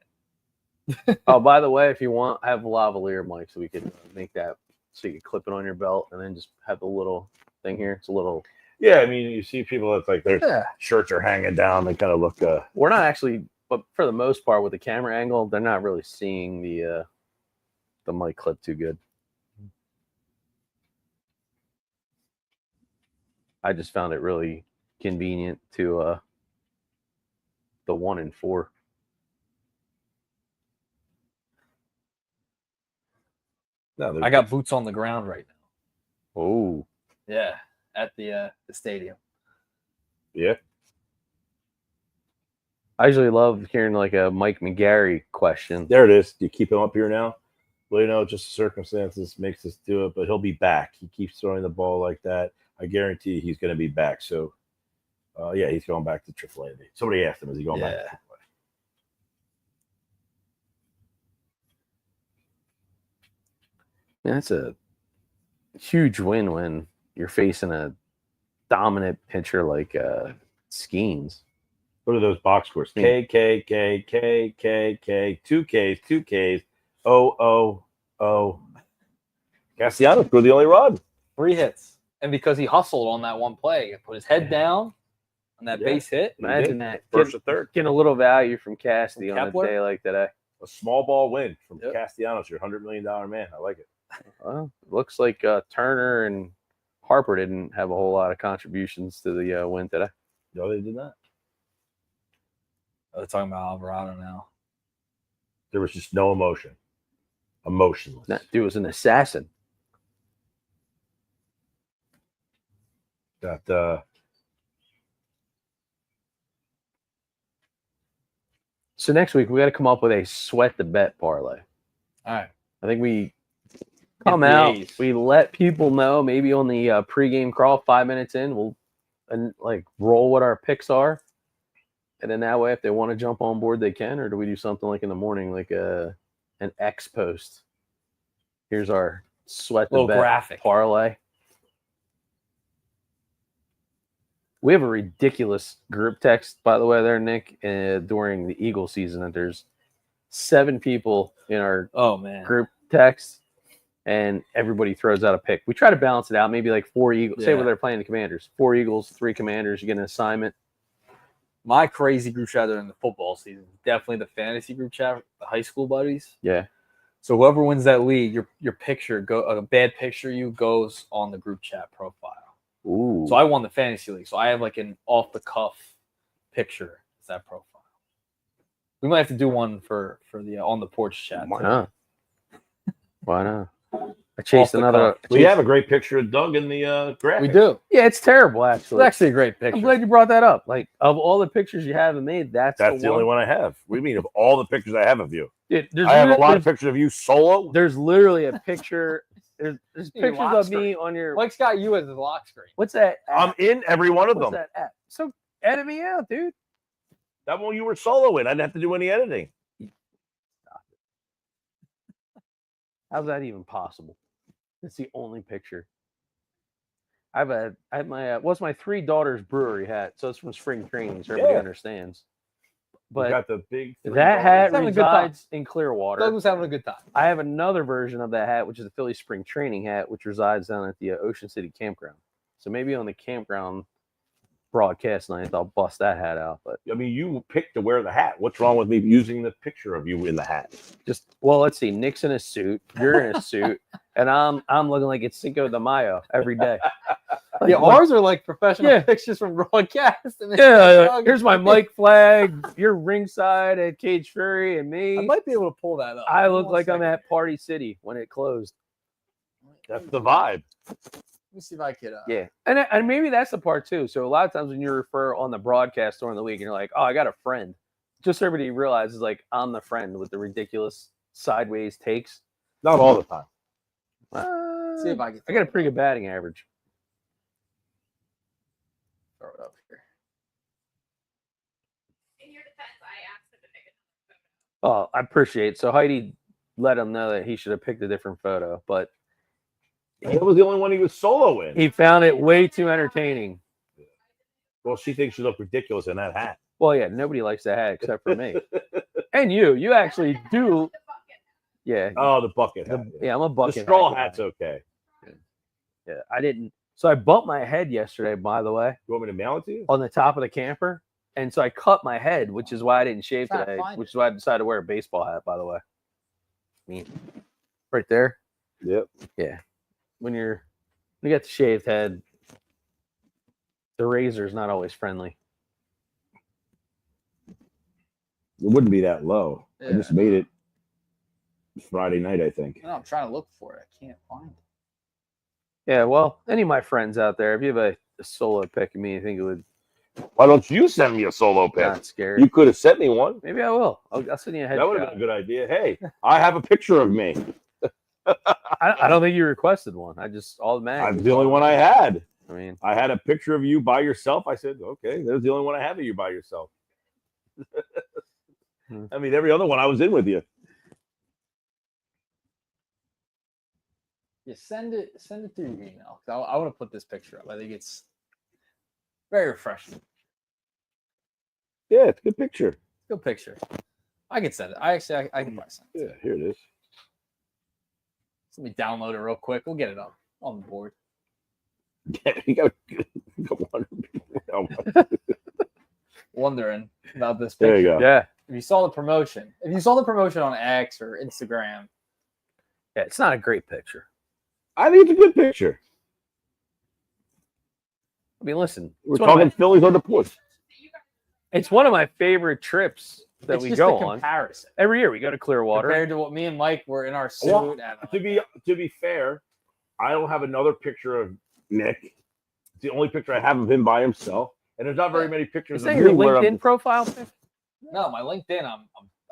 [SPEAKER 2] Oh, by the way, if you want, I have a lavalier mic, so we can make that so you can clip it on your belt and then just have the little thing here. It's a little.
[SPEAKER 4] yeah. I mean, you see people that's like their
[SPEAKER 1] Yeah.
[SPEAKER 4] shirts are hanging down. They kind of look.
[SPEAKER 2] We're not actually, but for the most part, with the camera angle, they're not really seeing the mic clip too good. I just found it really convenient to the 1 and 4.
[SPEAKER 4] No,
[SPEAKER 1] I got boots on the ground right now.
[SPEAKER 2] Oh,
[SPEAKER 1] Yeah, at the stadium.
[SPEAKER 4] Yeah.
[SPEAKER 2] I usually love hearing like a Mike McGarry question.
[SPEAKER 4] There it is. Do you keep him up here now? Well, you know, just circumstances makes us do it, but he'll be back. He keeps throwing the ball like that. I guarantee he's going to be back. So, yeah, he's going back to AAA. Somebody asked him, is he going back to AAA?
[SPEAKER 2] Man, that's a huge win when you're facing a dominant pitcher like Skeens.
[SPEAKER 4] What are those box scores?
[SPEAKER 2] Hmm.
[SPEAKER 4] K, K, K, K, K, K, 2 Ks, 2 Ks, O. Castellanos scored the only run.
[SPEAKER 1] 3 hits. And because he hustled on that one play, he put his head down on that
[SPEAKER 4] Yeah.
[SPEAKER 1] base hit.
[SPEAKER 2] Imagine that.
[SPEAKER 4] First to third.
[SPEAKER 2] Getting a little value from Casty
[SPEAKER 1] From
[SPEAKER 2] on a
[SPEAKER 1] Kepler?
[SPEAKER 2] day like today.
[SPEAKER 4] A small ball win from
[SPEAKER 1] Yep.
[SPEAKER 4] Castellanos, your $100 million man. I like it.
[SPEAKER 2] Well, looks like Turner and Harper didn't have a whole lot of contributions to the win today.
[SPEAKER 4] No, they did not.
[SPEAKER 1] They're talking about Alvarado now.
[SPEAKER 4] There was just no emotion. Emotionless.
[SPEAKER 2] That dude was an assassin.
[SPEAKER 4] Got
[SPEAKER 2] So next week we got to come up with a sweat the bet parlay.
[SPEAKER 1] All right.
[SPEAKER 2] I think we come
[SPEAKER 1] the
[SPEAKER 2] out,
[SPEAKER 1] A's.
[SPEAKER 2] we let people know maybe on the pregame crawl 5 minutes in, we'll like roll what our picks are, and then that way if they want to jump on board they can, or do we do something like in the morning like an X post? Here's our sweat the
[SPEAKER 1] Little
[SPEAKER 2] bet
[SPEAKER 1] graphic.
[SPEAKER 2] parlay. We have a ridiculous group text, by the way, there, Nick, during the Eagle season. That there's 7 people in our
[SPEAKER 1] Oh, man.
[SPEAKER 2] group text, and everybody throws out a pick. We try to balance it out. Maybe like 4 Eagles. Say
[SPEAKER 1] Yeah.
[SPEAKER 2] where they're playing the Commanders. 4 Eagles, 3 Commanders. You get an assignment.
[SPEAKER 1] My crazy group chat during the football season is definitely the fantasy group chat, the high school buddies.
[SPEAKER 2] Yeah.
[SPEAKER 1] So whoever wins that league, your picture, a bad picture you goes on the group chat profile.
[SPEAKER 2] Ooh.
[SPEAKER 1] So I won the fantasy league. So I have like an off the cuff picture. It's that profile. We might have to do one for the on the porch chat.
[SPEAKER 2] Why
[SPEAKER 1] too.
[SPEAKER 2] not? Why not? I chased
[SPEAKER 1] Off the
[SPEAKER 2] another.
[SPEAKER 1] cuff.
[SPEAKER 4] we have a great picture of Doug in the graphic.
[SPEAKER 1] We do.
[SPEAKER 2] Yeah, it's terrible
[SPEAKER 1] It's
[SPEAKER 2] actually.
[SPEAKER 1] actually a great picture.
[SPEAKER 2] I'm glad you brought that up. Like of all the pictures you haven't made, that's
[SPEAKER 4] That's the only one I have. We mean of all the pictures I have of you.
[SPEAKER 2] Dude,
[SPEAKER 4] I have a lot of pictures of you solo.
[SPEAKER 2] There's literally a picture. There's
[SPEAKER 1] Your
[SPEAKER 2] pictures
[SPEAKER 1] lock
[SPEAKER 2] of
[SPEAKER 1] screen.
[SPEAKER 2] me on your.
[SPEAKER 1] Mike's got you as his lock screen.
[SPEAKER 2] What's that?
[SPEAKER 4] I'm
[SPEAKER 2] App?
[SPEAKER 4] in every one of
[SPEAKER 2] What's
[SPEAKER 4] them.
[SPEAKER 2] that app? So edit me out, dude.
[SPEAKER 4] That one you were solo in. I didn't have to do any editing.
[SPEAKER 2] How's that even possible? It's the only picture. I have my what's my 3 daughters brewery hat, so it's from spring training, so everybody
[SPEAKER 4] Yeah.
[SPEAKER 2] understands.
[SPEAKER 4] You
[SPEAKER 2] But
[SPEAKER 4] got the big
[SPEAKER 2] that hat
[SPEAKER 1] Having a good time.
[SPEAKER 2] resides in Clearwater.
[SPEAKER 1] Doug was having a good time.
[SPEAKER 2] I have another version of that hat, which is a Philly spring training hat, which resides down at the Ocean City campground. So maybe on the campground broadcast night, I'll bust that hat out. But
[SPEAKER 4] I mean, you picked to wear the hat. What's wrong with me using the picture of you in the hat?
[SPEAKER 2] just let's see. Nick's in a suit, you're in a suit, and I'm looking like it's Cinco de Mayo every day. Like,
[SPEAKER 1] Yeah,
[SPEAKER 2] what-
[SPEAKER 1] ours are like professional
[SPEAKER 2] Yeah.
[SPEAKER 1] pictures from broadcast. And
[SPEAKER 2] Yeah, here's my mic flag. You're ringside at Cage Fury, and
[SPEAKER 1] I
[SPEAKER 2] me.
[SPEAKER 1] might be able to pull that up.
[SPEAKER 2] I
[SPEAKER 1] Give me
[SPEAKER 2] look
[SPEAKER 1] one
[SPEAKER 2] like I'm
[SPEAKER 1] second.
[SPEAKER 2] at Party City when it closed.
[SPEAKER 4] That's the vibe.
[SPEAKER 1] Let me see if I could.
[SPEAKER 2] Yeah, and maybe that's the part too. So a lot of times when you refer on the broadcast during the week, and you're like, "Oh, I got a friend," just so everybody realizes like I'm the friend with the ridiculous sideways takes.
[SPEAKER 4] Not all the time.
[SPEAKER 1] See if I can.
[SPEAKER 2] I got a pretty good batting average.
[SPEAKER 1] Throw it up here.
[SPEAKER 6] In your defense, I asked him to pick another photo.
[SPEAKER 2] Oh, I appreciate it. So Heidi let him know that he should have picked a different photo, but
[SPEAKER 4] That was the only one he was solo in.
[SPEAKER 2] he found it way too entertaining.
[SPEAKER 4] Well, she thinks she looked ridiculous in that hat.
[SPEAKER 2] Well, yeah, nobody likes that hat except for me. And you. You actually do. Yeah.
[SPEAKER 4] Oh, the bucket hat.
[SPEAKER 2] Yeah, I'm a
[SPEAKER 4] The
[SPEAKER 2] bucket.
[SPEAKER 4] straw
[SPEAKER 2] hat
[SPEAKER 4] hat's okay.
[SPEAKER 2] Yeah, I didn't. So I bumped my head yesterday, by the way,
[SPEAKER 4] You want me to mail it to you?
[SPEAKER 2] on the top of the camper. And so I cut my head, which is why I didn't shave
[SPEAKER 1] Trying to
[SPEAKER 2] today,
[SPEAKER 1] find
[SPEAKER 2] which is why I decided to wear a baseball hat, by the way. Right there.
[SPEAKER 4] Yep.
[SPEAKER 2] Yeah. When you got the shaved head, the razor's not always friendly.
[SPEAKER 4] It wouldn't be that low. I
[SPEAKER 1] Yeah.
[SPEAKER 4] just made it Friday night, I think.
[SPEAKER 1] No, I'm trying to look for it. I can't find it.
[SPEAKER 2] Yeah, well, any of my friends out there, if you have a solo pick of me, I think it would
[SPEAKER 4] Why don't you send me a solo pic?
[SPEAKER 2] not scary.
[SPEAKER 4] You could have sent me one.
[SPEAKER 2] Maybe I will. I'll send you a
[SPEAKER 4] That would have
[SPEAKER 2] headshot.
[SPEAKER 4] been a good idea. Hey, I have a picture of me.
[SPEAKER 2] I don't think you requested one. I just automatically.
[SPEAKER 4] I'm the only one I had.
[SPEAKER 2] I mean,
[SPEAKER 4] I had a picture of you by yourself. I said, okay, there's the only one I have of you by yourself. I mean, every other one I was in with you.
[SPEAKER 1] Yeah, send it through your email. I want to put this picture up. I think it's very refreshing.
[SPEAKER 4] Yeah, it's a good picture.
[SPEAKER 1] Good picture. I can send it. I can probably send it.
[SPEAKER 4] Yeah, here it is.
[SPEAKER 1] Let me download it real quick. We'll get it up on the board.
[SPEAKER 4] Yeah, you got a couple hundred people.
[SPEAKER 1] Wondering about this
[SPEAKER 4] There
[SPEAKER 1] picture.
[SPEAKER 4] you go.
[SPEAKER 2] yeah.
[SPEAKER 1] If you saw the promotion on X or Instagram,
[SPEAKER 2] Yeah, it's not a great picture.
[SPEAKER 4] I think it's a good picture.
[SPEAKER 2] I mean, listen,
[SPEAKER 4] We're talking Phillies on the porch.
[SPEAKER 2] it's one of my favorite trips that
[SPEAKER 1] it's
[SPEAKER 2] we
[SPEAKER 1] just
[SPEAKER 2] go
[SPEAKER 1] a
[SPEAKER 2] on.
[SPEAKER 1] comparison
[SPEAKER 2] Every year we go to Clearwater.
[SPEAKER 1] compared to what me and Mike were in our suit.
[SPEAKER 4] Well,
[SPEAKER 1] at,
[SPEAKER 4] To be fair, I don't have another picture of Nick. It's the only picture I have of him by himself, and there's not very many pictures
[SPEAKER 2] Is
[SPEAKER 4] of
[SPEAKER 2] that your
[SPEAKER 4] me where I'm-
[SPEAKER 2] LinkedIn profile pic?
[SPEAKER 1] no, my LinkedIn,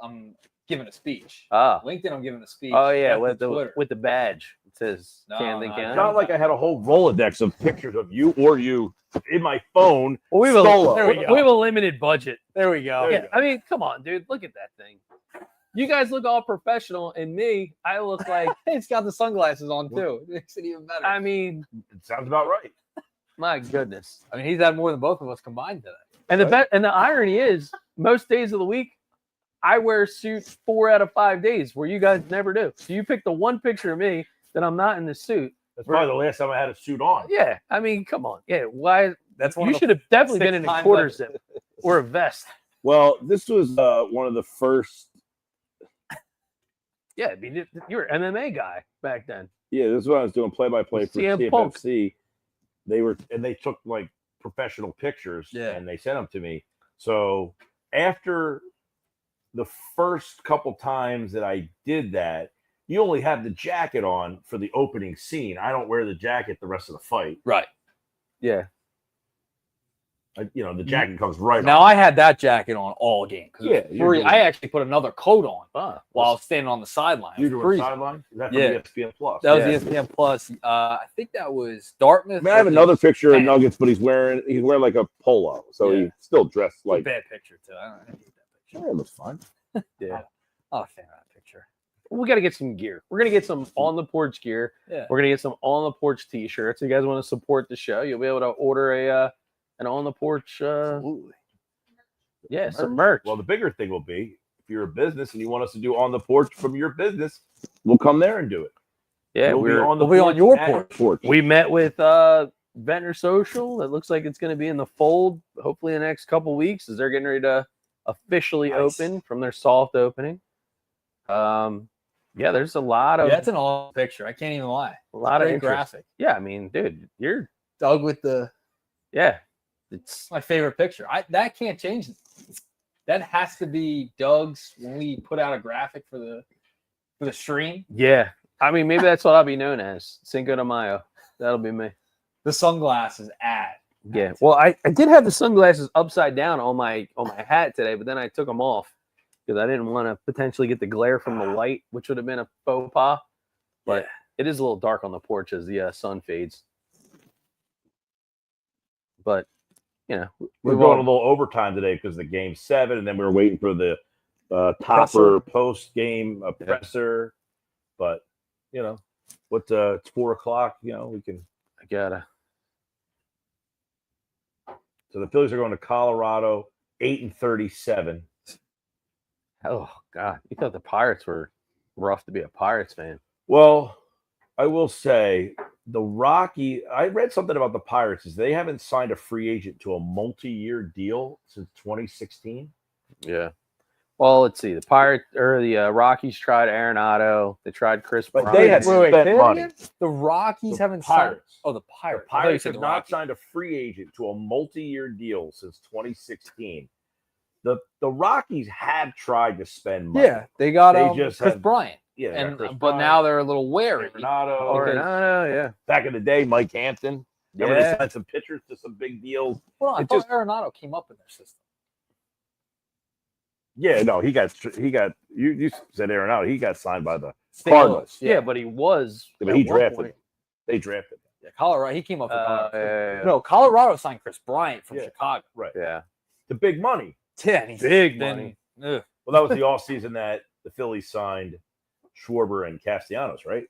[SPEAKER 1] I'm giving a speech.
[SPEAKER 2] Ah.
[SPEAKER 1] LinkedIn, I'm giving a speech.
[SPEAKER 2] Oh yeah,
[SPEAKER 1] That's
[SPEAKER 2] with
[SPEAKER 1] Twitter.
[SPEAKER 2] the badge. It says
[SPEAKER 1] No,
[SPEAKER 2] Camden
[SPEAKER 1] no,
[SPEAKER 2] County.
[SPEAKER 4] It's not like I had a whole Rolodex of pictures of you or you in my phone.
[SPEAKER 2] Well, we
[SPEAKER 4] solo.
[SPEAKER 1] There we go.
[SPEAKER 2] have a limited budget.
[SPEAKER 1] There we go.
[SPEAKER 4] There you
[SPEAKER 2] Yeah, I mean, come on, dude. Look at that thing. You guys look all professional, and me, I look like.
[SPEAKER 1] It's got the sunglasses on too. It makes it even better.
[SPEAKER 2] I mean,
[SPEAKER 4] It sounds about right.
[SPEAKER 2] my goodness.
[SPEAKER 1] I mean, he's had more than both of us combined today.
[SPEAKER 2] And the irony is, most days of the week, I wear a suit 4 out of 5 days, where you guys never do. So you pick the one picture of me that I'm not in the suit.
[SPEAKER 4] That's probably the last time I had a suit on.
[SPEAKER 2] Yeah, I mean, come on. Yeah, why?
[SPEAKER 1] That's one
[SPEAKER 2] You
[SPEAKER 1] of
[SPEAKER 2] should have definitely been in a
[SPEAKER 1] 6
[SPEAKER 2] quarter
[SPEAKER 1] times
[SPEAKER 2] zip or a vest.
[SPEAKER 4] Well, this was one of the first.
[SPEAKER 2] Yeah, I mean, you were an MMA guy back then.
[SPEAKER 4] Yeah, this is when I was doing play-by-play for
[SPEAKER 2] CM Punk.
[SPEAKER 4] CFFC. They took like professional pictures,
[SPEAKER 1] Yeah.
[SPEAKER 4] and they sent them to me. So after the first couple times that I did that, you only have the jacket on for the opening scene. I don't wear the jacket the rest of the fight.
[SPEAKER 1] Right.
[SPEAKER 2] Yeah.
[SPEAKER 4] The jacket comes right
[SPEAKER 1] Now
[SPEAKER 4] on.
[SPEAKER 1] I had that jacket on all game. 'Cause
[SPEAKER 4] Yeah,
[SPEAKER 1] it was
[SPEAKER 4] you're
[SPEAKER 1] free.
[SPEAKER 4] doing-
[SPEAKER 1] I actually put another coat on
[SPEAKER 2] Ah,
[SPEAKER 1] while I was standing on the sideline. It
[SPEAKER 4] You
[SPEAKER 1] was
[SPEAKER 4] doing
[SPEAKER 1] freezing.
[SPEAKER 4] sideline? Is that from
[SPEAKER 1] Yeah.
[SPEAKER 4] ESPN Plus?
[SPEAKER 1] That was
[SPEAKER 2] Yeah.
[SPEAKER 1] ESPN Plus. I think that was Dartmouth.
[SPEAKER 4] I mean, I have
[SPEAKER 1] versus
[SPEAKER 4] another picture of
[SPEAKER 1] Penn.
[SPEAKER 4] Nuggets, but he's wearing like a polo, so
[SPEAKER 1] Yeah.
[SPEAKER 4] he's still dressed
[SPEAKER 1] It's a
[SPEAKER 4] like.
[SPEAKER 1] bad picture too. I don't hate that picture.
[SPEAKER 4] Yeah, it was fun.
[SPEAKER 2] yeah.
[SPEAKER 1] Oh, fan of that picture.
[SPEAKER 2] We got to get some gear. We're going to get some on the porch gear.
[SPEAKER 1] Yeah.
[SPEAKER 2] We're going to get some on the porch t-shirts. If you guys want to support the show, you'll be able to order an on the porch.
[SPEAKER 1] Absolutely.
[SPEAKER 2] Yeah, some merch.
[SPEAKER 4] Well, the bigger thing will be if you're a business and you want us to do on the porch from your business, we'll come there and do it.
[SPEAKER 2] yeah,
[SPEAKER 4] we'll be
[SPEAKER 2] we're
[SPEAKER 4] on the
[SPEAKER 1] we'll be on your
[SPEAKER 4] at
[SPEAKER 1] porch.
[SPEAKER 2] we met with Ventnor Social. It looks like it's going to be in the fold hopefully in the next couple weeks as they're getting ready to officially
[SPEAKER 1] Nice.
[SPEAKER 2] open from their soft opening. Yeah, there's a lot of
[SPEAKER 1] Yeah, that's an awesome picture. I can't even lie.
[SPEAKER 2] a lot of
[SPEAKER 1] Great
[SPEAKER 2] interest.
[SPEAKER 1] graphic.
[SPEAKER 2] Yeah, I mean, dude, you're
[SPEAKER 1] Doug with the
[SPEAKER 2] it's
[SPEAKER 1] my favorite picture. That can't change. That has to be Doug's when we put out a graphic for the stream.
[SPEAKER 2] yeah. I mean, maybe that's what I'll be known as, Cinco de Mayo. That'll be me.
[SPEAKER 1] The sunglasses ad.
[SPEAKER 2] Yeah. Well, I did have the sunglasses upside down on my hat today, but then I took them off because I didn't want to potentially get the glare from the light, which would have been a faux pas. But it is a little dark on the porch as the sun fades. But
[SPEAKER 4] We're going a little overtime today because the game's 7, and then we were waiting for the topper post game presser, but it's 4 o'clock. We can.
[SPEAKER 2] I gotta.
[SPEAKER 4] So the Phillies are going to Colorado, 8-37.
[SPEAKER 2] Oh God, you thought the Pirates were rough to be a Pirates fan.
[SPEAKER 4] Well, I will say the Rocky. I read something about the Pirates is they haven't signed a free agent to a multi-year deal since 2016.
[SPEAKER 2] Yeah. Well, let's see. The Rockies tried Arenado. They tried Chris
[SPEAKER 4] But
[SPEAKER 2] Bryant.
[SPEAKER 4] they had spent
[SPEAKER 1] say that
[SPEAKER 4] money.
[SPEAKER 1] again? The Rockies
[SPEAKER 4] The
[SPEAKER 1] haven't signed.
[SPEAKER 4] Pirates.
[SPEAKER 1] Oh, the Pirates.
[SPEAKER 4] The
[SPEAKER 1] I thought you
[SPEAKER 4] Pirates
[SPEAKER 1] said
[SPEAKER 4] have
[SPEAKER 1] the
[SPEAKER 4] not
[SPEAKER 1] Rockies.
[SPEAKER 4] signed a free agent to a multi-year deal since 2016. The Rockies have tried to spend money.
[SPEAKER 1] Yeah, they got
[SPEAKER 4] They just
[SPEAKER 1] Chris
[SPEAKER 4] have-
[SPEAKER 1] Bryant.
[SPEAKER 4] Yeah,
[SPEAKER 1] And
[SPEAKER 4] Chris
[SPEAKER 1] but
[SPEAKER 4] Bryant,
[SPEAKER 1] now they're a little wary.
[SPEAKER 4] Arenado.
[SPEAKER 2] Arenado, yeah.
[SPEAKER 4] Back in the day, Mike Hampton. Remember they
[SPEAKER 1] Yeah.
[SPEAKER 4] signed some pitchers to some big deals.
[SPEAKER 1] Well, I
[SPEAKER 4] It
[SPEAKER 1] thought
[SPEAKER 4] just-
[SPEAKER 1] Arenado came up in their system.
[SPEAKER 4] Yeah, no, he got. You said Arenado. He got signed by the
[SPEAKER 1] St.
[SPEAKER 4] Cardinals.
[SPEAKER 1] Louis,
[SPEAKER 2] Yeah, but he was.
[SPEAKER 4] But
[SPEAKER 2] at
[SPEAKER 4] he
[SPEAKER 2] one
[SPEAKER 4] drafted.
[SPEAKER 2] point.
[SPEAKER 4] They drafted.
[SPEAKER 1] Yeah, Colorado. He came up with Colorado.
[SPEAKER 2] Yeah.
[SPEAKER 1] No, Colorado signed Chris Bryant from
[SPEAKER 4] Yeah.
[SPEAKER 1] Chicago.
[SPEAKER 4] Right.
[SPEAKER 2] Yeah.
[SPEAKER 4] The big money.
[SPEAKER 1] Yeah, and he's
[SPEAKER 2] Big
[SPEAKER 1] been-
[SPEAKER 2] money.
[SPEAKER 1] ugh.
[SPEAKER 4] Well, that was the offseason that the Phillies signed Schwarber and Castellanos, right?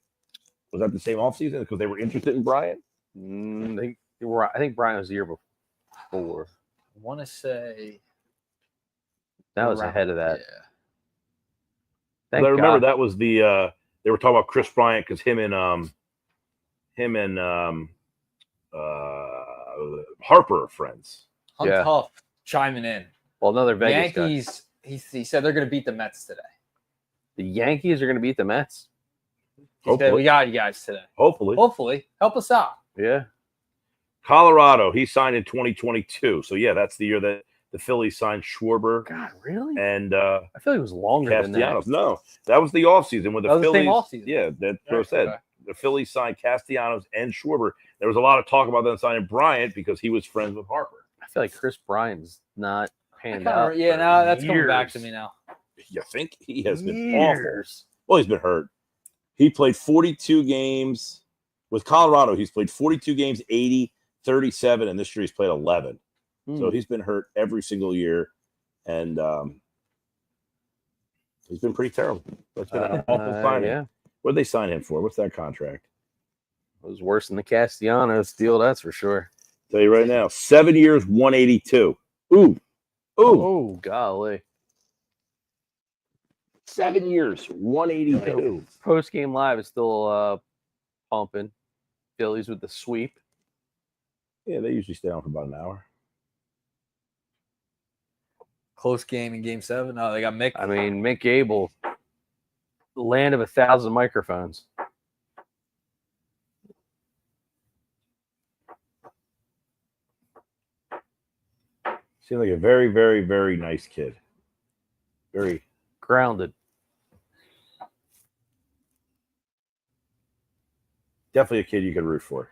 [SPEAKER 4] Was that the same offseason because they were interested in Bryant?
[SPEAKER 2] I think Bryant was the year before.
[SPEAKER 1] I want to say
[SPEAKER 2] That was
[SPEAKER 1] around-
[SPEAKER 2] ahead of that.
[SPEAKER 1] Yeah.
[SPEAKER 2] Thank
[SPEAKER 4] I remember
[SPEAKER 2] God.
[SPEAKER 4] that was the they were talking about Chris Bryant because him and Harper are friends.
[SPEAKER 1] Hunt
[SPEAKER 2] Yeah.
[SPEAKER 1] Tough chiming in.
[SPEAKER 2] Well, another Vegas guy.
[SPEAKER 1] Yankees. He said they're going to beat the Mets today.
[SPEAKER 2] The Yankees are going to beat the Mets.
[SPEAKER 1] He said, we got you guys today.
[SPEAKER 4] Hopefully.
[SPEAKER 1] Hopefully, help us out.
[SPEAKER 2] Yeah.
[SPEAKER 4] Colorado, he signed in 2022. So yeah, that's the year that the Phillies signed Schwarber
[SPEAKER 2] God, really?
[SPEAKER 4] and
[SPEAKER 2] I feel like it was longer than that.
[SPEAKER 4] Castellanos. No, that was the offseason when the
[SPEAKER 1] That was the
[SPEAKER 4] Phillies.
[SPEAKER 1] same offseason.
[SPEAKER 4] Yeah, that's what I said.
[SPEAKER 1] Okay.
[SPEAKER 4] The Phillies signed Castellanos and Schwarber. There was a lot of talk about them signing Bryant because he was friends with Harper.
[SPEAKER 2] I feel like Chris Bryant's not panned
[SPEAKER 1] Kinda-
[SPEAKER 2] out.
[SPEAKER 1] yeah,
[SPEAKER 2] for
[SPEAKER 1] now that's coming back
[SPEAKER 2] years.
[SPEAKER 1] to me now.
[SPEAKER 4] You think he has been awful?
[SPEAKER 2] Years.
[SPEAKER 4] Well, he's been hurt. He played 42 games with Colorado. He's played 42 games, 80, 37, and this year he's played 11. So he's been hurt every single year, and he's been pretty terrible. That's been an awful signing.
[SPEAKER 2] Yeah.
[SPEAKER 4] What did they sign him for? What's that contract?
[SPEAKER 2] It was worse than the Castellanos deal, that's for sure.
[SPEAKER 4] Tell you right now, 7 years, 182. Ooh.
[SPEAKER 2] Oh, golly.
[SPEAKER 4] 7 years, 182.
[SPEAKER 2] Post game live is still pumping. Phillies with the sweep.
[SPEAKER 4] Yeah, they usually stay on for about an hour.
[SPEAKER 1] Close game in Game 7. Oh, they got Mick.
[SPEAKER 2] I mean, Mick Gable, land of 1,000 microphones.
[SPEAKER 4] Seems like a very, very, very nice kid. Very
[SPEAKER 2] Grounded.
[SPEAKER 4] definitely a kid you could root for.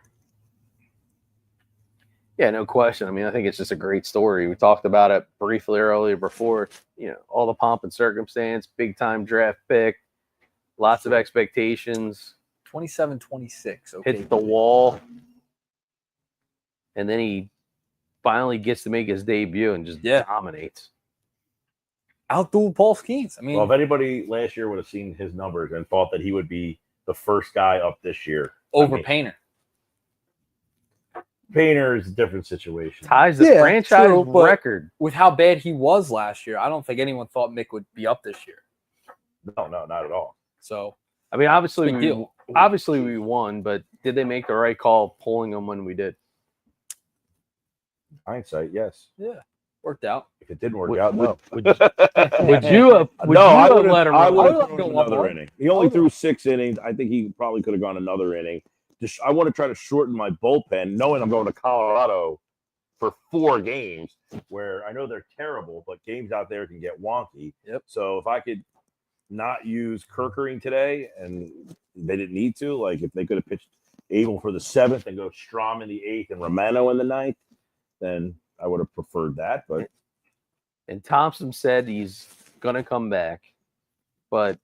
[SPEAKER 2] Yeah, no question. I mean, I think it's just a great story. We talked about it briefly earlier before, all the pomp and circumstance, big time draft pick, lots of expectations,
[SPEAKER 1] 27-26. Okay.
[SPEAKER 2] hits the wall. And then he finally gets to make his debut and just dominates.
[SPEAKER 1] Outdueled Paul Skeens. I mean,
[SPEAKER 4] Well, if anybody last year would have seen his numbers and thought that he would be the first guy up this year.
[SPEAKER 1] over
[SPEAKER 4] I mean,
[SPEAKER 1] Painter.
[SPEAKER 4] Painter is a different situation.
[SPEAKER 2] Ties the
[SPEAKER 1] Yeah,
[SPEAKER 2] franchise
[SPEAKER 1] true, but-
[SPEAKER 2] record.
[SPEAKER 1] With how bad he was last year, I don't think anyone thought Mick would be up this year.
[SPEAKER 4] No, not at all.
[SPEAKER 1] So,
[SPEAKER 2] I mean, obviously,
[SPEAKER 1] Big deal.
[SPEAKER 2] we won, but did they make the right call pulling him when we did?
[SPEAKER 4] Hindsight, yes.
[SPEAKER 1] worked out.
[SPEAKER 4] If it didn't work
[SPEAKER 2] Would-
[SPEAKER 4] out, no.
[SPEAKER 2] Would you have? Would
[SPEAKER 4] No,
[SPEAKER 2] you
[SPEAKER 4] I
[SPEAKER 2] have
[SPEAKER 4] would
[SPEAKER 2] let him
[SPEAKER 4] I
[SPEAKER 2] run?
[SPEAKER 4] would
[SPEAKER 1] I
[SPEAKER 4] have
[SPEAKER 1] would
[SPEAKER 4] thrown
[SPEAKER 1] go one
[SPEAKER 4] another
[SPEAKER 1] more.
[SPEAKER 4] inning. He only threw 6 innings. I think he probably could have gone another inning. I want to try to shorten my bullpen, knowing I'm going to Colorado for 4 games, where I know they're terrible, but games out there can get wonky.
[SPEAKER 1] Yep.
[SPEAKER 4] So if I could not use Kerkering today, and they didn't need to, like if they could have pitched Abel for the 7th and go Strom in the 8th and Romano in the 9th, then I would have preferred that. But
[SPEAKER 2] And Thompson said he's going to come back, but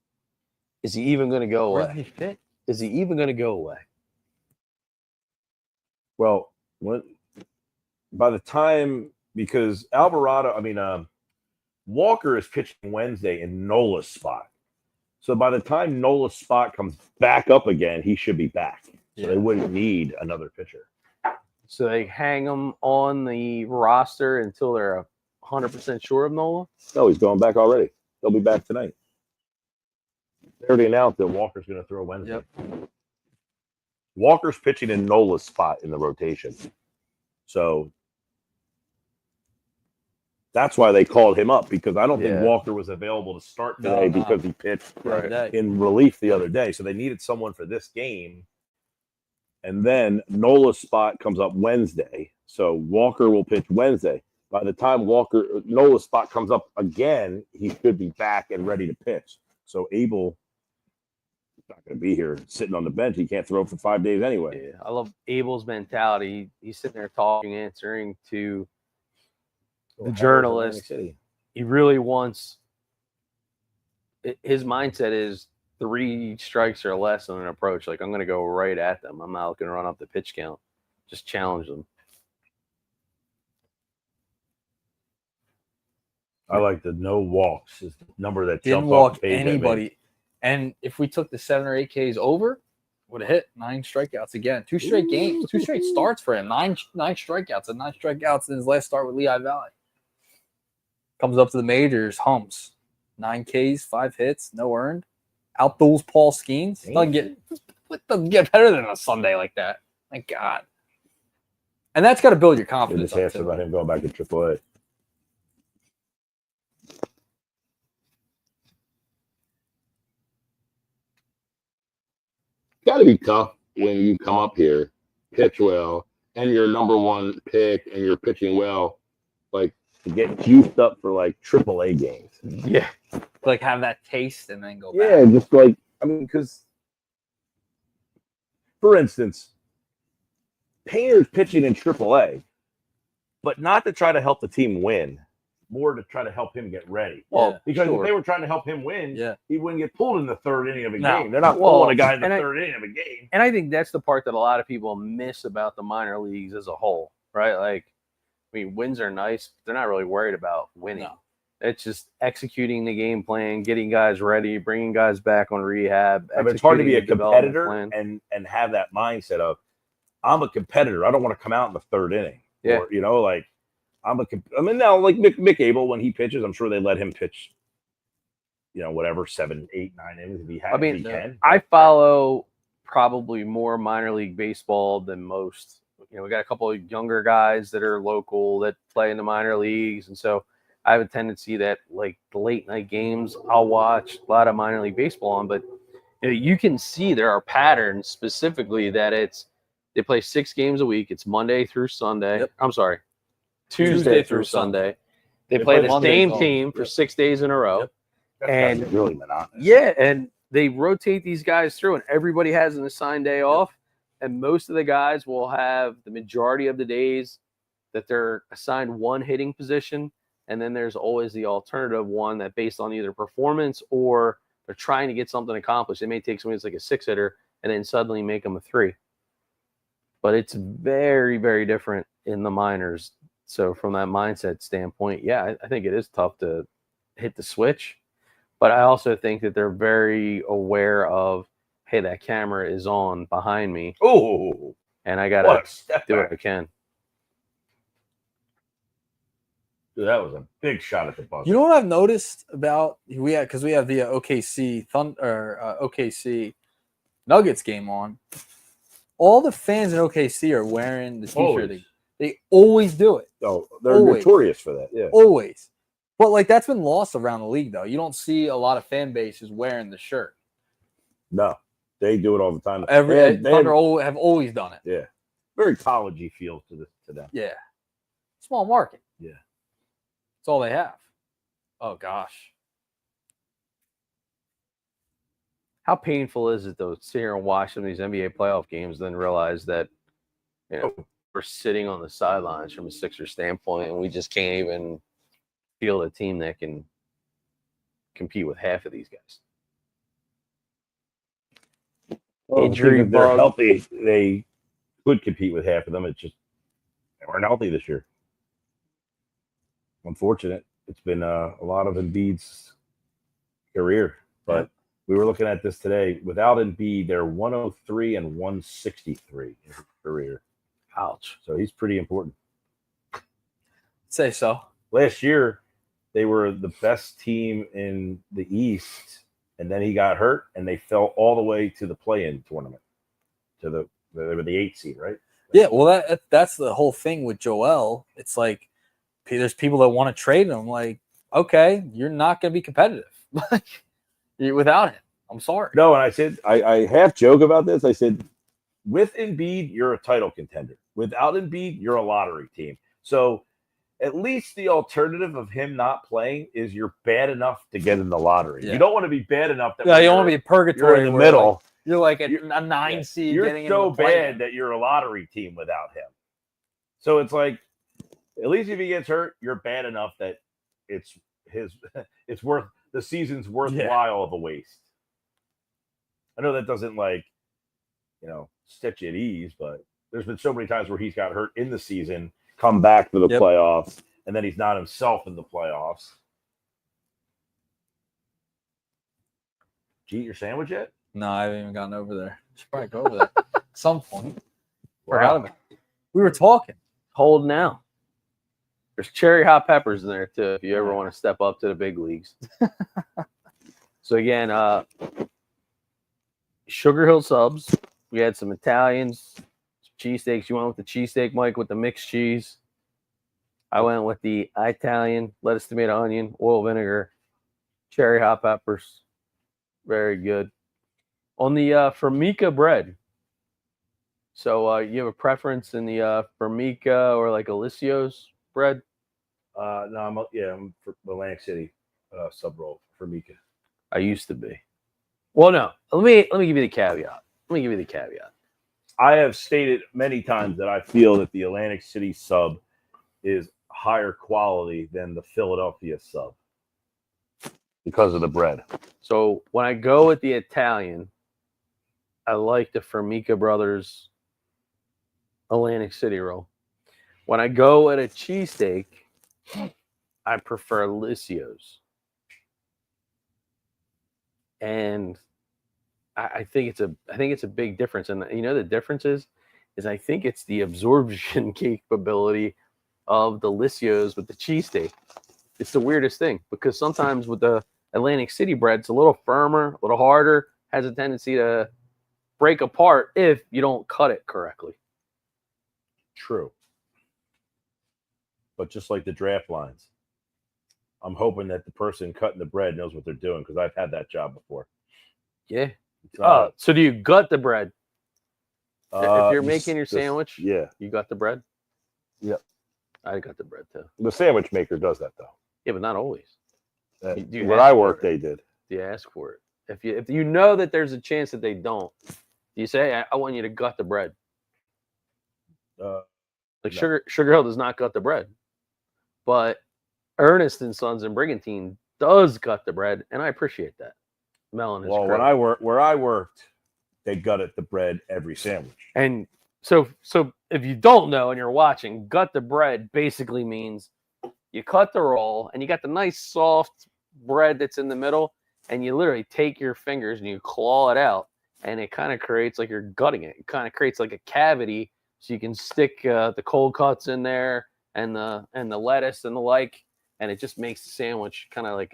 [SPEAKER 2] is he even going to go
[SPEAKER 1] Where
[SPEAKER 2] away?
[SPEAKER 1] did he fit?
[SPEAKER 2] Is he even going to go away?
[SPEAKER 4] well, by the time, because Alvarado, Walker is pitching Wednesday in Nola's spot. So by the time Nola's spot comes back up again, he should be back. So they wouldn't need another pitcher.
[SPEAKER 2] So they hang him on the roster until they're 100% sure of Nola?
[SPEAKER 4] No, he's going back already. He'll be back tonight. They already announced that Walker's going to throw Wednesday.
[SPEAKER 1] Yep.
[SPEAKER 4] Walker's pitching in Nola's spot in the rotation. So that's why they called him up, because I don't think Walker was available to start today because he pitched in relief the other day. So they needed someone for this game. And then Nola's spot comes up Wednesday. So Walker will pitch Wednesday. By the time Nola's spot comes up again, he should be back and ready to pitch. So Abel is not going to be here sitting on the bench. He can't throw for 5 days anyway.
[SPEAKER 2] Yeah, I love Abel's mentality. He's sitting there talking, answering to the journalist. He really wants his mindset is 3 strikes or less on an approach. Like, I'm going to go right at them. I'm not looking to run up the pitch count. Just challenge them.
[SPEAKER 4] I like the no walks is the number that
[SPEAKER 1] Didn't
[SPEAKER 4] jumped
[SPEAKER 1] walk
[SPEAKER 4] off the page.
[SPEAKER 1] anybody. And if we took the 7 or 8 Ks over, would have hit 9 strikeouts again. 2 straight games, 2 straight starts for him. 9 strikeouts and 9 strikeouts in his last start with Lehigh Valley. Comes up to the majors, humps. 9 Ks, 5 hits, no earned. Outduels Paul Skeens. Doesn't get better than a Sunday like that. Thank God. And that's got to build your
[SPEAKER 4] In
[SPEAKER 1] confidence.
[SPEAKER 4] this answer about him going back to AAA.
[SPEAKER 5] Got to be tough when you come up here, pitch well, and you're number 1 pick, and you're pitching well, like
[SPEAKER 4] To get juiced up for like AAA games.
[SPEAKER 1] Yeah. Like have that taste and then go back.
[SPEAKER 4] Yeah, just like, I mean, because, for instance, Painter's pitching in AAA, but not to try to help the team win, more to try to help him get ready.
[SPEAKER 1] Well,
[SPEAKER 4] Because if they were trying to help him win, he wouldn't get pulled in the 3rd inning of a
[SPEAKER 1] No.
[SPEAKER 4] game. They're not pulling a guy in the 3rd inning of a game.
[SPEAKER 2] And I think that's the part that a lot of people miss about the minor leagues as a whole, right? Like, I mean, wins are nice. They're not really worried about winning.
[SPEAKER 1] No.
[SPEAKER 2] It's just executing the game plan, getting guys ready, bringing guys back on rehab.
[SPEAKER 4] I mean, it's hard to be a
[SPEAKER 2] executing the development
[SPEAKER 4] competitor
[SPEAKER 2] plan.
[SPEAKER 4] and have that mindset of, I'm a competitor. I don't want to come out in the 3rd inning.
[SPEAKER 2] Yeah.
[SPEAKER 4] Or, you know, like, I mean, now, like Mick Abel, when he pitches, I'm sure they let him pitch, you know, whatever, 7, 8, 9 innings if he has.
[SPEAKER 2] I mean, I follow probably more minor league baseball than most. You know, we got a couple of younger guys that are local that play in the minor leagues. And so I have a tendency that, like, the late night games, I'll watch a lot of minor league baseball on. But you know, you can see there are patterns specifically that they play 6 games a week. It's Monday through Sunday.
[SPEAKER 1] Yep.
[SPEAKER 2] I'm sorry. Tuesday through Sunday. They play the same team for 6 days in a row.
[SPEAKER 1] Yep.
[SPEAKER 4] That's really monotonous.
[SPEAKER 2] Yeah, and they rotate these guys through, and everybody has an assigned day off. And most of the guys will have the majority of the days that they're assigned one hitting position. And then there's always the alternative one that, based on either performance or they're trying to get something accomplished, they may take somebody that's like a 6 hitter and then suddenly make them a 3. But it's very, very different in the minors. So from that mindset standpoint, yeah, I think it is tough to hit the switch. But I also think that they're very aware of, hey, that camera is on behind me.
[SPEAKER 4] Oh,
[SPEAKER 2] and I got to do what I can.
[SPEAKER 4] Dude, that was a big shot at the buzzer.
[SPEAKER 1] You know what I've noticed about we have the OKC Nuggets game on. All the fans in OKC are wearing the T-shirt. They always do it.
[SPEAKER 4] Oh, they're notorious for that. Yeah,
[SPEAKER 1] always. But like that's been lost around the league, though. You don't see a lot of fan bases wearing the shirt.
[SPEAKER 4] No, they do it all the time.
[SPEAKER 1] Thunder have always done it.
[SPEAKER 4] Yeah, very collegey feel to them.
[SPEAKER 1] Yeah, small market.
[SPEAKER 4] Yeah,
[SPEAKER 1] that's all they have. Oh gosh,
[SPEAKER 2] how painful is it though to sit here and watch some of these NBA playoff games, then realize that we're sitting on the sidelines from a Sixers standpoint, and we just can't even field a team that can compete with half of these guys.
[SPEAKER 4] Well,
[SPEAKER 2] injury
[SPEAKER 4] if they're healthy, they could compete with half of them. It's just they weren't healthy this year. Unfortunate. it's been a lot of Embiid's career. But we were looking at this today. Without Embiid, they're 103 and 163 in his career.
[SPEAKER 2] Ouch.
[SPEAKER 4] So he's pretty important.
[SPEAKER 1] Say so.
[SPEAKER 4] Last year, they were the best team in the East, and then he got hurt, and they fell all the way to the play-in tournament. They were the 8th seed, right?
[SPEAKER 1] Yeah, well, that's the whole thing with Joel. It's like there's people that want to trade him. Like, okay, you're not going to be competitive without him. I'm sorry.
[SPEAKER 4] No, and I said I half joke about this. I said, with Embiid, you're a title contender. Without Embiid, you're a lottery team. So at least the alternative of him not playing is you're bad enough to get in the lottery.
[SPEAKER 1] Yeah.
[SPEAKER 4] You don't want to be bad enough that
[SPEAKER 1] you don't want to be a purgatory.
[SPEAKER 4] you're in the middle.
[SPEAKER 1] You're like a 9 seed.
[SPEAKER 4] You're
[SPEAKER 1] getting
[SPEAKER 4] so
[SPEAKER 1] into the play-in.
[SPEAKER 4] bad that you're a lottery team without him. So it's like, at least if he gets hurt, you're bad enough that it's worth the season's worthwhile of a waste. I know that doesn't stitch at ease, but there's been so many times where he's got hurt in the season, come back to the playoffs, and then he's not himself in the playoffs. Did you eat your sandwich yet?
[SPEAKER 1] No, I haven't even gotten over there. Should probably go over there at some point.
[SPEAKER 4] Wow.
[SPEAKER 1] Forgot about it. We were talking.
[SPEAKER 2] Hold now. There's cherry hot peppers in there too, if you ever want to step up to the big leagues. So again, Sugar Hill subs. We had some Italians, some cheesesteaks. You went with the cheesesteak, Mike, with the mixed cheese. I went with the Italian, lettuce, tomato, onion, oil, vinegar, cherry hot peppers. Very good. On the Formica bread. So you have a preference in the Formica or like Alessio's bread?
[SPEAKER 4] No, I'm for Atlantic City sub roll for Mika.
[SPEAKER 2] I used to be. Well, no. Let me give you the caveat.
[SPEAKER 4] I have stated many times that I feel that the Atlantic City sub is higher quality than the Philadelphia sub because of the bread.
[SPEAKER 2] So when I go with the Italian, I like the Formica Brothers Atlantic City roll. When I go at a cheesesteak, I prefer Alessio's. And I think it's a big difference. And you know the difference is I think it's the absorption capability of the Alessio's with the cheesesteak. It's the weirdest thing because sometimes with the Atlantic City bread, it's a little firmer, a little harder, has a tendency to break apart if you don't cut it correctly.
[SPEAKER 4] True. But just like the draft lines, I'm hoping that the person cutting the bread knows what they're doing because I've had that job before.
[SPEAKER 2] Yeah. So do you gut the bread? If you're making your
[SPEAKER 4] this,
[SPEAKER 2] sandwich,
[SPEAKER 4] yeah,
[SPEAKER 2] you got the bread?
[SPEAKER 4] Yep.
[SPEAKER 2] I got the bread too.
[SPEAKER 4] The sandwich maker does that though.
[SPEAKER 2] Yeah, but not always.
[SPEAKER 4] Where I work, they did.
[SPEAKER 2] Do you ask for it? If you know that there's a chance that they don't, do you say, I want you to gut the bread?
[SPEAKER 4] No.
[SPEAKER 2] Sugar Hill does not gut the bread. But Ernest and Sons and Brigantine does gut the bread, and I appreciate that. Melon is
[SPEAKER 4] where I worked, they gutted the bread every sandwich.
[SPEAKER 2] And so if you don't know and you're watching, gut the bread basically means you cut the roll and you got the nice soft bread that's in the middle, and you literally take your fingers and you claw it out, and it kind of creates like you're gutting it. It kind of creates like a cavity so you can stick the cold cuts in there and the lettuce and the like, and it just makes the sandwich kind of like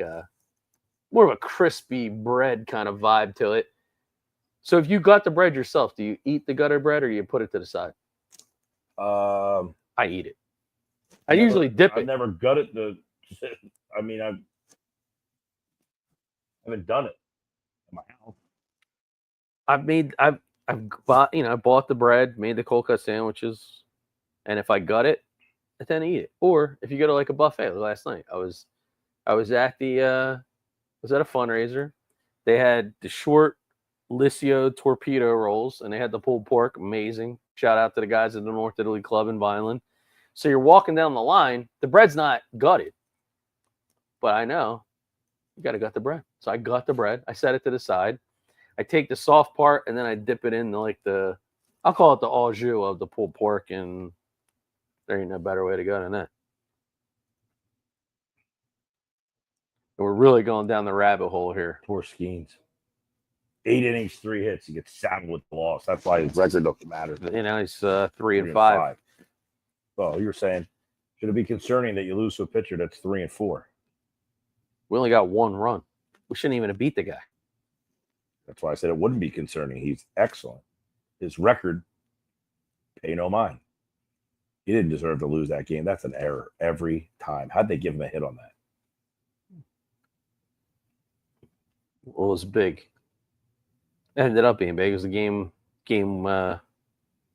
[SPEAKER 2] more of a crispy bread kind of vibe to it. So if you gut the bread yourself, do you eat the gutted bread or you put it to the side? I eat it. I usually dip it.
[SPEAKER 4] I've never gutted I haven't done it in my house.
[SPEAKER 2] I bought the bread, made the cold cut sandwiches, and if I gut it, I tend to eat it. Or if you go to like a buffet, like last night, I was at a fundraiser. They had the short Liscio torpedo rolls, and they had the pulled pork. Amazing. Shout out to the guys at the North Italy Club in Vineland. So you're walking down the line. The bread's not gutted, but I know you got to gut the bread. So I gut the bread. I set it to the side. I take the soft part, and then I dip it in I'll call it the au jus of the pulled pork, and there ain't no better way to go than that. We're really going down the rabbit hole here.
[SPEAKER 4] Poor Skeens. 8 innings, 3 hits. He gets saddled with the loss. That's why his record doesn't matter.
[SPEAKER 2] You know, he's 3-5.
[SPEAKER 4] Well, you were saying, should it be concerning that you lose to a pitcher that's 3-4?
[SPEAKER 2] We only got 1 run. We shouldn't even have beat the guy.
[SPEAKER 4] That's why I said it wouldn't be concerning. He's excellent. His record, pay no mind. He didn't deserve to lose that game. That's an error every time. How'd they give him a hit on that?
[SPEAKER 2] Well, it was big. It ended up being big. It was a game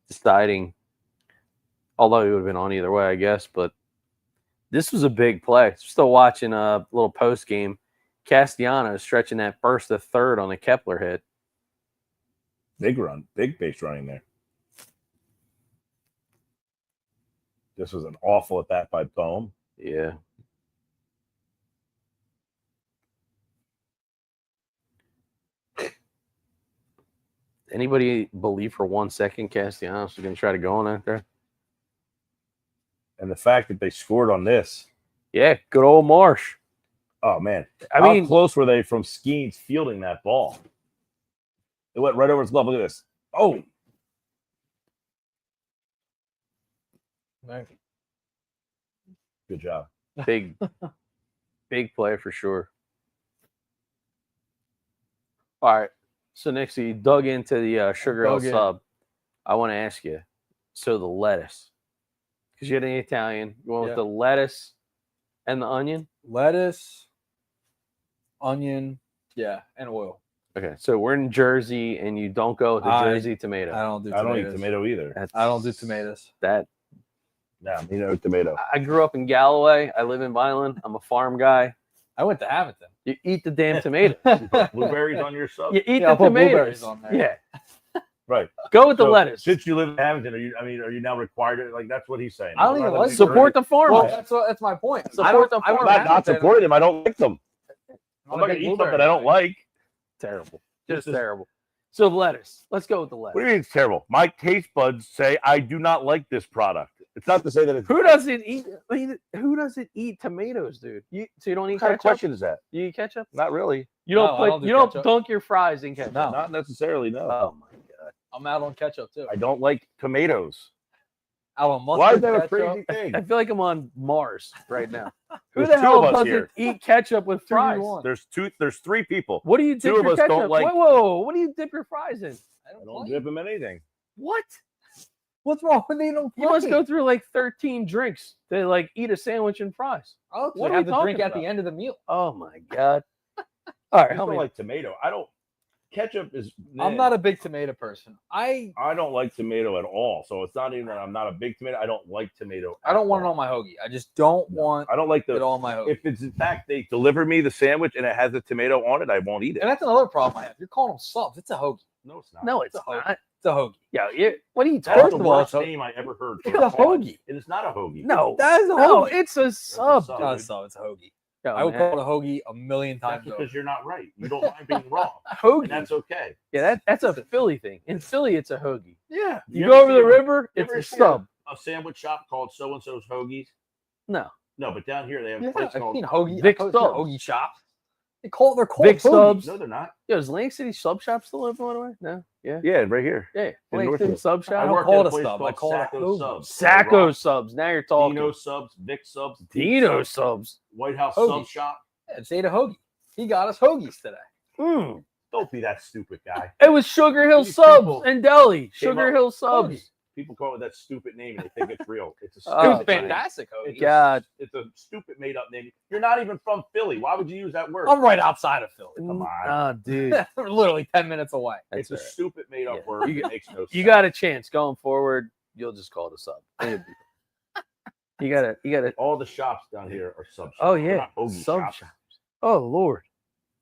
[SPEAKER 2] deciding. Although he would have been on either way, I guess. But this was a big play. Still watching a little post game. Castellanos stretching that first to third on the Kepler hit.
[SPEAKER 4] Big run, big base running there. This was an awful at bat by Bohm.
[SPEAKER 2] Yeah. Anybody believe for 1 second Castellanos was going to try to go on out there?
[SPEAKER 4] And the fact that they scored on this.
[SPEAKER 2] Yeah, good old Marsh.
[SPEAKER 4] Oh, man.
[SPEAKER 2] I
[SPEAKER 4] How
[SPEAKER 2] mean,
[SPEAKER 4] close were they from Skeens fielding that ball? It went right over his glove. Look at this. Oh.
[SPEAKER 1] Right.
[SPEAKER 4] Good job.
[SPEAKER 2] big play for sure. All right. So next, you dug into the Sugar Hill sub. I want to ask you, so the lettuce, because you're the Italian, you went with the lettuce and the onion?
[SPEAKER 1] Lettuce, onion, and oil.
[SPEAKER 2] Okay, so we're in Jersey, and you don't go with the Jersey tomato.
[SPEAKER 1] I don't do
[SPEAKER 4] I
[SPEAKER 1] tomatoes.
[SPEAKER 4] don't eat tomato either.
[SPEAKER 1] I don't do tomatoes.
[SPEAKER 4] No, tomato.
[SPEAKER 2] I grew up in Galloway. I live in Vineland. I'm a farm guy.
[SPEAKER 1] I went to Hamilton.
[SPEAKER 2] You eat the damn tomato.
[SPEAKER 4] Blueberries on your sub?
[SPEAKER 2] You eat
[SPEAKER 1] I'll
[SPEAKER 2] the
[SPEAKER 1] put
[SPEAKER 2] tomatoes.
[SPEAKER 1] blueberries on there.
[SPEAKER 2] Yeah.
[SPEAKER 4] Right.
[SPEAKER 2] Go with the
[SPEAKER 4] So,
[SPEAKER 2] lettuce.
[SPEAKER 4] Since you live in Hamilton, are you now required to, like, that's what he's saying.
[SPEAKER 1] I don't even like
[SPEAKER 2] Support the farmers.
[SPEAKER 1] Well, that's my point.
[SPEAKER 2] Support the
[SPEAKER 1] I
[SPEAKER 2] farmers.
[SPEAKER 1] don't
[SPEAKER 4] I'm not supporting them. I don't like them. I'm not
[SPEAKER 1] a
[SPEAKER 4] going
[SPEAKER 1] big
[SPEAKER 4] to eat something
[SPEAKER 1] blueberry
[SPEAKER 4] I don't
[SPEAKER 1] guy.
[SPEAKER 4] like.
[SPEAKER 2] Terrible. Just terrible. So lettuce. Let's go with the lettuce.
[SPEAKER 4] What do you mean it's terrible? My taste buds say I do not like this product. It's not to say that it's.
[SPEAKER 2] Who doesn't eat tomatoes, dude? So you don't eat
[SPEAKER 4] What kind of
[SPEAKER 2] ketchup?
[SPEAKER 4] question is that?
[SPEAKER 2] You eat ketchup?
[SPEAKER 4] Not really.
[SPEAKER 2] You don't
[SPEAKER 1] No, I don't do
[SPEAKER 2] you don't
[SPEAKER 1] ketchup.
[SPEAKER 2] dunk your fries in ketchup.
[SPEAKER 1] No.
[SPEAKER 4] Not necessarily, no.
[SPEAKER 2] Oh my god.
[SPEAKER 1] I'm out on ketchup too.
[SPEAKER 4] I don't like tomatoes.
[SPEAKER 1] Out on mustard.
[SPEAKER 4] Why is that a
[SPEAKER 1] ketchup.
[SPEAKER 4] crazy thing?
[SPEAKER 2] I feel like I'm on Mars right now. Who
[SPEAKER 4] There's
[SPEAKER 2] the
[SPEAKER 4] two
[SPEAKER 2] hell
[SPEAKER 4] of us
[SPEAKER 2] doesn't
[SPEAKER 4] here.
[SPEAKER 2] eat ketchup with fries?
[SPEAKER 1] 2v1.
[SPEAKER 4] There's 3 people.
[SPEAKER 2] What do you dip
[SPEAKER 4] Two of
[SPEAKER 2] your
[SPEAKER 4] us
[SPEAKER 2] ketchup?
[SPEAKER 4] don't like-
[SPEAKER 2] Whoa. What do you dip your fries in?
[SPEAKER 4] I don't dip them in anything.
[SPEAKER 2] What?
[SPEAKER 1] What's wrong with they don't?
[SPEAKER 2] You must go through like 13 drinks to like eat a sandwich and fries.
[SPEAKER 1] Oh,
[SPEAKER 2] What
[SPEAKER 1] what
[SPEAKER 2] are
[SPEAKER 1] have
[SPEAKER 2] we
[SPEAKER 1] the drink
[SPEAKER 2] talking
[SPEAKER 1] at the
[SPEAKER 2] about?
[SPEAKER 1] end of the meal.
[SPEAKER 2] Oh my god. All right,
[SPEAKER 4] I
[SPEAKER 2] help
[SPEAKER 4] don't
[SPEAKER 2] me.
[SPEAKER 4] like tomato. I don't. Ketchup is.
[SPEAKER 1] I'm not a big tomato person. I
[SPEAKER 4] don't like tomato at all. So it's not even that I'm not a big tomato. I don't like tomato.
[SPEAKER 1] don't want it on my hoagie. I just don't want
[SPEAKER 4] I don't like
[SPEAKER 1] it
[SPEAKER 4] the.
[SPEAKER 1] on my hoagie.
[SPEAKER 4] If it's in fact they deliver me the sandwich and it has a tomato on it, I won't eat it.
[SPEAKER 1] And that's another problem I have. You're calling them subs. It's a hoagie.
[SPEAKER 4] No, it's not.
[SPEAKER 2] No, it's
[SPEAKER 1] It's a hoagie.
[SPEAKER 2] not.
[SPEAKER 1] It's a hoagie.
[SPEAKER 2] Yeah, what are you
[SPEAKER 4] That's
[SPEAKER 2] talking
[SPEAKER 4] the
[SPEAKER 1] of all,
[SPEAKER 4] worst
[SPEAKER 1] it's a-
[SPEAKER 4] name I ever heard.
[SPEAKER 1] It's a hoagie.
[SPEAKER 4] It is not a hoagie.
[SPEAKER 2] No,
[SPEAKER 1] That is a
[SPEAKER 2] no,
[SPEAKER 1] hoagie.
[SPEAKER 2] it's a sub.
[SPEAKER 4] sub.
[SPEAKER 1] Not a sub. It's a hoagie.
[SPEAKER 2] No,
[SPEAKER 1] I would
[SPEAKER 2] man.
[SPEAKER 1] call it a hoagie a million
[SPEAKER 4] That's
[SPEAKER 1] times over.
[SPEAKER 4] because you're not right. You don't mind being wrong.
[SPEAKER 2] Hoagie.
[SPEAKER 4] And that's okay.
[SPEAKER 2] Yeah, that's a Philly thing. In Philly, it's a hoagie.
[SPEAKER 1] Yeah.
[SPEAKER 2] You
[SPEAKER 4] You
[SPEAKER 2] go
[SPEAKER 4] ever
[SPEAKER 2] over the
[SPEAKER 4] see a-
[SPEAKER 2] river,
[SPEAKER 4] You
[SPEAKER 2] it's
[SPEAKER 4] ever
[SPEAKER 2] a
[SPEAKER 4] see
[SPEAKER 2] sub.
[SPEAKER 4] A sandwich shop called so and so's Hoagies.
[SPEAKER 2] No,
[SPEAKER 4] No, but down here they have a
[SPEAKER 1] Yeah,
[SPEAKER 4] place
[SPEAKER 1] I've
[SPEAKER 4] called.
[SPEAKER 1] seen hoagie.
[SPEAKER 2] Vic
[SPEAKER 1] I've seen
[SPEAKER 2] Subs.
[SPEAKER 1] hoagie shops. They're called
[SPEAKER 2] Vic
[SPEAKER 1] hoagies.
[SPEAKER 2] Subs.
[SPEAKER 4] No, they're not.
[SPEAKER 2] Yo, is Atlantic City sub shop still open, by the way? No, yeah,
[SPEAKER 4] Yeah, right here.
[SPEAKER 2] yeah. Atlantic
[SPEAKER 4] North
[SPEAKER 2] City
[SPEAKER 4] of-
[SPEAKER 2] sub
[SPEAKER 1] I
[SPEAKER 2] shop.
[SPEAKER 1] don't
[SPEAKER 4] worked
[SPEAKER 1] call
[SPEAKER 4] at
[SPEAKER 1] it a
[SPEAKER 4] place
[SPEAKER 1] sub. I
[SPEAKER 4] called
[SPEAKER 1] call it a
[SPEAKER 4] Sacco
[SPEAKER 1] hoagie.
[SPEAKER 4] Subs.
[SPEAKER 2] Sacco subs. Now you're talking.
[SPEAKER 4] Dino Subs, Vic Subs,
[SPEAKER 2] Dino subs.
[SPEAKER 4] White House
[SPEAKER 1] Hoagie.
[SPEAKER 4] Sub Shop.
[SPEAKER 1] Yeah, just ate a hoagie. He got us hoagies today.
[SPEAKER 2] Mm.
[SPEAKER 4] Don't be that stupid guy.
[SPEAKER 2] It was Sugar Hill
[SPEAKER 4] These
[SPEAKER 2] subs
[SPEAKER 4] people
[SPEAKER 2] and deli.
[SPEAKER 4] came
[SPEAKER 2] Sugar
[SPEAKER 4] up-
[SPEAKER 2] Hill subs.
[SPEAKER 1] Hoagie.
[SPEAKER 4] People call it that stupid name and they think it's real. It's a
[SPEAKER 2] Oh,
[SPEAKER 1] It was
[SPEAKER 4] stupid name.
[SPEAKER 1] fantastic hoagie.
[SPEAKER 4] It's
[SPEAKER 2] God.
[SPEAKER 4] It's a stupid made up name. You're not even from Philly. Why would you use that word?
[SPEAKER 1] I'm right outside of Philly.
[SPEAKER 4] Come on.
[SPEAKER 2] Oh, dude.
[SPEAKER 1] We're literally 10 minutes away.
[SPEAKER 4] It's
[SPEAKER 2] That's
[SPEAKER 4] a
[SPEAKER 2] all right.
[SPEAKER 4] stupid made up
[SPEAKER 2] Yeah.
[SPEAKER 4] word.
[SPEAKER 2] You
[SPEAKER 4] It makes no sense.
[SPEAKER 2] You got a chance going forward. You'll just call it a sub. You gotta.
[SPEAKER 4] all the shops down here are sub shops.
[SPEAKER 2] Oh
[SPEAKER 4] They're
[SPEAKER 2] yeah,
[SPEAKER 4] not hoagie
[SPEAKER 2] sub
[SPEAKER 4] shops.
[SPEAKER 2] shops. Oh Lord.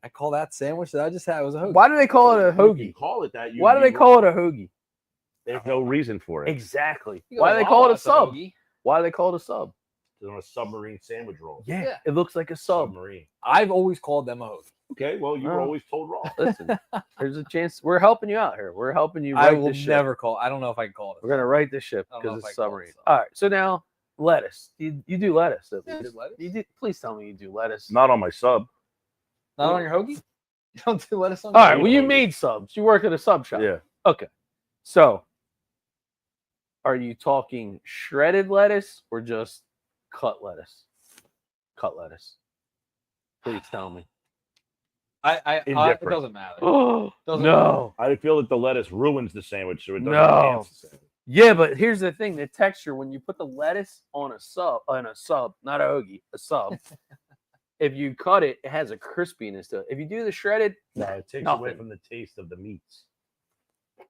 [SPEAKER 1] I call that sandwich that I just had was a hoagie.
[SPEAKER 2] Why do they call it a
[SPEAKER 4] You can
[SPEAKER 2] hoagie?
[SPEAKER 4] call it that.
[SPEAKER 2] Why do they call it a hoagie?
[SPEAKER 4] There's no reason for it.
[SPEAKER 2] Exactly.
[SPEAKER 1] You go
[SPEAKER 2] Why
[SPEAKER 1] to
[SPEAKER 2] do they call it
[SPEAKER 1] Wawa,
[SPEAKER 2] a
[SPEAKER 1] it's
[SPEAKER 2] sub?
[SPEAKER 1] hoagie.
[SPEAKER 2] Why do they call it a sub?
[SPEAKER 4] It's on a submarine sandwich roll.
[SPEAKER 1] Yeah.
[SPEAKER 2] It looks like a sub.
[SPEAKER 4] Submarine.
[SPEAKER 1] I've always called them a hoagie.
[SPEAKER 4] Okay, well, you were
[SPEAKER 2] Oh.
[SPEAKER 4] always told wrong.
[SPEAKER 2] Listen, there's a chance. We're helping you out here. We're helping you
[SPEAKER 1] I
[SPEAKER 2] right
[SPEAKER 1] will
[SPEAKER 2] this ship.
[SPEAKER 1] never call. I don't know if I can call it.
[SPEAKER 2] We're gonna write this ship
[SPEAKER 1] I don't know
[SPEAKER 2] because
[SPEAKER 1] if
[SPEAKER 2] it's
[SPEAKER 1] I call it
[SPEAKER 2] submarine.
[SPEAKER 1] sub.
[SPEAKER 2] All right. So now lettuce. You do lettuce. At
[SPEAKER 1] Yeah,
[SPEAKER 2] least.
[SPEAKER 1] lettuce.
[SPEAKER 2] You do. Please tell me you do lettuce.
[SPEAKER 4] Not on my sub.
[SPEAKER 1] Not on your hoagie? You don't do lettuce on
[SPEAKER 2] All
[SPEAKER 1] your
[SPEAKER 2] right.
[SPEAKER 1] hoagie?
[SPEAKER 2] Well, you made subs. You work at a sub shop.
[SPEAKER 4] Yeah.
[SPEAKER 2] Okay. So, are you talking shredded lettuce or just cut lettuce? Cut lettuce. Please tell me.
[SPEAKER 1] It
[SPEAKER 4] Indifferent.
[SPEAKER 1] doesn't matter.
[SPEAKER 2] Oh
[SPEAKER 1] Doesn't
[SPEAKER 2] no.
[SPEAKER 4] I feel that the lettuce ruins the sandwich, so it doesn't
[SPEAKER 2] No.
[SPEAKER 4] enhance the sandwich.
[SPEAKER 2] Yeah, but here's the thing: the texture when you put the lettuce on a sub, not a hoagie, a sub. If you cut it, it has a crispiness to it. If you do the shredded,
[SPEAKER 4] No, it takes away
[SPEAKER 2] nothing.
[SPEAKER 4] from the taste of the meats.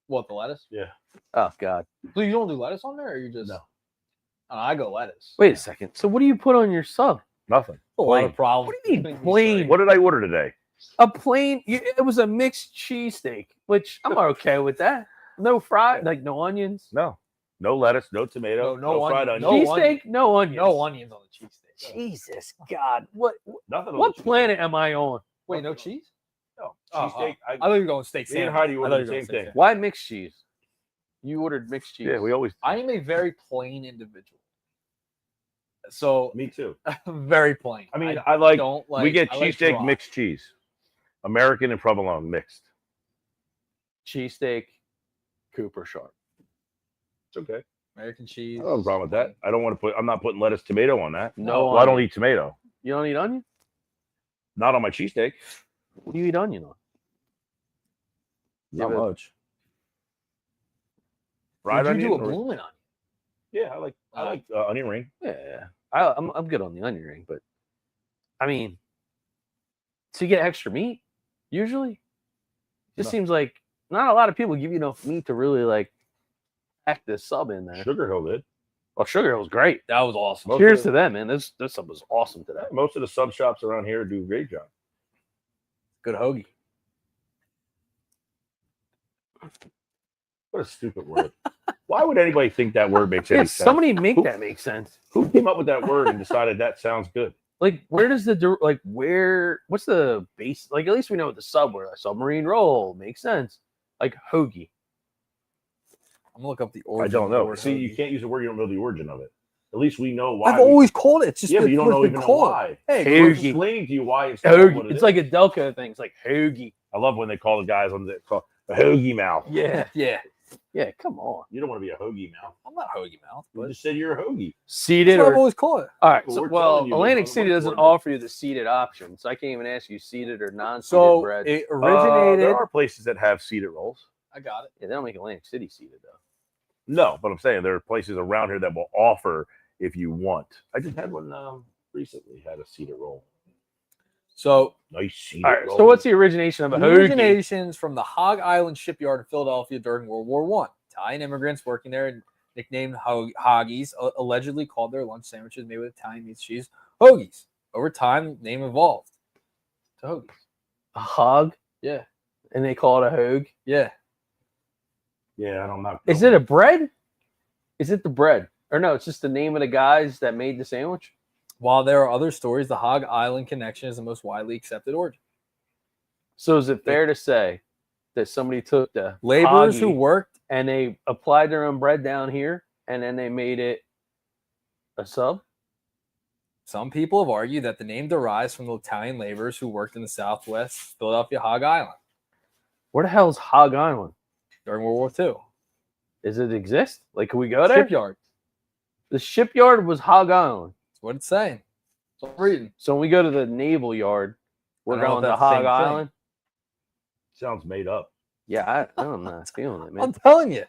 [SPEAKER 1] What, the lettuce?
[SPEAKER 4] Yeah.
[SPEAKER 2] Oh god.
[SPEAKER 1] So you don't do lettuce on there, or you just?
[SPEAKER 4] No.
[SPEAKER 1] Oh, I go lettuce.
[SPEAKER 2] Wait a second. So what do you put on your sub?
[SPEAKER 4] Nothing.
[SPEAKER 1] A lot
[SPEAKER 4] Plain.
[SPEAKER 1] of problems.
[SPEAKER 2] What do you mean
[SPEAKER 1] between these
[SPEAKER 2] plain?
[SPEAKER 1] three.
[SPEAKER 4] What did I order today?
[SPEAKER 2] A plain. It was a mixed cheesesteak, which I'm okay with that. No fried, like no onions.
[SPEAKER 4] No. No lettuce, no tomato,
[SPEAKER 1] No
[SPEAKER 4] fried
[SPEAKER 1] onion.
[SPEAKER 4] onions.
[SPEAKER 1] No
[SPEAKER 2] Cheesesteak, no onions.
[SPEAKER 1] No onions on the cheesesteak.
[SPEAKER 2] Jesus God, what
[SPEAKER 4] Nothing on
[SPEAKER 2] what
[SPEAKER 4] the cheesesteak.
[SPEAKER 2] planet am I on?
[SPEAKER 1] Wait, no cheese?
[SPEAKER 4] No.
[SPEAKER 1] Oh,
[SPEAKER 4] Cheesesteak.
[SPEAKER 1] I thought you were going steak
[SPEAKER 4] Me and
[SPEAKER 1] sandwich.
[SPEAKER 4] Heidi
[SPEAKER 1] I
[SPEAKER 4] ordered
[SPEAKER 1] thought
[SPEAKER 4] the
[SPEAKER 1] you were going
[SPEAKER 4] same
[SPEAKER 1] steak
[SPEAKER 4] thing.
[SPEAKER 1] sandwich.
[SPEAKER 2] Why mixed cheese? You ordered mixed cheese.
[SPEAKER 4] Yeah, we always.
[SPEAKER 1] I am a very plain individual. So
[SPEAKER 4] Me too.
[SPEAKER 1] very plain.
[SPEAKER 4] I mean, I like.
[SPEAKER 1] don't like.
[SPEAKER 4] We get
[SPEAKER 1] I like
[SPEAKER 4] cheesesteak
[SPEAKER 1] dry.
[SPEAKER 4] mixed cheese, American and provolone mixed.
[SPEAKER 2] cheesesteak, Cooper Sharp.
[SPEAKER 4] It's okay.
[SPEAKER 1] American cheese.
[SPEAKER 4] I don't have a problem with that. I don't want to put. I'm not putting lettuce, tomato on that.
[SPEAKER 2] No,
[SPEAKER 4] Well, I don't
[SPEAKER 2] onion.
[SPEAKER 4] eat tomato.
[SPEAKER 2] You don't eat onion?
[SPEAKER 4] Not on my cheesesteak.
[SPEAKER 2] What do you eat onion on?
[SPEAKER 4] Not
[SPEAKER 2] Yeah, but-
[SPEAKER 4] much. Fried
[SPEAKER 1] Would you
[SPEAKER 4] onion.
[SPEAKER 1] do a
[SPEAKER 4] or-
[SPEAKER 1] blooming onion?
[SPEAKER 4] Yeah, I like onion ring.
[SPEAKER 2] Yeah, I'm good on the onion ring, but I mean, so you get extra meat usually. Just
[SPEAKER 4] No.
[SPEAKER 2] seems like not a lot of people give you enough meat to really like pack this sub in there.
[SPEAKER 4] Sugar Hill did.
[SPEAKER 2] Well, Sugar Hill was great.
[SPEAKER 1] That was awesome.
[SPEAKER 4] Most
[SPEAKER 2] Cheers
[SPEAKER 4] of
[SPEAKER 2] to them, man. This sub was awesome today.
[SPEAKER 4] Most of the sub shops around here do a great job.
[SPEAKER 1] Good hoagie.
[SPEAKER 4] What a stupid word. Why would anybody think that word makes any
[SPEAKER 2] Yeah,
[SPEAKER 4] sense?
[SPEAKER 2] somebody make
[SPEAKER 4] Who-
[SPEAKER 2] that make sense.
[SPEAKER 4] Who came up with that word and decided that sounds good?
[SPEAKER 2] Like, where does what's the base? Like, at least we know what the sub were. Like, submarine roll makes sense. Like hoagie.
[SPEAKER 1] I'm gonna look up the
[SPEAKER 4] I
[SPEAKER 1] origin.
[SPEAKER 4] don't
[SPEAKER 1] of the
[SPEAKER 4] know.
[SPEAKER 1] word
[SPEAKER 4] See, you
[SPEAKER 1] hoagie.
[SPEAKER 4] can't use a word you don't know the origin of it. At least we know why.
[SPEAKER 1] I've always called it. It's just
[SPEAKER 4] yeah, but you don't
[SPEAKER 1] what's
[SPEAKER 4] know
[SPEAKER 1] been
[SPEAKER 4] even know
[SPEAKER 1] called.
[SPEAKER 4] why.
[SPEAKER 1] Hey,
[SPEAKER 2] Hoagie.
[SPEAKER 4] I'm explaining to you why it's called what
[SPEAKER 2] Hoagie.
[SPEAKER 4] it
[SPEAKER 2] It's
[SPEAKER 4] is.
[SPEAKER 2] like a Delco thing. It's like hoagie.
[SPEAKER 4] I love when they call the guys on the call a hoagie mouth.
[SPEAKER 2] Yeah.
[SPEAKER 1] yeah.
[SPEAKER 2] Yeah. Come on.
[SPEAKER 4] You don't want to be a hoagie mouth.
[SPEAKER 1] I'm not hoagie mouth,
[SPEAKER 4] You
[SPEAKER 1] but
[SPEAKER 4] just said you're a hoagie.
[SPEAKER 2] Seated
[SPEAKER 1] that's what I've
[SPEAKER 2] or
[SPEAKER 1] always called it.
[SPEAKER 2] all right.
[SPEAKER 4] Well,
[SPEAKER 2] So,
[SPEAKER 4] we're
[SPEAKER 2] well,
[SPEAKER 4] telling you,
[SPEAKER 2] Atlantic
[SPEAKER 4] what-
[SPEAKER 2] City
[SPEAKER 4] what
[SPEAKER 2] doesn't
[SPEAKER 4] order?
[SPEAKER 2] offer you the seated option, so I can't even ask you seated or non-seated
[SPEAKER 1] So
[SPEAKER 2] bread.
[SPEAKER 1] it originated.
[SPEAKER 4] There are places that have seated rolls.
[SPEAKER 1] I got it.
[SPEAKER 2] Yeah, they don't make Atlantic City seated though.
[SPEAKER 4] No, but I'm saying there are places around here that will offer if you want. I just had one recently. Had a seated roll.
[SPEAKER 1] So
[SPEAKER 4] Nice seated
[SPEAKER 2] All right.
[SPEAKER 4] roll.
[SPEAKER 2] So what's the origination of a
[SPEAKER 1] the
[SPEAKER 2] hoagie?
[SPEAKER 1] originations from the Hog Island shipyard in Philadelphia during World War One. Italian immigrants working there and nicknamed Hoggies allegedly called their lunch sandwiches made with Italian meat cheese hoagies. Over time, name evolved to hoagies.
[SPEAKER 2] A hog,
[SPEAKER 1] Yeah,
[SPEAKER 2] and they call it a hoag.
[SPEAKER 1] yeah.
[SPEAKER 4] Yeah, I'm not.
[SPEAKER 2] Is it a bread? Is it the bread? Or no, it's just the name of the guys that made the sandwich?
[SPEAKER 1] While there are other stories, the Hog Island connection is the most widely accepted origin.
[SPEAKER 2] So is it fair to say that somebody took the
[SPEAKER 1] Laborers who
[SPEAKER 2] hoggy
[SPEAKER 1] worked
[SPEAKER 2] and they applied their own bread down here and then they made it a sub?
[SPEAKER 1] Some people have argued that the name derives from the Italian laborers who worked in the Southwest Philadelphia Hog Island
[SPEAKER 2] Where the hell is Hog Island?
[SPEAKER 1] during World War II.
[SPEAKER 2] Does it exist? Like, can we go there?
[SPEAKER 1] Shipyard.
[SPEAKER 2] The shipyard was Hog Island.
[SPEAKER 1] That's what it's saying. That's what I'm reading.
[SPEAKER 2] So when we go to the naval yard, we're
[SPEAKER 1] I don't know
[SPEAKER 2] going
[SPEAKER 1] if
[SPEAKER 2] to
[SPEAKER 1] that's the same
[SPEAKER 2] Hog
[SPEAKER 1] thing.
[SPEAKER 2] Island.
[SPEAKER 4] Sounds made up.
[SPEAKER 2] Yeah, I'm not feeling it, man.
[SPEAKER 1] I'm telling you,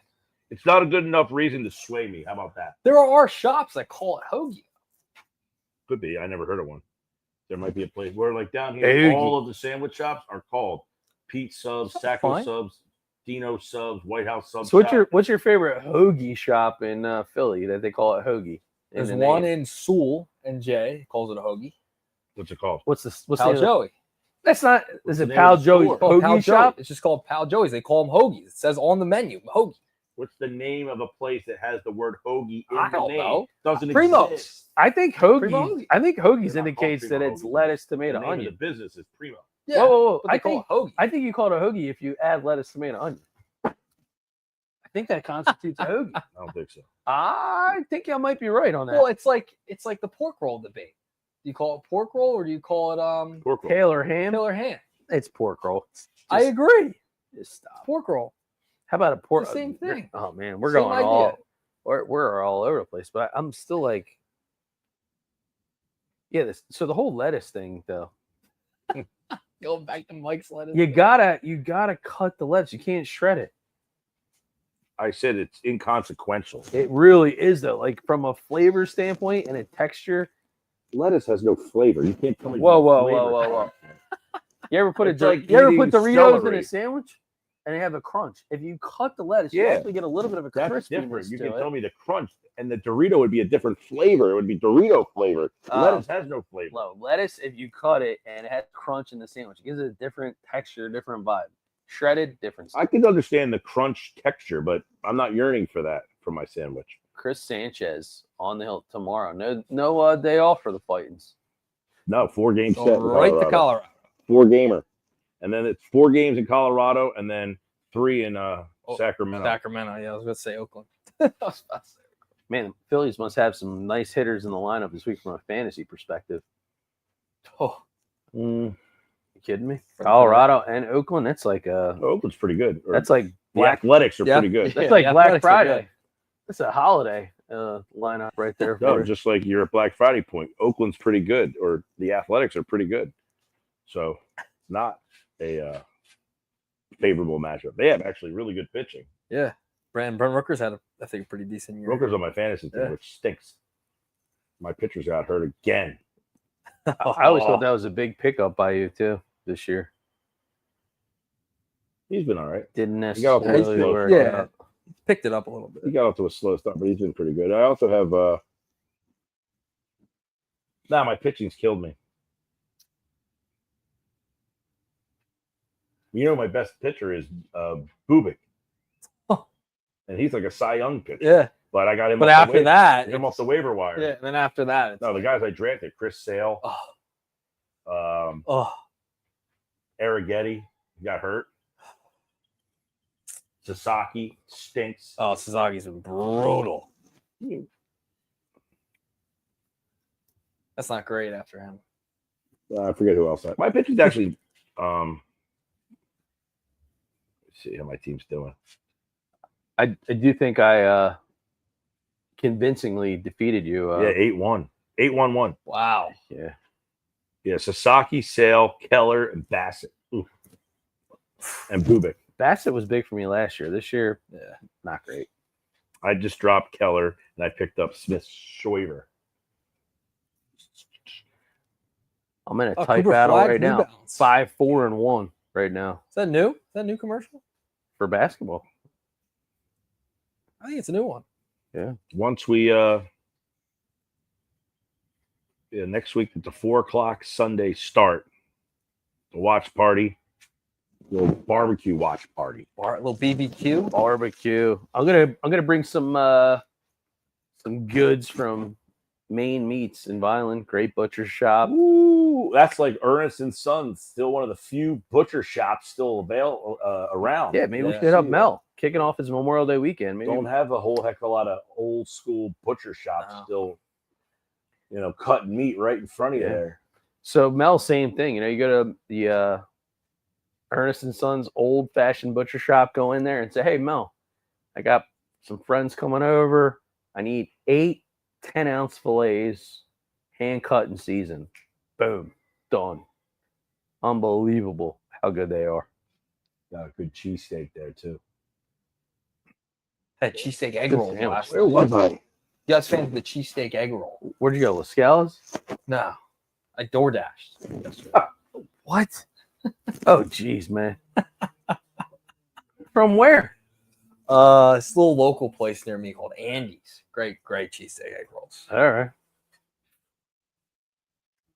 [SPEAKER 4] It's not a good enough reason to sway me. How about that?
[SPEAKER 1] there are shops that call it hoagie.
[SPEAKER 4] Could be. I never heard of one. There might be a place where, like down here,
[SPEAKER 2] Hoagie.
[SPEAKER 4] all of the sandwich shops are called Pete Subs,
[SPEAKER 1] That's
[SPEAKER 4] Sacco
[SPEAKER 1] fine.
[SPEAKER 4] Subs, Dino Subs, White House Subs.
[SPEAKER 2] So what's your favorite hoagie shop in Philly that they call it hoagie? in
[SPEAKER 1] There's
[SPEAKER 2] the
[SPEAKER 1] one
[SPEAKER 2] name?
[SPEAKER 1] in Sewell and Jay calls it a hoagie.
[SPEAKER 4] What's it called?
[SPEAKER 2] What's the
[SPEAKER 1] Pal
[SPEAKER 2] name of-
[SPEAKER 1] Joey.
[SPEAKER 2] That's not.
[SPEAKER 4] What's
[SPEAKER 2] Is
[SPEAKER 4] the
[SPEAKER 2] it
[SPEAKER 4] name
[SPEAKER 2] Pal
[SPEAKER 4] of the
[SPEAKER 2] Joey's
[SPEAKER 4] store?
[SPEAKER 1] It's called Pal
[SPEAKER 2] hoagie
[SPEAKER 1] Joey.
[SPEAKER 2] shop?
[SPEAKER 1] It's just called Pal Joey's. They call them hoagies. It says on the menu, hoagie.
[SPEAKER 4] What's the name of a place that has the word hoagie in
[SPEAKER 1] I
[SPEAKER 4] the
[SPEAKER 1] don't
[SPEAKER 4] name?
[SPEAKER 1] know.
[SPEAKER 4] Doesn't
[SPEAKER 1] Primos.
[SPEAKER 4] exist.
[SPEAKER 2] I think
[SPEAKER 1] Primo
[SPEAKER 2] hoagies.
[SPEAKER 1] hoagie.
[SPEAKER 2] I think hoagies
[SPEAKER 4] They're not
[SPEAKER 2] indicates
[SPEAKER 4] called
[SPEAKER 2] that
[SPEAKER 4] Primo
[SPEAKER 2] it's
[SPEAKER 4] hoagies.
[SPEAKER 2] lettuce,
[SPEAKER 4] The
[SPEAKER 2] tomato,
[SPEAKER 4] name
[SPEAKER 2] onion.
[SPEAKER 4] of the business is Primo.
[SPEAKER 1] Yeah,
[SPEAKER 2] Whoa.
[SPEAKER 1] but they
[SPEAKER 2] I
[SPEAKER 1] call
[SPEAKER 2] think
[SPEAKER 1] it hoagie.
[SPEAKER 2] I think you call it a hoagie if you add lettuce, tomato, onion. I think that constitutes a hoagie.
[SPEAKER 4] I don't think so.
[SPEAKER 2] I think I might be right on that.
[SPEAKER 1] Well, it's like the pork roll debate. Do you call it pork roll or do you call it
[SPEAKER 4] Pork roll.
[SPEAKER 2] Taylor ham.
[SPEAKER 1] Taylor ham?
[SPEAKER 2] It's pork roll.
[SPEAKER 1] I agree.
[SPEAKER 2] Just stop.
[SPEAKER 1] Pork roll.
[SPEAKER 2] How about a pork?
[SPEAKER 1] The same thing.
[SPEAKER 2] Oh man, we're
[SPEAKER 1] Same
[SPEAKER 2] going
[SPEAKER 1] idea.
[SPEAKER 2] all. We're all over the place, but I'm still like, yeah. So the whole lettuce thing, though,
[SPEAKER 1] Going back to Mike's lettuce.
[SPEAKER 2] you gotta cut the lettuce. You can't shred it.
[SPEAKER 4] I said it's inconsequential.
[SPEAKER 2] It really is though. Like from a flavor standpoint and a texture.
[SPEAKER 5] Lettuce has no flavor. You can't tell me.
[SPEAKER 2] Whoa,
[SPEAKER 5] what
[SPEAKER 2] whoa,
[SPEAKER 5] flavor
[SPEAKER 2] whoa,
[SPEAKER 5] it
[SPEAKER 2] whoa,
[SPEAKER 5] has.
[SPEAKER 2] whoa! You ever put
[SPEAKER 4] It's like
[SPEAKER 2] you ever
[SPEAKER 4] eating
[SPEAKER 2] put Doritos in
[SPEAKER 4] celery.
[SPEAKER 2] a sandwich and they have a crunch? If you cut the lettuce, you
[SPEAKER 4] Yeah.
[SPEAKER 2] actually get a little bit of a
[SPEAKER 4] That's
[SPEAKER 2] crispiness
[SPEAKER 4] different. You
[SPEAKER 2] to
[SPEAKER 4] can
[SPEAKER 2] it.
[SPEAKER 4] tell me the crunch, and the Dorito would be a different flavor. It would be Dorito flavor.
[SPEAKER 2] Oh.
[SPEAKER 4] Lettuce has no flavor.
[SPEAKER 2] Low lettuce, if you cut it and it has crunch in the sandwich, it gives it a different texture, different vibe. Shredded, different.
[SPEAKER 4] I can understand the crunch texture, but I'm not yearning for that for my sandwich.
[SPEAKER 2] Chris Sanchez on the hill tomorrow. No day off for the Fightins.
[SPEAKER 4] No, 4 games
[SPEAKER 1] Go
[SPEAKER 4] set. in
[SPEAKER 1] right to
[SPEAKER 4] Colorado.
[SPEAKER 1] Colorado.
[SPEAKER 5] 4 gamer.
[SPEAKER 4] And then it's 4 games in Colorado, and then 3 in Sacramento.
[SPEAKER 1] Sacramento. Yeah, I was going to say Oakland. I was about to say.
[SPEAKER 2] Man, the Phillies must have some nice hitters in the lineup this week from a fantasy perspective.
[SPEAKER 1] Oh,
[SPEAKER 2] You kidding me? Colorado and Oakland. That's like
[SPEAKER 4] Oakland's pretty good. Or
[SPEAKER 2] that's like
[SPEAKER 4] the
[SPEAKER 2] Black.
[SPEAKER 4] Athletics are
[SPEAKER 1] Yeah.
[SPEAKER 4] pretty good.
[SPEAKER 2] That's
[SPEAKER 1] Yeah,
[SPEAKER 2] like
[SPEAKER 1] the
[SPEAKER 2] Black
[SPEAKER 1] Athletics are
[SPEAKER 2] Friday.
[SPEAKER 1] good.
[SPEAKER 2] That's a holiday lineup right there.
[SPEAKER 4] No,
[SPEAKER 2] For
[SPEAKER 4] just like you're at Black Friday point. Oakland's pretty good, or the Athletics are pretty good. So not a favorable matchup. They have actually really good pitching.
[SPEAKER 1] Yeah. Brent Rooker's had, I think, a pretty decent year.
[SPEAKER 4] Rooker's on my fantasy team,
[SPEAKER 1] Yeah.
[SPEAKER 4] which stinks. My pitchers got hurt again.
[SPEAKER 2] I always thought that was a big pickup by you too this year.
[SPEAKER 4] He's been all right.
[SPEAKER 2] Didn't
[SPEAKER 4] He got off to a
[SPEAKER 2] necessarily
[SPEAKER 4] slow
[SPEAKER 2] work
[SPEAKER 1] start.
[SPEAKER 2] out.
[SPEAKER 1] Picked it up a little bit.
[SPEAKER 4] He got off to a slow start, but he's been pretty good. I also have my pitching's killed me. You know, my best pitcher is Bubik.
[SPEAKER 1] Oh.
[SPEAKER 4] And he's like a Cy Young pitcher.
[SPEAKER 1] Yeah.
[SPEAKER 4] But I got him
[SPEAKER 1] But
[SPEAKER 4] off
[SPEAKER 1] after that,
[SPEAKER 4] him off the waiver wire.
[SPEAKER 1] yeah. And then after that, it's
[SPEAKER 4] No, the guys I drafted, Chris Sale,
[SPEAKER 1] oh,
[SPEAKER 4] Arrighetti got hurt. Sasaki stinks.
[SPEAKER 1] oh, Suzuki's been brutal. That's not great after him.
[SPEAKER 4] I forget who else. My pitcher's actually let's see how my team's doing.
[SPEAKER 2] I do think I convincingly defeated you.
[SPEAKER 4] Yeah, 8-1. 8-1-1.
[SPEAKER 1] Wow.
[SPEAKER 2] Yeah.
[SPEAKER 4] Yeah, Sasaki, Sale, Keller, and Bassett. Ooh. And Bubik.
[SPEAKER 2] Bassett was big for me last year. This year,
[SPEAKER 1] Yeah.
[SPEAKER 2] not great.
[SPEAKER 4] I just dropped Keller and I picked up Smith Schwaber.
[SPEAKER 2] I'm in a
[SPEAKER 1] Oh,
[SPEAKER 2] tight
[SPEAKER 1] Cooper
[SPEAKER 2] battle
[SPEAKER 1] Flagg
[SPEAKER 2] right now.
[SPEAKER 1] rebounds.
[SPEAKER 2] 5-4-1 right now
[SPEAKER 1] Is that new? Is that a new commercial?
[SPEAKER 2] for basketball.
[SPEAKER 1] I think it's a new one.
[SPEAKER 4] Once we next week at the 4:00 Sunday start, the watch party, little barbecue watch party.
[SPEAKER 1] Little BBQ.
[SPEAKER 2] Barbecue. I'm gonna bring some goods from Maine Meats in Violin. Great butcher shop.
[SPEAKER 4] Ooh, that's like Ernest and Sons, still one of the few butcher shops still around.
[SPEAKER 2] Yeah, maybe we
[SPEAKER 1] Yeah.
[SPEAKER 2] should hit up Mel kicking off his Memorial Day weekend. Maybe
[SPEAKER 4] Don't have a whole heck of a lot of old school butcher shops
[SPEAKER 1] No.
[SPEAKER 4] still, cutting meat right in front of you
[SPEAKER 2] Yeah.
[SPEAKER 4] there.
[SPEAKER 2] So Mel, same thing. You go to the Ernest and Sons old fashioned butcher shop. Go in there and say, "Hey Mel, I got some friends coming over. I need 8 10-ounce fillets, hand cut and seasoned." Boom, done. Unbelievable how good they are.
[SPEAKER 3] Got a good cheesesteak there too.
[SPEAKER 1] Had cheesesteak egg
[SPEAKER 2] Good
[SPEAKER 1] rolls
[SPEAKER 2] sandwich.
[SPEAKER 1] last
[SPEAKER 5] Where was I?
[SPEAKER 1] You guys fan of the cheesesteak egg roll?
[SPEAKER 2] Where'd you go, Lascala's?
[SPEAKER 1] No. I door dashed yesterday.
[SPEAKER 2] What? Oh, geez, man. From where?
[SPEAKER 1] This little local place near me called Andy's. Great cheesesteak egg rolls.
[SPEAKER 2] All right.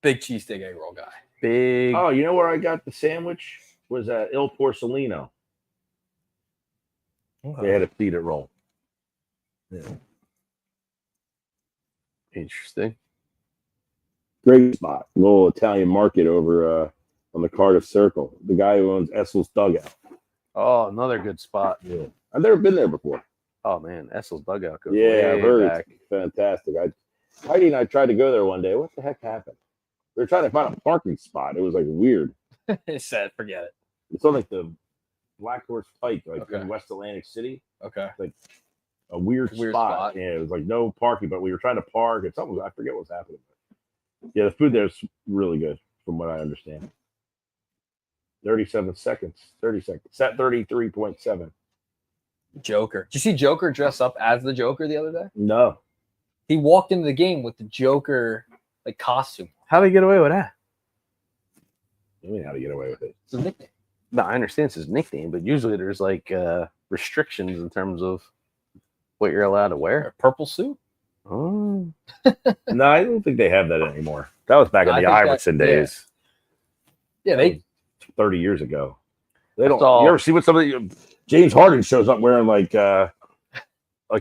[SPEAKER 1] Big cheesesteak egg roll guy.
[SPEAKER 2] Big.
[SPEAKER 4] Oh, you know where I got the sandwich? Was at Il Porcellino. They had a pita roll.
[SPEAKER 2] Interesting.
[SPEAKER 5] Great spot. Little Italian market over on the Cardiff Circle. The guy who owns Essel's Dugout.
[SPEAKER 2] Oh, another good spot.
[SPEAKER 5] Yeah. I've never been there before.
[SPEAKER 2] Oh, man. Essel's Dugout goes
[SPEAKER 5] Yeah,
[SPEAKER 2] way
[SPEAKER 5] I've heard
[SPEAKER 2] back.
[SPEAKER 5] it's fantastic. Heidi and I tried to go there one day. What the heck happened? They're trying to find a parking spot. It was like weird.
[SPEAKER 1] He said, forget it.
[SPEAKER 4] It's on like the Black Horse Pike, like
[SPEAKER 1] Okay.
[SPEAKER 4] in West Atlantic City.
[SPEAKER 1] Okay.
[SPEAKER 4] A weird spot.
[SPEAKER 1] spot.
[SPEAKER 4] Yeah, it was like no parking, but we were trying to park. It's something I forget what's happening. Yeah, the food there is really good, from what I understand. 37 seconds. 30 seconds. Set 33.7.
[SPEAKER 1] Joker. Did you see Joker dress up as the Joker the other day?
[SPEAKER 4] No.
[SPEAKER 1] He walked into the game with the Joker like costume.
[SPEAKER 2] How do they get away with that?
[SPEAKER 4] I mean, how to get away with it?
[SPEAKER 1] It's his nickname.
[SPEAKER 2] No, I understand it's his nickname, but usually there's like restrictions in terms of what you're allowed to wear.
[SPEAKER 1] A purple suit.
[SPEAKER 2] Oh,
[SPEAKER 4] No, I don't think they have that anymore. That was back in
[SPEAKER 1] I
[SPEAKER 4] the
[SPEAKER 1] think that-
[SPEAKER 4] Iverson days.
[SPEAKER 1] Yeah,
[SPEAKER 4] That
[SPEAKER 1] they.
[SPEAKER 4] was 30 years ago. They don't.
[SPEAKER 2] saw-
[SPEAKER 4] You ever see what somebody? James Harden shows up wearing like a
[SPEAKER 1] A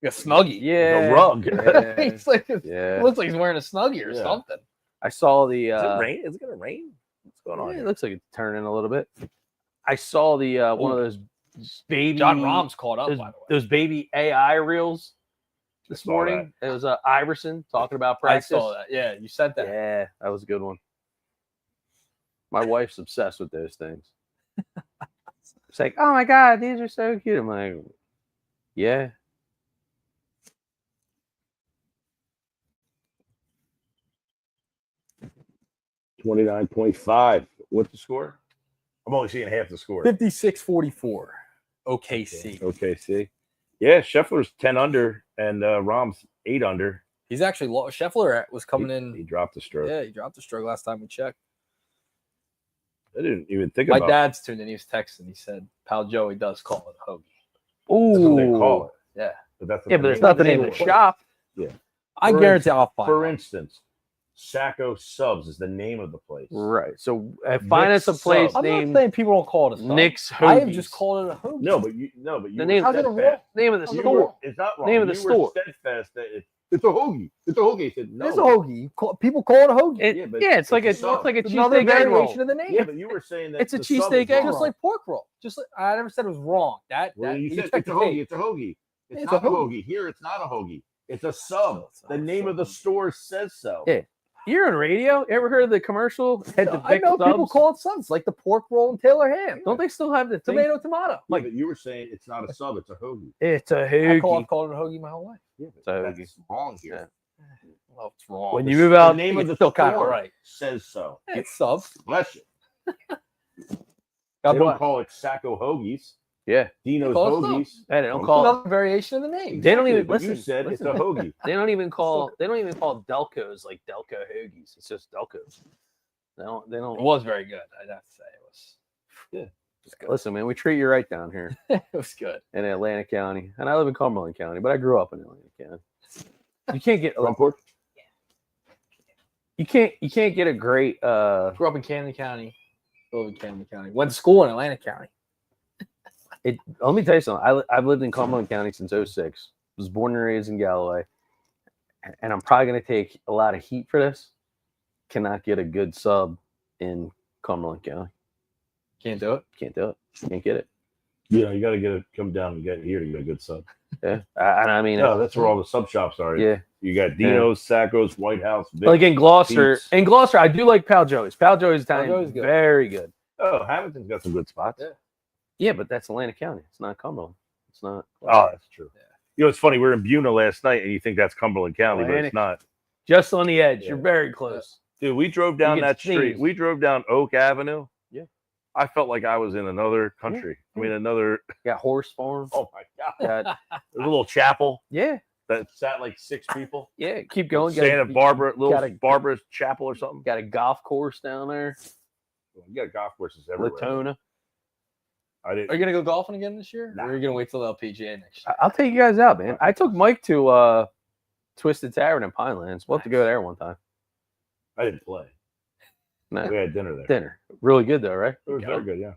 [SPEAKER 1] snuggie.
[SPEAKER 2] yeah.
[SPEAKER 4] rug.
[SPEAKER 2] Yeah.
[SPEAKER 1] He's like,
[SPEAKER 2] Yeah.
[SPEAKER 1] it looks like he's wearing a snuggie or
[SPEAKER 4] Yeah.
[SPEAKER 1] something.
[SPEAKER 2] I saw the.
[SPEAKER 4] Is it rain? Is it gonna rain? What's going on?
[SPEAKER 2] It
[SPEAKER 4] Here?
[SPEAKER 2] looks like it's turning a little bit. I saw the one of those baby
[SPEAKER 1] John Rahm's caught up,
[SPEAKER 2] those,
[SPEAKER 1] by the way.
[SPEAKER 2] those baby AI reels this
[SPEAKER 4] saw
[SPEAKER 2] morning. It was Iverson talking about
[SPEAKER 1] I
[SPEAKER 2] practice.
[SPEAKER 1] saw that. Yeah, you said that.
[SPEAKER 2] Yeah, that was a good one. My wife's obsessed with those things. It's like, oh my god, these are so cute. I'm like, yeah.
[SPEAKER 4] $29.5. What's the score? I'm only seeing half the score.
[SPEAKER 1] 56-44. OKC.
[SPEAKER 4] Okay, see. Yeah, Scheffler's 10 under and Rahm's 8 under.
[SPEAKER 1] He's actually Scheffler was coming
[SPEAKER 4] He
[SPEAKER 1] in.
[SPEAKER 4] dropped the stroke.
[SPEAKER 1] Yeah, he dropped the stroke last time we checked.
[SPEAKER 4] I didn't even think
[SPEAKER 1] My
[SPEAKER 4] about
[SPEAKER 1] dad's tuned in. He was texting. He said, "Pal Joey does call it a hoagie."
[SPEAKER 4] That's what they call it.
[SPEAKER 1] Yeah.
[SPEAKER 4] But that's
[SPEAKER 2] Yeah, but it's not the name of the shop.
[SPEAKER 1] I
[SPEAKER 4] For
[SPEAKER 1] guarantee I'll find
[SPEAKER 4] For
[SPEAKER 1] out.
[SPEAKER 4] instance, Sacco Subs is the name of the place.
[SPEAKER 2] Right. So find us a place
[SPEAKER 1] I'm
[SPEAKER 2] named
[SPEAKER 1] not saying people don't call it a sub.
[SPEAKER 2] Nick's
[SPEAKER 1] I have
[SPEAKER 2] Hoagies.
[SPEAKER 1] just called it a hoagie.
[SPEAKER 4] No, but you
[SPEAKER 2] The name-
[SPEAKER 1] How's it a
[SPEAKER 4] steadfast.
[SPEAKER 2] name of the
[SPEAKER 4] You
[SPEAKER 2] store.
[SPEAKER 4] were- it's not wrong.
[SPEAKER 2] Name of the
[SPEAKER 4] You
[SPEAKER 2] store.
[SPEAKER 4] were steadfast that it's a hoagie. It's a hoagie. I said, no.
[SPEAKER 1] It's a hoagie. People call it a hoagie.
[SPEAKER 2] It-
[SPEAKER 4] Yeah, but
[SPEAKER 2] yeah, it's like
[SPEAKER 4] it's
[SPEAKER 2] a
[SPEAKER 4] a sub.
[SPEAKER 2] cheesesteak
[SPEAKER 1] Another
[SPEAKER 2] egg roll.
[SPEAKER 1] variation of the name.
[SPEAKER 4] Yeah, but you were saying that
[SPEAKER 2] It's a
[SPEAKER 4] the sub
[SPEAKER 2] cheesesteak
[SPEAKER 4] is
[SPEAKER 2] egg
[SPEAKER 4] wrong.
[SPEAKER 1] Just like pork roll. Just like I never said it was wrong. That
[SPEAKER 4] Well, you said
[SPEAKER 1] check
[SPEAKER 4] it's a
[SPEAKER 1] the tape.
[SPEAKER 4] hoagie. It's a hoagie. It's
[SPEAKER 1] It's
[SPEAKER 4] not
[SPEAKER 1] a
[SPEAKER 4] a
[SPEAKER 1] hoagie.
[SPEAKER 4] hoagie. Here, it's not a hoagie. It's a sub.
[SPEAKER 1] It's not
[SPEAKER 4] The
[SPEAKER 1] a
[SPEAKER 4] name of the
[SPEAKER 1] sub.
[SPEAKER 4] store says so.
[SPEAKER 2] Yeah. You're on radio. Ever heard of the commercial? Head to
[SPEAKER 1] I
[SPEAKER 2] Vic
[SPEAKER 1] know people
[SPEAKER 2] Subs?
[SPEAKER 1] call it subs, like the pork roll and Taylor ham.
[SPEAKER 2] Don't they still have the thing?
[SPEAKER 1] Tomato.
[SPEAKER 4] Yeah, but you were saying it's not a sub. It's a hoagie.
[SPEAKER 2] It's a
[SPEAKER 1] I've
[SPEAKER 2] hoagie.
[SPEAKER 1] called it a hoagie my whole life.
[SPEAKER 4] Yeah,
[SPEAKER 2] It's a hoagie.
[SPEAKER 4] that's wrong here.
[SPEAKER 1] Well, it's wrong.
[SPEAKER 2] When you move out,
[SPEAKER 4] the name of the
[SPEAKER 1] still kind of
[SPEAKER 4] store
[SPEAKER 1] right.
[SPEAKER 4] says so.
[SPEAKER 1] It's subs.
[SPEAKER 4] Bless you.
[SPEAKER 1] God
[SPEAKER 4] They don't
[SPEAKER 1] bless.
[SPEAKER 4] call it Sacco Hoagies.
[SPEAKER 2] yeah,
[SPEAKER 4] Dino's
[SPEAKER 1] Call it
[SPEAKER 4] Hoagies.
[SPEAKER 2] hey, they don't
[SPEAKER 4] It's
[SPEAKER 2] call it.
[SPEAKER 1] Another variation of the name.
[SPEAKER 2] They don't even
[SPEAKER 4] But you
[SPEAKER 2] listen.
[SPEAKER 4] said
[SPEAKER 2] listen.
[SPEAKER 4] it's a hoagie.
[SPEAKER 2] They don't even call Delcos like Delco hoagies. It's just Delcos. They
[SPEAKER 1] It
[SPEAKER 2] don't.
[SPEAKER 1] was very good. I'd have to say it was.
[SPEAKER 2] Listen, man, we treat you right down here
[SPEAKER 1] It was good.
[SPEAKER 2] in Atlantic County, and I live in Cumberland County, but I grew up in Atlantic County. You can't get
[SPEAKER 4] Front porch?
[SPEAKER 2] you can't get a great
[SPEAKER 1] Grew up in Camden County. Live in Camden County. Went to school in Atlantic County.
[SPEAKER 2] Let me tell you something. I've lived in Cumberland County since 06. Was born and raised in Galloway, and I'm probably going to take a lot of heat for this. Cannot get a good sub in Cumberland County.
[SPEAKER 1] Can't do it.
[SPEAKER 2] Can't do it. Can't get it.
[SPEAKER 4] Yeah, you got to come down and get here to get a good sub.
[SPEAKER 2] Yeah, and I mean,
[SPEAKER 4] No, that's where all the sub shops are.
[SPEAKER 2] yeah.
[SPEAKER 4] You got Dino's, Sacco's, White House, Vic's.
[SPEAKER 2] Like in Gloucester,
[SPEAKER 4] Pete's.
[SPEAKER 2] I do like Pal Joey's. Pal Joey's Italian,
[SPEAKER 1] Joey's good.
[SPEAKER 2] very good.
[SPEAKER 4] Oh, Hamilton's got some good spots.
[SPEAKER 1] Yeah.
[SPEAKER 2] Yeah, but that's Atlantic County. It's not Cumberland. It's not.
[SPEAKER 4] Oh, that's true.
[SPEAKER 1] Yeah.
[SPEAKER 4] You know, it's funny. We were in Buna last night, and you think that's Cumberland County, but
[SPEAKER 2] Atlantic.
[SPEAKER 4] it's not.
[SPEAKER 2] Just on the edge.
[SPEAKER 4] Yeah.
[SPEAKER 2] You're very close.
[SPEAKER 4] Dude, we drove down
[SPEAKER 2] You can
[SPEAKER 4] that street.
[SPEAKER 2] sneeze.
[SPEAKER 4] We drove down Oak Avenue.
[SPEAKER 2] Yeah.
[SPEAKER 4] I felt like I was in another country. I mean, another.
[SPEAKER 2] Got horse farm.
[SPEAKER 4] Oh my god!
[SPEAKER 2] Got,
[SPEAKER 4] There's a little chapel
[SPEAKER 2] yeah,
[SPEAKER 4] that sat like 6 people.
[SPEAKER 2] yeah. Keep going.
[SPEAKER 4] Santa Barbara, little
[SPEAKER 2] gotta-
[SPEAKER 4] Barbara's Chapel or something.
[SPEAKER 2] Got a golf course down there.
[SPEAKER 4] You got golf courses everywhere.
[SPEAKER 2] Latona.
[SPEAKER 4] I didn't.
[SPEAKER 1] Are you gonna go golfing again this year?
[SPEAKER 4] Nah.
[SPEAKER 1] Or are you gonna wait till the LPGA next year?
[SPEAKER 2] I'll take you guys out, man. I took Mike to Twisted Tavern in Pinelands. We'll have to go there one time.
[SPEAKER 4] I didn't play.
[SPEAKER 2] No.
[SPEAKER 4] We had dinner there.
[SPEAKER 2] Dinner. Really good though, right?
[SPEAKER 4] It was very good. Yeah.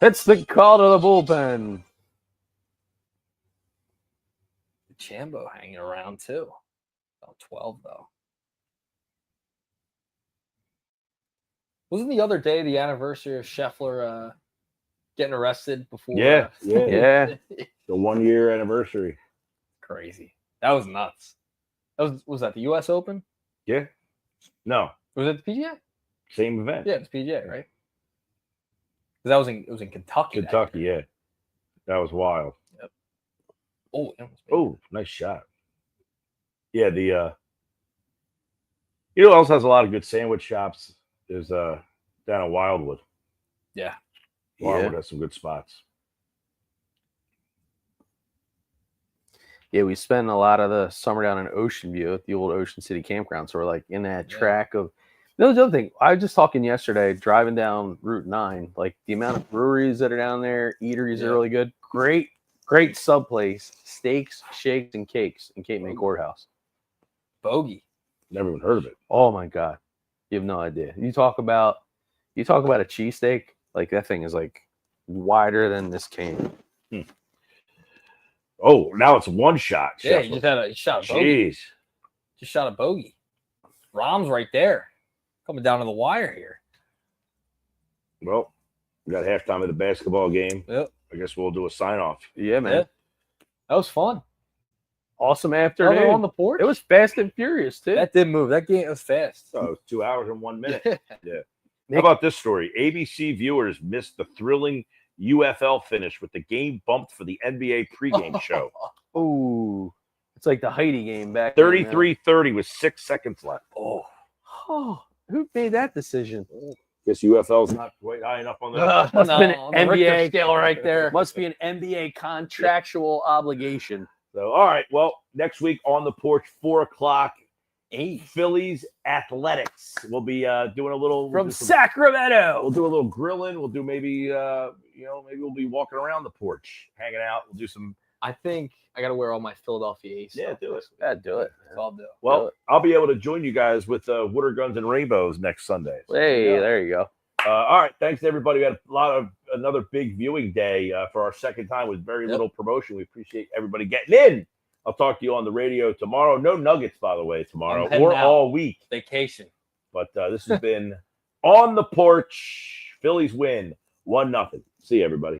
[SPEAKER 2] It's the call to the bullpen.
[SPEAKER 1] Chambo hanging around too. About 12 though. Wasn't the other day the anniversary of Scheffler getting arrested before?
[SPEAKER 4] Yeah.
[SPEAKER 2] Yeah.
[SPEAKER 4] The 1 year anniversary.
[SPEAKER 1] Crazy. That was nuts. Was that the U.S. Open?
[SPEAKER 4] Yeah. No,
[SPEAKER 1] Was it the PGA?
[SPEAKER 4] same event.
[SPEAKER 1] Yeah, it's PGA, right? 'Cause that was it was in Kentucky. that
[SPEAKER 4] Kentucky.
[SPEAKER 1] year.
[SPEAKER 4] Yeah, that was wild.
[SPEAKER 1] Oh, it almost made it.
[SPEAKER 4] Oh, nice shot. Yeah, the you know who else has a lot of good sandwich shops is down in Wildwood.
[SPEAKER 1] Yeah.
[SPEAKER 4] Wildwood has some good spots.
[SPEAKER 2] Yeah, we spent a lot of the summer down in Ocean View at the old Ocean City campground. So we're like in that
[SPEAKER 1] Yeah.
[SPEAKER 2] track of. You know, the other thing, I was just talking yesterday, driving down Route 9, like the amount of breweries that are down there, eateries
[SPEAKER 1] Yeah.
[SPEAKER 2] are really good. Great sub place, steaks, shakes, and cakes in Cape May Courthouse.
[SPEAKER 1] Bogey.
[SPEAKER 4] Never even heard of it.
[SPEAKER 2] Oh my God. You have no idea. You talk about a cheesesteak, like that thing is like wider than this can.
[SPEAKER 4] Oh, now it's one shot.
[SPEAKER 1] Yeah,
[SPEAKER 4] Sheffield.
[SPEAKER 1] you just had a shot a bogey.
[SPEAKER 4] Jeez.
[SPEAKER 1] Just shot a bogey. Rom's right there. Coming down to the wire here.
[SPEAKER 4] Well, we got halftime of the basketball game.
[SPEAKER 1] Yep.
[SPEAKER 4] I guess we'll do a sign off.
[SPEAKER 2] Yeah, man.
[SPEAKER 1] Yeah. That was fun.
[SPEAKER 2] Awesome
[SPEAKER 1] Another
[SPEAKER 2] afternoon.
[SPEAKER 1] on the porch.
[SPEAKER 2] It was fast and furious, too.
[SPEAKER 1] That did move. That game was fast.
[SPEAKER 4] So it was 2 hours and 1 minute.
[SPEAKER 1] Yeah.
[SPEAKER 4] How about this story? ABC viewers missed the thrilling UFL finish with the game bumped for the NBA pregame show.
[SPEAKER 2] Ooh. It's like the Heidi game back then,
[SPEAKER 4] 33-30 with 6 seconds left.
[SPEAKER 2] Oh, who made that decision?
[SPEAKER 4] Guess UFL's not quite high enough on the
[SPEAKER 2] Must have been an
[SPEAKER 1] the Richter
[SPEAKER 2] NBA
[SPEAKER 1] scale right there.
[SPEAKER 2] Must be an NBA contractual obligation.
[SPEAKER 4] So, all right. Well, next week on the porch, 4 o'clock,
[SPEAKER 2] 8
[SPEAKER 4] Phillies Athletics. We'll be doing a little
[SPEAKER 2] from
[SPEAKER 4] we'll do
[SPEAKER 2] Sacramento.
[SPEAKER 4] we'll do a little grilling. We'll do maybe maybe we'll be walking around the porch, hanging out. We'll do some.
[SPEAKER 1] I think I got to wear all my Philadelphia A's.
[SPEAKER 4] Yeah, do it.
[SPEAKER 2] Yeah, do it.
[SPEAKER 1] That's all I'll do.
[SPEAKER 4] Well, I'll be able to join you guys with Water Guns and Rainbows next Sunday.
[SPEAKER 2] Hey,
[SPEAKER 1] Yeah.
[SPEAKER 2] there you go.
[SPEAKER 4] All right. Thanks to everybody. We had another big viewing day for our second time with very little promotion. We appreciate everybody getting in. I'll talk to you on the radio tomorrow. No Nuggets, by the way, tomorrow
[SPEAKER 1] I'm heading
[SPEAKER 4] or
[SPEAKER 1] out.
[SPEAKER 4] all week.
[SPEAKER 1] Vacation.
[SPEAKER 4] But this has been On the Porch. Phillies win 1-0. See you, everybody.